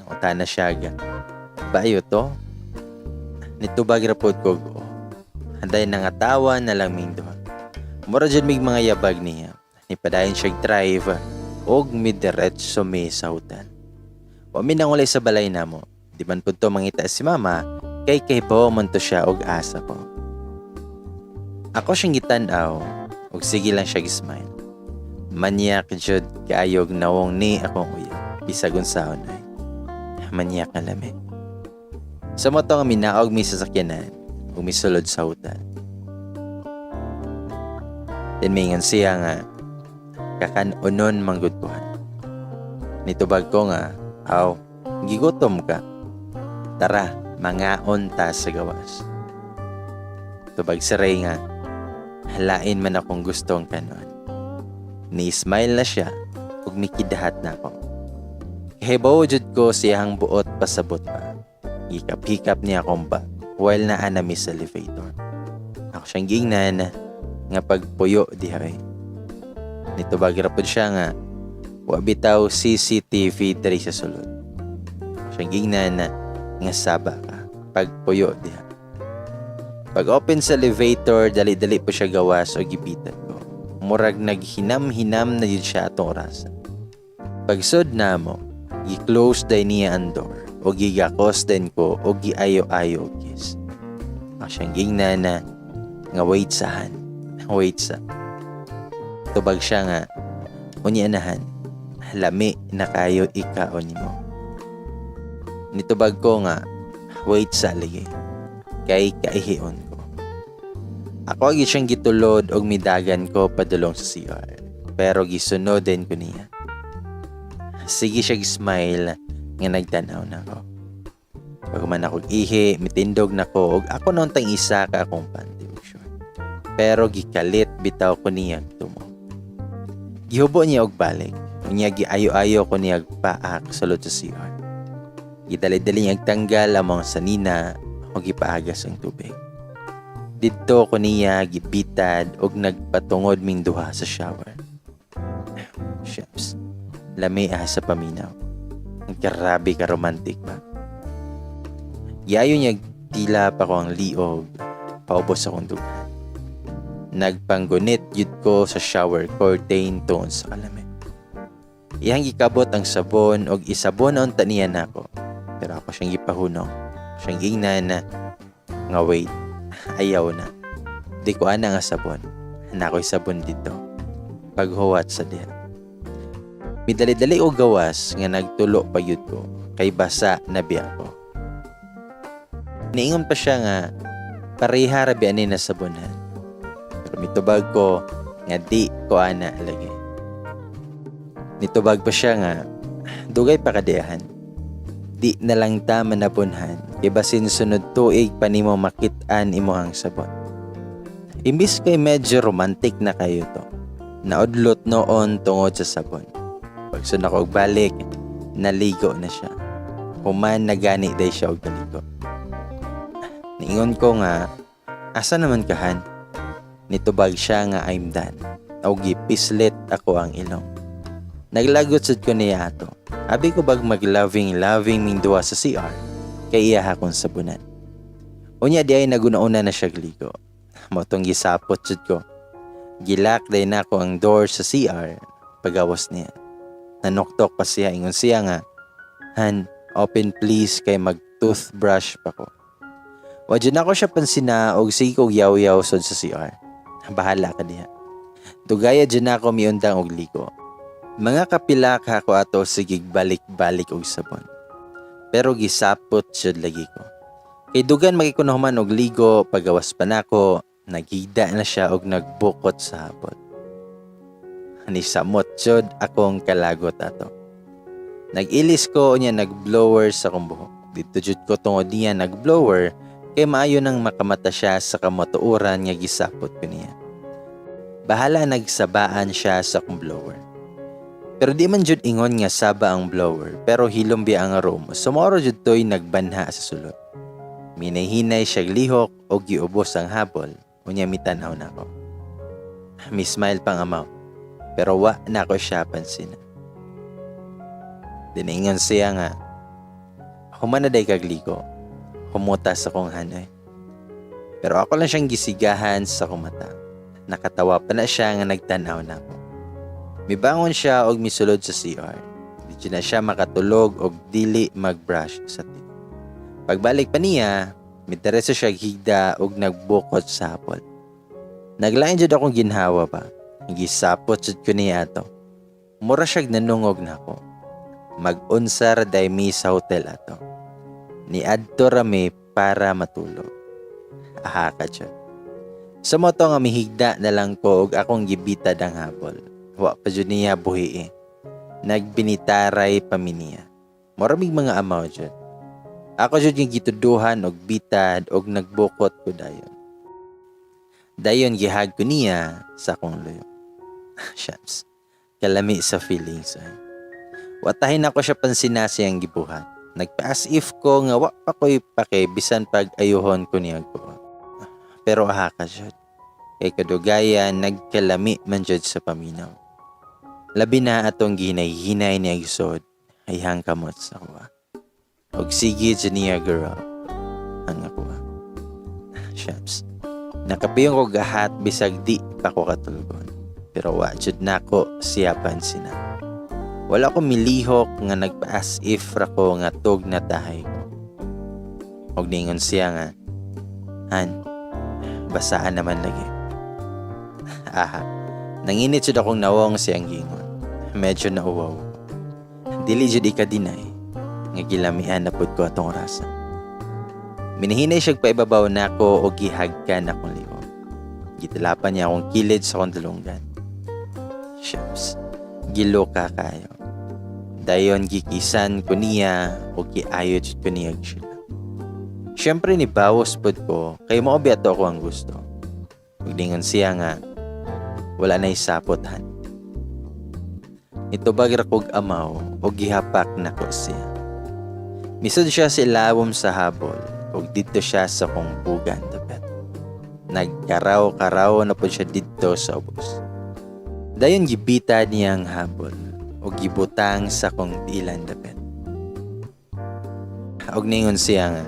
Nauta na siya ga. Bayo to? Nitubag rapod ko go. Handay nangatawa na lang ming duha. Mura jud mig mga yabag niya. Nipadayon siya drive og midiretso mi sa hotel. Wa mi nangulay sa balay namo. Di man pud to mangita si mama kay po man to siya og asa ko. Ako siyang gitan-aw og sige lang siya gismile. Manyak jud kaayog nawong ni akong uyo. Bisag unsahon ay. Manyak na lami. Sa mo to nga minaog mi sa sakyanan ug misulod sa hotel. Then mingan siya nga kakanunon manggudkuhan. Nitubag ko nga, aw, gigutom ka. Tara, mangaon ta sa gawas. Tubag si Ray nga, halain man akong gustong kanon. Ni-smile na siya, ug mikidahat na ako. Kahibaw jud ko siyang buot pasabot pa. Hikap-hikap niya akong bag, while naanami sa elevator. Ako siyang gingnan, nga pagpuyo dihay. Nitubag rapod siya nga wa bitaw CCTV diri sa sulod. Siyang gingnan nga saba ka pagpuyo diha. Pag open sa elevator dali-dali po siya gawas o gibitan ko. Murag naghinam-hinam na yun siya atong orasan. Pagsod na mo, gi-close day niya ang door o gigakos din ko o giayo-ayo kiss. Ako siyang gingnan na nga wait sa. Tubag siya nga, unya anahan, lami na kayo ikaon nimo. Nitubag ko nga, wait sa ligi, kay kaihion ko. Ako agi siyang gitulod og midagan ko padulong sa CR, pero gisunod din ko niya. Sige siya smile nga nagtanaw na ko. Pagman ako ihi, mitindog na ko, og ako noon tang isa ka akong panty og short. Pero gikalit bitaw ko niya tumo. Gihubo niya og balik. Unya giayo-ayo ko niya paak sulod sa CR. Gidali-dali niya tanggal among sanina o gipaagas ang tubig. Didto ko niya gibitad og nagpatungod ming duha sa shower. Shucks. Lami sa paminaw. Ang grabe ka romantic ba? Yayo niya tila pa ko ang liog, paubos akong dugan. Nagpanggunit yun ko sa shower curtain tungod sa kalamig. Iyang gikabot ang sabon og isabon on taniya nako. Pero ako siyang gipahunong. Siyang gingnan na nga wait, ayaw na. Di ko ana nga sabon. Nako'y sabon dito. Paghuwat sa diha. Midali-dali o gawas nga nagtulo pa yun ko kay basa na biya ko. Niingon pa siya nga pareha rabi ani na sabonan. Pero mitubag ko nga di ko ana lagi. Nitubag pa siya nga dugay pa kadiahan. Di na lang ta manabunhan kay basin sunod tuig pa nimo makit-an imong sabon. Imbis kay medyo romantic na kayo to. Naudlot noon tungod sa sabon. Pagsun ako og balik, naligo na siya. Human nagani day siya og naligo. Niingon ko nga, asa naman kahan? Nitubag siya nga I'm done. O gipislit ako ang ilong. Naglagot sad ko niya ato. Abi ko bag mag-loving ming duwa sa CR. Kay iya akong sabunan. Unya di ay naguna-una na siya gligo. Motong gisapot sad ko. Gilak day na ako ang door sa CR. Pagawas niya. Nanoktok pa siya. Ingon siya nga, Han, open please kay mag-toothbrush pa ko. Wadyan ako siya pansina og sige kog yaw-yaw sod sa CR. Bahala ka diha. Dugaya dyan ako miundang og liko. Mga kapila ka ako ato sigig balik-balik og sabon. Pero gisapot jud lagi ko. Kay dugan magikunahuman og ligo, pagawas pa nako, nagida na siya og nagbukot sa hapon. Nisamot jud akong kalagot ato. Nag-ilis ko unya nagblower sa akong buhok. Dito jud ko tungod niya nagblower kay maayo nang makamata siya sa kamatuoran nga gisapot ko niya. Bahala nagsabaan siya sa akong blower. Pero di man jud ingon nga saba ang blower, pero hilombi ang arom. Sumoro jud toy nagbanha sa sulod. Minahinay siya lihok o giubos ang habol, unya mitanaw nako. Mi smile pang amaw, pero wa nako siya pansin. Diningon siya nga, human na day kagligo. Humutas akong hanay. Pero ako lang siyang gisigahan sa akong mata. Nakatawa pa na siya nga nagtanaw na ako. Mibangon siya og misulod sa CR. Di na siya makatulog og dili magbrush sa teeth. Pagbalik pa niya, mitereso siya higda og nagbukot sa hapon. Naglain jud akong ginhawa pa. Gisapot jud ko niya ato. Mura siya nanungog na ako. Mag-unsar day mi sa hotel ato. Ni adto rami para matulog. Aha ka dyan. Sa moto nga mihigda na lang ko og akong gibitad ang habol. Wa pa dyan niya buhi. Nagbinitaray pa mi niya. Maraming mga amaw dyan. Ako dyan yung gituduhan og bitad og nagbukot ko dayon. Dayon gihag ko niya sa akong luyo. Shams. Kalami sa feelings. Watahin ako siya pansina siyang gibuhat. Nagpa-as if ko nga wa pa ko'y pake bisan pag ayuhon ko niya ko. Pero aha ka jud. Kay kadugaya nagkalami man jud sa paminaw. Labi na atong ginay-hinay niya gisod ay hang kamot sa kuha. Og sige jud niya girl. Hang ako. Shams. Nakapiyong ko gahat bisag di pa ko katulgon. Pero wa jud nako siya pansina. Wala ko milihok nga nagpa-as if ra ko nga tog na tahay ko. Og ningon siya nga, Han, basaan naman lagi. Aha, nanginit jud akong nawong siyang gingon. Medyo nauwaw. Dili jud ikadinay nga gilamian na pud ko atong rasa. Minihinay siyag paibabaw nako o gihagkan akong liog. Gitilapan niya akong kilid sa akong dalunggan. Shucks, giloka kayo. Dayon gikisan ko niya o giayod jud ko niya sila. Siyempre ni bawas pod ko kay mao biadto ako ang gusto. Uglingon siya nga wala na isapot han. Itubag ra kog amaw o gihapak nako siya. Misod siya sa ilawom sa habol o dito siya sa kong bugan dapat. Nagkaraw-karaw na po siya dito sa ubos. Dayon gibita niyang habol o gibutang sa kong tilan dapat. Og ningon siya nga,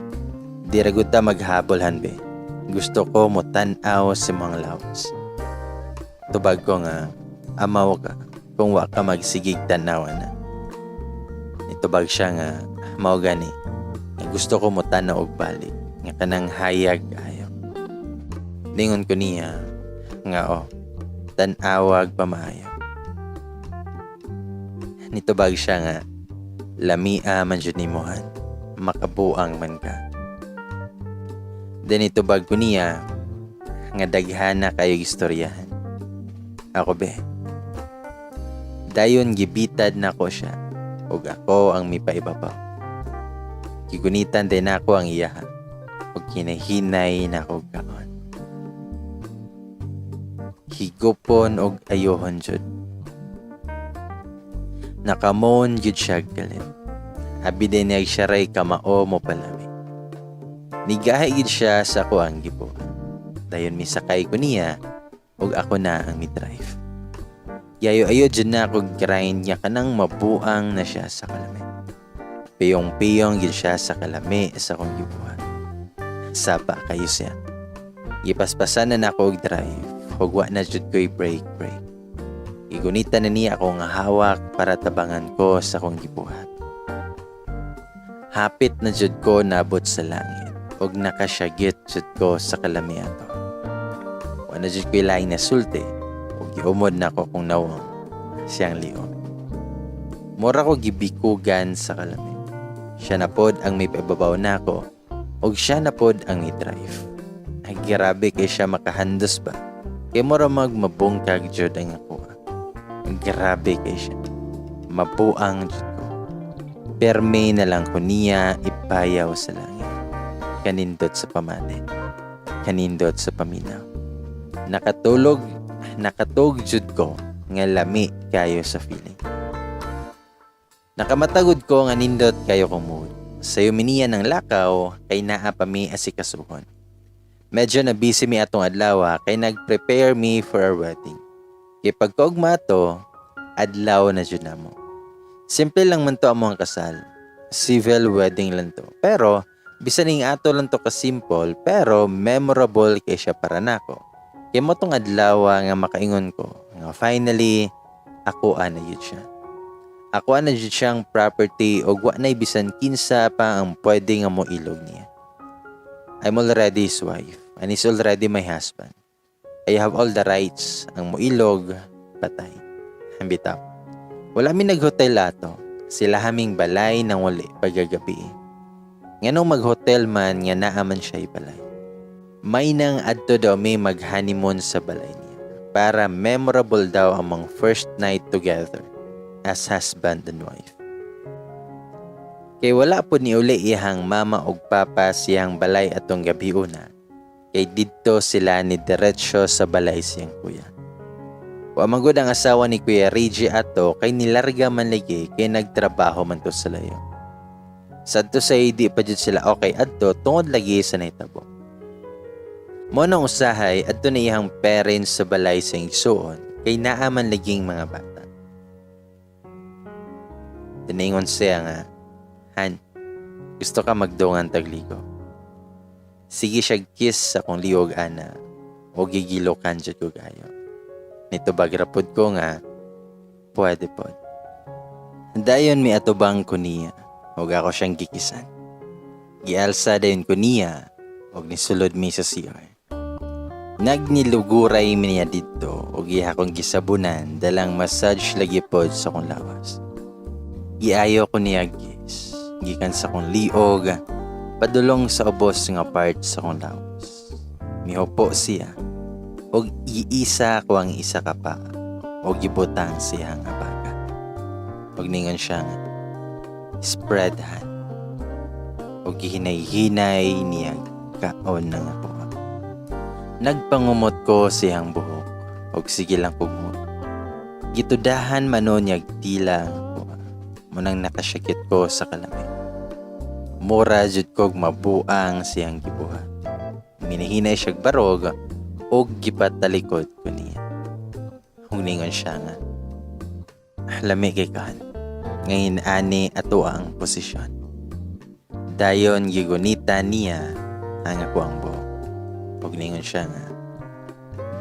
di ra gud ta maghabol hanbe. Gusto ko mo tan-aw sa mga lawas. Tubag ko nga, amaw ka kung wa ka magsigig tanawan na. Itubag siya nga, mao gani. Gusto ko mo tanaw og balik nga kanang hayag ayo. Lingon ko niya nga tan-awag pamayo. Nitubag siya nga, lamia man jud nimohan, makabuang man ka. Then itubag ko niya nga daghan na kayo istoryahan. Ako be. Dayon gibitad na ko siya ug ako ang mipaibabaw. Gigunitan din ako ang iyaha ug kinahinay na ko kaon. Higupon og ayohon jud. Nakamon jud siya galit. Abi din niya siya ray kamao mo palami. Nigahay gid siya sa ko ang gibuhat. Dayon misakay ko niya ug ako na ang midrive. Yayo-ayo dyan na ako grind niya kanang mabuang na siya sa kalami. Piyong-piyong gid siya sa kalami sa kong gibuhat. Sapa kayo siya. Gipaspasan na ako og drive. Hugwa na jud ko'y break. Igunita na niya ako nga hawak para tabangan ko sa kong gibuhat. Hapit na jud ko nabot sa langit. Og nakasyagit jud ko sa kalami ato. Wala jud ko'y laing nasulti. Giumod na ko kung nawang siyang liog. Mura ko gibikugan sa kalami. Siya na pod ang may pababaw na ko o siya na pod ang may drive. Ay grabe kay siya makahandos ba. Kay mura magmabungkag jud ang ako. Grabe kay siya. Mabuang jud ko. Perme na lang ko niya ipayaw sa langit. Kanindot sa pamane. Kanindot sa paminaw. Nakatog jud ko nga lami kayo sa feeling. Nakamatagod ko nga nindot kayo kong mood. Sayo miniya ng lakaw kay naa pa mi asikasuhon. Medyo na busy mi atong adlaw kay nag-prepare me for our wedding. Kay pagkaugma to, adlaw na jud namo. Simple lang man to among kasal. Civil wedding lang to. Pero bisan ning ato lang to ka simple pero memorable kay siya para nako. Kaya mo tong adlaw nga makaingon ko nga finally ako na yun siya. Ako na yun siyang property o wa na bisan kinsa pa ang pwede nga mo ilog niya. I'm already his wife and he's already my husband. I have all the rights ang mo ilog patay. Bitaw. Wala mi naghotel ato. Sila haming balay nang wali pagagabi. Nganong maghotel man nga naaman siya balay. May nang adto daw may mag-honeymoon sa balay niya para memorable daw among first night together as husband and wife. Kay wala po ni uli ihang mama og papa siyang balay atong gabi una. Kay didto sila ni diretsyo sa balay siyang kuya. Wa magud ang asawa ni Kuya Reggie ato kay nilarga man lagi kay nagtrabaho man to sa layo. Sadto say di pa jud sila okay adto tungod lagi sa nahitabo. Mo nang usahay adto na iyang parents sa balay sa igsuon kay naaman laging mga bata. Tiningon siya nga, Han, gusto ka magdungan tagligo. Sige siya kiss sa kong liog ana o gigilokan jud ko gayo. Nito bagrapod ko nga, pwede pod. Dayon mi atubang ko niya o ako siyang gikisan. Gialsa dayon ko niya og nisulod mi sa CR. Nagniluguray mi niya dito og iya akong gisabunan dalang massage lagi pod sa akong lawas. Giayo ko niya gis, gikan sa akong liog, padulong sa ubos nga part sa akong lawas. Mihopo siya og iisa ko ang isa ka pa og gibutang siya nga baga. Og ningon siya nga spread hand og gihinay-hinay niya kaon na nga ko. Nagpangumot ko siyang buhok og sige lang kugmot. Gitudahan manon yag tila ko. Munang nakasyakit ko sa kalami. Mura jud kog mabuang siyang gibuhat. Minahinay siyag barog og gipatalikod ko niya. Huningon siya nga. Lami kay kan. Ngayon ani ato ang posisyon. Dayon gigunita niya ang ako ang buhok. Huwag ningon siya nga.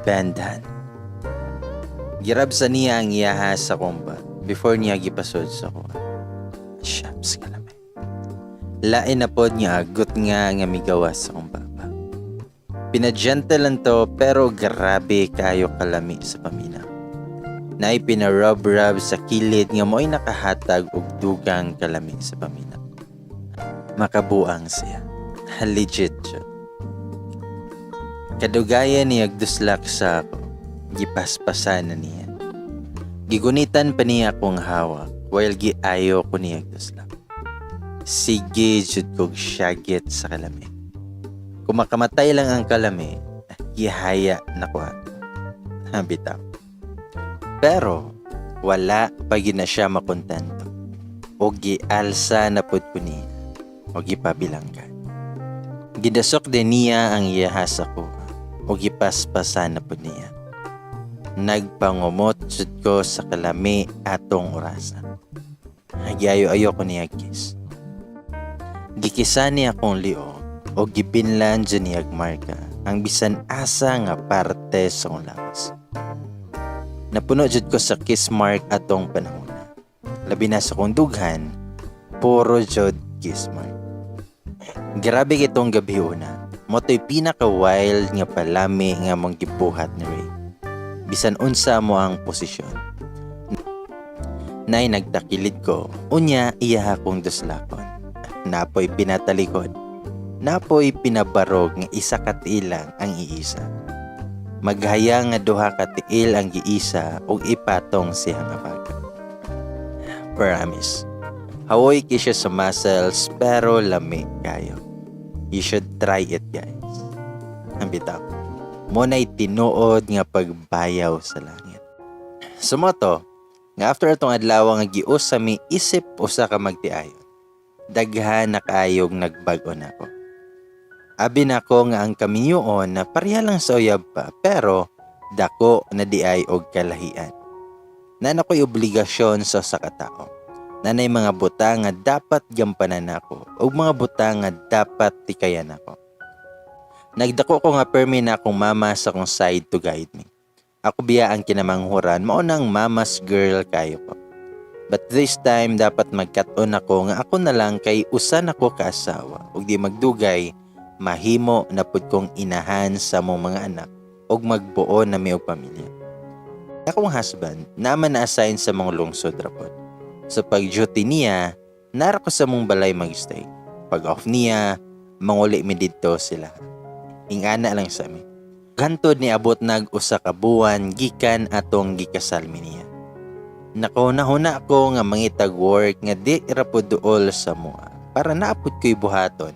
Bandhan. Girab sa niya ang iyaha sa komba before niya gipasod sa kuha. Shucks kalami. Lain na pod niya agot nga migawas sa komba. Pinagentle lang to pero grabe kayo kalami sa pamina. Naay pinarub-rub sa kilid nga mo'y nakahatag og dugang kalami sa pamina. Makabuang siya. Legit siya. Kadugayan niya agduslak sa ako. Gipaspasan na niya. Gigunitan pa niya akong hawak while giayo ko niya agduslak. Sige jud kog syagit sa kalami. Kung makamatay lang ang kalami, gihaya na ko ato. Bitaw. Pero wala pa gina siya makontento. O gialsa na pud ko niya. O gipabilanggan. Gidasok din niya ang iyahas ako. O gipaspasan na pud niya. Nagpangumot jud ko sa kalami atong orasan. Nagyayo-ayo ko niya kiss. Gikisan niya akong liog o gibinlan dyan niya marka ang bisan asa nga parte sa akong lawas. Napuno jud ko sa kiss mark atong panahon. Labi na sa kong dughan, puro jud kiss mark. Grabe kitong gabi una. Moto'y pinaka-wild nga palami nga mong gibuhat ni Ray. Bisan unsa mo ang posisyon. Nay nagtakilid ko, unya iya akong duslakon. Napoy pinatalikod. Napoy pinabarog nga isa ka tiil lang ang iisa. Maghaya nga duha ka tiil ang giisa ug ipatong siya nga baga. Promise. Hawoy kisya sa muscles pero lami kayo. You should try it, guys. Ang bitaw. Muna'y tinuod nga pagbayaw sa langit. Sumoto, nga after itong adlaw nga gius sa mi isip usa ka magtiayon. Daghan na kaayog nagbago na ko. Abi na ko nga ang kaminyoon na pareha lang sa uyab pa, pero dako na di ay og kalahian. Na nako'y obligasyon sa katao. Nanay mga butang nga dapat gampanan ako o mga butang nga dapat tikayan ako. Nagdako ko nga permi na akong mama sa akong side to guide me. Ako biya ang kinamanghuran, mao nang mama's girl kayo ko. But this time dapat magkat-on ako nga ako na lang kay usan ako kaasawa ug di magdugay mahimo na pud kong inahan sa mong mga anak ug magbuo na may og pamilya. Akong husband naman na-assign sa mga lungsod rapod. Sa pag-duty niya, nara ko sa mong balay mag-stay. Pag off niya, manguli mi dito sila. Ingana lang sa amin. Gantod ni abot nag-usa ka buwan gikan atong gikasal mi niya. Nakahuna ako nga mangitag work nga di rapod duol sa mua para naapod ko'y buhaton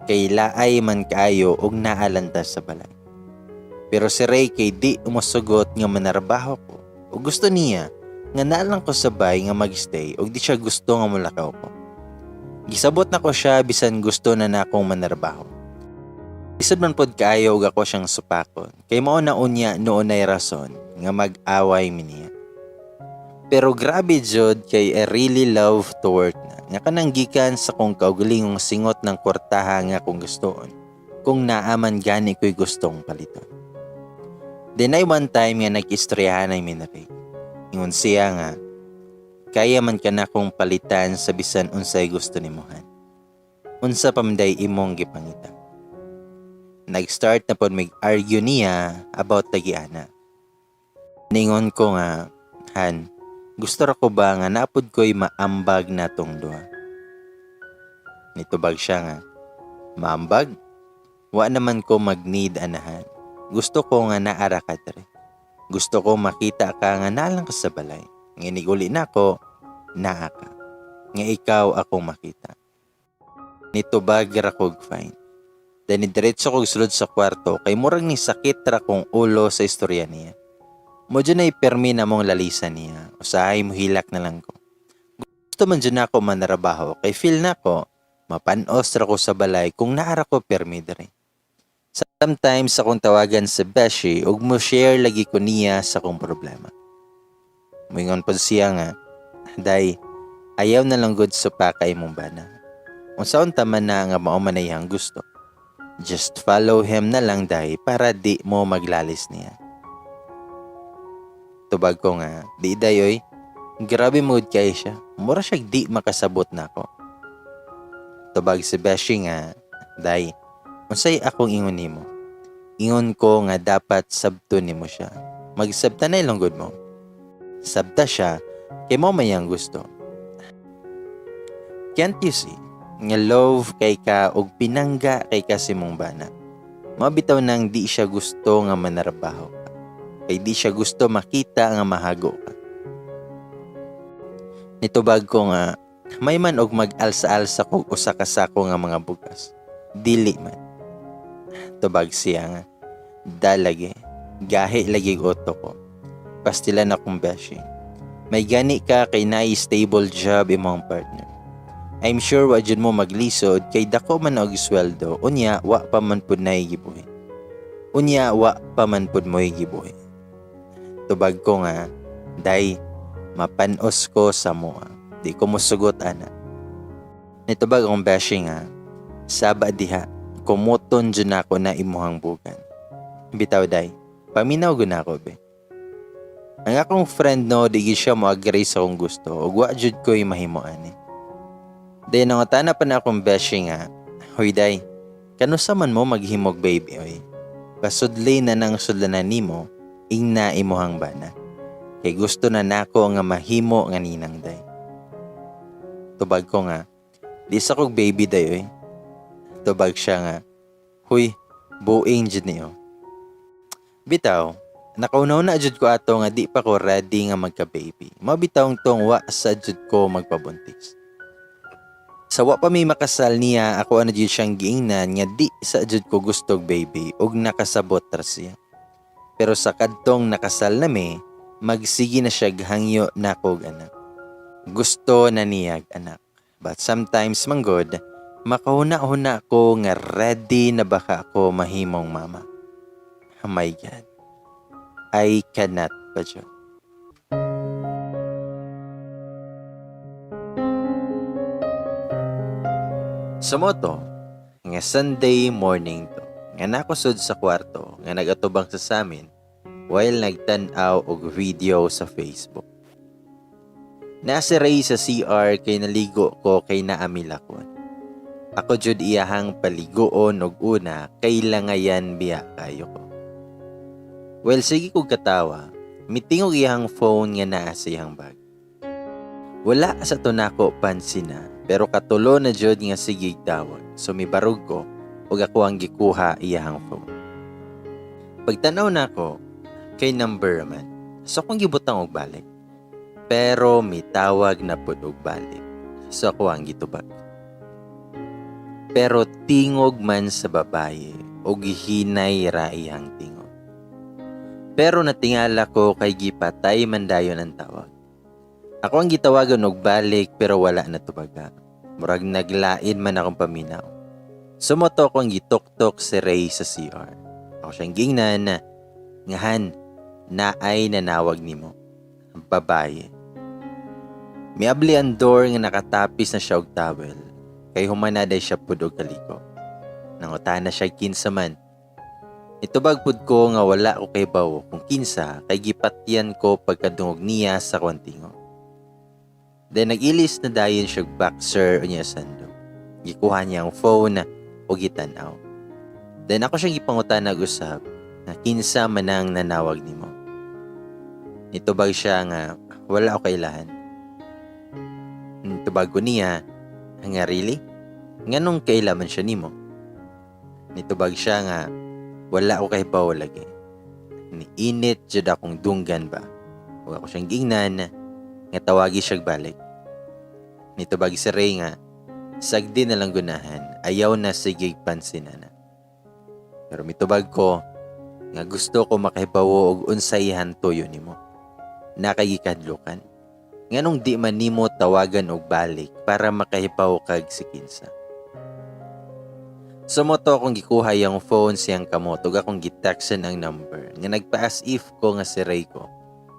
kay laay man kaayo og naalantas sa balay. Pero si Ray kay di umusugot nga manarbaho ko o gusto niya nga naalang ko sabay nga mag-stay o di siya gusto nga mulakaw ko. Gisabot na ko siya bisan gusto na akong manarbaho. Isod man pod kaayo og ako siyang supakon kay mao na unya noon ay rason nga mag-away mi niya. Pero grabe jud kay I really love to work na. Nga kanang gikan sa kong kaugalingong singot ng kwartaha nga kung gustoon kung naaman gani ko'y gustong paliton. Then ay one time nga nag-istoryahan ay minaray. Ingon siya nga, kaya man ka na kong palitan sa bisan unsay gusto ni Mohan. Unsa pamanday imong gipangita. Nag-start na po mag-argue niya about tagiana. Ningon ko nga, Han, gusto ra ko ba nga napod ko'y maambag na tong duha? Nitubag siya nga, maambag? Wa naman ko mag-need anahan. Gusto ko nga naara ka dre. Gusto ko makita ka nga nalang ka sa balay. Nginiguli na ko, naa ka. Nga ikaw akong makita. Nitubag ra kog fine. Dani diretso kog sulod sa kwarto kay murag ni sakit ra kong ulo sa istorya niya. Modyo na ipermi na mong lalisan niya. Usahay mo hilak na lang ko. Gusto man dyan ako manarabaho kay feel na ko mapanos ra ko sa balay kung naara ko permi dere. Sometimes akong tawagan sa Beshi ug mo share lagi ko niya sa kong problema. Moingon pa siya nga, day, ayaw na lang good sa pakay mong bana. Unsaon taman na nga mao man iyang gusto. Just follow him na lang day para di mo maglalis niya. Tubag ko nga, di dayoy, grabe mood kay siya. Mura siya di makasabot na ako. Tubag si Beshi nga, day, unsay akong ingon nimo. Ingon ko nga dapat sabto nimo siya. Magsabta na ilong good mo. Sabta siya, kay mo mayang gusto. Can't you see? Nga love kay ka og pinangga kay ka si mong bana. Mabitaw nang di siya gusto nga manarabaho ka. Kay di siya gusto makita nga mahago ka. Nitubag ko nga, may man og mag-alsa-alsa kog usa ka sako nga mga bugas. Dili man. Tubag siya nga, dalage, gahi lagi oto ko. Pastilan akong beshi. May gani ka kay naay stable job imong partner. I'm sure wa jud mo maglisod kay dako man og sweldo, unya wa pa man pud nay gibuhi. Unya wa pa man pud mo gibuhi. Tubag ko nga, day, mapanos ko sa moa. Di ko mosugot ana. Nitubag akong beshi nga, saba diha, kumuton jud nako na imuhang bugan. Bitaw day, paminaw gud nako be. Ang akong friend no, di siya mo agree sa akong gusto, ug wa jud ko'y mahimoan. Day nangutana pa na akong beshi nga, hoy day, kanusa man mo maghimog baby oy. Pasudli na nang sudlanan nimo, ingna imuhang bana. Kay gusto na nako nga mahimo nga ninang day. Tubag ko nga, di sa kog baby day oy. Tubag siya nga, huy, buing jud niyo. Bitaw, nakaunaw na jud ko ato nga di pa ko ready nga magka-baby. Mabitawng tong wa sa jud ko magpabuntis. Sa wa pa may makasal niya, ako ana jud siyang giingnan nga di sa jud ko gustog baby ug nakasabot ra siya. Pero sa kadtong nakasal na mi, magsigi na siya hangyo na kog anak. Gusto na niyag anak. But sometimes manggod, makahuna-huna ko nga ready na baka ako mahimong mama. Oh my God. I cannot pa dyan. Sumoto, nga Sunday morning to, nga nakusod sa kwarto, nga nagatubang sa samin, while nagtanaw og video sa Facebook. Nasa Ray sa CR kay naligo ko kay naamilakon. Ako jud iyahang paligoon og una kay langayan biya kayo ko. Well, sige kog katawa, mitingog iyang phone nga naa sa iyang bag. Wala sa tunako pansin na, pero katulo na jud nga sige tawag. So mibarog ko ug ako ang gikuha iyang phone. Pagtanaw nako kay number man. So akong gibutang og balik. Pero mitawag na pud og balik. So ako ang gitubag. Pero tingog man sa babaye og gihinay ra iyang tingog. Pero natingala ko kay gipatay man dayon ang tawag. Ako ang gitawagan og balik pero wala na tubaga. Murag naglain man akong paminaw. Sumoto ko ang gitok-tok si Ray sa CR. Ako siyang gingnan na, ngahan, naay nanawag nimo. Babaye. Miabli ang door nga nakatapis na siya og towel. Kay humanaday siya pud og kaliko. Nangutana siya kinsa man. Itubag pud ko nga wala ko kay bawo kung kinsa kay gipatyan ko pagkadungog niya sa kontingo. Then nag-ilis na dayon siya boxer o niya sando. Gikuha niya ang phone o gitanaw. Then ako siyang gipangutan nag-usab na kinsa man ang nanawag nimo. Nitubag siya nga wala ako kailahan. Nitubag ko niya nga really? Nganong kailaman siya nimo? Nitubag siya nga wala ako kahibaw lagi. Niinit jud akong dunggan ba. Huwag ako siyang gingnan nga tawagi siya balik. Nitubag si Ray nga sagdi na lang gunahan, ayaw na sige pansinan. Pero mitubag ko nga gusto ko makahibawo og unsayhan tuyo nimo. Nakagikadlukan. Nganong di man nimo tawagan og balik para makahibaw kag si kinsa. Sumoto akong gikuha yung phone siyang kamot ug akong gitexten ang number nga nagpa-as if ko nga si Ray ko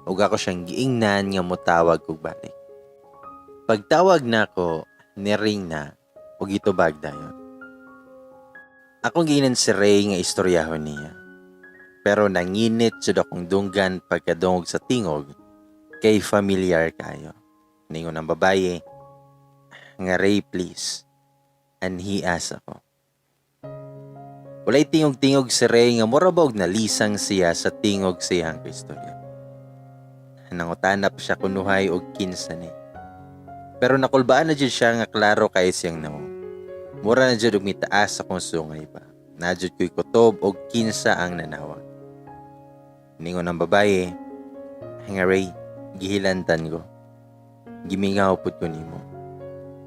ug ako siyang giingnan nga motawag og balik. Pagtawag na ko, niring na ug gitubag dayon. Akong giingnan si Ray nga istoryahon niya. Pero nanginit jud akong dunggan pagkadungog sa tingog kay familiar kayo. Ningon ang babaye nga Ray please. Anhias ako. Walay tingog-tingog si Ray nga murabog na lisang siya sa tingog siyang istorya. Nangutanap siya kunuhay og kinsa ni. Pero nakulbaan na jud siya nga klaro kay siyang naong. Mura na jud og mitaas akong sungay ba. Najud ko'y kutob og kinsa ang nanawag. Ningon ang babaye, nga Ray, gihilantan ko. Gimingaw pud ko nimo.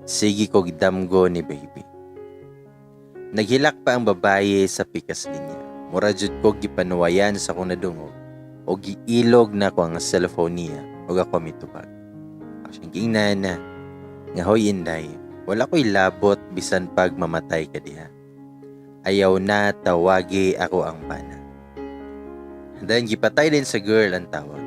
Sige ko gidamgo ni baby. Naghilak pa ang babaye sa pikas linya. Mura jud ko gipanuwayan sa kong nadungog o giilog na ko ang cellphone niya o ako mitubag. Ako siyang gingnan na nga hoy inday, wala ko'y labot bisan pag mamatay ka diha. Ayaw na tawagi ako ang pana. Then gipatay din sa girl ang tawag.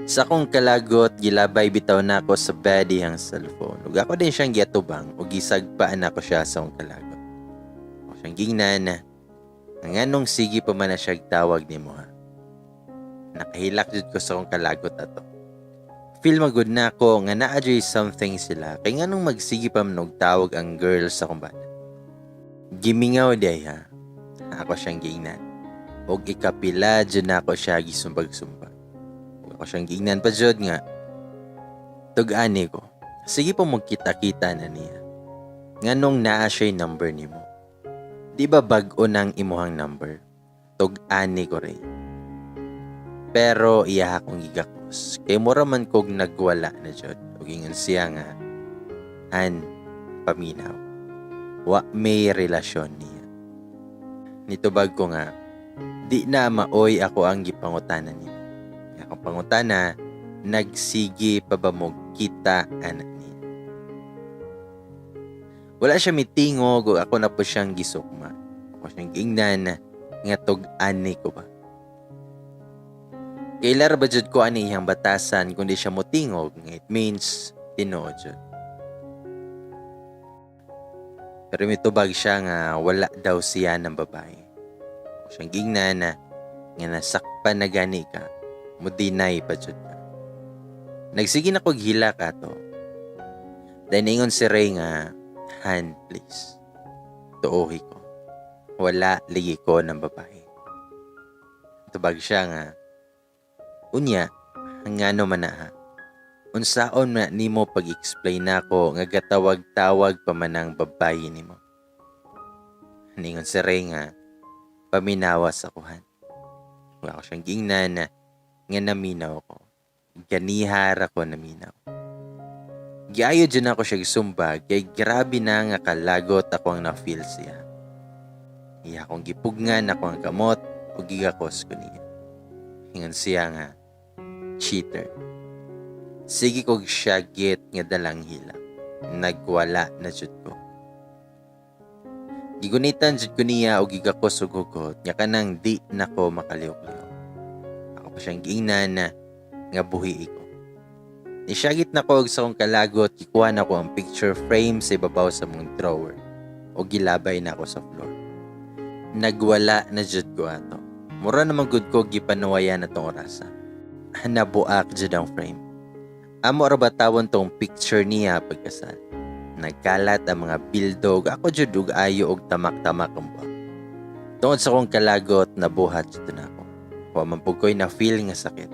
Sa akong kalagot, gilabay bitaw na ako sa body ang cellphone. Ug ako din siyang giatubang ug gisagpaan ako siya sa akong kalagot. Ako siyang gingnan na nganong sige pa man na siya tawag nimo ha. Nakahilak jud ko sa akong kalagot ato. Feel magud na ako nga naa-adjust something sila kay nganong magsige pa man og tawag ang girl sa akong bana. Gimingaw day ha. Ako siyang gingnan. Og ikapila dyan na ako siya gisumbag-sumbag. Ako siyang gingnan pa dyan nga. Tug-ani ko. Sige po magkita-kita na niya. Nganong naa siya yung number ni mo. Di ba bag-o ng imuhang number? Tug-ani ko rin. Pero iya akong gigakos. Kay mura man kog nagwala na dyan. Ug ingon siya nga. Han, paminaw. Wa may relasyon niya. Nitubag ko nga. Di na maoy ako ang gipangutanan niya. Akong pangutana, nagsigi pa ba mo kita anak niya? Wala siya mitingog o ako na po siyang gisukma. Ako siyang giingnan nga tug-ani ko ba? Kailar ba jud ko ani iyang batasan kundi siya motingog, it means tinuod jud. Pero mitubag siya nga wala daw siya ng babae. Siyang gingnan na nga nasakpan na gani ka, mudinay pa jud ka. Nagsige na ko gila ka to. Dahil ingon si Ray nga, Han, please. Tuohi ko. Wala ligi ko ng babae. Tubag siya nga, unya, hangano man na ha. Unsaon na nimo pag-explain nako nga gatawag-tawag pa man ang babae nimo. Ningon si Ray nga, paminawas ako han. Wala ko siyang gingnan na nga naminaw ko. Ganihar ako naminaw. Giayo dyan ako siya sumbag kay grabe na nga kalagot ako ang na-feel siya. Iya akong gipugnan ako ang kamot o gigakos ko niya. Hingan siya nga, cheater. Sige kog siya git nga dalang hilak. Nagwala na jud ko. Gigunitan jud ko niya o gigakos og hugot nya kanang di nako makaliw-liw. Ako pa siyang giingnan na nga buhi ko. Nisyagit na ko og sa akong kalagot, gikuha na ko ang picture frame sa ibabaw sa mong drawer o gilabay na ako sa floor. Nagwala na jud ko ato. Mura naman gud ko gipanuwayan na tong orasa. Nabuak jud ang frame. Amo ra ba tawon tong picture niya pagkasal. Nagkalat ang mga bildog, ako jud og ayo og tamak-tamak ang buwak. Tungod sa kong kalagot na buhat jud na ako. Wa man pud ko'y na feel nga sakit.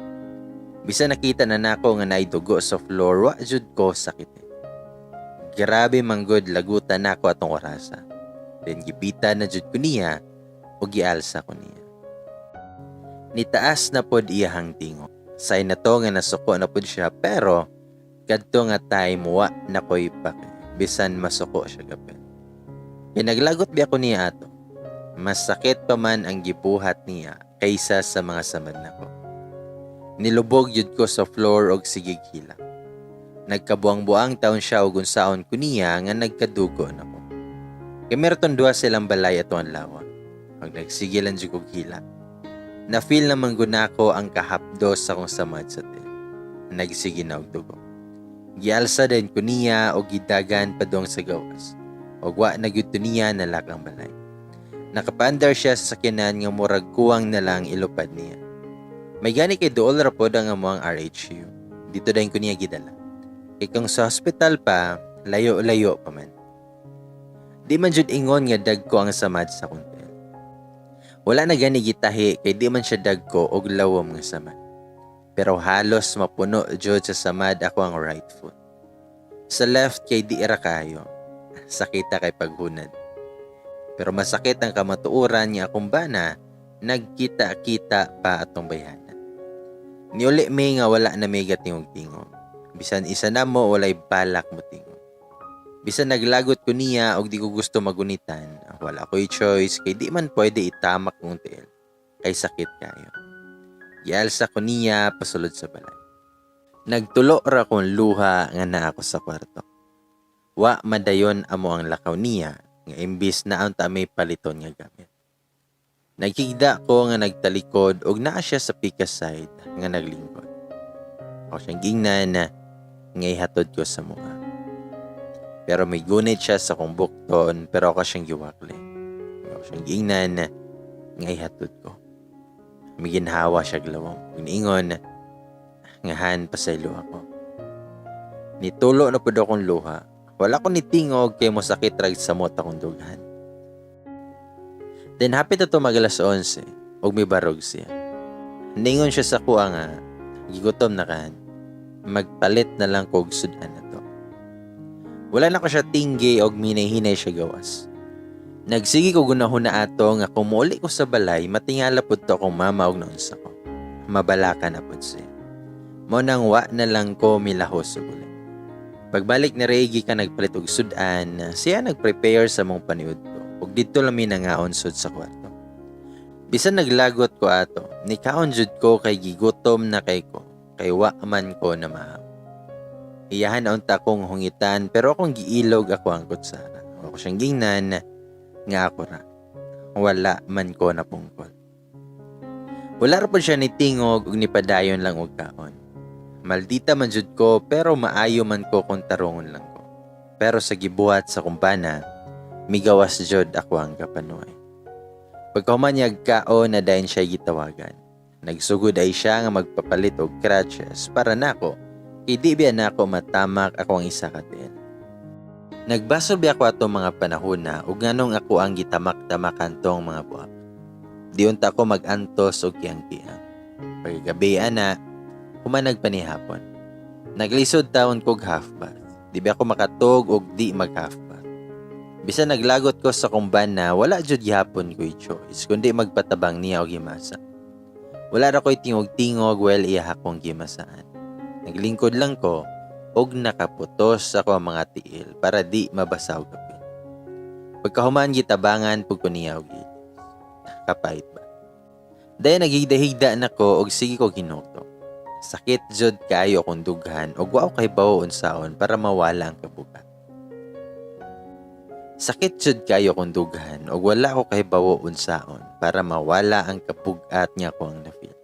Bisan nakita na nako nga naay dugo sa floor, wa jud ko sakit. Grabe manggod lagutan nako atong orasa. Then gibita na jud ko niya o gialsa ko niya. Nitaas na pod iyahang tingog. Say na to nga nasuko na pod siya pero kadto nga time wa na ko'y pake. Bisan masuko siya gapel. Pinaglagot biya ko niya ato. Mas sakit pa man ang gibuhat niya kaysa sa mga samad nako. Nilubog yun ko sa floor og sigig hila. Nagkabuang-buang taon siya og unsaon ko niya nga nagkadugo na ko. Kaya meron duwa silang balay ato ang lawa. Pag nagsigilan dyan kong hila. Na-feel naman guna ko ang kahapdos sa kong samad sa til. Nagsige na og dugo. Gialsa din ko niya o gidagan padong sa gawas. Og wa na gyud niya nalakang balay. Nakapandar siya sa sakyanan nga murag kuwang na lang ilupad niya. May gani kay dool ra pod ang amuang RHU. Dito dayon ko niya gidala. Kay kung sa hospital pa, layo-layo pa man. Di man jud ingon nga dagko ang samad sa kuntel. Wala na gani gitahi kay di man siya dagko og lawom nga samad. Pero halos mapuno jud sa samad ako ang right foot. Sa left kay di ra kayo. Sakita kay paghunad. Pero masakit ang kamatuoran niya akong bana, nagkita-kita pa atong bayanan. Niuli may nga wala na may tingog-tingog. Bisan isa na mo walay balak mo tingog. Bisan naglagot ko niya og di ko gusto magunitan, wala ko'y choice kay di man pwede itamak ng tiil. Kay sakit kayo. Yalsa ko niya pasulod sa balay. Nagtulo ra kong luha nga na ako sa kwarto. Wa madayon amo ang lakaw niya nga imbis na ang may paliton nga gamit. Nagkigda ko nga nagtalikod og naa siya sa pika side nga naglingkod. Ako siyang gingnan na nga ihatod ko sa mukha. Pero may gunit siya sa kong bukton pero ako siyang giwakli. Ako siyang gingnan na nga ihatod ko. May ginhawa siya glawang. Iniingon nga han pasaylo ako. Nitulo na po akong luha. Wala ko nitingog kay mo sakit rag sa mota kong dughan. Then hapit na to mag-alas 11 og may barog siya. Ningon siya sa kuha nga gigutom na kan. Magpalit na lang kog sudan na to. Wala na ko siya tinggi og minay-hinay siya gawas. Nagsigi ko gunahon na ato nga kung muuli ko sa balay matingala pud to kung mama og naunsa ko. Mabalaka na pud siya. Mo nang wa na lang ko milahos sa gulay. Pagbalik ni Reggie ka nagpalit og sudan, siya nagprepare sa mong paniud ko. Ug dito lang mi nangaon sud sa kwarto. Bisan naglagot ko ato, nikaon jud ko kay gigutom na kay ko, kay wa man ko na mahaw. Iyahan na unta kong hungitan pero akong giilog ako ang kutsara. Ako siyang gingnan nga ako ra. Wala man ko na pungkol. Wala ra po siya ni tingog ug nipadayon lang og kaon. Maldita man jud ko pero maayo man ko kung tarungon lang ko. Pero sa gibuhat sa kumpana, migawas jud ako ang kapanuay. Pagkahumanyag kaon na dayon siya gitawagan. Nagsugod ay siya nga magpapalit og crutches para nako. Kay di biya nako matamak ako ang isa ka tiil. Nagbasol biya ko ato mga panahon na ug nganong ako ang gitamak-tamakan tong mga buwak. Di unta ko mag-antos og kiyang-kiyang. Paggabi ana, humanag pa ni hapon. Naglisod taon kog half bath. Di biya ako makatog og di mag half bath. Bisan naglagot ko sa kumban na wala jud gihapon ko'y choice kundi magpatabang niya og himasa. Wala ra ko'y tingog-tingog well iya akong gimasaan. Naglingkod lang ko og nakaputos ako ang mga tiil para di mabasaw gabi. Pagkahuman gitabangan pug ko niya og ilis. Kapait ba? Dayon nagigdahigda na ko og sige ko ginuto. Sakit jud kayo akong dughan og wa kay bawo unsaon para mawala ang kabugat. Sakit jud kayo akong dughan og wala ko kay bawo unsaon para mawala ang kabugat niya ko ang na-feel.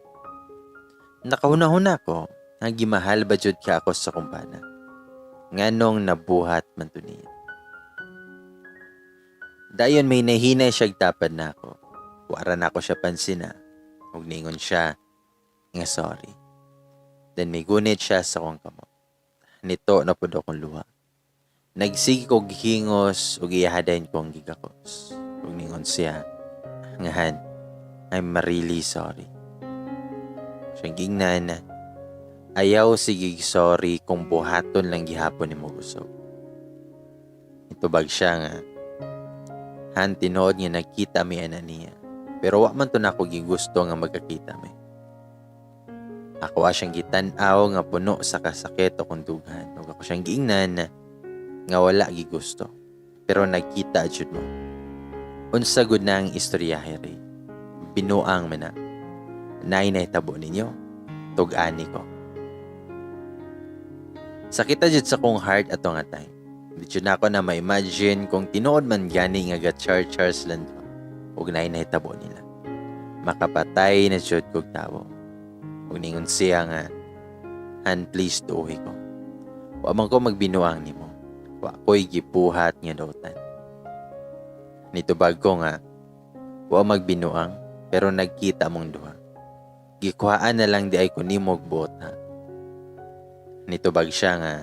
Nakahuna-huna ko ang gimahal ba jud ka ako sa kumpana. Nganong nabuhat man to niya. Dayon may nahinay siya tapad na ako. Wara na ako siya pansina. Ug ningon siya nga sorry. Then may gunit siya sa kong kamot. Nito na pud akong luha. Nagsigi kog hingos ug iyahadayon kong gigakos. Ug ningon siya Ngahan, I'm really sorry. Siyang gingnan, ayaw sige sorry kung buhaton lang gihapon ni mo gusto. Itubag siya nga, han tinood nga nagkita mi ana niya. Pero wa man to na ako gigusto nga magkakita mi. Ako siyang gitan-aw nga puno sa kasakit o kundughan. Ug ako siyang giingnan nga wala gigusto. Pero nagkita jud mo. Unsa gud na ang istoryahe ri. Binuang man na. Nay nahitabo ninyo. Tug-ani ko. Sakita jud sa kong heart ato nga time. Di jud na ako na ma-imagine kung tinuod man gani nga ga-char-chars lang to. Ug nay nahitabo nila. Makapatay na jud kog tawo. Ug ningon siya nga, han please tuoy ko. Wa man ko magbinuang nimo. Wa ko'y gipuhat nga dautan. Nitubag ko nga, wa magbinuang pero nagkita mong duha. Gikuhaan na lang di ay ko nimo buot ha. Nitubag siya nga,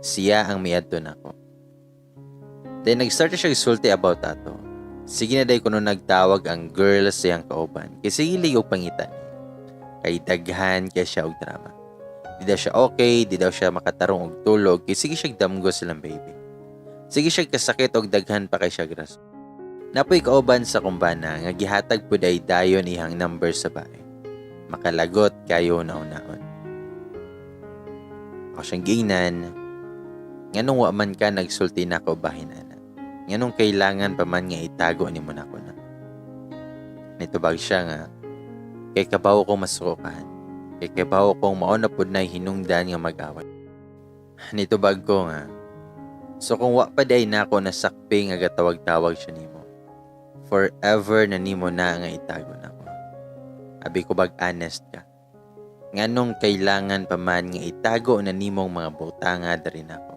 siya ang miadto nako. Then nag-start siya sulti about ato. Sige na day kuno nagtawag ang girl sa iyang kauban. Kasi hilig og pangitan. Kay daghan kay siya og drama. Di daw siya okay, di daw siya makatarong og tulog, kay sige siya damgo silang baby. Sige siya kasakit og daghan pa kay siya gras. Napoy kauban sa kumbana nga gihatag pud ay dayon ihang number sa bae. Makalagot kayo naunahon. Ako siyang giingnan, nganong wa man ka nagsulti na ko bahin ana. Nganong kailangan pa man nga itago ni mo nako na. Nitubag siya nga, kay kabaw kong masukukan. Kay kabaw kong mauna pud na hinungdan nga mag-away. Nitubag ko nga, so kung wa pa day na ako nasakpi nga gatawag-tawag siya nimo, forever na nimo na nga itago na ko. Abi ko bag honest ka. Nganong kailangan pa man nga itago na nimong mga butanga dari nako.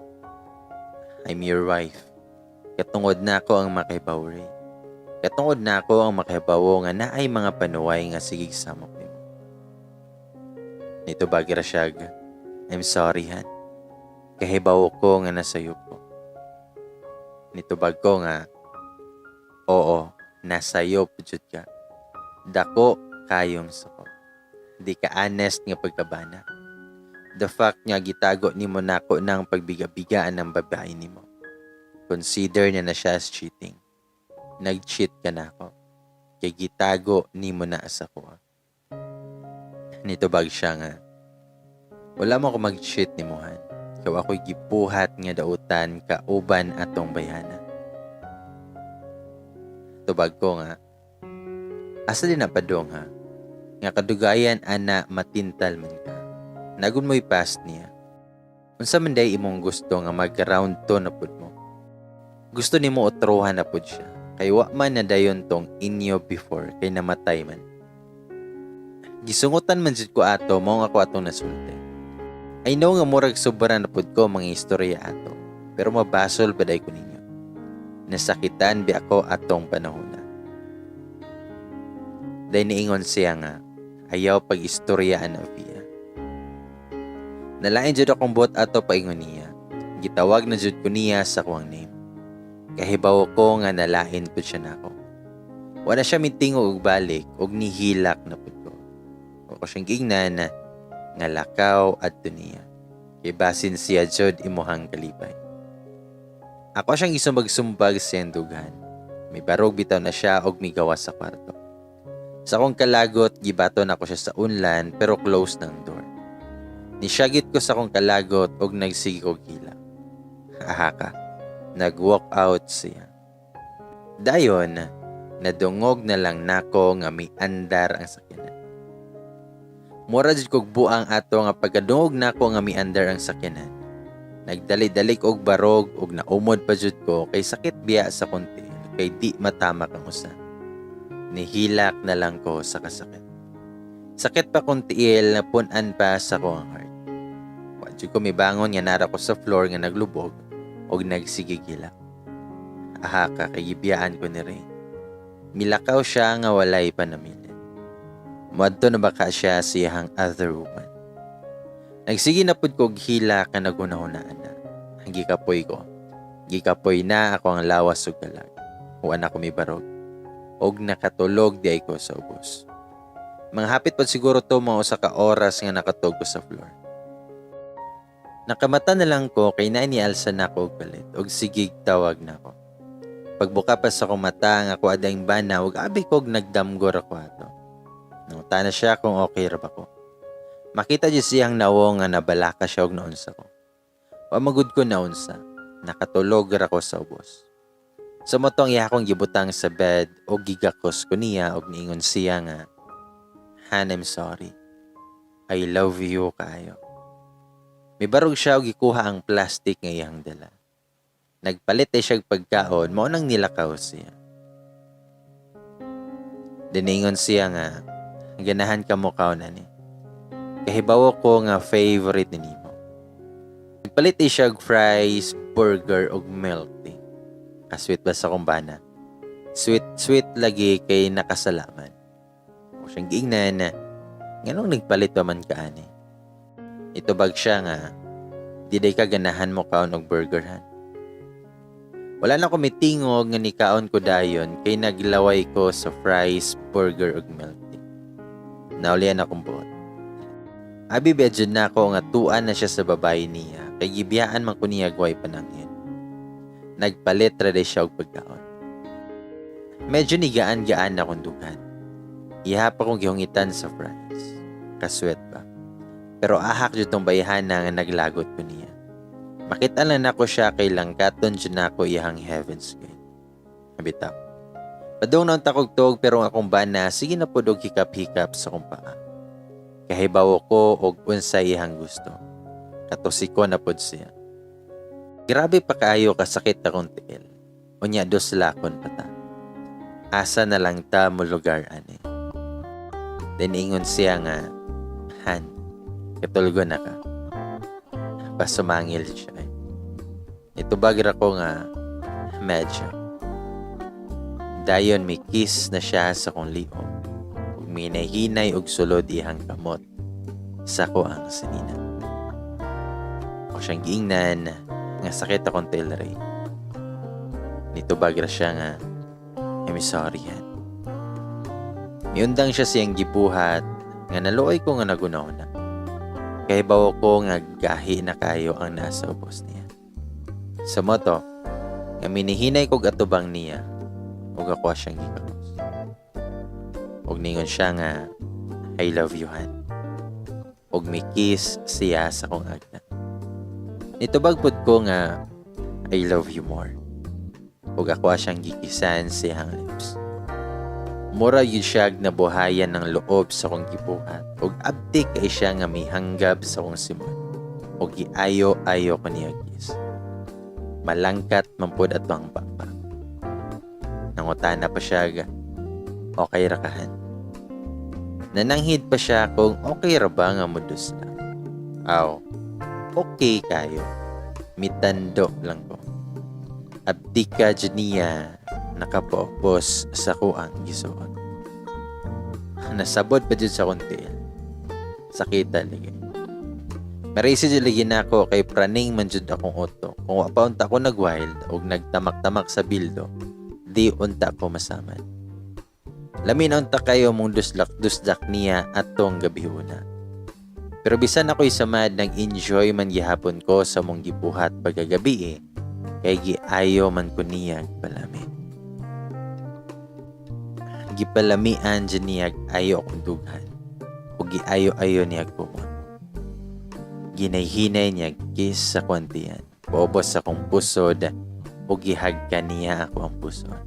I'm your wife. Katungod na ako ang makibawri. Katungod na ako ang makahibawo nga naay mga panuway nga sigig samok nimo. Nito bagira siya, I'm sorry han. Kahibawo ko nga nasayop ko. Nito bag ko nga, oo, nasayop jud ka. Dako kayong sako. Di ka honest nga pagkabana. The fact nga gitago nimo nako ng pagbiga-bigaan ng babae nimo. Consider na siya as cheating. Nag-cheat ka na ako. Kaya gitago ni mo na sa ko. Nitubag siya nga. Wala mo ako mag-cheat ni Mohan. Kaya ako'y gipuhat nga dautan kauban atong bayana. Tubag ko nga. Asa din napadong ha? Nga kadugayan ana matintal man ka. Nagun mo'y past niya. Unsa man day imong gusto nga mag-round to na pud mo. Gusto ni mo otrohan na pud siya. Kay wa man na dayon tong inyo before kay namatay man. Gisungutan man jud ko ato mao nga ako atong nasulti. I know nga murag sobra na pud ko mga istorya ato, pero mabasol baday ko ninyo. Nasakitan bi ako atong panahona. Day niingon siya nga ayaw pag-istoryaan na via. Nalain jud akong bot ato paingon niya. Gitawag na jud ko niya sa kuwang name. Kahibaw ko nga nalain po siya nako. Wala siya mitingo og balik og nihilak na pud ko. Ako siyang gingnan nga lakaw adto niya. Kay basin siya jud imuhang kalipay. Ako siyang isumbag-sumbag sa dughan. May barog bitaw na siya og migawas sa kwarto. Sa akong kalagot gibaton ako siya sa unlan pero close ng door. Nisyagit ko sa akong kalagot og nagsigi og hila. Ahaka. Nag-walk out siya. Dayon, nadungog na lang nako nga miandar ang sakyanan. Mura jud kog buang ato nga pagkadungog nako nga miandar ang sakyanan. Nagdali-dalik og barog og naumod pa jud ko kay sakit biya sa konti kay di matamak ang usa. Nihilak na lang ko sa kasakit. Sakit pa kung tiil na punan pa sa ko ang heart. Wa jud ko mibangon nga nara ko sa floor nga naglubog og nagsigigilak. Ahaka kay gibiyaan ko ni Ray. Milakaw siya nga walay panamilin. Muadto na baka siya siyang other woman. Nagsige na pud kog hila ka nagunahunaan na. Ang gikapoy ko. Gikapoy na ako ang lawas ug galag. Wa na ko mibarog. og nakatulog di ay ko sa ubos. Mga hapit pa siguro to mga usa ka oras nga nakatog ko sa floor. Nakamata na lang ko kay nainialsa na ko og palit og sigig tawag na ko. Pagbuka pa sa kong mata nga ako adayng bana og abi kog nagdamgor ako ato. Nangutana siya kung okay ra ba ko. Makita di siyang nawo nga nabalaka siya og naunsa ko. Pamagud ko naunsa, nakatulog ra ko sa ubos. Sa motong iya akong gibutang sa bed o gigakos ko niya og niingon siya nga, Han, I'm sorry. I love you kayo. May barog siya og gikuha ang plastic nga iyang dala. Nagpalit ay siya pagkaon, mao nang nilakaw siya. Diningon siya nga, ganahan ka mo kaon ani. Kahibaw ko nga favorite ni nimo. Nagpalit ay siya fries, burger og milk tea. Kasweet ba sa kumbana? Sweet lagi kay nakasalaman. O siyang giingnan na, nganong nagpalit pa man ka ani? Ito bag siya nga, di day ka ganahan mo kaon og burger han. Wala na ko mitingog nga ni kaon ko dayon kay naglaway ko sa fries, burger ug milk tea. Naulian akong buot. Abi bedyo na ako nga tuan na siya sa babae niya kay gibiyaan man ko niya guway panangin. Nagpalit ra day siya og pagkaon. Medyo nigaan-gaan na kong dugan. Ihapa kong gihungitan sa fries. Kaswet ba? Pero ahak dyan tong bayahan na nga naglagot ko niya. Makita lang ako siya kay langkaton dyan ako iyang heaven's gate. Habitaw. Padong naon takog-tog pero akong bana sige na po og hikap-hikap sa kong paa. Kahibaw ko og unsa iyang gusto. Katusiko na pod siya. Grabe pa kaayo kasakit akong tiil. Unya dos lakon pata. Asa na lang ta mo lugar ani. Then ingon siya nga, Han, katulgo na ka. Pasumangil siya. Ito bagira ko nga, medyo. Dayon may kiss na siya sa kong liom. Ug minahinay og sulod ihang kamot. Sa ko ang sinina. O siyang giingnan, nga sakit akong tilray. Nito bagira siya nga, I'm sorry yan. Miundang siya siyang gibuhat, nga naluoy ko nga nagunaw na. Kaya bawa ko nga gahi na kayo ang nasa ubos niya. Sa moto, nga minihinay kog atubang niya, ug ako siyang gikakos. Ug ningon siya nga, I love you, Han. Ug may kiss siya sa kong agna. Nitubagpod ko nga, I love you more. Ug ako siyang gikisan siyang lips. Mura yun siya nabuhayan ng loob sa kong gibuhat. Ug abdi kay siya nga may hanggab sa kong simon. Ug giayo-ayo ko niya kiss. Malangkat mampud ato ang papa. Nangutana pa siya, okay ra kahan. Nananghid pa siya kung okay ra ba nga mudus lang. Aw, okay kayo. Mitando lang ko. Abdi ka dyan niya nakapopos sa kuang gisuon. Nasabot pa dyan sa kuntil. Sakita lagi. Marisi dyan lagi na ako kay praning man dyan akong oto. Kung wapaunta ko nag-wild o nagtamak-tamak sa bildo, di unta ko masaman. Lamin unta kayo mong duslak-duslak niya at tong gabi una. Pero bisan ako'y samad nang enjoy man gihapon ko sa mong gibuhat pagkagabi kay giayo man ko niya palami. Gipalamian dyan niya ayo akong dughan o giayo-ayo niya kumon. Ginayhinay niya kiss sa kwantiyan, pobos sa kong pusod o gihagka niya ako ang pusod.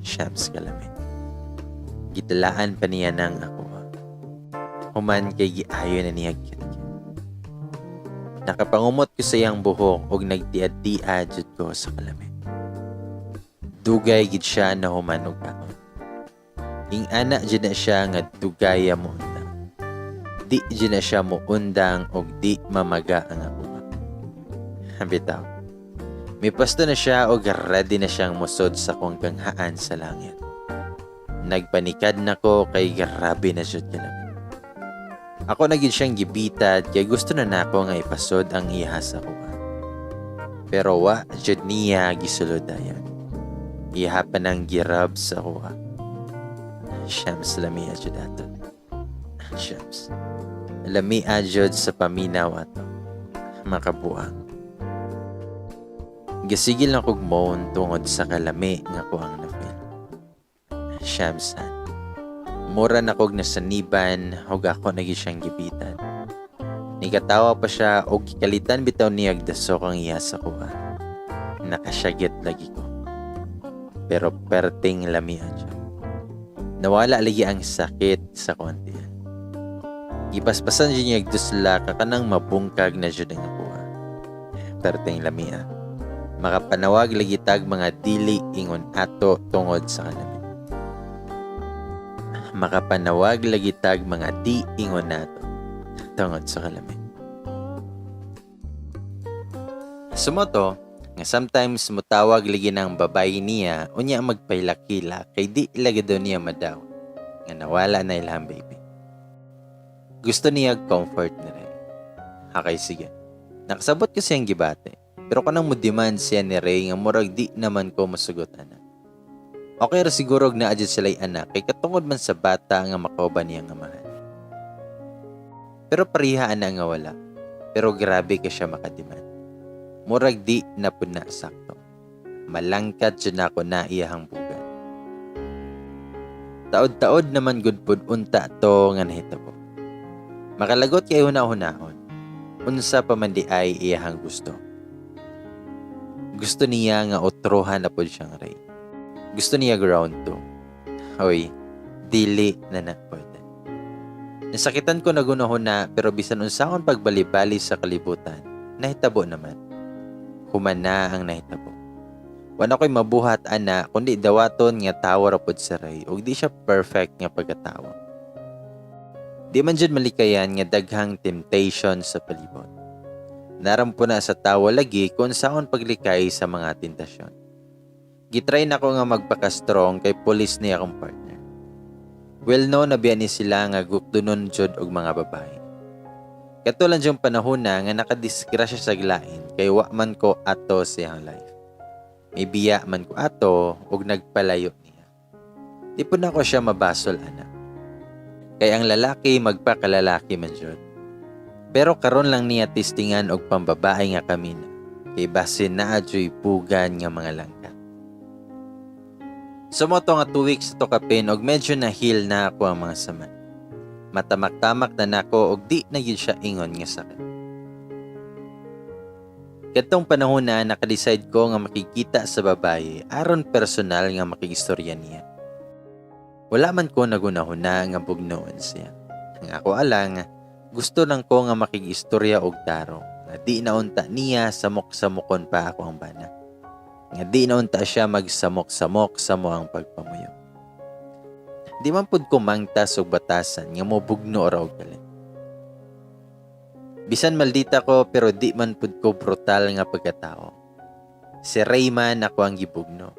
Shams kalami. Gitalaan pa niya ng ako. Human kay giayo na niya kit-kit. Nakapangumot ko sa iyang buhok o nagtiad-tiad jud ko sa kalami. Dugay gid siya na human og kaon. Ing ana jud na siya nga dugaya mo undang. Di jud na siya mo undang og di mamaga ang ako. Bitaw. May pasto na siya og ready na siyang musod sa kong kanghaan sa langit. Nagpanikad na ko kay grabe na jud kalami. Ako na gid siyang gibitad kay gusto na nako nga ipasod ang iha sa kuha. Pero wa jud niya gisulod dayon. Iha pa nang girab sa kuha. Siyams lami ajud ato. Siyams. Lami ajud sa paminaw ato. Makabuang. Gasigil na kog moon tungod sa kalami nga ko ang na-feel. Siyamsan. Mura na kog nasaniban hug ako nagi siyang gibitan. Nigatawa pa siya og gikalitan bitaw niya agdasok ang iya sa kuha. Nakasyagit lagi ko. Pero perting lami ajud. Nawala lagi ang sakit sa konti. Gipaspasan dyan niya agdusla ka kanang mabungkag na dyan ang kuha. Perting lami makapanawag lagi tag mga dili ingon ato tungod sa kalami. Makapanawag lagi tag mga di ingon nato tungod sa kalami. Sumoto, nga sometimes mutawag lagi ng babae niya unya magpailakila kay di ilagay daw niya madaw nga nawala na ilhang baby. Gusto niya comfort na rin. Okay, sige. Nakasabot ko siyang gibate. Pero kanang mo demand siya ni Ray nga murag di naman ko masugot ana. Okay ra siguro na adjud sila'y anak kay katungod man sa bata nga makauban niya nga mahal. Pero pariha ana nga wala. Pero grabe ka siya makademand. Murag di na pud na sakto. Malangkat jud nako na iyahang bugan. Taod-taod naman gud pud unta to nga nahitabo. Makalagot kay hunahunahon. Unsa pa man di ay iyahang gusto. Gusto niya nga otrohan na po siyang Ray. Gusto niya ground 2. Hoy, dili na pwede. Nasakitan ko na gunahon na pero bisan unsahon pagbali-bali sa kalibutan, nahitabo naman. Humana ang nahitabo. Wala ko'y mabuhat ana kundi dawaton nga tawa rapod sa Ray ug di siya perfect nga pagkatawa. Di man jud malikayan nga daghang temptation sa palibot. Narampo na sa tawa lagi kung saon paglikay sa mga tentasyon. Gitry na ko nga magpaka-strong kay pulis niya akong partner. Well no, nabiyan ni sila nga gukdunon jud og mga babae. Katulan jung panahon na nga nakadisgrasya sa glain kay wa man ko ato siyang life. May biya man ko ato og nagpalayo niya. Di po na ko siya mabasol ana. Kay ang lalaki magpakalalaki man jud. Pero karon lang niya testingan og pambabae nga kami na. Kay basin na adyo'y pugan nga mga langkat. Sumoto nga 2 weeks to kapin og medyo na-heal na ako ang mga sama. Matamak-tamak na nako og di na yun siya ingon nga sakit. Katong panahon na nakadecide ko nga makikita sa babae aron personal nga makigistorya niya. Wala man ko nagunahuna nga bugnoon siya. Ang ako alang, gusto lang ko nga makigistorya og tarong nga di naunta niya samok-samokon pa ako ang bana. Nga di naunta siya magsamok-samok sa moang pagpamuyo. Di man pud ko mangtas og batasan nga mobugno ra og galit. Bisan maldita ko pero di man pud ko brutal nga pagkatao. Si Rayman ako ang gibugno.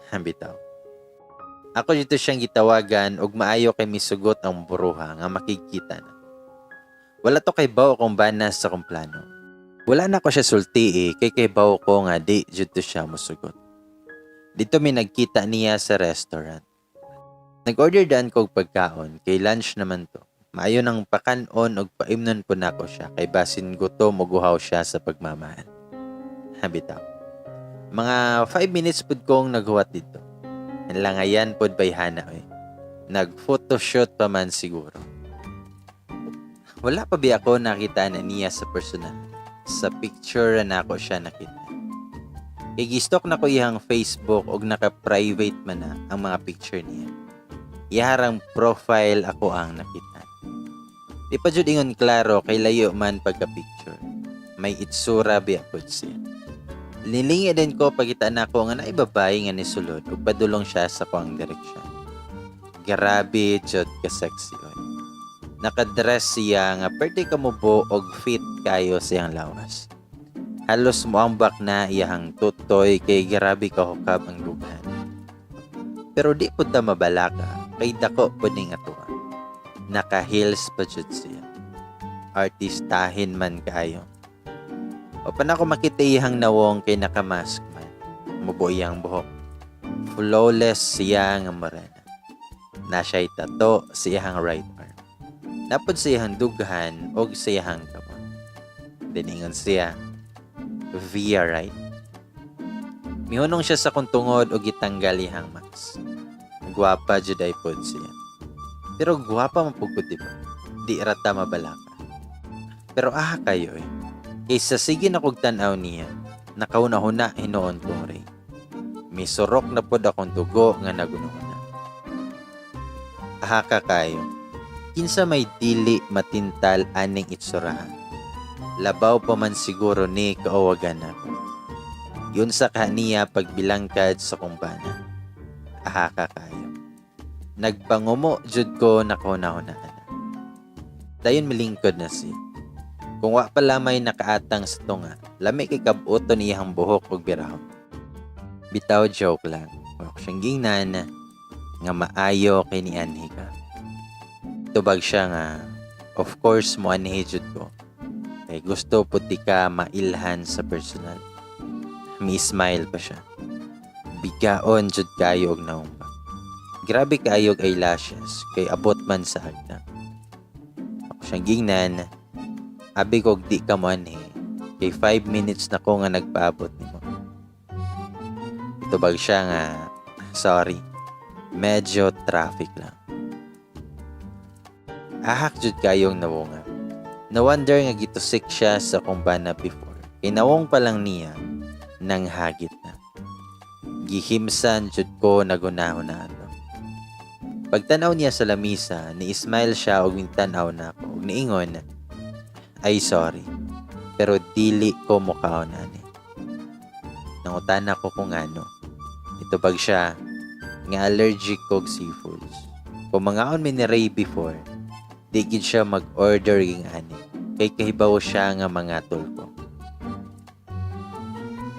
Bitaw. Ako dito siyang gitawagan og maayo kay misugot ang buruha nga makikita na. Wala to kay bawo kong banas sa kong plano. Wala na ko siya sulti kay bawo ko nga di jud to siya musugot. Dito mi nagkita niya sa restaurant. Nag-order daan ko og pagkaon kay lunch naman to. Maayo nang pakanon og paimnon po nako siya kay basin gutom og uhaw siya sa pagmamahal. Bitaw. Mga 5 minutes pud kong naghuwat dito. Langayan pod bayhana Nag-photoshoot pa man siguro. Wala pa ba ako nakita na niya sa personal. Sa picture na ako siya nakita. Igistok na ko iyang Facebook og naka-private man na ang mga picture niya. Iharang profile ako ang nakita. Di pa jud ingon klaro kay layo man pagka-picture. May itsura ba ako siya. Lilingi din ko pagkita na ko nga naibabay nga ni sulod ug padulong siya sa kuang direksyon. Grabe jud ka sexy Nakadress siya nga perti kamubo og fit kayo siyang lawas. Halos moambak na iyahang tutoy kay grabe kahukab ang lughan. Pero di pud ta mabalaka kay dako pud ning atuwa. Naka-heels pa jud siya. Artistahin man kayo. O pa na ko makita iyang nawong kay nakamask man. Mubo iyang buhok. Flawless siya nga morena. Na siya'y tato sa iyang right arm. Napod sa iyang dughan o sa iyang kamot. Diningon siya, via right. Mihunong siya sa kung tungod o gitanggal iyang mask. Gwapa jud ay pod siya. Pero gwapa mapugod diba? Di rata mabalaka. Pero kayo kaysa sige na kog tanaw niya, nakauna-huna hinoon kong ray. May surok na pod akong dugo nga nagununa. Kayo. Kinsa may dili matintal aning itsurahan. Labaw pa man siguro ni kaawagan ako. Yun sa kaniya pagbilangkad sa kumpana. Kayo. Nagpangumo jud ko na kahuna-hunaan. Dayon milingkod na siya. Kung wa pa lamay nakaatang sa tunga, lami kay kabuto niyang buhok ug birahon. Bitaw joke lang. Wa ko siyang gingnan nga maayo kay ni anhi ka. Tubag siya nga, of course mo anhi jud ko. Kay gusto puti ka mailhan sa personal. Mi-smile pa siya. Bigaon jud kayo og naumba. Grabe kaayog eyelashes kay abot man sa hagdan. Ako siyang gingnan, abi kog di ka mo anhi, kay 5 minutes na ko nga nagpaabot nimo. Tubag siya nga, sorry, medyo traffic lang. Ahak jud kayong nawonga. Na-wonder nga gitusik siya sa kumbana before. Kay nawong pa lang niya, nang hagit na. Gihimsan jud ko nagunahon na ato. Pagtanaw niya sa lamisa, ni-smile siya og mintanaw na ako. Og niingon, ay sorry, pero dili ko mukhaon ani. Nangutan ako kung ano. Itubag siya, nga allergic kog seafoods. Kung mangaon mi ni Ray before, di gid siya mag-order ging ani. Kay kahibaw siya nga mga tulko.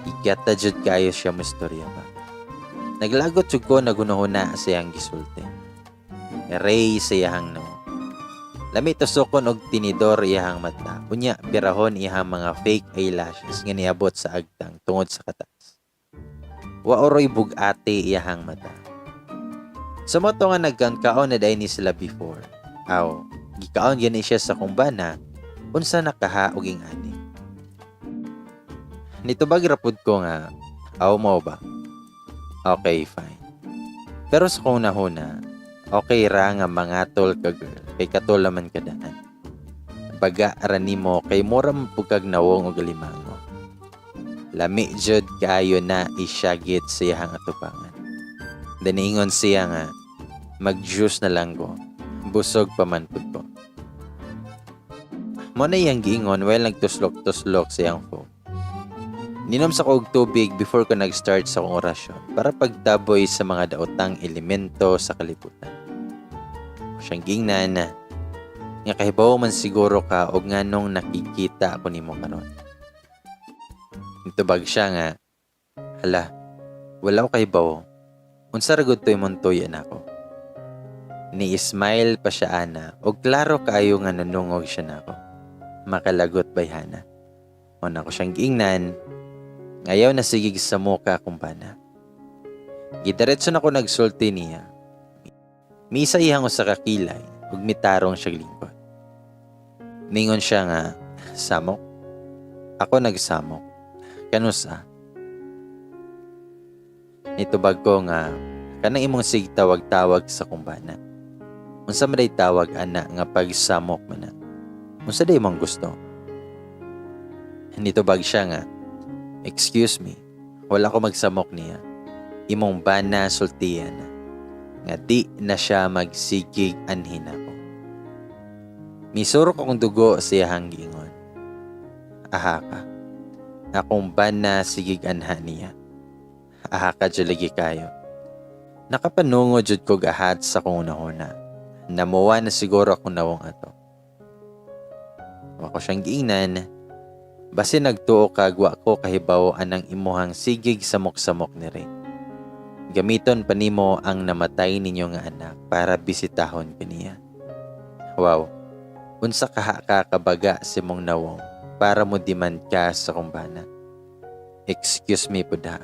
Igata jud kayo siya mo istorya ba. Naglagot jud ko nagunahuna sa iyang gisulti. Ray sa iyang no. Lami tusokon og tinidor iyang mata. Unya birahon iyang mga fake eyelashes nga niabot sa agtang tungod sa katas. Wa oroy bugati iyang mata. Sa moto nga nagkaon na dayon ni sila before. Aw, gikaon gani siya sa kumbana unsa nakaha og ing ani. Nitubag rapud ko nga, aw mo ba? Okay, fine. Pero sa kung nahuna, okay ra nga mangatol ka girl, kay katol naman kadaan. Baga arani mo kay mura mapugkag nawong og limango. Lami jud kaayo na isyagit sa iyang atubangan. Daniingon siya nga, mag-juice na lang ko, busog pa man pud ko. Mo na iyang giingon while nagtuslok-tuslok sa iyang phone. Ninom sa kog tubig before ko nag-start sa kong orasyon para pagtaboy sa mga daotang elemento sa kalibutan. Siyang gingnan nga kahibaw man siguro ka og nganong nakikita ako nimo karon. Itubag siya nga, hala, wala ko kahibaw. Unsa ra gud toy montoy anako. Ni-smile pa siya ana og klaro kaayo nga nanungog siya nako. Makalagot bayhana. Una ko siyang giingnan, ngayaw na sigig sa muka kumpana. Gidiretso na ko nagsulti niya. Misa ihang sa kakilay ug mitarong siya lingkod. Ningon siya nga, samok? Ako nagsamok. Kanusa? Nitubag ko nga, kanang imong sig tawag-tawag sa kumbana. Unsa man day tawag ana nga pagsamok man na? Unsa day mong gusto? Nitubag siya nga, excuse me, wala ko magsamok niya. Imong bana sultiyan na. Nga di na siya magsigig anhin ako. Misurok akong dugo sa iyang giingon. Aha ka. Akong bana sigig anha niya. Aha ka dyan lagi kayo. Nakapanungo jud ko gahat sa kong una-una. Namuwa na siguro akong nawong ato. Ako siyang giingnan. Basi nagtuo kagwa ko kahibaw anang imuhang sigig samok-samok ni Ray. Gamiton pa nimo ang namatay ninyo nga anak para bisitahon kaniya. Wow, unsa kaha ka kabaga si mong nawong para mo demand ka sa kumbana. Excuse me pud ha.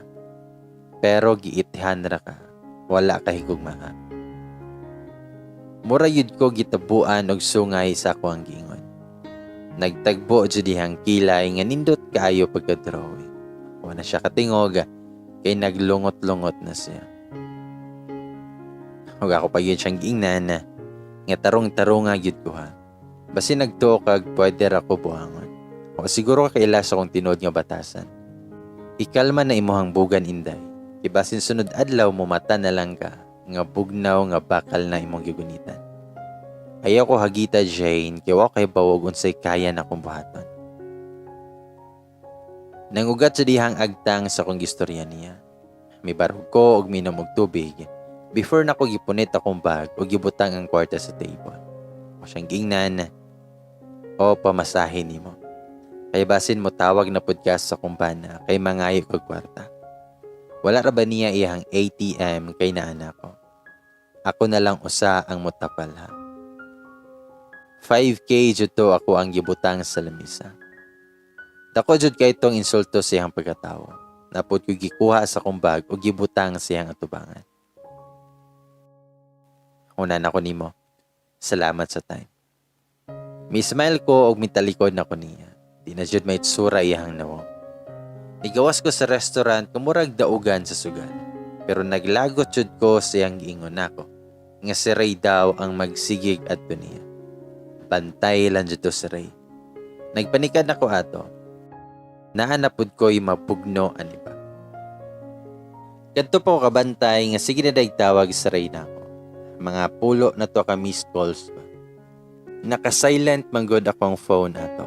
Pero giitihan ra ka, wala ka higugmaha. Mura yun ko gitabuan og sungay sa ako ang gingon. Nagtagbo jud dihang kilay nga nindot kaayo pagka-drawing. Wala siya katingog kay naglungot-lungot na siya. Ug ako pa yun siyang giingnan nga tarong-tarong gyud ko ha. Basi nagtuo kag pwede ra ko buhangon. O siguro kailas akong tinod nga batasan. Ikalma na imuhang bugan inday. Kay basin sunod adlaw mo mata na lang ka nga bugnaw nga bakal na imong gigunitan. Ayaw ko hagita Jane kay wa kay bawog unsay kaya na kong buhaton. Nangugat sa dihang agtang sa kong gistorya niya. Mibarog ko og minom og tubig before na ko gipunit akong bag o gibutang ang kwarta sa table. O siyang gingnan, o pamasahin nimo. Kay basin mo tawag na podcast sa kumpana kay mangayo kag kwarta. Wala ra ba niya iyang ATM kay naana ko. Ako na lang usa ang mutapal ha. 5K jud to ako ang gibutang sa lamisa. Dako jud kay tong insulto siyang pagkatawo. Napod ko gikuha sa kong bag o gibutang siyang atubangan. Una na ko nimo. Salamat sa time. May smile ko og mitalikod na ko niya. Di na jud may tsura iyang nawo. Igawas ko sa restaurant kumurag daugan sa sugal. Pero naglagot jud ko siyang giingon nako. Nga si Ray daw ang magsigig adto niya. Bantay lang jud to si Ray. Nagpanikad nako ato. Naanapod ko'y mapugno aniba. Kadto po kabantay nga sige na dagtawag sa Ray nako. Mga pulo na to ka missed calls ba. Naka-silent manggod akong phone ato.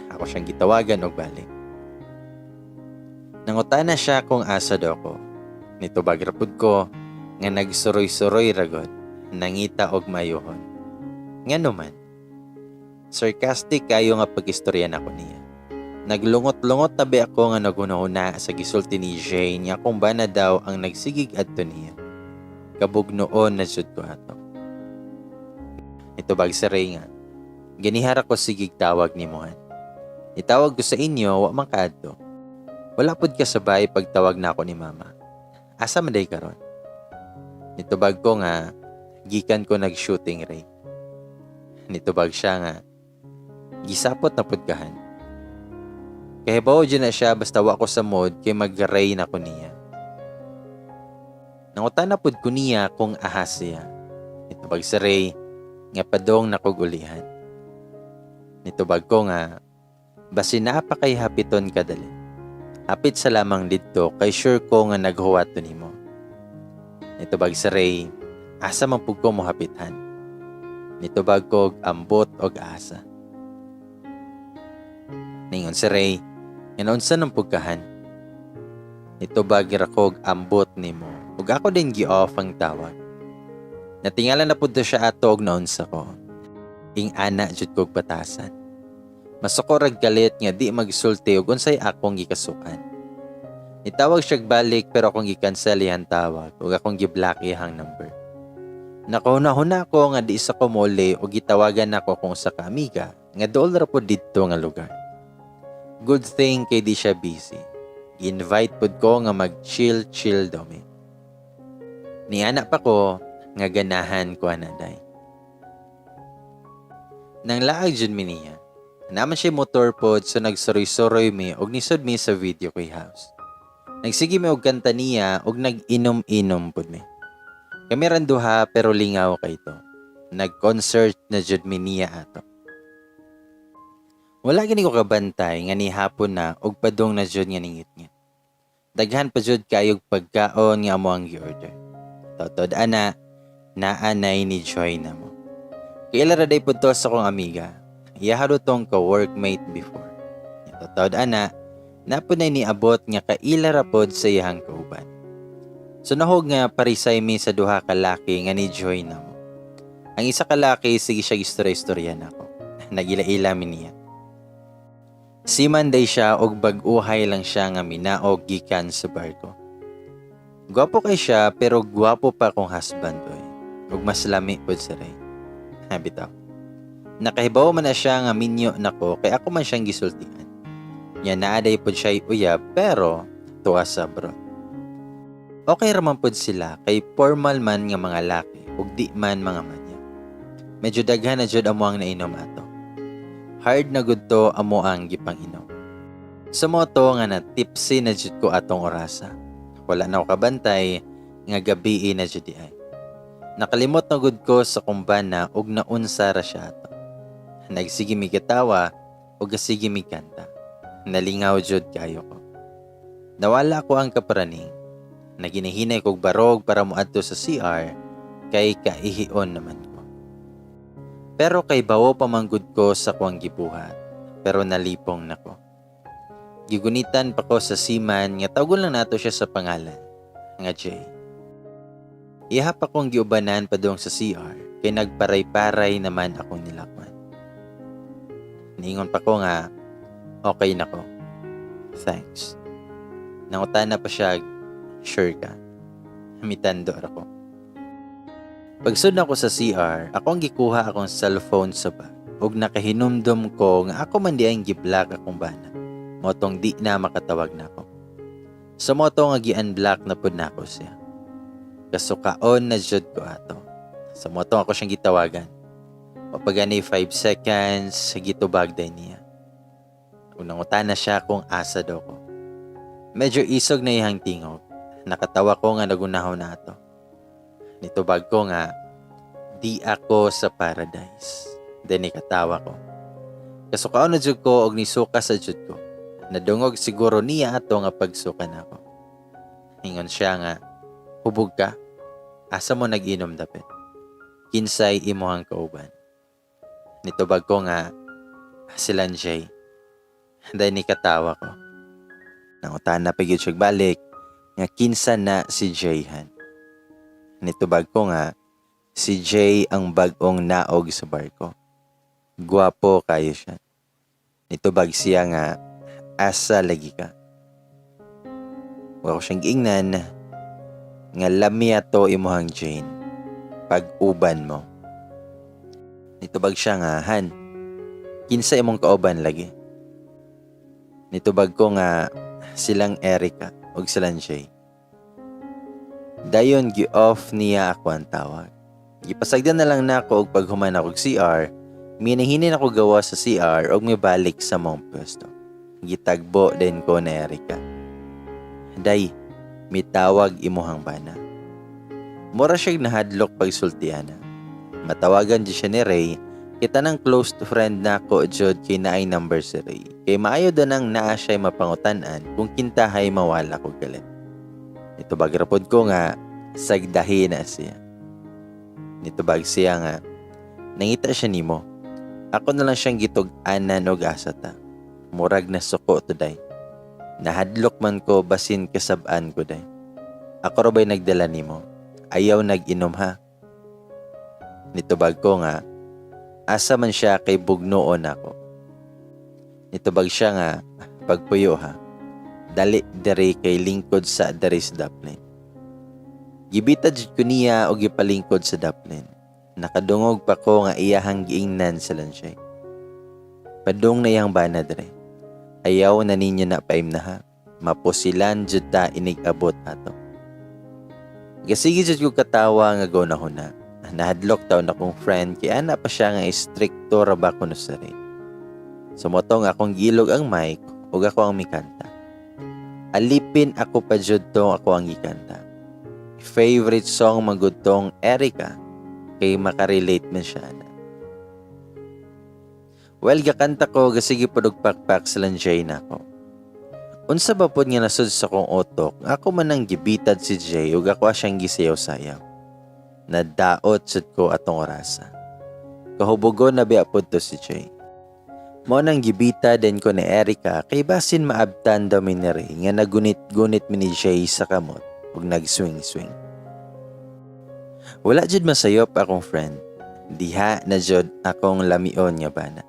Ako siyang gitawagan og balik. Nangutana siya kung asa do ko. Nito bagrapod ko nga nagsuroy-suroy ragod, nangita og mayuhon. Ngano man. Sarcastic kayo nga pag-istorya nako niya. Naglungot-lungot na ba ako nga nagunahuna sa gisulti ni Jane nga kung ba na daw ang nagsigig adto niya. Kabugnoon na jud ko ato. Ito bag sa Ray nga. Ganihara ko sigig tawag ni Mohan. Itawag ko sa inyo, wa man kaadto. Wala pod ka sabay pagtawag na ako ni Mama. Asa man day karon? Nitubag ko nga, gikan ko nag-shooting Ray. Nitubag siya nga, gisapot na pudkahan. Kaya bao dyan na siya basta wa ko sa mood kay mag-Ray na ko niya. Nangutan na pod ko niya kung ahas siya. Nitubag sa Ray, nga padong nakugulihan. Nitubag ko nga, basi naapa kay hapiton kadali. Hapit sa lamang dito kay sure ko nga naghuwat to nimo. Nitubag sa Ray, asa man pud ko mo hapitan. Nitubag ko ambot og asa. Ningon si Ray, unsa nang pugkahan? Nitubag ra ko ambot nimo. Ug ako din gi-off ang tawag. Natingala na pud siya ato og naunsa ko. Ing ana jud kog batasan. Masoko rag galit nga di magsulti og unsay akong gikasukan. Nitawag siya balik pero akong gi-cancel iyang tawag ug akong gi-block iyang number. Nakahuna-huna ko nga di sa ko mole o gitawagan ako kung sa kaamiga nga dool ra po didto nga lugar. Good thing kay di siya busy. Gi-invite pud ko nga mag-chill domi. Niana pa ko nga ganahan ko anaday. Nang laag jud mi niya. Naman siya motor pod so nagsuroy-suroy mi og nisod mi sa video ko'y house. Nagsige mi og kanta niya og nag-inom-inom pod mi. Kami randuha pero lingaw kay to. Nag-concert na jud mi niya ato. Wala gani ko kabantay nga ni hapon na og padong na jud nga ningit-ngit. Daghan pa jud kayog pagkaon nga amo ang gi-order. Totod ana, naanay ni Joy na mo. Kaila ra day pud to sa kong amiga. Iyaharo tong ka-workmate before. Totod ana, napunay ni abot nga kaila ra pod sa iyang kauban. Sunahog nga parisay mi sa duha ka laki nga ni Joy na mo. Ang isa ka laki sige siya istorya-istorya nako. Nagila-ila mi niya. Si Manday siya og bag-uhay lang siya nga minaog gikan sa barko. Gwapo kay siya pero gwapo pa kong husband oy. Ug mas lami pod sa Ray. Bitaw. Nakahibaw man na siya nga minyo nako kay ako man siyang gisultian. Nya naaday pod siya uyab pero tuwa sa bro. Okay raman pod sila kay formal man nga mga laki ug di man mga manya. Medyo daghan na jud amo ang nainom ato. Hard na gud to amo ang gipang inom. Sa moto nga na tipsy na jud ko atong orasa. Wala na ako kabantay nga gabi na jud ay. Nakalimot na gud ko sa kumbana ug naunsa ra siya ato. Nagsige mi katawa ug gasige mi kanta. Nalingaw jud kayo ko. Nawala ko ang kaparaning. Naginahinay kog barog para moadto sa CR kay kaihion naman ko. Pero kay bawo pamanggod ko sa kuang gibuhat. Pero nalipong nako. Gigunitan pa ko sa seaman nga tawgon lang nato siya sa pangalan nga Jay. Iha pa kong giubanan pa doon sa CR kay nagparay-paray naman akong nilakwan. Niingon pa ko nga okay na ko. Thanks. Nangutan na pa siya, sure ka. Mitandor ako. Pagsud na ko sa CR, akong gikuha akong cellphone sa bag ug nakahinumdum ko nga ako man di ang giblock akong bana. Motong di na makatawag na ako. Sa moto nga gi-unblock na pud na ako siya. Kasukaon na jud ko ato. Sa moto ako siyang gitawagan. Mapagani 5 seconds, gitubag day niya. Unangutan na siya kung asa daw ko. Medyo isog na ihang tingog. Nakatawa ko nga nagunahon na ato. Nitubag ko nga, di ako sa paradise. Then ikatawa ko. Kasukaon na jud ko og nisuka sa jud ko. Nadungog siguro niya ato nga pagsukan ako. Ingon siya nga, hubog ka? Asa mo nag-inom dapit? Kinsay imuhang kauban. Nitubag ko nga, silan Jay. Dahil nikatawa ko. Nangutan na pagid siya balik, nga kinsa na si Jayhan. Nitubag ko nga, si Jay ang bagong naog sa barko. Guwapo kayo siya. Nitubag siya nga, asa lagi ka. Huwag ko siyang giingnan, nga lami ato imuhang Jane, pag-uban mo. Nitubag siya nga, Han, kinsa imong kauban lagi. Nitubag ko nga, silang Erica, o silang Jay. Dayon gi-off niya ako ang tawag. Gipasagdan na lang na ako og paghuman ako CR, minahinin ako gawa sa CR og mibalik sa mong pwesto. Gitagbo din ko na Erica. Day, mitawag imuhang bana. Mura siya nahadlok pagsultiana. Matawagan di siya ni Ray, kita ng close to friend na ko jud kay naay number si Ray. Kay maayo da nang naa siya'y mapangutan-an kung kintahay mawala ko galit. Nitubag rapod ko nga, sagdahi na siya. Nitubag siya nga, nangita siya nimo. Ako na lang siyang gitug-anan og asata. Murag na suko to day. Nahadlok man ko basin kasab-an ko day. Ako ra ba'y nagdala nimo? Ayaw nag-inom ha? Nitubag ko nga, asa man siya kay bugnoon ako. Nitubag siya nga, pagpuyo ha. Dali dere kay lingkod sa dere sa daplin. Gibitad ko niya o gipalingkod sa daplin. Nakadungog pa ko nga iyahang giingnan sa lansay. Padung na iyang bana dere. Ayaw na ninyo na paim na ha. Mapusilan jud ta inig-abot ato. Gasigi jud ko katawa nga go na huna. Nahadlok taon akong friend kaya ana pa siya nga istrikto ra ba kuno sa rin. Sumotong akong gilog ang mic ug ako ang mikanta. Alipin ako pa jud to ako ang gikanta. Favorite song magudtong Erica kay makarelate man siya na. Well, gakanta ko gasigi pod og pakpak sa lanjay na ko. Unsa ba pod nga nasud sa kong utok, ako man ang gibitad si Jay ug ako siyang gisayaw-sayaw. Nadaot sud ko atong orasa. Kahubugon na biya pod to si Jay. Mo nang gibita din ko ni Erica kay basin maabtan daw mi ni Ray nga nagunit-gunit mi ni Jay sa kamot ug nag-swing-swing. Wala jud masayop akong friend. Diha na jud akong lamion nga bana.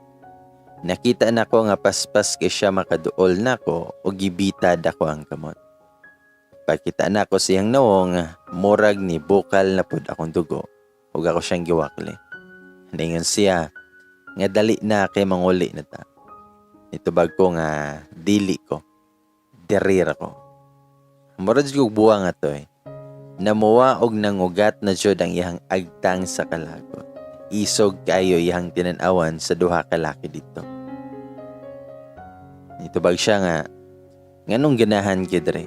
Nakita na ko nga paspas kay siya makaduol na ko o gibitad ako ang kamot. Pagkita na ko siyang nawong, murag ni bukal na pud akong dugo ug ako siyang giwakli. Ningon siya, nga dali na kay manguli na ta. Nitubag ko nga dili ko, derir ko. Murag jud buwa nga to eh. Namuwa og nangugat na jud ang iyang agtang sa kalagot. Isog kayo iyang tinanawan sa duha ka laki dito. Itubag siya nga, nganong ganahan kidre,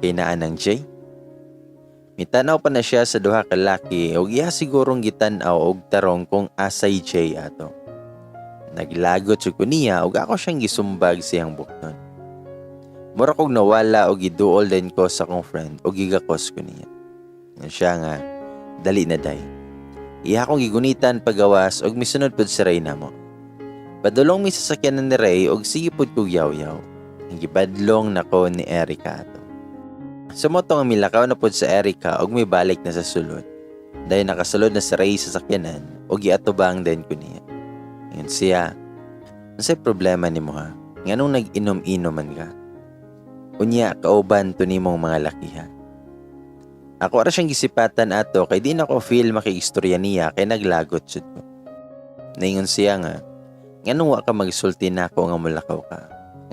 kay naa ng Jay? Mitanaw pa na siya sa duha ka laki og iya sigurong gitanaw og tarong kung asay Jay ato. Naglagot siya ko niya og ako siyang gisumbag siyang bukton. Mura kog nawala og giduol din ko sa kong friend og gigakos ko niya. Siya nga, dali na day. Iya akong gigunitan pagawas og misunod pod si Ray na mo. Padulong mi sasakyanan ni Ray og sige pod kog yaw-yaw. Ang gibadlong nako ni Erica ato. Sumoto nga milakaw na pod sa Erica og may balik na sa sulod. Dahil nakasulod na si Ray sa sakyanan og giatubang din ko niya. Ngayon siya, masay problema ni mo ha? Nganong nag-inom-inoman ka? Unya, kauban to nimong mga lakiha. Ako ara siyang gisipatan ato kay di na ko feel makiistorya niya kay naglagot jud ko. Naingon siya nga, nganong wa ka magsulti nako nga mulakaw ka?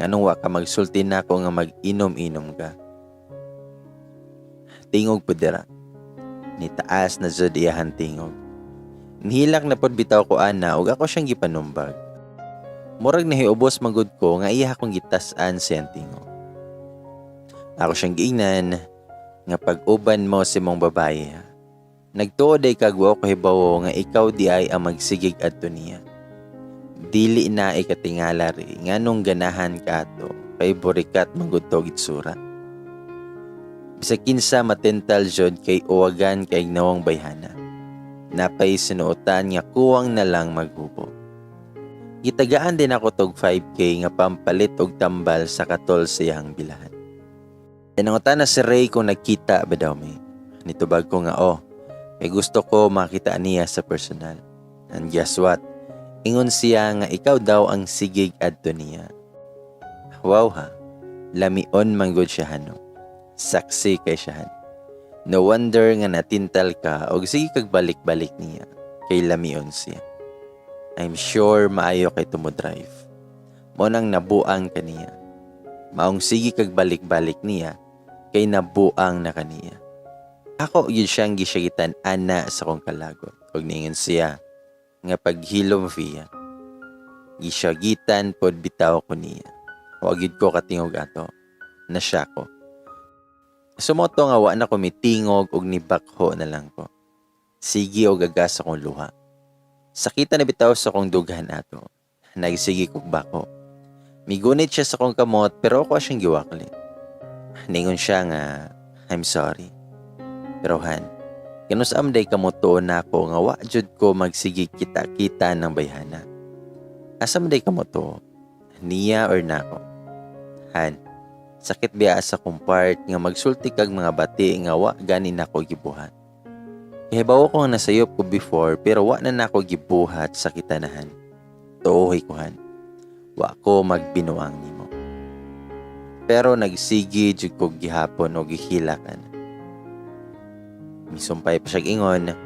Nganong wa ka magsulti nako nga mag-inom-inom ka? Tingog po dira. Nitaas na jud iyahan tingog. Nihilak na pod bitaw ko ana ug ako siyang gipanumbag. Murag nahiubos magud ko nga iya akong gitas-an siyang tingog. Ako siyang giingnan nga pag-uban mo si mong babae ha. Nagtuod ay kagwa ko hibawo nga ikaw di ay ang magsigig adto niya. Dili na ikatingala ri nganong ganahan ka ato kay burikat magudtog itsura. Bisag kinsa matental jud kay uwagan kay nawang bayhana. Napay sinuotan nga kuwang na lang maghubo. Gitagaan din ako tog 5K nga pampalit og tambal sa katol sa iyang bilahan. Nangutan na si Ray kung nagkita ba daw may. Nitubag ko nga kay gusto ko makita niya sa personal. And guess what? Ingon siya nga ikaw daw ang sigig adto niya. Wow ha, lamion manggod siya hano. Saksi kay siya hano. No wonder nga natintal ka og sige kag balik-balik niya kay lamion siya. I'm sure maayo kay tumodrive. Mo nang nabuang kaniya. Maong sige kag balik-balik niya kay nabuang na kaniya. Ako yun siyang gisyagitan ana sa kong kalagot. Og ningon siya nga paghilom via. Gisyagitan pod bitaw ko niya. Huwag yun ko katingog ato. Nasya ko. Sumoto nga wa na ko mitingog og nibakho na lang ko. Sige og agas akong luha. Sakita na bitaw sa kong dughan ato. Nagsige kog bako. Migunit siya sa kong kamot pero ako siyang giwaklit. Ningon siya nga, I'm sorry. Pero han, kanusam day kamoto na ako nga wa jud ko magsige kita-kita ng bayhana. Asam day kamoto, niya or nako? Han, sakit biya sa kong part nga magsulti kag mga bati nga wa gani nako gibuhat. Kahibaw ko nga nasayop ko before pero wa na nako gibuhat sa kitanahan. Tuoy ko han. Wa ko magbinuang nimo. Pero nagsigi jud ko gihapon o gihilakan. Misumpay pa siya ingon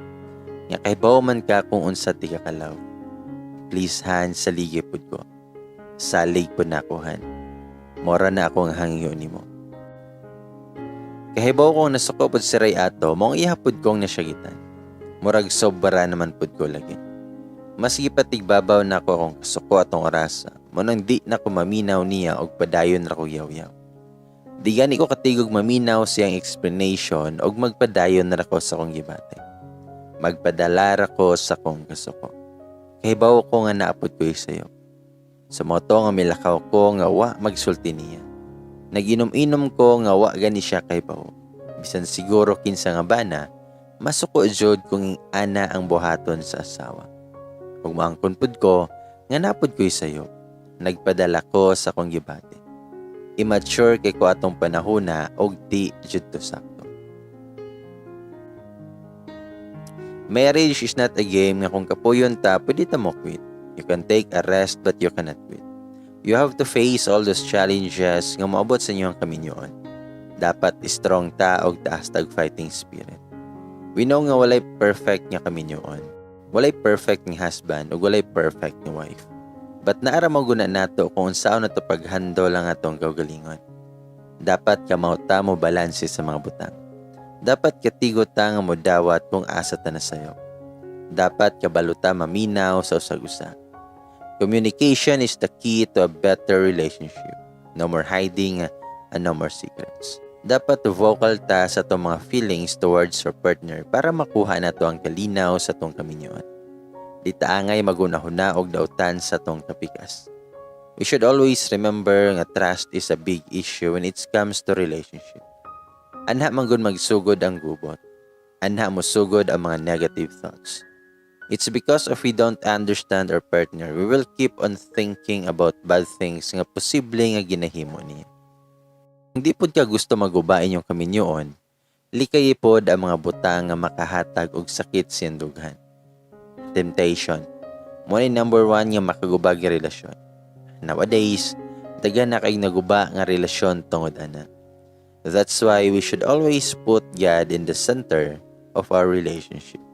nga kahibaw man ka kung unsa ti kakalaw. Please han salige pud ko. Salig pud nako han. Mora na ako nga hangyo nimo. Kahibaw ko nasuko pud si Ray ato mong ihapod kong nasyagitan. Murag sobra naman pud ko lagi. Mas gipatigbabaw na ako akong kasuko atong orasa. Munang di na ko maminaw niya og padayon ra ko yaw-yaw. Di gani ko katigog maminaw siyang explanation og magpadayon na ko sa kong gibate. Magpadala ra ko sa kong kasuko. Kahibaw ko nga naapod ko sayo. Sa moto nga milakaw ko nga wa magsulti niya. Naginom-inom ko nga wa gani siya kahibaw. Bisan siguro kinsa nga bana, masuko jud kung ana ang buhaton sa asawa. Ug maangkon pud ko nga napod ko sayo. Nagpadala ko sa kong gibate. Immature kay ko atong panahona og di jud to sakto. Marriage is not a game nga kung kapuyon ta, pwede ta mo quit. You can take a rest but you cannot quit. You have to face all those challenges nga moabot sa inyong kaminyoon. Dapat strong ta og taas tag fighting spirit. We know nga walay perfect nga kaminyoon. Walay perfect nga husband ug walay perfect nga wife. But naara mo guna nato kung saan nato paghandol ang atong kaugalingon. Dapat kamauta mo balanse sa mga butang. Dapat katigo ta nga mo dawat kung asa ta na sayo. Dapat kabaluta maminaw sa usag-usa. Communication is the key to a better relationship. No more hiding and no more secrets. Dapat vocal ta sa itong mga feelings towards our partner para makuha na to ang kalinaw sa itong kaminyoan. Di taangay magunahuna og dautan sa itong kapikas. We should always remember nga trust is a big issue when it comes to relationship. Anha manggun magsugod ang gubot. Anha musugod ang mga negative thoughts. It's because if we don't understand our partner, we will keep on thinking about bad things nga posible nga ginahimo niya. Hindi pod ka gusto magubain yung kaminyoon, likay pod ang mga butang nga makahatag og sakit sa dughan. Temptation. Mo ni number 1 nga makagubag nga relasyon. Nowadays, daghan na kay naguba nga relasyon tungod ana. That's why we should always put God in the center of our relationship.